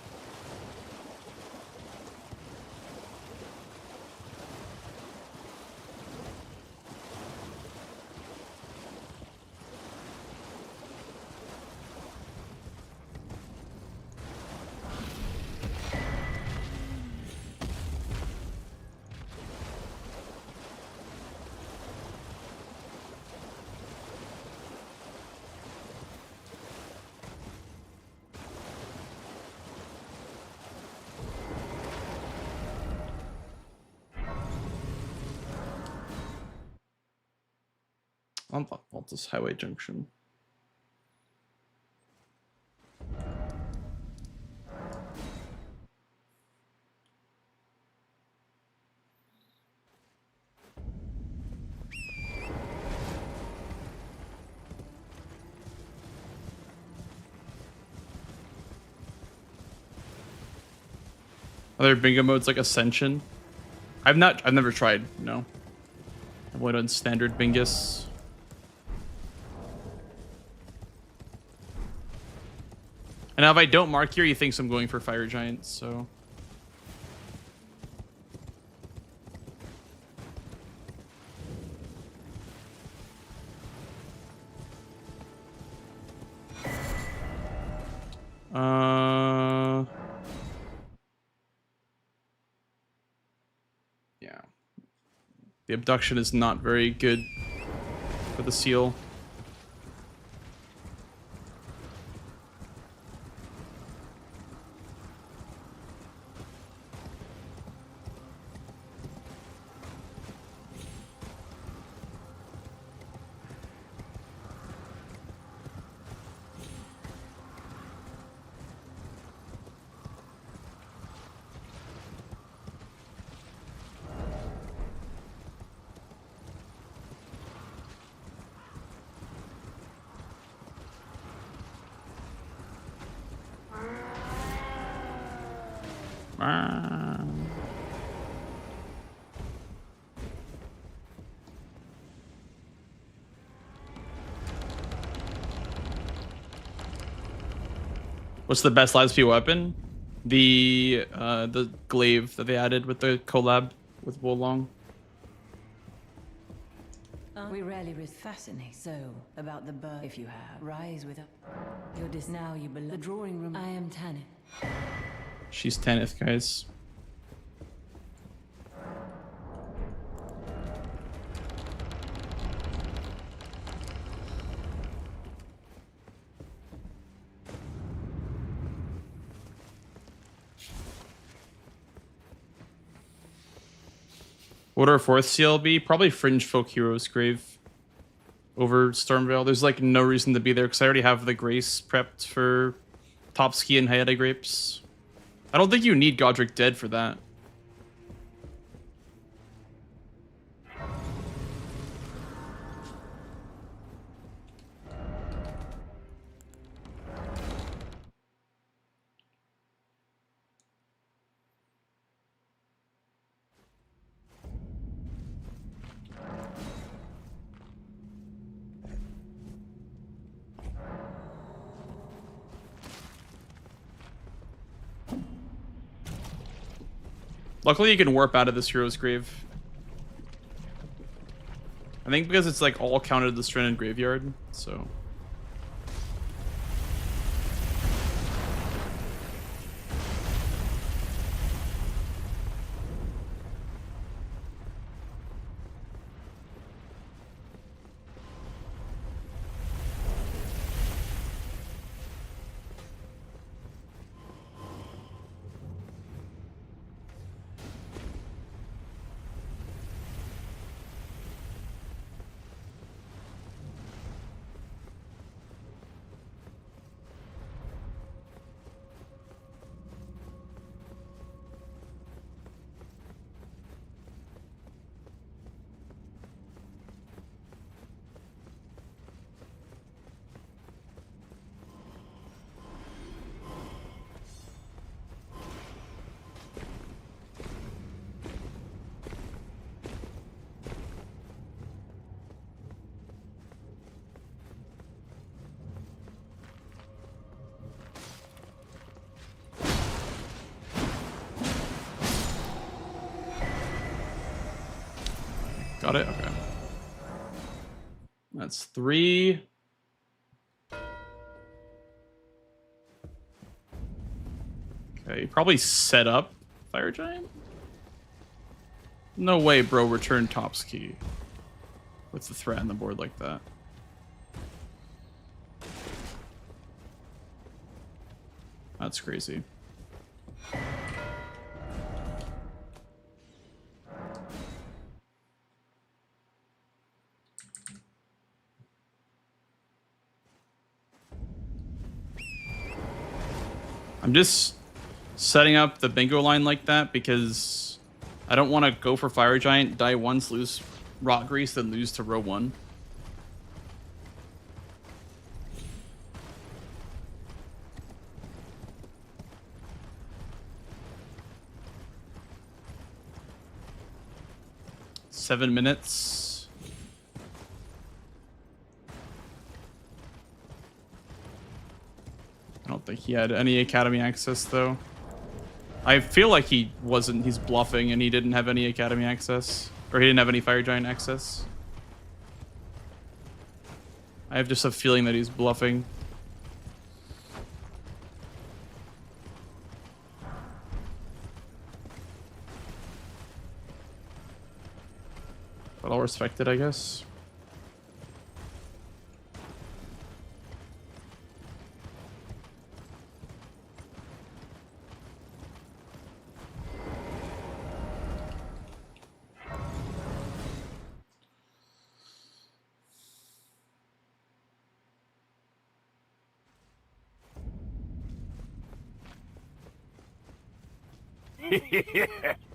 On Altus Highway Junction. Other bingo modes like Ascension. I've never tried, no. I've only done standard Bingus. And now if I don't mark here, he thinks I'm going for Fire Giants, so. Yeah. The abduction is not very good for the seal. What's the best live speed weapon? The glaive that they added with the collab with Wolong. We rarely risk fascinating. So, about the bird, if you have, rise with a... You're now you belong. The drawing room. I am Tanith. She's Tanith, guys. What would our fourth seal be? Probably Fringe Folk Hero's Grave over Stormveil. There's like no reason to be there because I already have the Grace prepped for Topski and Hayate Grapes. I don't think you need Godric Dead for that. Luckily, you can warp out of this hero's grave. I think because it's like all counted the stranded graveyard, so. Got it? Okay. That's 3. Okay, probably set up Fire Giant? No way, bro, return Topski with the threat on the board like that. That's crazy. I'm just setting up the bingo line like that because I don't want to go for Fire Giant, die once, lose Rot Grease, then lose to row 1. Seven minutes. I don't think he had any Academy access, though. I feel like he wasn't. He's bluffing, and he didn't have any Academy access. Or he didn't have any Fire Giant access. I have just a feeling that he's bluffing. But I'll respect it, I guess.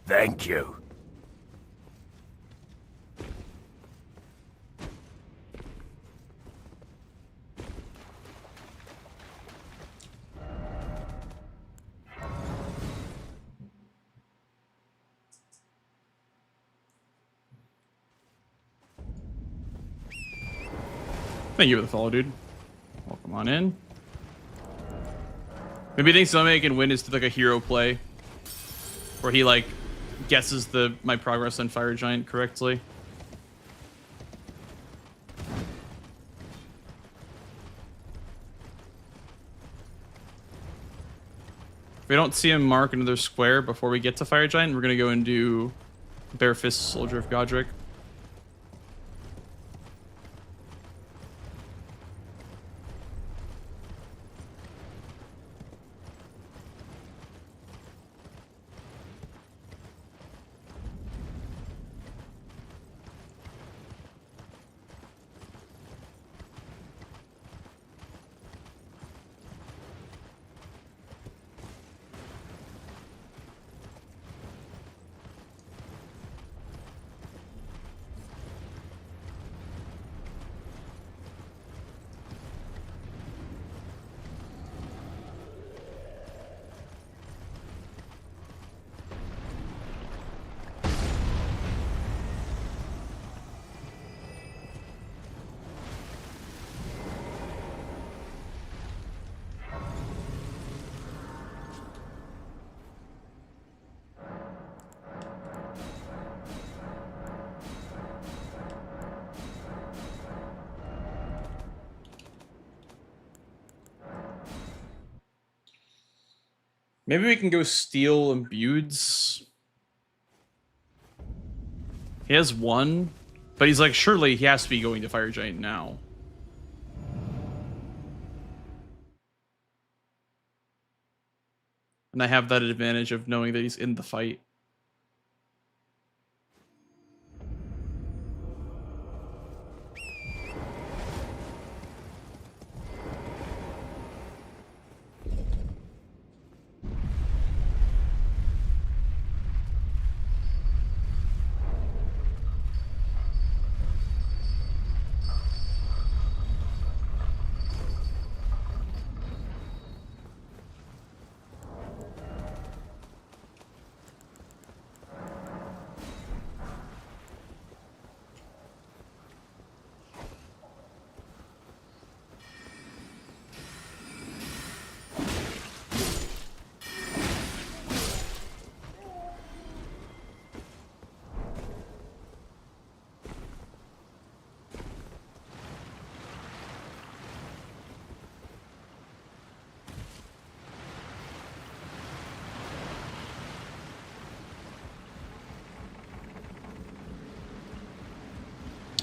Thank you. Thank you for the follow, dude. Welcome on in. Maybe the thing somebody can win is to like a hero play, where he like guesses my progress on Fire Giant correctly. If we don't see him mark another square before we get to Fire Giant, we're gonna go and do Bare Fist Soldier of Godric. Maybe we can go steal Imbued's. He has one, but he's like, surely he has to be going to Fire Giant now. And I have that advantage of knowing that he's in the fight.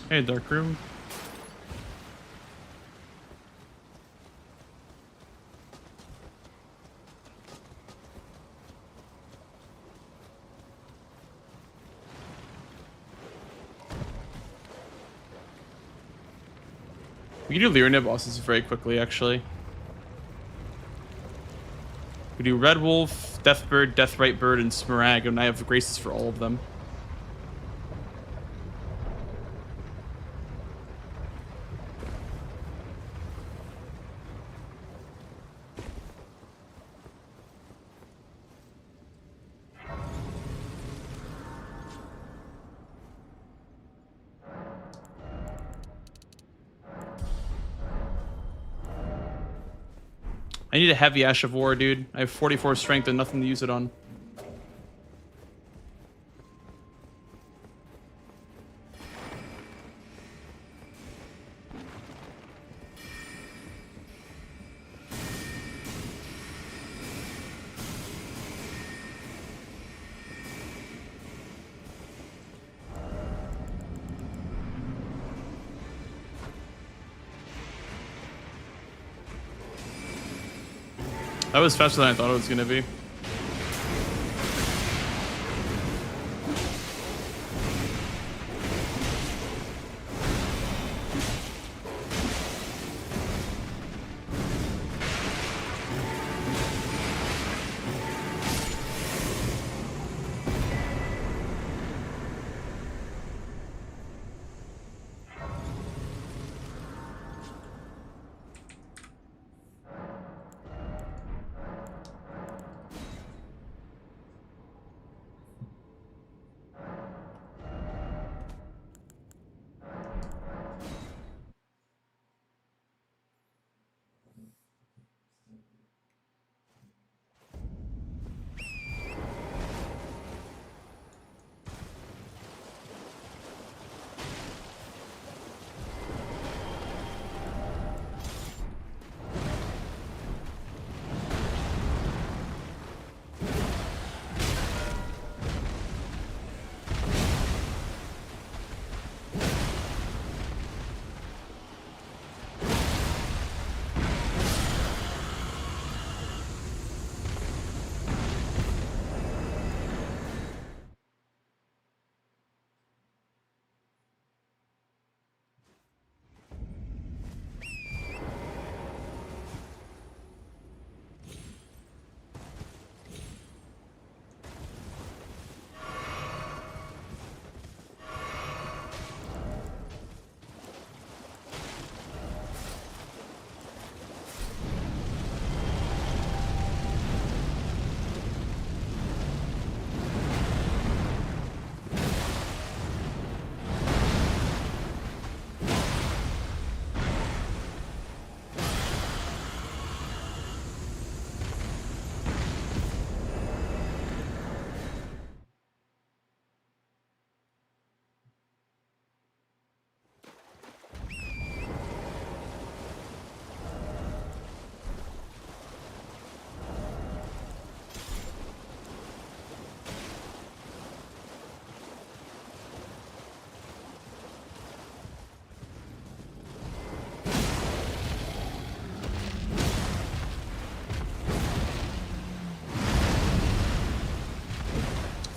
Hey, Dark Room. We can do Lyria bosses very quickly, actually. We do Red Wolf, Deathbird, Deathrite Bird, and Smarag, and I have graces for all of them. I need a heavy Ash of War, dude. I have 44 strength and nothing to use it on. That was faster than I thought it was going to be.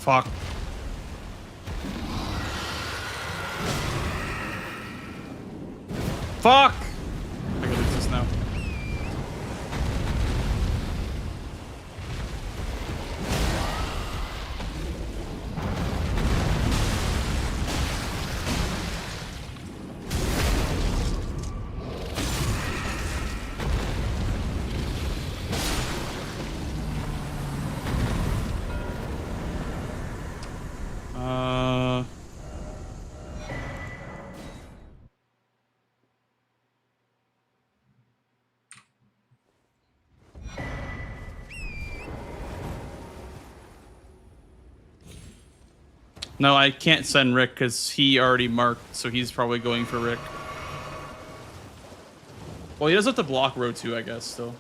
Fuck. Fuck! I gotta lose this now. No, I can't send Rick because he already marked, so he's probably going for Rick. Well, he does have to block row 2, I guess, still.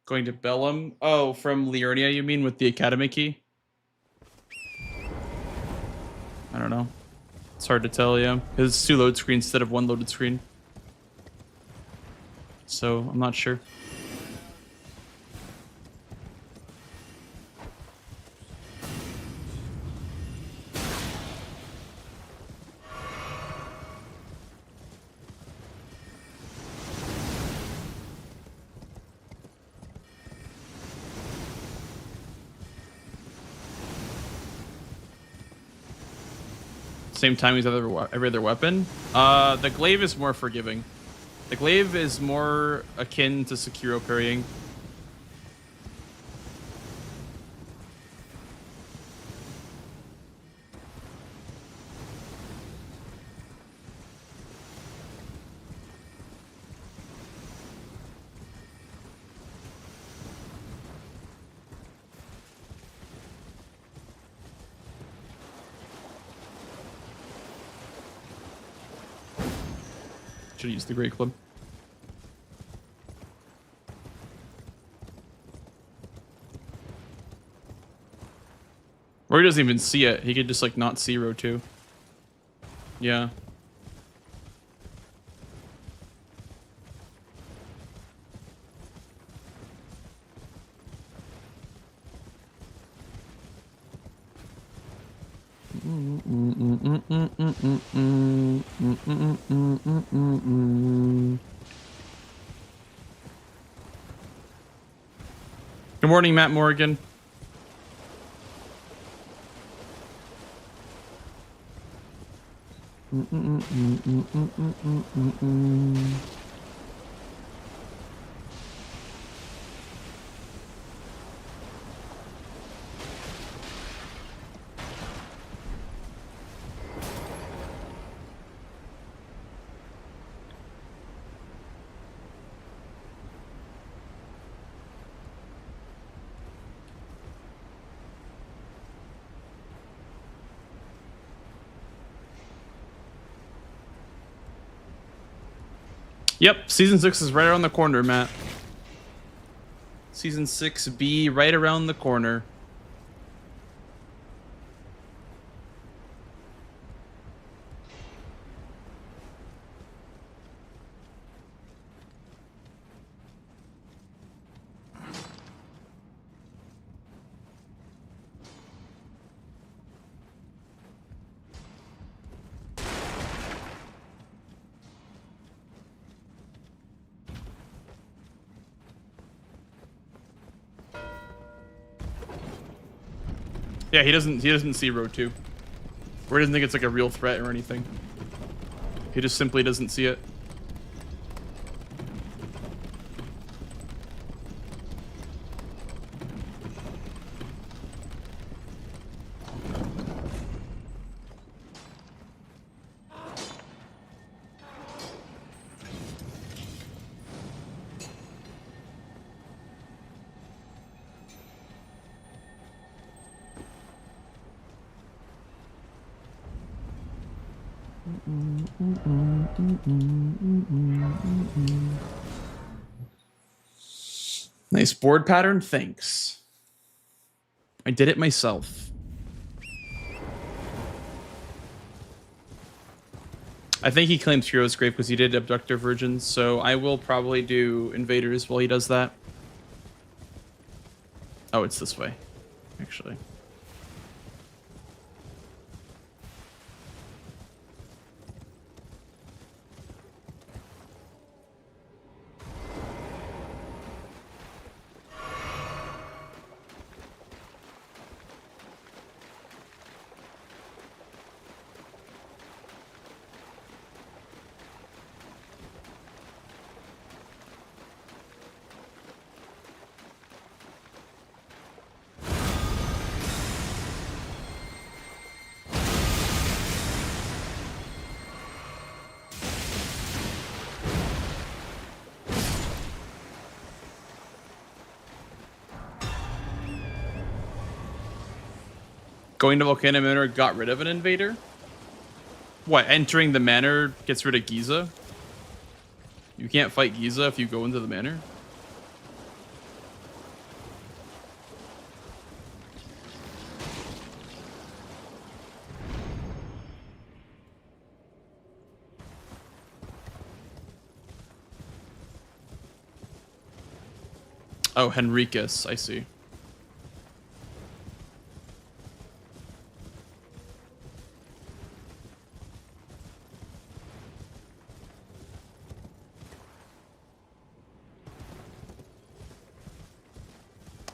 Going to Bellum? Oh, from Liurnia, you mean, with the Academy key? I don't know. It's hard to tell, yeah. It's 2 load screens instead of 1 loaded screen. So, I'm not sure. Same time as every other weapon. The glaive is more forgiving. The glaive is more akin to Sekiro parrying. Should use the Great Club. Or he doesn't even see it. He could just like not see row 2. Yeah. Good morning, Matt Morgan. Yep, season 6 is right around the corner, Matt. Season 6B right around the corner. Yeah, he doesn't see row 2. Or he doesn't think it's like a real threat or anything. He just simply doesn't see it. Nice board pattern, thanks. I did it myself. I think he claims Hero's Grave because he did Abductor Virgins, so I will probably do Invaders while he does that. Oh, it's this way, actually. Going to Volcano Manor got rid of an invader? What, entering the manor gets rid of Giza? You can't fight Giza if you go into the manor? Oh, Henricus, I see.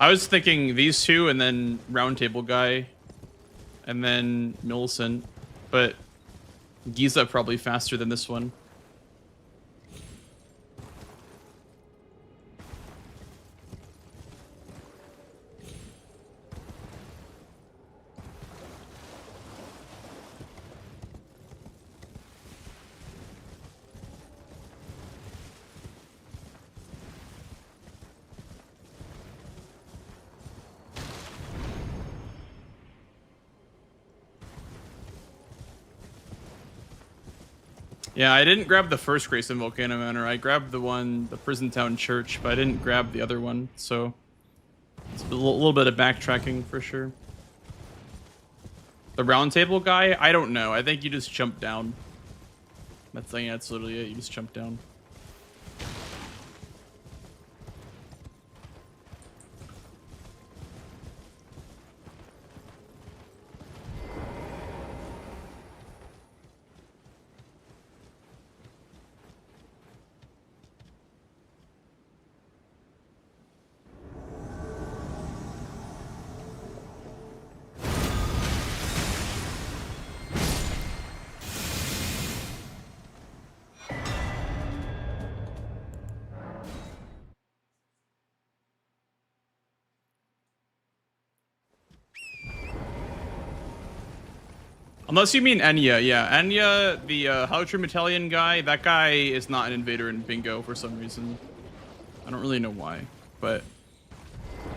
I was thinking these two and then Roundtable Guy and then Millicent, but Giza probably faster than this one. Yeah, I didn't grab the first Grace in Volcano Manor. I grabbed the one, the Prison Town Church, but I didn't grab the other one, so it's a little bit of backtracking for sure. The Roundtable Guy, I don't know. I think you just jump down. That's literally it. You just jump down. Unless you mean Enya, yeah. Enya, the Hautrim Italian guy, that guy is not an invader in Bingo for some reason. I don't really know why, but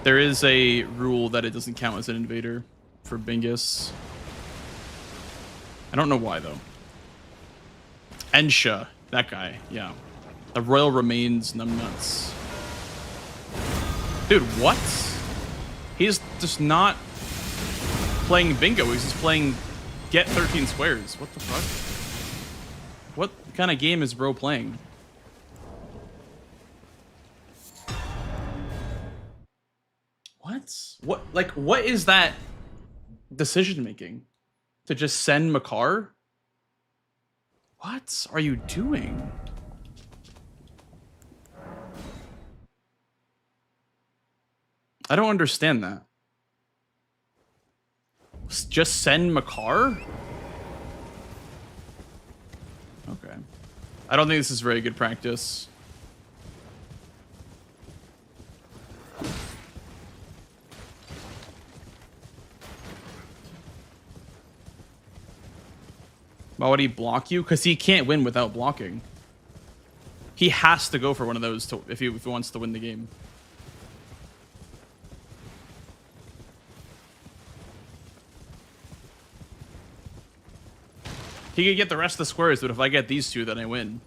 there is a rule that it doesn't count as an invader for Bingus. I don't know why, though. Ensha, that guy, yeah. The Royal Remains numbnuts. Dude, what? He's just not playing Bingo, he's just playing Get 13 Squares. What the fuck? What kind of game is bro playing? What? Like, what is that decision making? To just send Makar? What are you doing? I don't understand that. Just send Makar? Okay. I don't think this is very good practice. Why would he block you? Because he can't win without blocking. He has to go for one of those to, if he wants to win the game. He could get the rest of the squares, but if I get these two, then I win.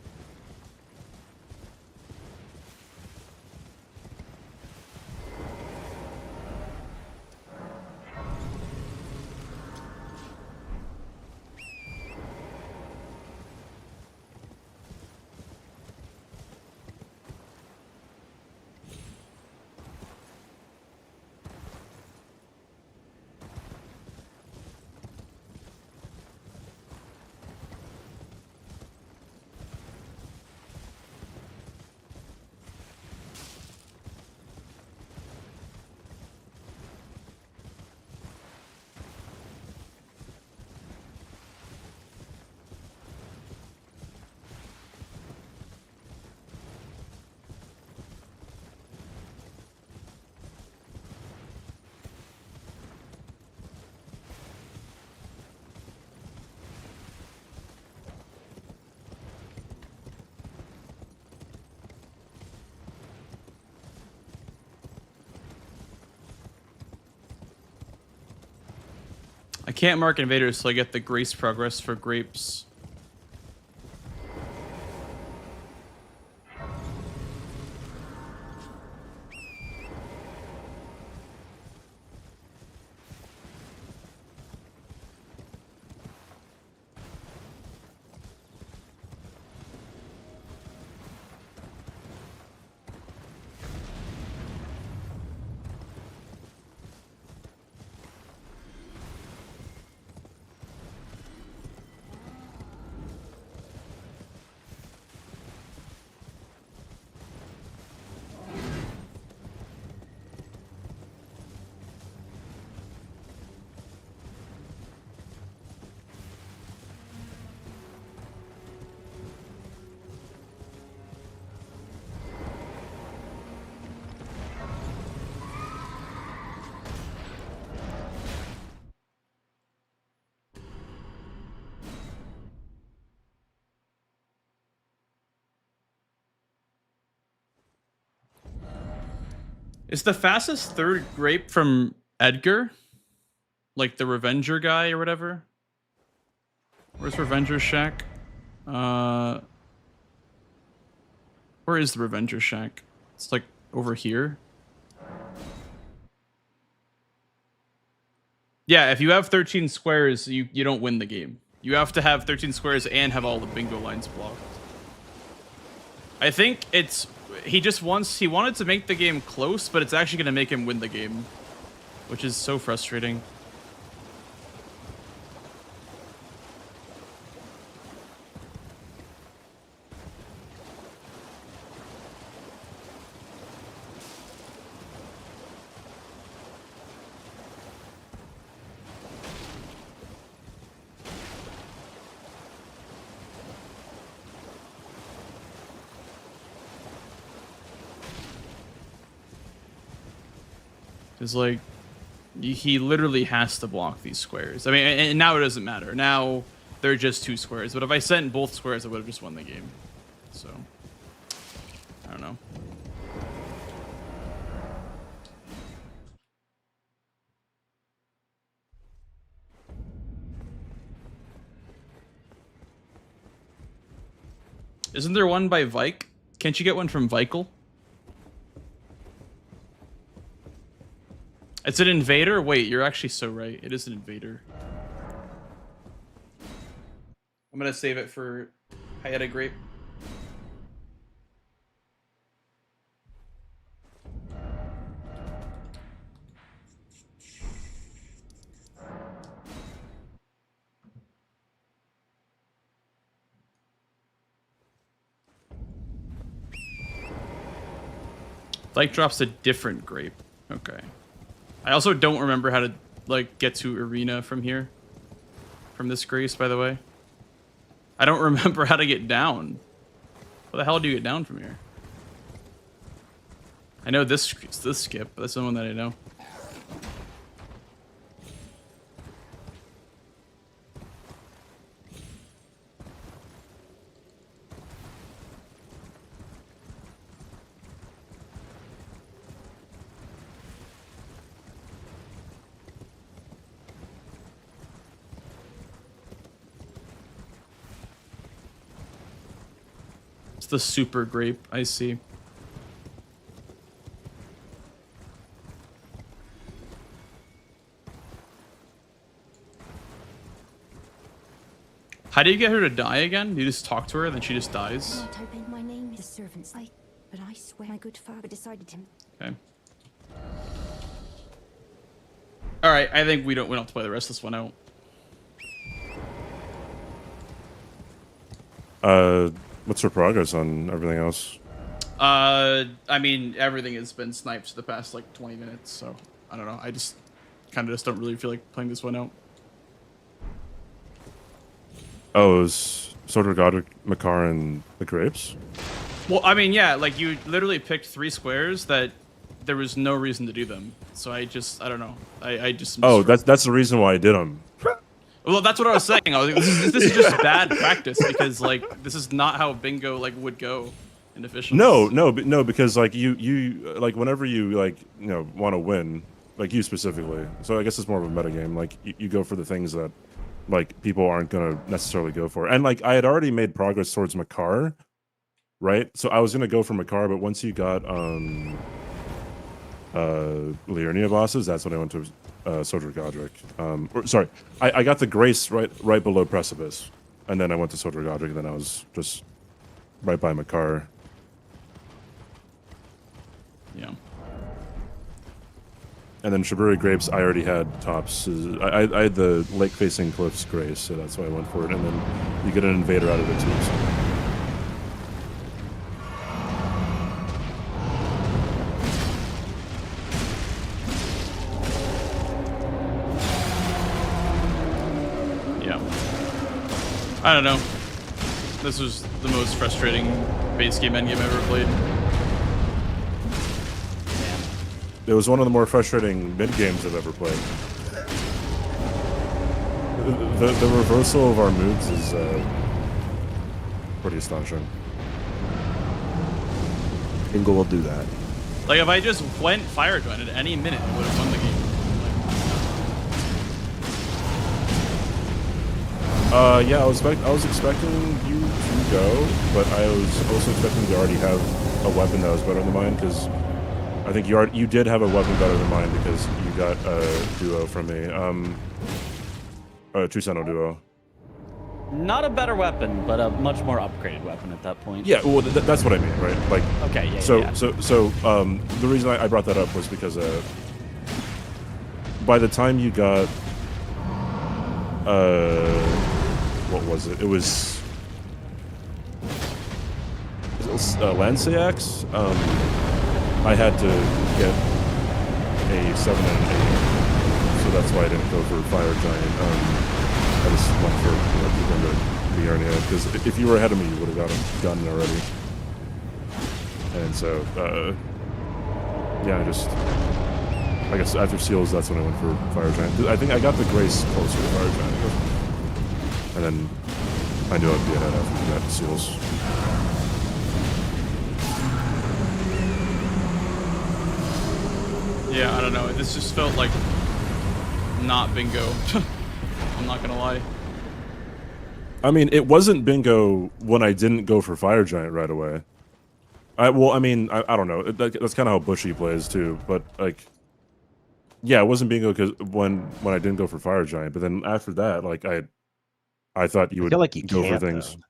I can't mark invaders, so I get the grace progress for grapes. Is the fastest third grape from Edgar? Like the Revenger guy or whatever? Where's Revenger's shack? Where is the Revenger shack? It's like over here. Yeah, if you have 13 squares, you don't win the game. You have to have 13 squares and have all the bingo lines blocked. I think it's... He wanted to make the game close, but it's actually going to make him win the game. Which is so frustrating. Because, like, he literally has to block these squares. I mean, and now it doesn't matter. Now they're just 2 squares. But if I sent both squares, I would have just won the game. So, I don't know. Isn't there one by Vike? Can't you get one from Vikel? It's an invader? Wait, you're actually so right. It is an invader. I'm gonna save it for Hayata Grape. Like drops a different grape. Okay. I also don't remember how to, like, get to Arena from here. From this grace, by the way. I don't remember how to get down. How the hell do you get down from here? I know this skip, but that's the one that I know. It's the super grape, I see. How do you get her to die again? You just talk to her and then she just dies? My name is servants. But I swear my good father decided him. Okay. Alright, I think we don't have to play the rest of this one out. What's her progress on everything else? I mean, everything has been sniped for the past, like, 20 minutes, so I don't know. I just kind of just don't really feel like playing this one out. Oh, it was Sword of God, Makar, and the grapes? Well, I mean, yeah, like, you literally picked 3 squares that there was no reason to do them. So I don't know. I just... Oh, that's the reason why I did them. Well, that's what I was saying. I was like, this is just bad practice because, like, this is not how bingo, like, would go in officials. No, because, like, you like, whenever you, like, you know, want to win, like you specifically. So I guess it's more of a meta game. Like you go for the things that like people aren't gonna necessarily go for. And like I had already made progress towards Makar, right? So I was gonna go for Makar, but once you got Liurnia bosses, that's when I went to Soldier Godric. Or sorry, I got the Grace right below Precipice, and then I went to Soldier Godric, and then I was just right by Makar. Yeah. And then Shiburi Grapes, I already had tops. I had the lake-facing cliffs Grace, so that's why I went for it. And then you get an invader out of it too. So. Yeah. I don't know. This was the most frustrating base game endgame I've ever played. It was one of the more frustrating mid games I've ever played. The reversal of our moves is pretty astonishing. Bingo will do that. Like if I just went Fire Giant at any minute, I would have won the game. Yeah, I was expecting you to go, but I was also expecting to already have a weapon that was better than mine, because I think you did have a weapon better than mine because you got a duo from me. A True Sentinel duo. Not a better weapon, but a much more upgraded weapon at that point. Yeah, well, that's what I mean, right? Like, okay, yeah. So, yeah. the reason I brought that up was because by the time you got what was it? It was Lanceax. I had to get a 7 and an 8, so that's why I didn't go for Fire Giant. I just went for Liurnia, because if you were ahead of me, you would have gotten it already. And so, yeah, I guess after Seals, that's when I went for Fire Giant. I think I got the Grace closer to Fire Giant, and then I knew I'd be ahead after that Seals. Yeah, I don't know. This just felt like not bingo. I'm not gonna lie. I mean, it wasn't bingo when I didn't go for Fire Giant right away. I don't know. That's kind of how Bushy plays too. But like, yeah, it wasn't bingo because when I didn't go for Fire Giant. But then after that, like I thought you would like you go for can't, things. Though.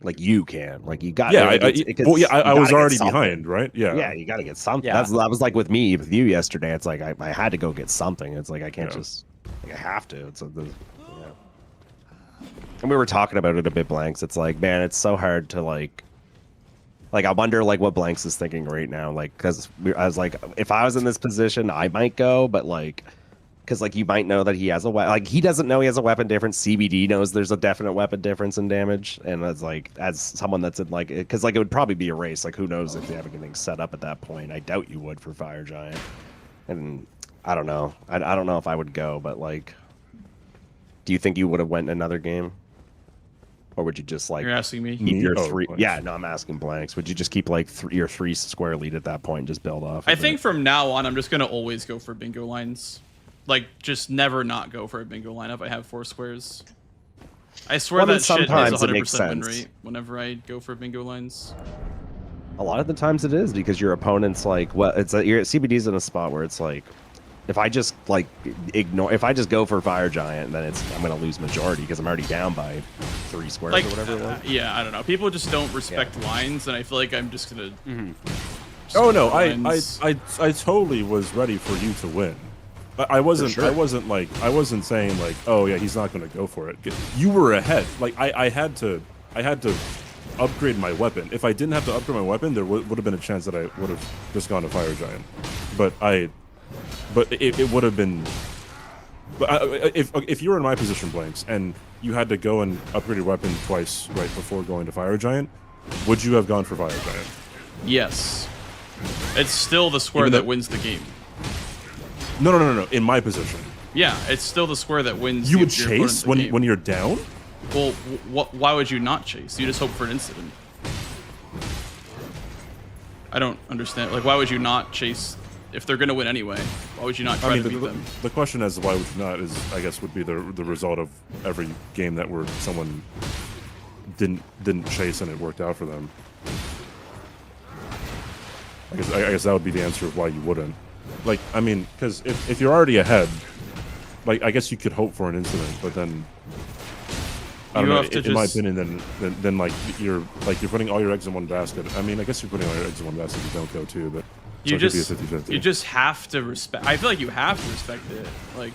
Like you can, like you got. Yeah, I was already behind, right? Yeah, yeah, you got to get something. Yeah. That was like with me, with you yesterday. It's like I had to go get something. It's like I can't just, like, I have to. It's and we were talking about it a bit, Blanks. It's like, man, it's so hard to like I wonder like what Blanks is thinking right now, like because I was like, if I was in this position, I might go, but like. Because, like, you might know that he has a weapon. Like, he doesn't know he has a weapon difference. CBD knows there's a definite weapon difference in damage. And as, like, as someone that's in, like... Because, like, it would probably be a race. Like, who knows if they have anything set up at that point. I doubt you would for Fire Giant. And I don't know. I don't know if I would go, but, like... Do you think you would have went another game? Or would you just, like... You're asking me? Keep your three... Yeah, no, I'm asking Blanks. Would you just keep, like, your 3 square lead at that point and just build off I think from now on, I'm just going to always go for bingo lines. Like, just never not go for a bingo lineup. I have 4 squares. I swear that shit is 100% win rate whenever I go for bingo lines. A lot of the times it is, because your opponent's like, well, it's your CBD's in a spot where it's like, if I just like if I just go for Fire Giant, then I'm gonna lose majority because I'm already down by 3 squares like, or whatever it was. Yeah, I don't know. People just don't respect lines, and I feel like I'm just gonna. Oh no, I totally was ready for you to win. I wasn't saying like, oh yeah, he's not going to go for it. You were ahead. Like I had to upgrade my weapon. If I didn't have to upgrade my weapon, there would have been a chance that I would have just gone to Fire Giant. But it would have been. But if you were in my position, Blanks, and you had to go and upgrade your weapon twice right before going to Fire Giant, would you have gone for Fire Giant? Yes. It's still the square that wins the game. No. In my position. Yeah, it's still the square that wins. You would chase when you're down? Well, why would you not chase? You just hope for an incident. I don't understand. Like, why would you not chase if they're gonna win anyway, why would you not try to beat them? The question as to why would you not is, I guess, would be the result of every game that where someone didn't chase and it worked out for them. I guess that would be the answer of why you wouldn't. Like, I mean, because if you're already ahead, like, I guess you could hope for an incident, but then I don't know. In my opinion, then like you're putting all your eggs in one basket. I mean, I guess you're putting all your eggs in one basket. You don't go too, but you just have to respect. I feel like you have to respect it. Like,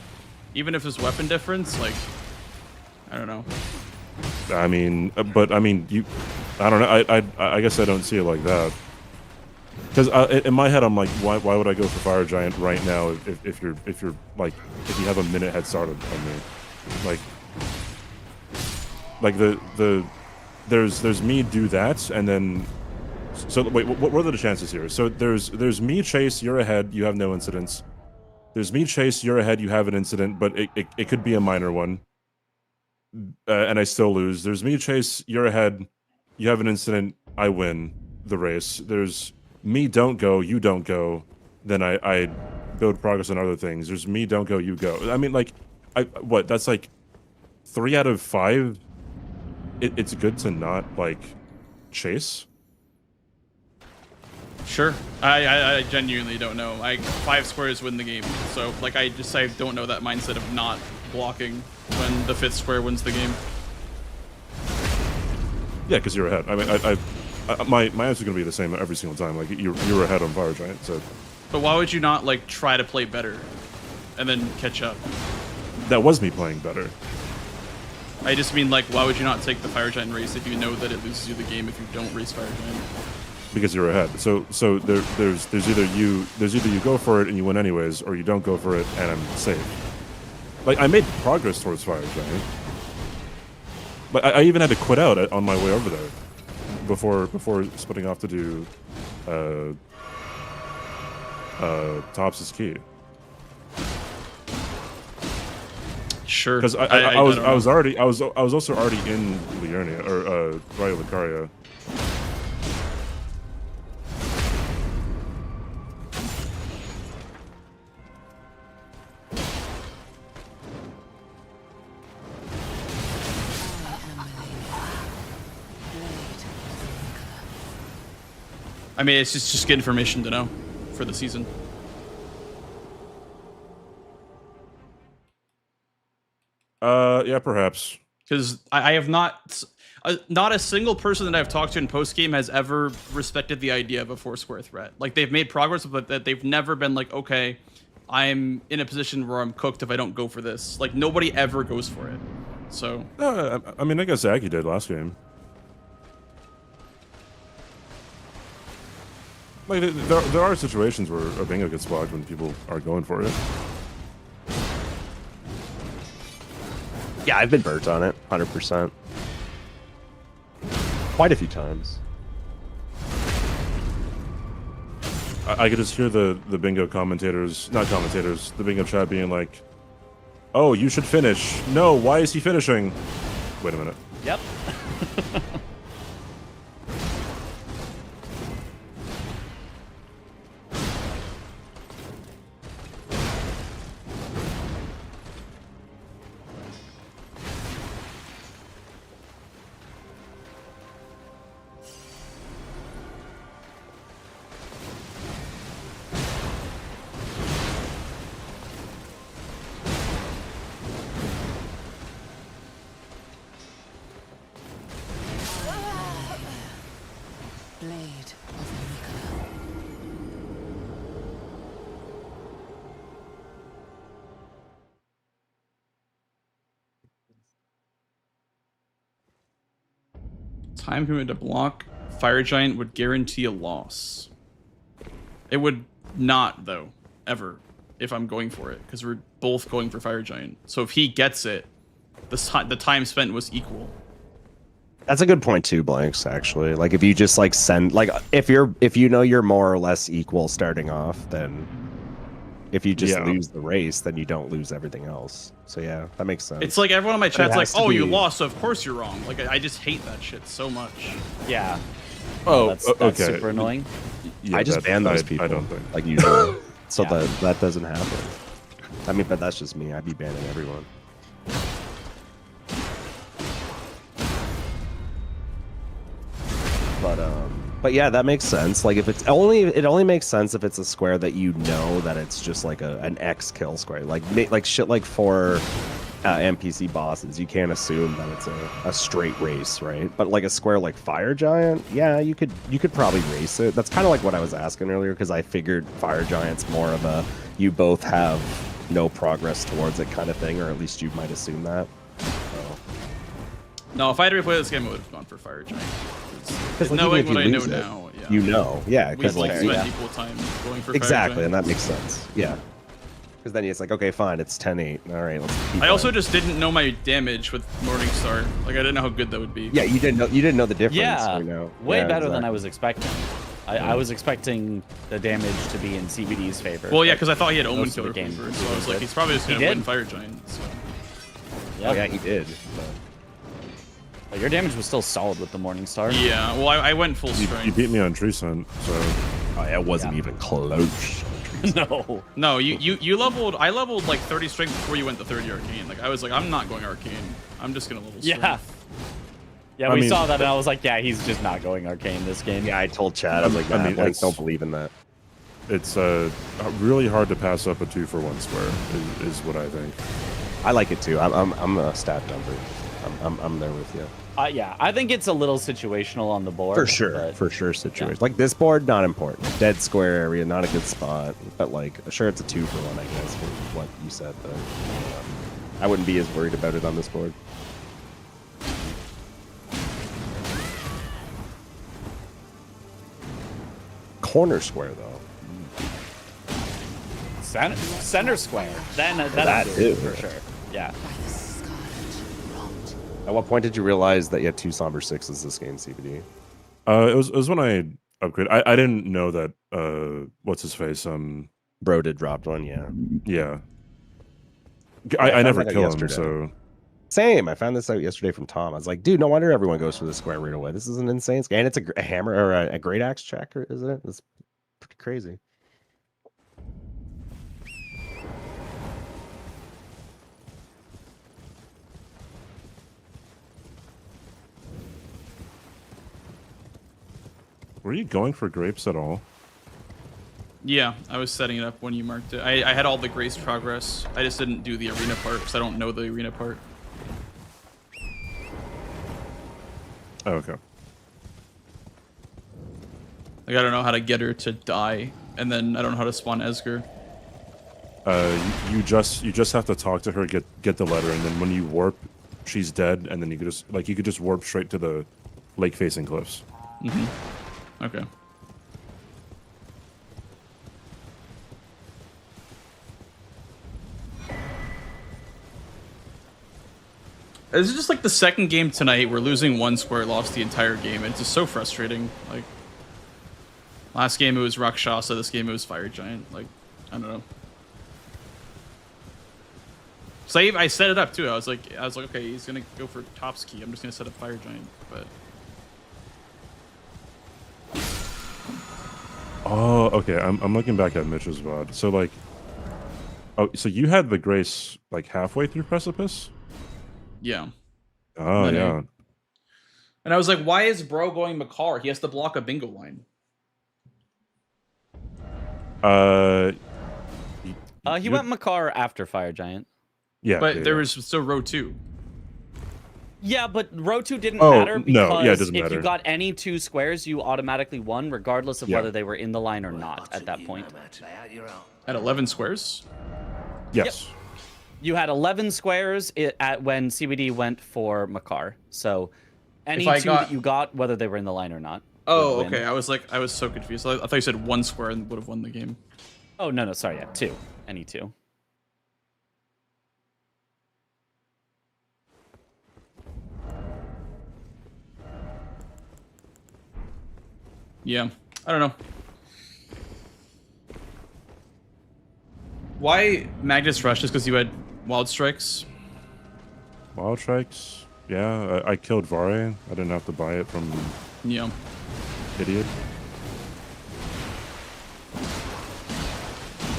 even if there's weapon difference, like, I don't know. I mean, but I mean, I don't know. I guess I don't see it like that. Because in my head, I'm like, why would I go for Fire Giant right now if you're like, if you have a minute head start on me, like there's me do that, and then so wait, what are the chances here? So there's me chase, you're ahead, you have no incidents. There's me chase, you're ahead, you have an incident, but it could be a minor one, and I still lose. There's me chase, you're ahead, you have an incident, I win the race. There's me don't go, you don't go, then I build progress on other things. There's me don't go, you go. I mean, like, that's like 3 out of 5. It's good to not, like, chase. Sure. I genuinely don't know. 5 squares win the game. So, like, I don't know that mindset of not blocking when the 5th square wins the game. Yeah, because you're ahead. I mean, my answer's gonna be the same every single time. Like, you're ahead on Fire Giant, so. But why would you not, like, try to play better and then catch up? That was me playing better. I just mean, like, why would you not take the Fire Giant race if you know that it loses you the game if you don't race Fire Giant? Because you're ahead. So there's either you go for it and you win anyways, or you don't go for it and I'm safe. Like, I made progress towards Fire Giant. But I even had to quit out on my way over there before splitting off to do Tops' Key. Sure. Because I was also already in Liurnia or Raya Lucaria. I mean, it's just good information to know for the season. Yeah, perhaps. Because I have not a single person that I've talked to in post game has ever respected the idea of a 4 square threat. Like, they've made progress, but that they've never been like, okay, I'm in a position where I'm cooked if I don't go for this. Like, nobody ever goes for it. So. I mean, I guess Aki did last game. Like, there are situations where a bingo gets blocked when people are going for it. Yeah, I've been burnt on it, 100%. Quite a few times. I could just hear the bingo commentators, not commentators, the bingo chat being like, "Oh, you should finish. No, why is he finishing?" Wait a minute. Yep. Time committed to block Fire Giant would guarantee a loss. It would not, though, ever, if I'm going for it, because we're both going for Fire Giant. So if he gets it, the time spent was equal. That's a good point too, Blanks, actually. Like, if you just like send, like, if you know you're more or less equal starting off, then if you just lose the race, then you don't lose everything else. So yeah, that makes sense. It's like everyone on my chat's like, "Oh, you lost, so of course you're wrong." Like, I just hate that shit so much. Yeah. Oh, that's okay. super annoying. Yeah, I just ban those people. I don't think. Like, usually. so that doesn't happen. I mean, but that's just me. I'd be banning everyone. But yeah, that makes sense. Like if it only makes sense if it's a square that you know that it's just like an X kill square. Like shit like for NPC bosses, you can't assume that it's a straight race, right? But like a square like Fire Giant, yeah, you could probably race it. That's kind of like what I was asking earlier because I figured Fire Giant's more of a you both have no progress towards it kind of thing, or at least you might assume that. So. No, if I had to replay this game, I would have gone for Fire Giant. Because like, knowing what I know it, now, yeah. You know, yeah, We because both like spent equal time going for exactly, Fire and Giant. that makes sense. Yeah, because then it's like, okay, fine, it's 10-8. All right, let's keep I also going. just didn't know my damage with Morningstar. Like I didn't know how good that would be. Yeah, you didn't know the difference. Yeah, you know? way Yeah, better than exactly. I was expecting. I was expecting the damage to be in CBD's favor. Well, yeah, but because I thought he had Omen most of Killer the game Fever, he so I was like, did. he's probably just He gonna did. win Fire Giant. So. Oh yeah, he did. But your damage was still solid with the Morningstar. Yeah, well, I went full You strength. beat me on Tree Scent, so it wasn't even close. No. No, you leveled. I leveled like 30 strength before you went to 30 arcane. Like I was like, I'm not going arcane. I'm just gonna level strength. Yeah. Yeah, I we mean- saw that, and I was like, yeah, he's just not going arcane this game. Yeah, I told Chad, I was like, I nah, mean, boys it's- don't believe in that. it's really hard to pass up a 2-for-1 square. Is what I think. I like it too. I'm a stat dumper. I'm there with you. Yeah, I think it's a little situational on the board. For sure, but- for sure situation. Like this board, not important. Dead square area, not a good spot. But like, sure, it's a 2-for-1, I guess, for what you said. But I wouldn't be as worried about it on this board. Corner square though. Center square. Then That too. for sure. Yeah. At what point did you realize that you had 2 Somber 6s this game, CBD? It was when I upgraded. I didn't know that. What's his face? Bro did drop one. Yeah. Yeah. I I found never that out kill him, yesterday. so Same. I found this out yesterday from Tom. I was like, dude, no wonder everyone goes for the square right away. This is an insane scan. And it's a hammer or a great axe checker, isn't it? It's pretty crazy. were you going for grapes at all? Yeah, I was setting it up when you marked it. I had all the grace progress. I just didn't do the arena part because I don't know the arena part. Oh, okay. Like I don't know how to get her to die, and then I don't know how to spawn Esger. You just have to talk to her, get the letter, and then when you warp, she's dead, and then you could just warp straight to the lake facing cliffs. Mm-hmm. Okay. This is just like the second game tonight. We're losing one square, lost the entire game. It's just so frustrating. Like last game it was Rakshasa, this game it was Fire Giant. Like I don't know. So I set it up too. I was like, okay, he's gonna go for Topski. I'm just gonna set up Fire Giant, but. Oh, okay. I'm looking back at Mitch's VOD. So like, oh, so you had the grace like halfway through Precipice? Yeah. Oh And then yeah. And I was like, why is bro going Makar? He has to block a bingo line. He went Makar after Fire Giant. Yeah. But there was still row 2. Yeah, but row 2 didn't Oh, matter because no, yeah, it doesn't if matter. you got any 2 squares, you automatically won, regardless of Yeah. whether they were in the line or not at that point. At 11 squares? Yes. You had 11 squares at when CBD went for Makar. So any I 2 got- that you got, whether they were in the line or not. Oh, would win. okay. I was so confused. I thought you said 1 square and would have won the game. Oh, no, sorry, yeah, 2. Any 2. Yeah. I don't know. Why Magnus Rush? Just because you had Wild Strikes? Wild Strikes. Yeah, I killed Vare. I didn't have to buy it from Yeah. idiot.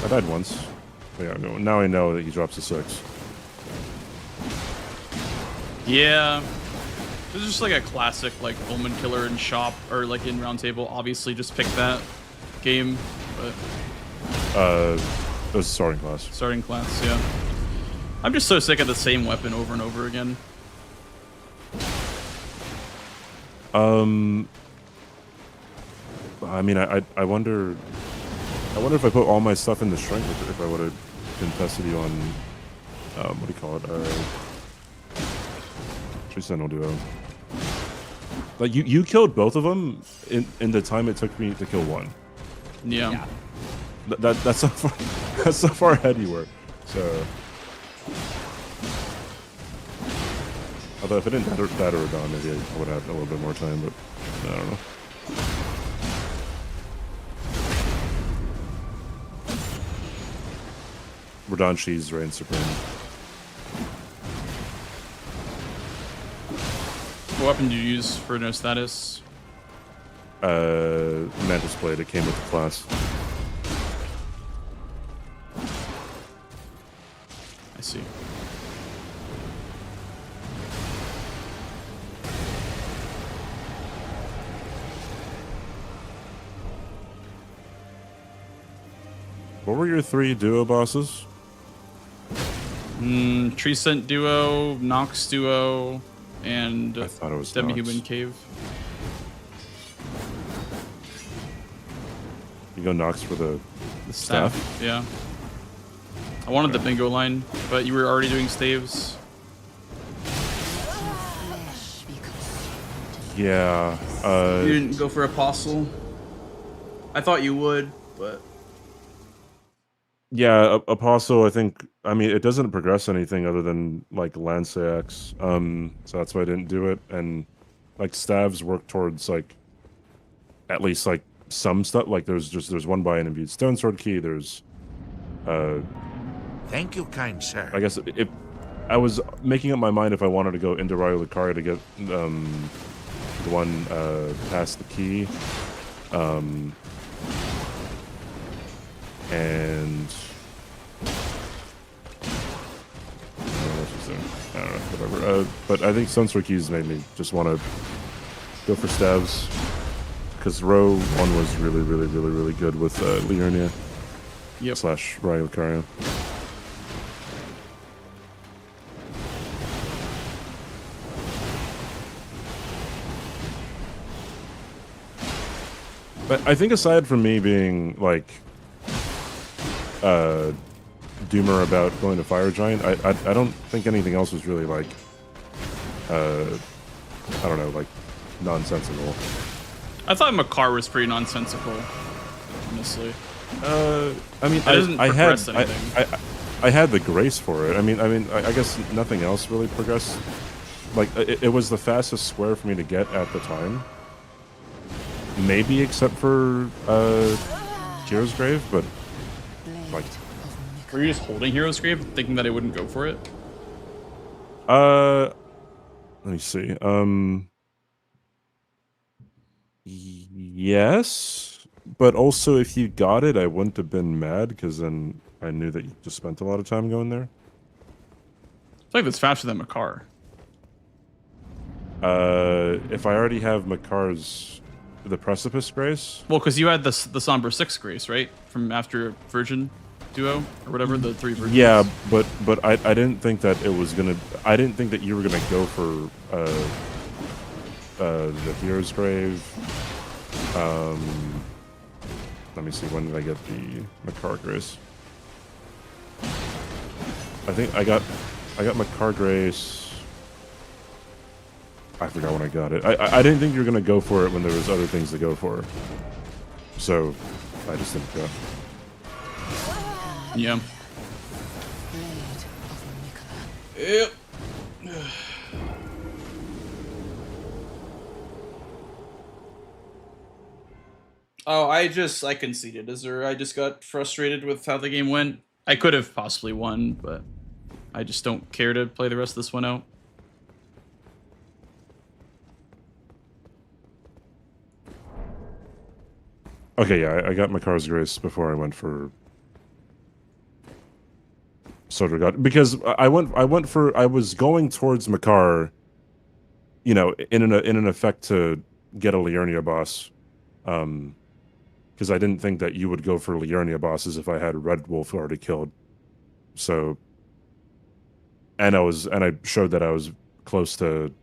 I died once. But yeah, no, now I know that he drops a 6. Yeah. This is just like a classic, like, Omen Killer in shop, or like in Round Table. Obviously, just pick that game, but... It was starting class. Starting class, yeah. I'm just so sick of the same weapon over and over again. I mean, I wonder if I put all my stuff in the strength, if I would have contested you on, what do you call it? Tree Sentinel Duo. Like, you killed both of them in the time it took me to kill one. Yeah. That's how far, that's how far ahead you were. So, although if I didn't that or Dawn, maybe I would have a little bit more time. But I don't know. Radon Cheese reigns supreme. What weapon did you use for no status? Mantis Blade. It came with the class. I see. What were your 3 duo bosses? Tree Scent Duo, Nox Duo, and I thought it was Demi-Human Nox. Cave. You go Nox for the staff? Yeah. I wanted the bingo line, but you were already doing staves. Yeah. You didn't go for Apostle. I thought you would, but... Yeah, Apostle, I mean, it doesn't progress anything other than, like, Lance Axe, so that's why I didn't do it, and, like, Staves work towards, like, at least, like, some stuff, like, there's one by an imbued Stone Sword key, there's, Thank you, kind sir. I guess, if I was making up my mind if I wanted to go into Ryo Lucaria to get, the one, past the key, and I don't know, whatever. But I think Sunsword Keys made me just want to go for stabs because row 1 was really good with Liurnia. Yep. Slash Ryo Lucaria. But I think aside from me being like doomer about going to Fire Giant, I don't think anything else was really like I don't know, like nonsensical. I thought Makar was pretty nonsensical, honestly. I mean, it doesn't progress anything. I had the grace for it. I mean, I guess nothing else really progressed. Like it was the fastest square for me to get at the time. Maybe except for Hero's Grave, but like. Were you just holding Hero's Grave, thinking that it wouldn't go for it? Let me see. Yes, but also if you got it, I wouldn't have been mad because then I knew that you just spent a lot of time going there. I feel like that's faster than Makar. If I already have Makar's the Precipice Grace. Well, because you had the Somber 6 Grace, right? From after Virgin Duo or whatever, the 3 Virgins. Yeah, but I didn't think that it was gonna. I didn't think that you were gonna go for the Hero's Grave. Let me see. When did I get the Makar Grace? I think I got Makar Grace. I forgot when I got it. I didn't think you were gonna go for it when there was other things to go for. So I just didn't go. Yeah. Yep. Oh, I conceded, Azur. I just got frustrated with how the game went. I could have possibly won, but I just don't care to play the rest of this one out. Okay, yeah, I got Makar's Grace before I went for Sodergott, because I was going towards Makar, you know, in an effect to get a Liurnia boss, because I didn't think that you would go for Liurnia bosses if I had Red Wolf already killed. So, and I showed that I was close to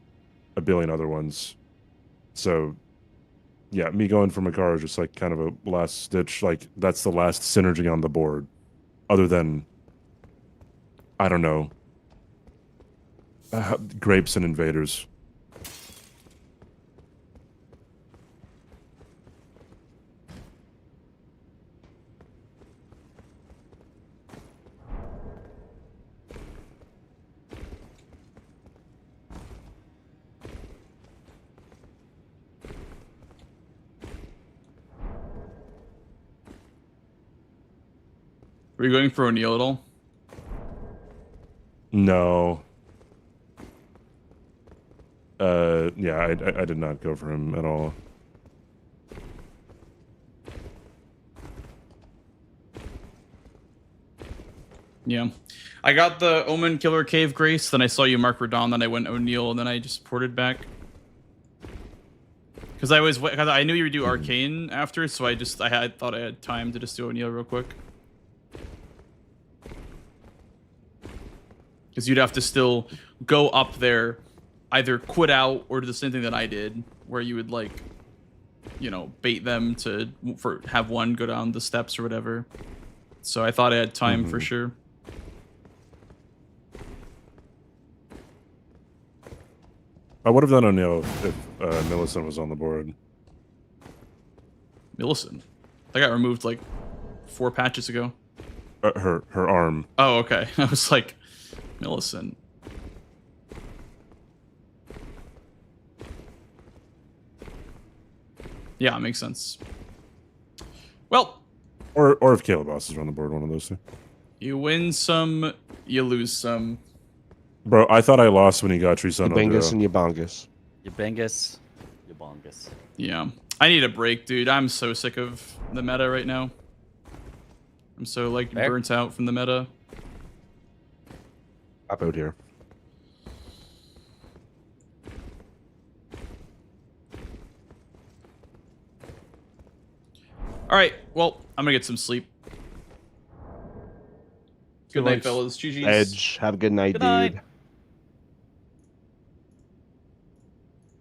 a billion other ones. So, yeah, me going for Makar is just like kind of a last stitch. Like that's the last synergy on the board, other than, I don't know, grapes and invaders. Were you going for O'Neal at all? No. Yeah, I did not go for him at all. Yeah. I got the Omen Killer Cave Grace, then I saw you mark Radon, then I went O'Neal, and then I just ported back. Because I knew you would do Arcane after, so I thought I had time to just do O'Neal real quick. Because you'd have to still go up there, either quit out or do the same thing that I did, where you would like, you know, bait them to have one go down the steps or whatever. So I thought I had time for sure. I would have done O'Neal if Millicent was on the board. Millicent? That got removed like 4 patches ago. Her arm. Oh, okay. I was like, Millicent. Yeah, it makes sense. Well. Or if Kayla Boss is on the board, one of those two. You win some, you lose some. Bro, I thought I lost when he got Trisun. Yabangus and Yabangus. Yabangus. Yabongus. Yeah. I need a break, dude. I'm so sick of the meta right now. I'm so, like, burnt out from the meta. Pop out here. Alright, well, I'm gonna get some sleep. Good night, fellas. GG's. Edge, have a good night, Good dude. night.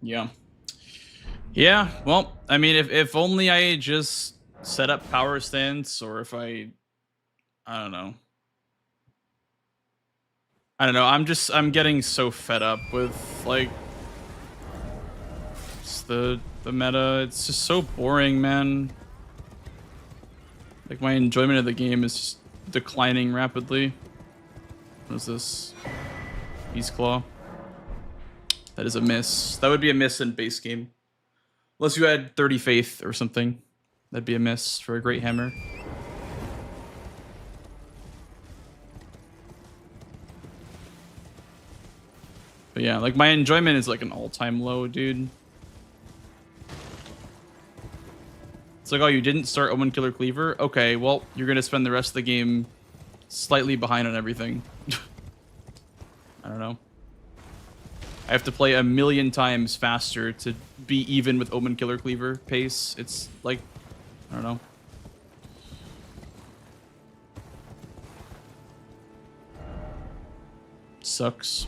Yeah. Yeah, well, I mean, if only I just set up power stance, or if I don't know. I don't know, I'm getting so fed up with, like, just the meta. It's just so boring, man. Like, my enjoyment of the game is just declining rapidly. What is this? Beast Claw. That is a miss. That would be a miss in base game. Unless you had 30 faith or something. That'd be a miss for a great hammer. But yeah, like, my enjoyment is like an all-time low, dude. It's like, oh, you didn't start Omen Killer Cleaver? Okay, well, you're gonna spend the rest of the game slightly behind on everything. I don't know. I have to play a million times faster to be even with Omen Killer Cleaver pace. It's like, I don't know. Sucks.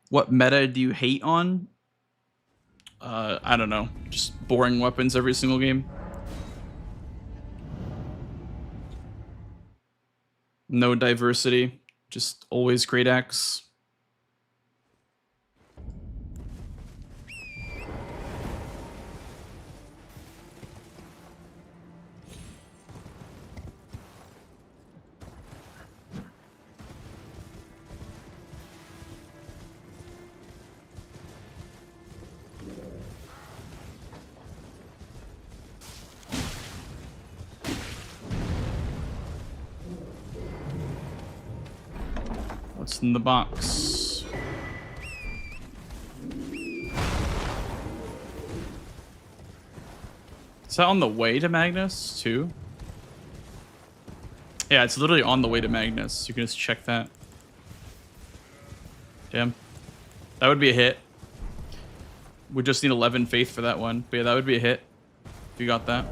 What meta do you hate on? I don't know. Just boring weapons every single game. No diversity. Just always great axe. What's in the box? Is that on the way to Magnus, too? Yeah, it's literally on the way to Magnus. You can just check that. Damn. That would be a hit. We just need 11 faith for that one. But yeah, that would be a hit. If you got that.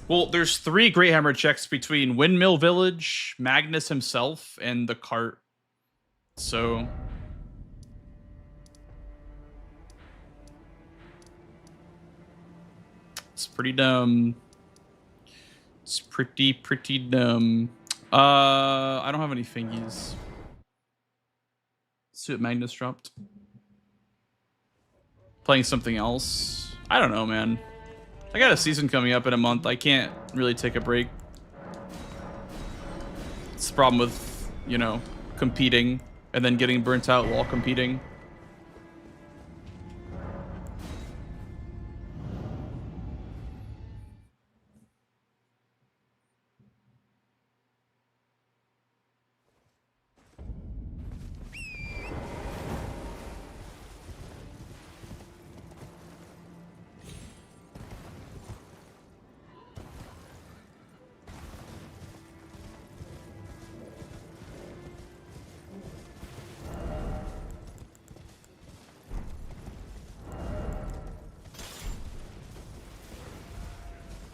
Well, there's 3 Great Hammer checks between Windmill Village, Magnus himself, and the cart. So... it's pretty dumb. It's pretty dumb. I don't have any fingies. Let's see what Magnus dropped. Playing something else. I don't know, man. I got a season coming up in a month. I can't really take a break. It's the problem with, you know, competing and then getting burnt out while competing.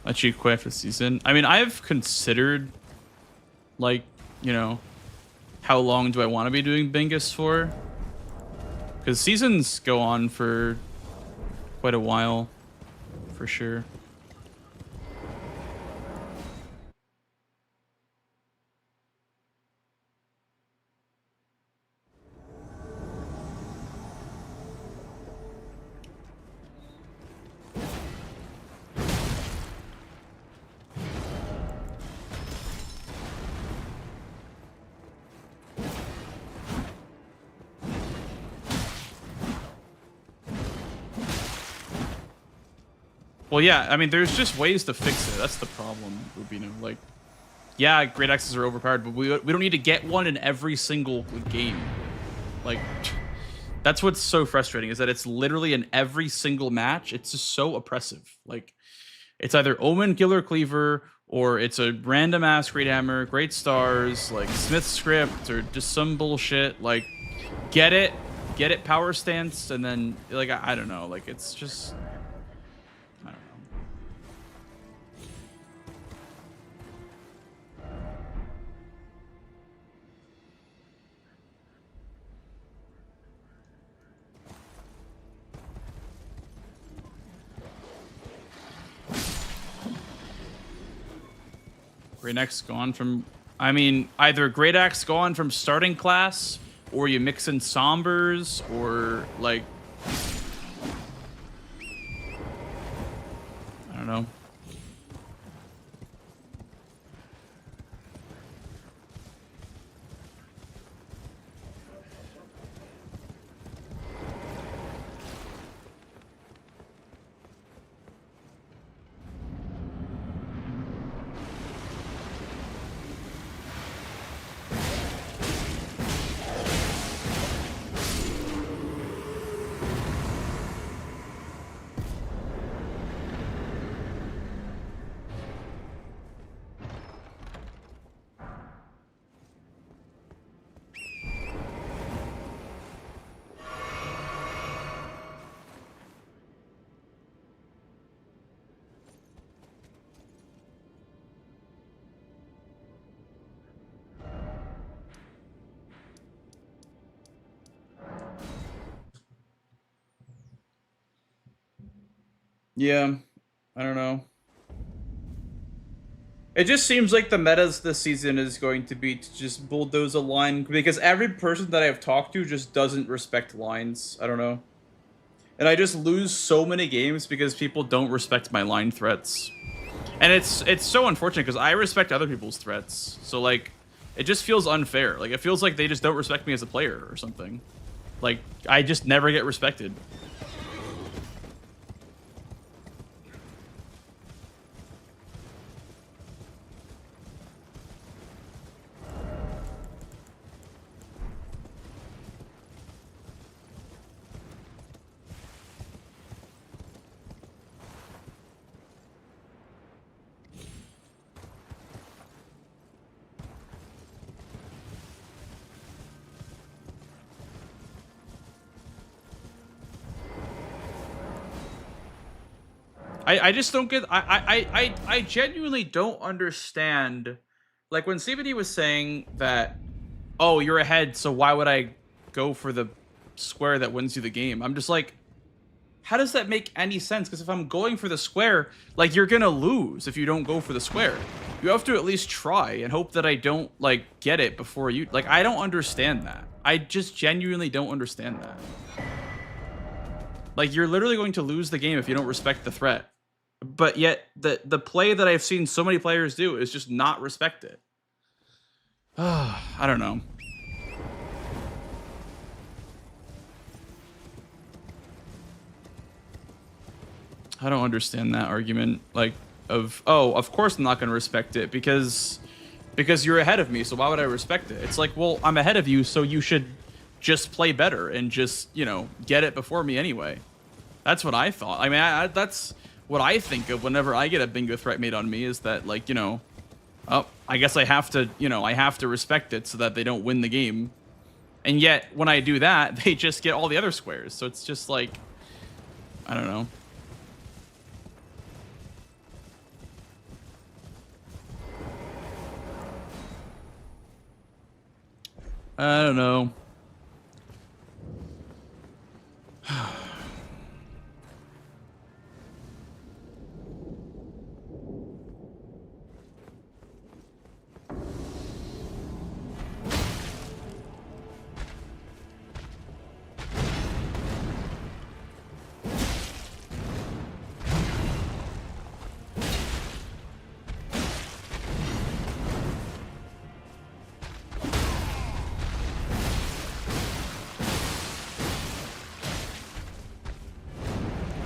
Actually, quite after the season. I mean, I've considered, like, you know, how long do I want to be doing Bingus for? Because seasons go on for quite a while, for sure. Well, yeah, I mean, there's just ways to fix it. That's the problem, Rubino. Like, yeah, great axes are overpowered, but we don't need to get one in every single game. Like, that's what's so frustrating, is that it's literally in every single match. It's just so oppressive. Like, it's either Omen, Killer, Cleaver, or it's a random ass Great Hammer, Great Stars, like Smith's Script, or just some bullshit. Like, get it, power stance, and then, like, I don't know. Like, it's just... I don't know. Great Axe gone from... I mean, either Great Axe gone from starting class, or you mix in Sombers, or, like... I don't know. Yeah, I don't know. It just seems like the metas this season is going to be to just bulldoze a line, because every person that I've talked to just doesn't respect lines. I don't know. And I just lose so many games because people don't respect my line threats. And it's so unfortunate because I respect other people's threats. So, like, it just feels unfair. Like, it feels like they just don't respect me as a player or something. Like, I just never get respected. I just don't get. I genuinely don't understand. Like when CBD was saying that, oh, you're ahead, so why would I go for the square that wins you the game? I'm just like, how does that make any sense? Because if I'm going for the square, like, you're gonna lose if you don't go for the square. You have to at least try and hope that I don't, like, get it before you... Like, I don't understand that. I just genuinely don't understand that. Like, you're literally going to lose the game if you don't respect the threat. But yet, the play that I've seen so many players do is just not respect it. I don't know. I don't understand that argument, like, of, oh, of course I'm not going to respect it because you're ahead of me, so why would I respect it? It's like, well, I'm ahead of you, so you should just play better and just, you know, get it before me anyway. That's what I thought. I mean, that's what I think of whenever I get a bingo threat made on me, is that, like, you know, oh, I guess I have to, you know, I have to respect it so that they don't win the game. And yet, when I do that, they just get all the other squares. So it's just like, I don't know. I don't know.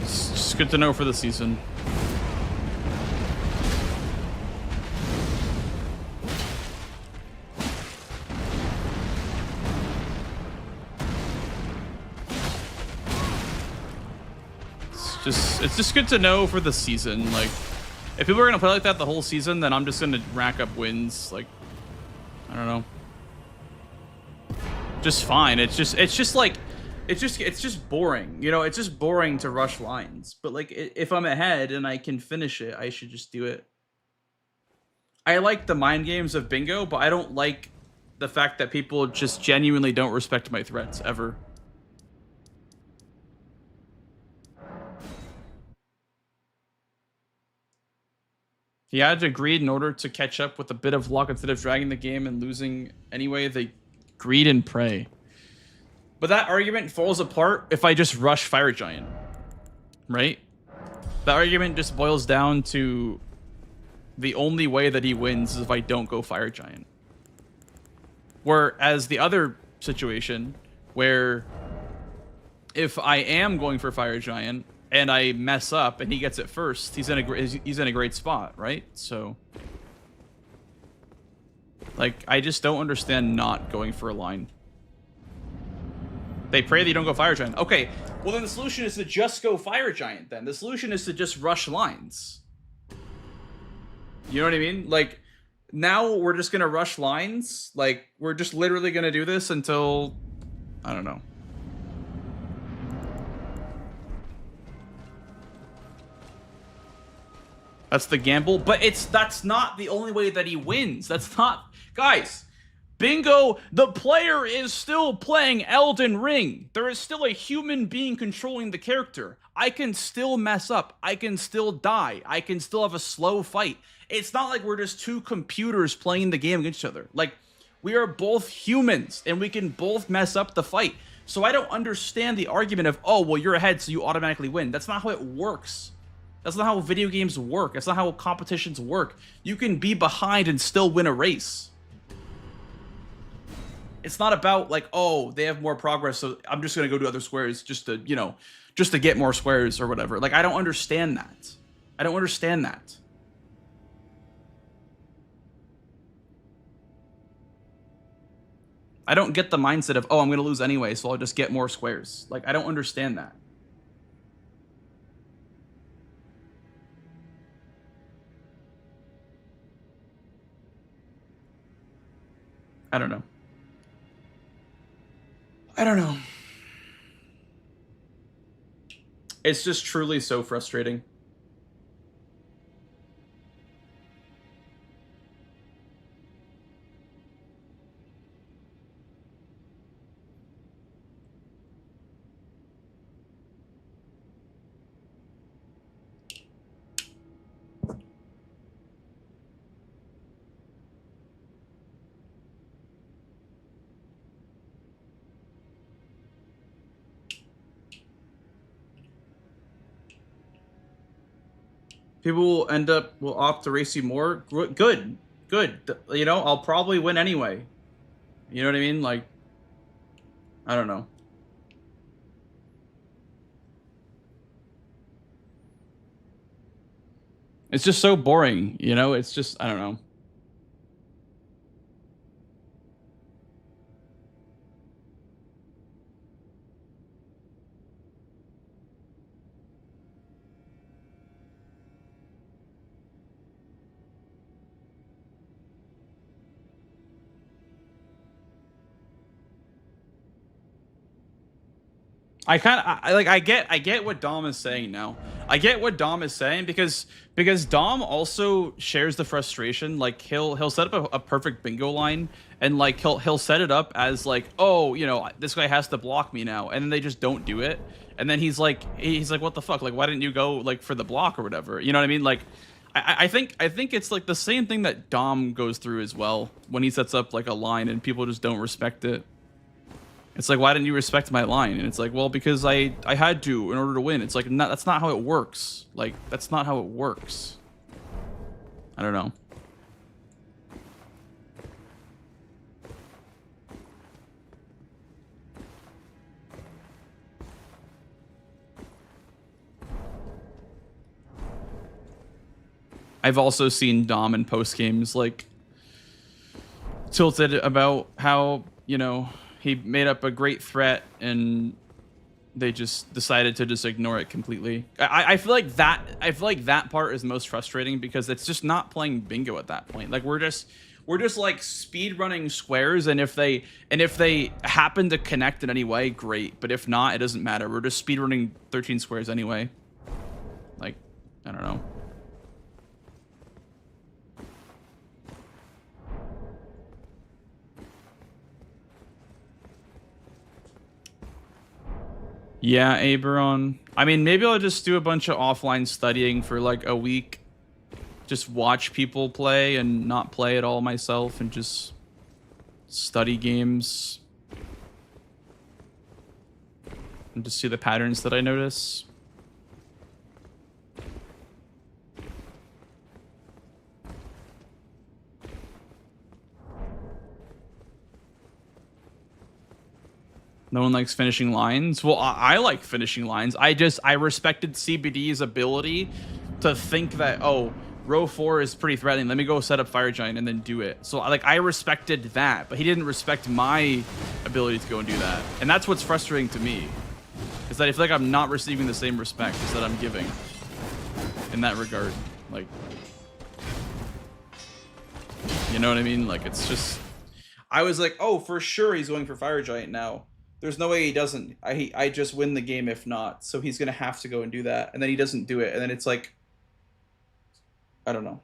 It's just good to know for the season. It's just good to know for the season. Like, if people are gonna play like that the whole season, then I'm just gonna rack up wins. Like, I don't know. Just fine. It's just boring. You know, it's just boring to rush lines. But like, if I'm ahead and I can finish it, I should just do it. I like the mind games of bingo, but I don't like the fact that people just genuinely don't respect my threats ever. He had to greed in order to catch up with a bit of luck instead of dragging the game and losing anyway. They greed and pray. But that argument falls apart if I just rush Fire Giant, right? That argument just boils down to the only way that he wins is if I don't go Fire Giant. Whereas the other situation, where if I am going for Fire Giant and I mess up and he gets it first, he's in a great spot, right? So, like, I just don't understand not going for a line. They pray that you don't go Fire Giant. Okay, well then the solution is to just go Fire Giant then. The solution is to just rush lines. You know what I mean? Like, now we're just gonna rush lines. Like, we're just literally gonna do this until, I don't know. That's the gamble, but that's not the only way that he wins. That's not, guys. Bingo, the player is still playing Elden Ring. There is still a human being controlling the character. I can still mess up. I can still die. I can still have a slow fight. It's not like we're just two computers playing the game against each other. Like, we are both humans, and we can both mess up the fight. So I don't understand the argument of, oh, well, you're ahead, so you automatically win. That's not how it works. That's not how video games work. That's not how competitions work. You can be behind and still win a race. It's not about, like, oh, they have more progress, so I'm just going to go to other squares just to, you know, just to get more squares or whatever. Like, I don't understand that. I don't understand that. I don't get the mindset of, oh, I'm going to lose anyway, so I'll just get more squares. Like, I don't understand that. I don't know. I don't know. It's just truly so frustrating. People will opt to race you more. Good, good. You know, I'll probably win anyway. You know what I mean? Like, I don't know. It's just so boring, you know? It's just, I don't know. I get what Dom is saying now. I get what Dom is saying because Dom also shares the frustration. Like he'll set up a perfect bingo line and like he'll set it up as like, oh, you know, this guy has to block me now, and then they just don't do it. And then he's like what the fuck? Like, why didn't you go like for the block or whatever? You know what I mean? Like I think it's like the same thing that Dom goes through as well when he sets up like a line and people just don't respect it. It's like, why didn't you respect my line? And it's like, well, because I had to in order to win. It's like, that's not how it works. Like, that's not how it works. I don't know. I've also seen Dom in post games like tilted about how, you know, he made up a great threat and they just decided to just ignore it completely. I feel like that part is most frustrating because it's just not playing bingo at that point. Like we're just like speed running squares, and if they happen to connect in any way, great. But if not, it doesn't matter. We're just speed running 13 squares anyway. Like, I don't know. Yeah, Aberon. I mean, maybe I'll just do a bunch of offline studying for like a week. Just watch people play and not play at all myself and just study games. And just see the patterns that I notice. No one likes finishing lines. Well, I like finishing lines. I respected CBD's ability to think that, oh, row 4 is pretty threatening. Let me go set up Fire Giant and then do it. So like I respected that, but he didn't respect my ability to go and do that. And that's what's frustrating to me. Is that I feel like I'm not receiving the same respect as that I'm giving in that regard. Like, you know what I mean? Like, it's just, I was like, oh, for sure he's going for Fire Giant now. There's no way he doesn't. I just win the game if not. So he's going to have to go and do that. And then he doesn't do it. And then it's like, I don't know.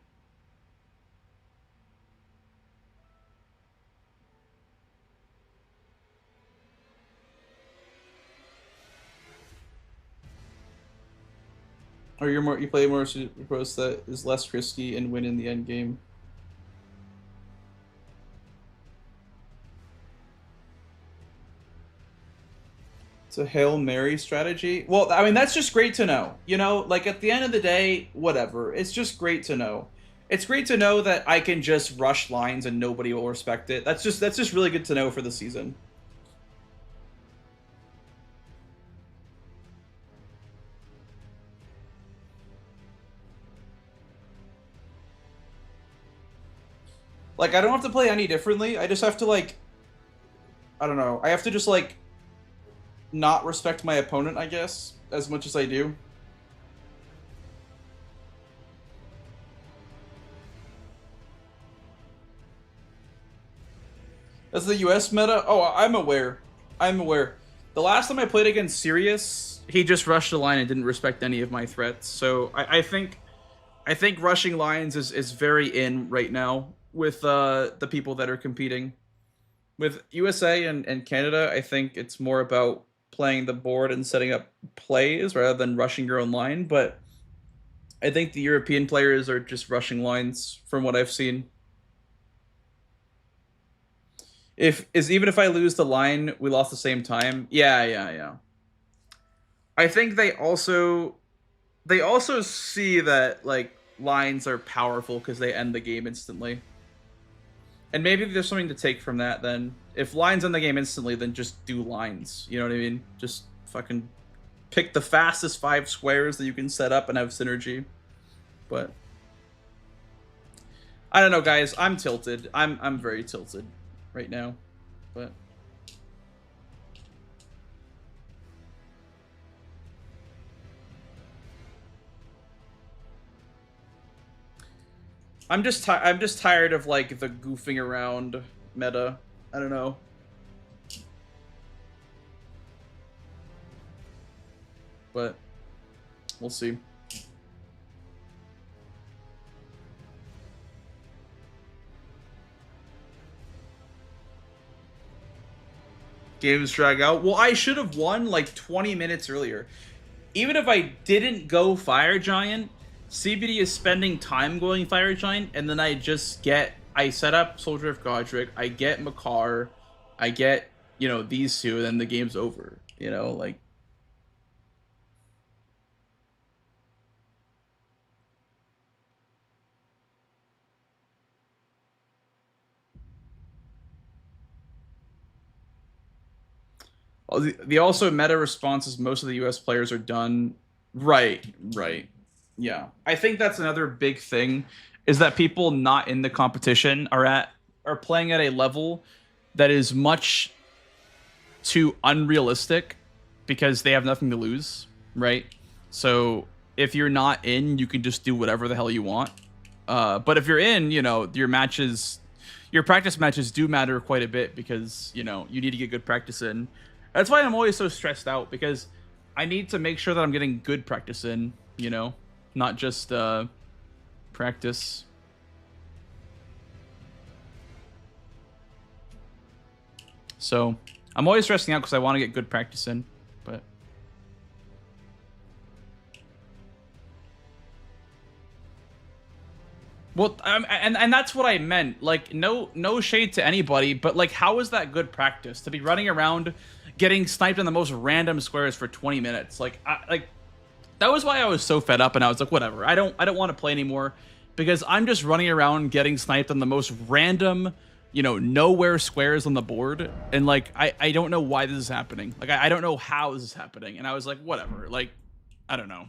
Or you play more approach that is less risky and win in the end game. It's a Hail Mary strategy. Well, I mean, that's just great to know. You know, like at the end of the day, whatever. It's just great to know. It's great to know that I can just rush lines and nobody will respect it. That's just really good to know for the season. Like, I don't have to play any differently. I just have to, like, I don't know. I have to just, like, not respect my opponent, I guess, as much as I do. As the US meta? Oh, I'm aware. I'm aware. The last time I played against Sirius, he just rushed the line and didn't respect any of my threats. So I think rushing lines is very in right now with the people that are competing. With USA and Canada, I think it's more about playing the board and setting up plays rather than rushing your own line. But I think the European players are just rushing lines from what I've seen. Even if I lose the line, we lost the same time. Yeah. I think they also they also see that like lines are powerful because they end the game instantly. And maybe there's something to take from that then. If lines end the game instantly, then just do lines. You know what I mean? Just fucking pick the fastest 5 squares that you can set up and have synergy. But I don't know, guys. I'm tilted. I'm very tilted right now. But I'm just tired of like the goofing around meta. I don't know. But we'll see. Games drag out. Well, I should have won like 20 minutes earlier. Even if I didn't go Fire Giant, CBD is spending time going Fire Giant, and then I set up Soldier of Godric, I get Makar, I get, you know, these two, and then the game's over. You know, like. The also meta response is most of the US players are done. Right. Yeah. I think that's another big thing is that people not in the competition are playing at a level that is much too unrealistic because they have nothing to lose, right? So if you're not in, you can just do whatever the hell you want. But if you're in, you know, your practice matches do matter quite a bit because, you know, you need to get good practice in. That's why I'm always so stressed out because I need to make sure that I'm getting good practice in, you know, not just practice. So I'm always stressing out because I want to get good practice in, but. Well, and that's what I meant. Like, no shade to anybody, but like, how is that good practice to be running around, getting sniped in the most random squares for 20 minutes? Like, that was why I was so fed up, and I was like, whatever. I don't want to play anymore because I'm just running around getting sniped on the most random, you know, nowhere squares on the board, and like, I don't know why this is happening. Like, I don't know how this is happening, and I was like, whatever. Like, I don't know.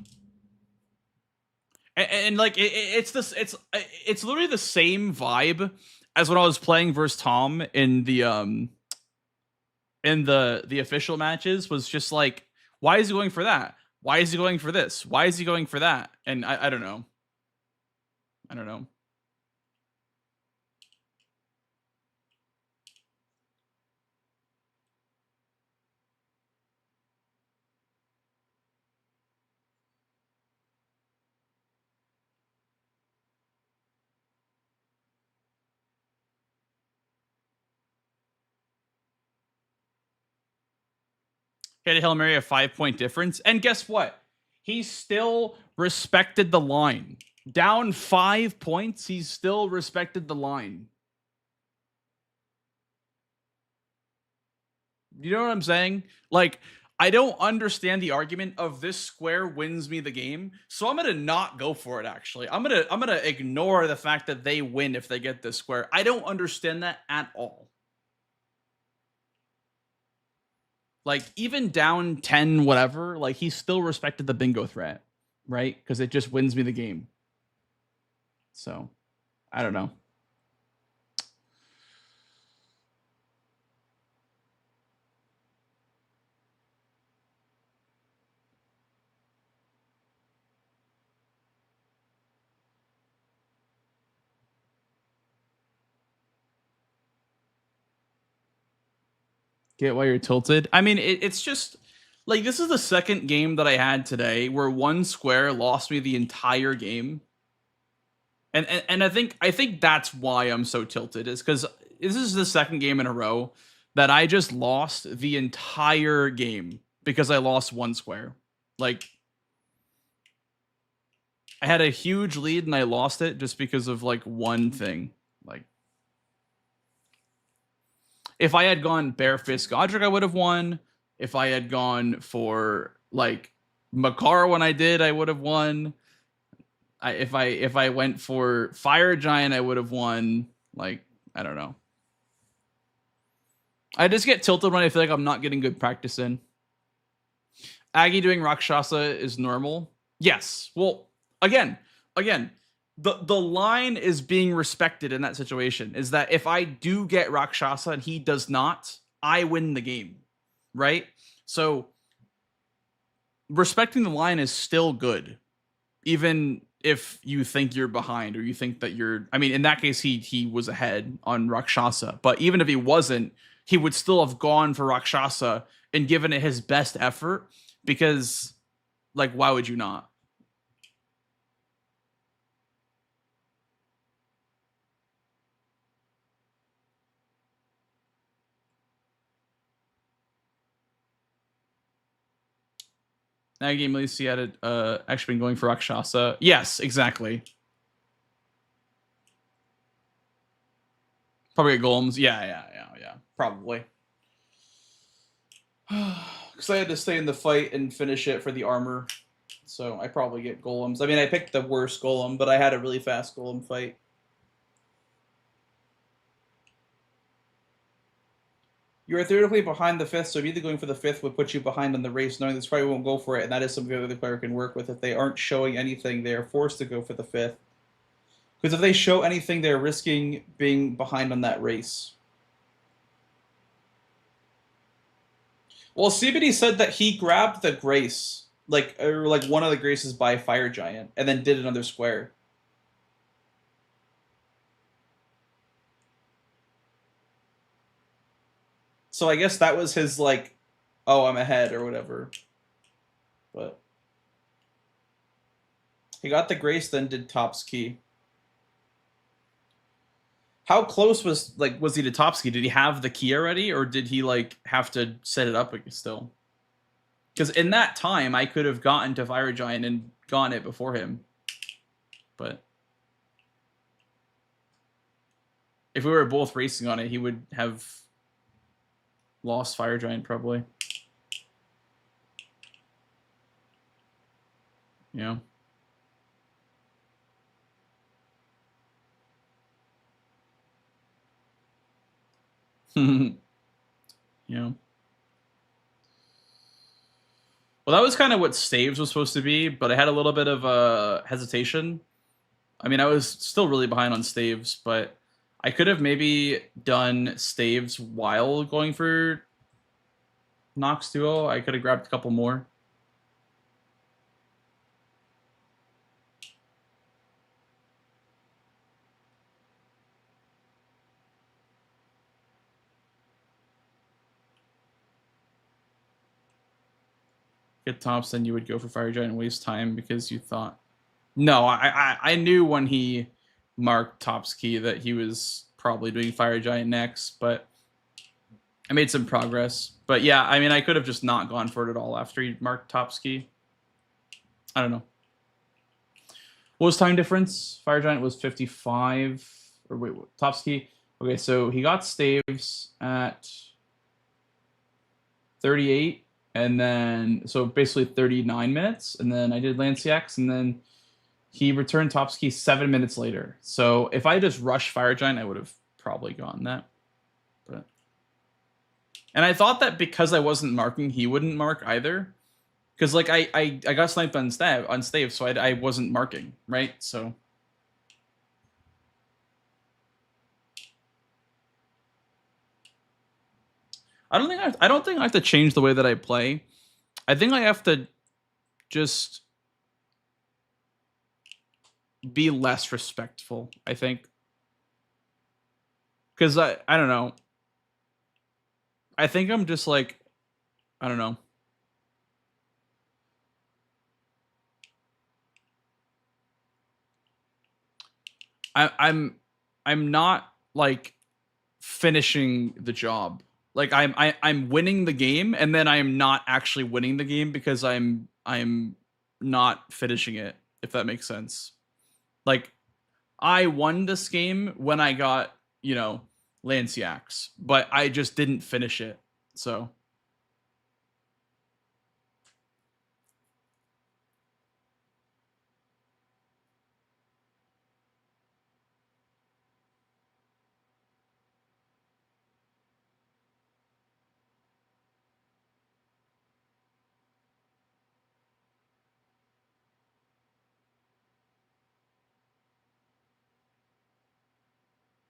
And like it's literally the same vibe as when I was playing versus Tom in the official matches. Was just like, why is he going for that? Why is he going for this? Why is he going for that? And I don't know. I don't know. Hit a Hail Mary, a 5-point difference. And guess what? He still respected the line. Down 5 points, he still respected the line. You know what I'm saying? Like, I don't understand the argument of this square wins me the game, so I'm gonna not go for it. Actually, I'm gonna ignore the fact that they win if they get this square. I don't understand that at all. Like, even down 10 whatever, like, he still respected the bingo threat, right? Because it just wins me the game. So, I don't know. Get why you're tilted. I mean, it's just like, this is the second game that I had today where one square lost me the entire game. And I think that's why I'm so tilted, is because this is the second game in a row that I just lost the entire game because I lost one square. Like, I had a huge lead and I lost it just because of like one thing. Like, if I had gone Bare Fist Godric, I would have won. If I had gone for like Makar, when I did, I would have won. If I went for Fire Giant, I would have won. Like, I don't know. I just get tilted when I feel like I'm not getting good practice in. Aggie doing Rakshasa is normal. Yes. Well, again, the line is being respected in that situation. Is that if I do get Rakshasa and he does not, I win the game, right? So respecting the line is still good, even if you think you're behind or you think that you're. I mean, in that case, he was ahead on Rakshasa, but even if he wasn't, he would still have gone for Rakshasa and given it his best effort, because, like, why would you not? That game, at least he had actually been going for Rakshasa. Yes, exactly. Probably get golems. Yeah. Probably. Because I had to stay in the fight and finish it for the armor. So I probably get golems. I mean, I picked the worst golem, but I had a really fast golem fight. You are theoretically behind the 5th, so immediately going for the 5th would put you behind on the race, knowing this probably won't go for it, and that is something the other player can work with. If they aren't showing anything, they are forced to go for the 5th. Because if they show anything, they're risking being behind on that race. Well, CBD said that he grabbed the Grace, or one of the Graces by Fire Giant, and then did another square. So I guess that was his, oh, I'm ahead or whatever. But he got the Grace, then did Top's Key. How close was he to Top's Key? Did he have the key already, or did he have to set it up still? Because in that time, I could have gotten to Fire Giant and gotten it before him. But if we were both racing on it, he would have lost Fire Giant probably. Yeah. Yeah. Well, that was kind of what Staves was supposed to be, but I had a little bit of hesitation. I mean, I was still really behind on Staves, but I could have maybe done Staves while going for Nox Duo. I could have grabbed a couple more. Get Tops, then you would go for Fire Giant and waste time because you thought. No, I knew when he marked Top's Key that he was probably doing Fire Giant next, but I made some progress. But yeah, I mean, I could have just not gone for it at all after he marked Top's Key. I don't know. What was time difference? Fire Giant was 55. Or wait, Top's Key. Okay, so he got Staves at 38. And then, so basically 39 minutes. And then I did Lanciax, and then he returned Top's Key 7 minutes later. So if I just rushed Fire Giant, I would have probably gotten that. But, and I thought that because I wasn't marking, he wouldn't mark either. Because I got sniped on Stave, so I wasn't marking, right? So I don't think I have to change the way that I play. I think I have to just be less respectful, I think. Because I don't know. I think I'm just I don't know. I'm not finishing the job. I'm winning the game, and then I'm not actually winning the game because I'm not finishing it, if that makes sense. I won this game when I got, Lanciax, but I just didn't finish it. So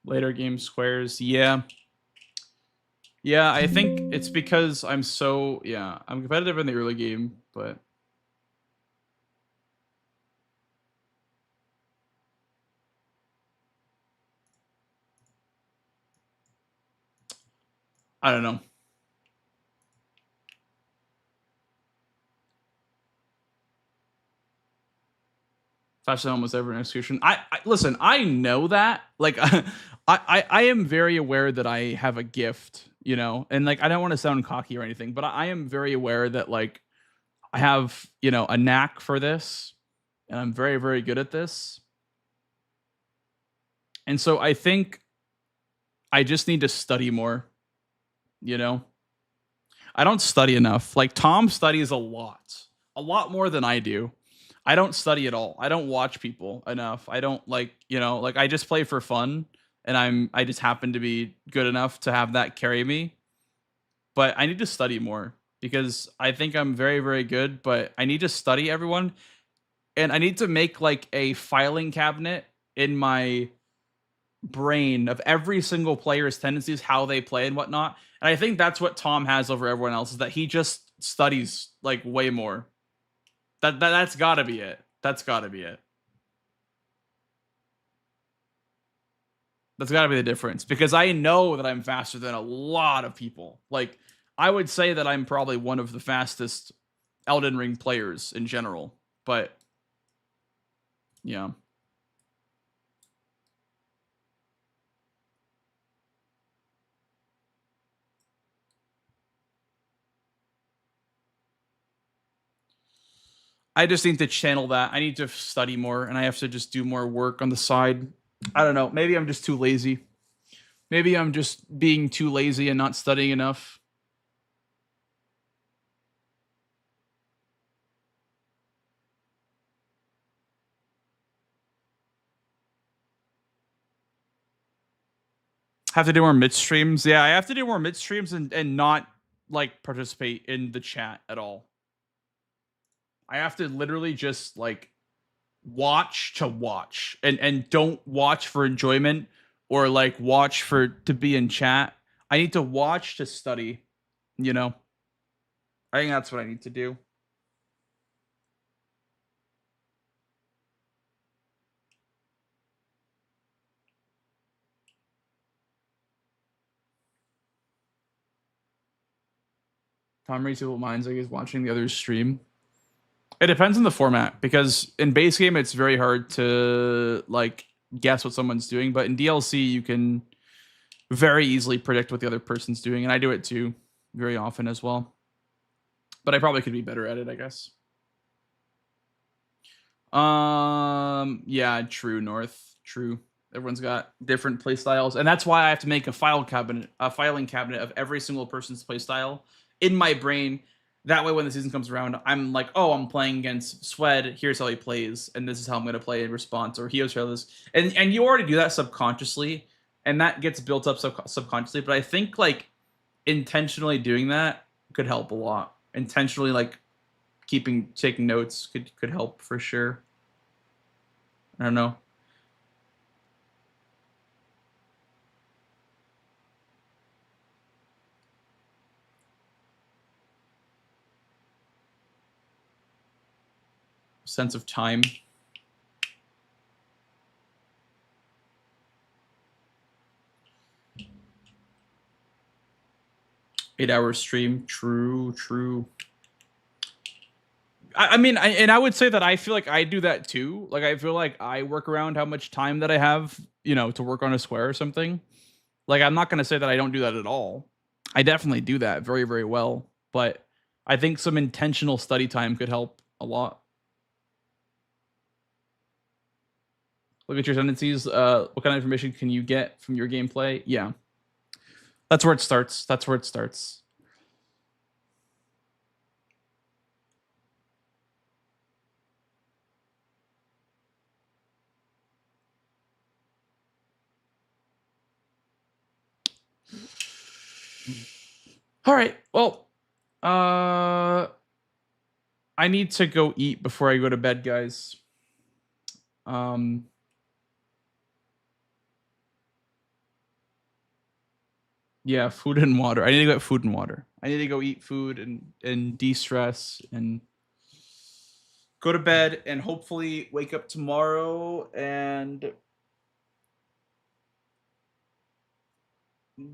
Later game squares, yeah. Yeah, I think it's because I'm competitive in the early game, but I don't know. Faster than almost ever in execution. I listen. I know that. Like, I am very aware that I have a gift, you know, and like I don't want to sound cocky or anything, but I am very aware that like I have, you know, a knack for this, and I'm very very good at this. And so I think I just need to study more, you know. I don't study enough. Like Tom studies a lot more than I do. I don't study at all. I don't watch people enough. I don't like, you know, like I just play for fun and I just happen to be good enough to have that carry me. But I need to study more because I think I'm very very good, but I need to study everyone and I need to make like a filing cabinet in my brain of every single player's tendencies, how they play and whatnot. And I think that's what Tom has over everyone else is that he just studies like way more. That's got to be it. That's got to be it. That's got to be the difference because I know that I'm faster than a lot of people. Like I would say that I'm probably one of the fastest Elden Ring players in general, but yeah. I just need to channel that. I need to study more and I have to just do more work on the side. I don't know. Maybe I'm just too lazy. Maybe I'm just being too lazy and not studying enough. Have to do more mid streams. Yeah, I have to do more mid streams and not like participate in the chat at all. I have to literally just like watch to watch and don't watch for enjoyment or like watch for to be in chat. I need to watch to study, you know. I think that's what I need to do. Tom reads people's minds like he's watching the other stream. It depends on the format because in base game it's very hard to like guess what someone's doing, but in DLC you can very easily predict what the other person's doing, and I do it too very often as well. But I probably could be better at it, I guess. Yeah, true, North. True. Everyone's got different play styles, and that's why I have to make a filing cabinet of every single person's play style in my brain. That way, when the season comes around, I'm like, oh, I'm playing against Swed. Here's how he plays, and this is how I'm going to play in response. Or here's how this, and you already do that subconsciously, and that gets built up subconsciously. But I think like intentionally doing that could help a lot. Intentionally, like taking notes could help for sure. I don't know. Sense of time. Eight-hour stream. True. I mean, I would say that I feel like I do that too. Like, I feel like I work around how much time that I have, you know, to work on a square or something. Like, I'm not going to say that I don't do that at all. I definitely do that very, very well. But I think some intentional study time could help a lot. Look at your tendencies. What kind of information can you get from your gameplay? Yeah. That's where it starts. That's where it starts. All right. Well, I need to go eat before I go to bed, guys. Yeah, food and water. I need to go get food and water. I need to go eat food and de-stress and go to bed and hopefully wake up tomorrow and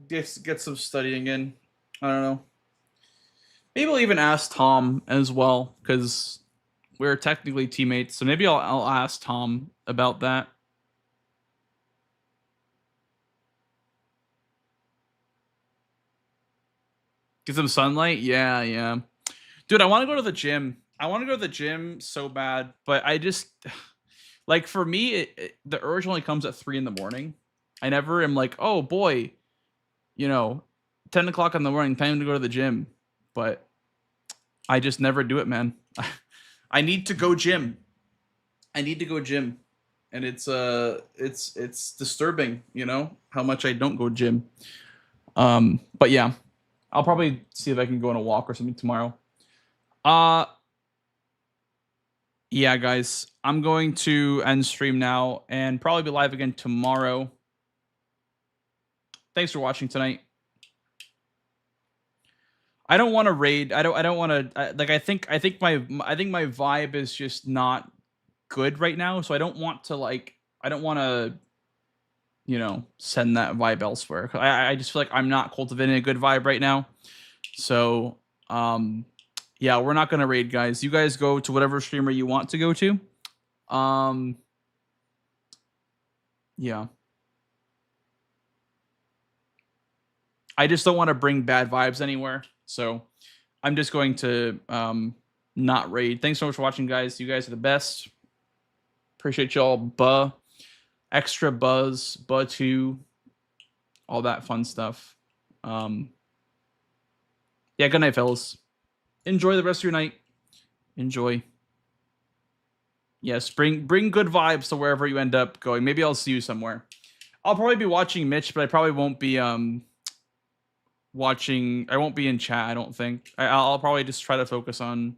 get some studying in. I don't know. Maybe I'll even ask Tom as well because we're technically teammates. So maybe I'll ask Tom about that. Get some sunlight. Yeah, yeah. Dude, I want to go to the gym. I want to go to the gym so bad, but I just like for me, the urge only comes at 3 in the morning. I never am like, oh boy, 10 o'clock in the morning, time to go to the gym. But I just never do it, man. I need to go gym. I need to go gym. And it's disturbing, how much I don't go gym. But yeah, I'll probably see if I can go on a walk or something tomorrow. Yeah, guys, I'm going to end stream now and probably be live again tomorrow. Thanks for watching tonight. I don't want to raid. I don't want to like. I think my vibe is just not good right now. So I don't want to like. I don't want to, send that vibe elsewhere. I just feel like I'm not cultivating a good vibe right now. So yeah, we're not gonna raid, guys. You guys go to whatever streamer you want to go to. Yeah. I just don't want to bring bad vibes anywhere. So I'm just going to not raid. Thanks so much for watching, guys. You guys are the best. Appreciate y'all. Extra buzz, 2, all that fun stuff. Yeah, good night, fellas. Enjoy the rest of your night. Enjoy. Yes, bring good vibes to wherever you end up going. Maybe I'll see you somewhere. I'll probably be watching Mitch, but I probably won't be watching. I won't be in chat, I don't think. I'll probably just try to focus on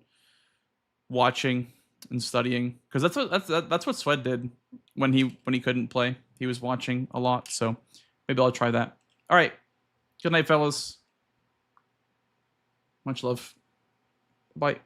watching and studying because that's what Sweat did when he couldn't play. He was watching a lot, so maybe I'll try that. All right, good night, fellas. Much love. Bye.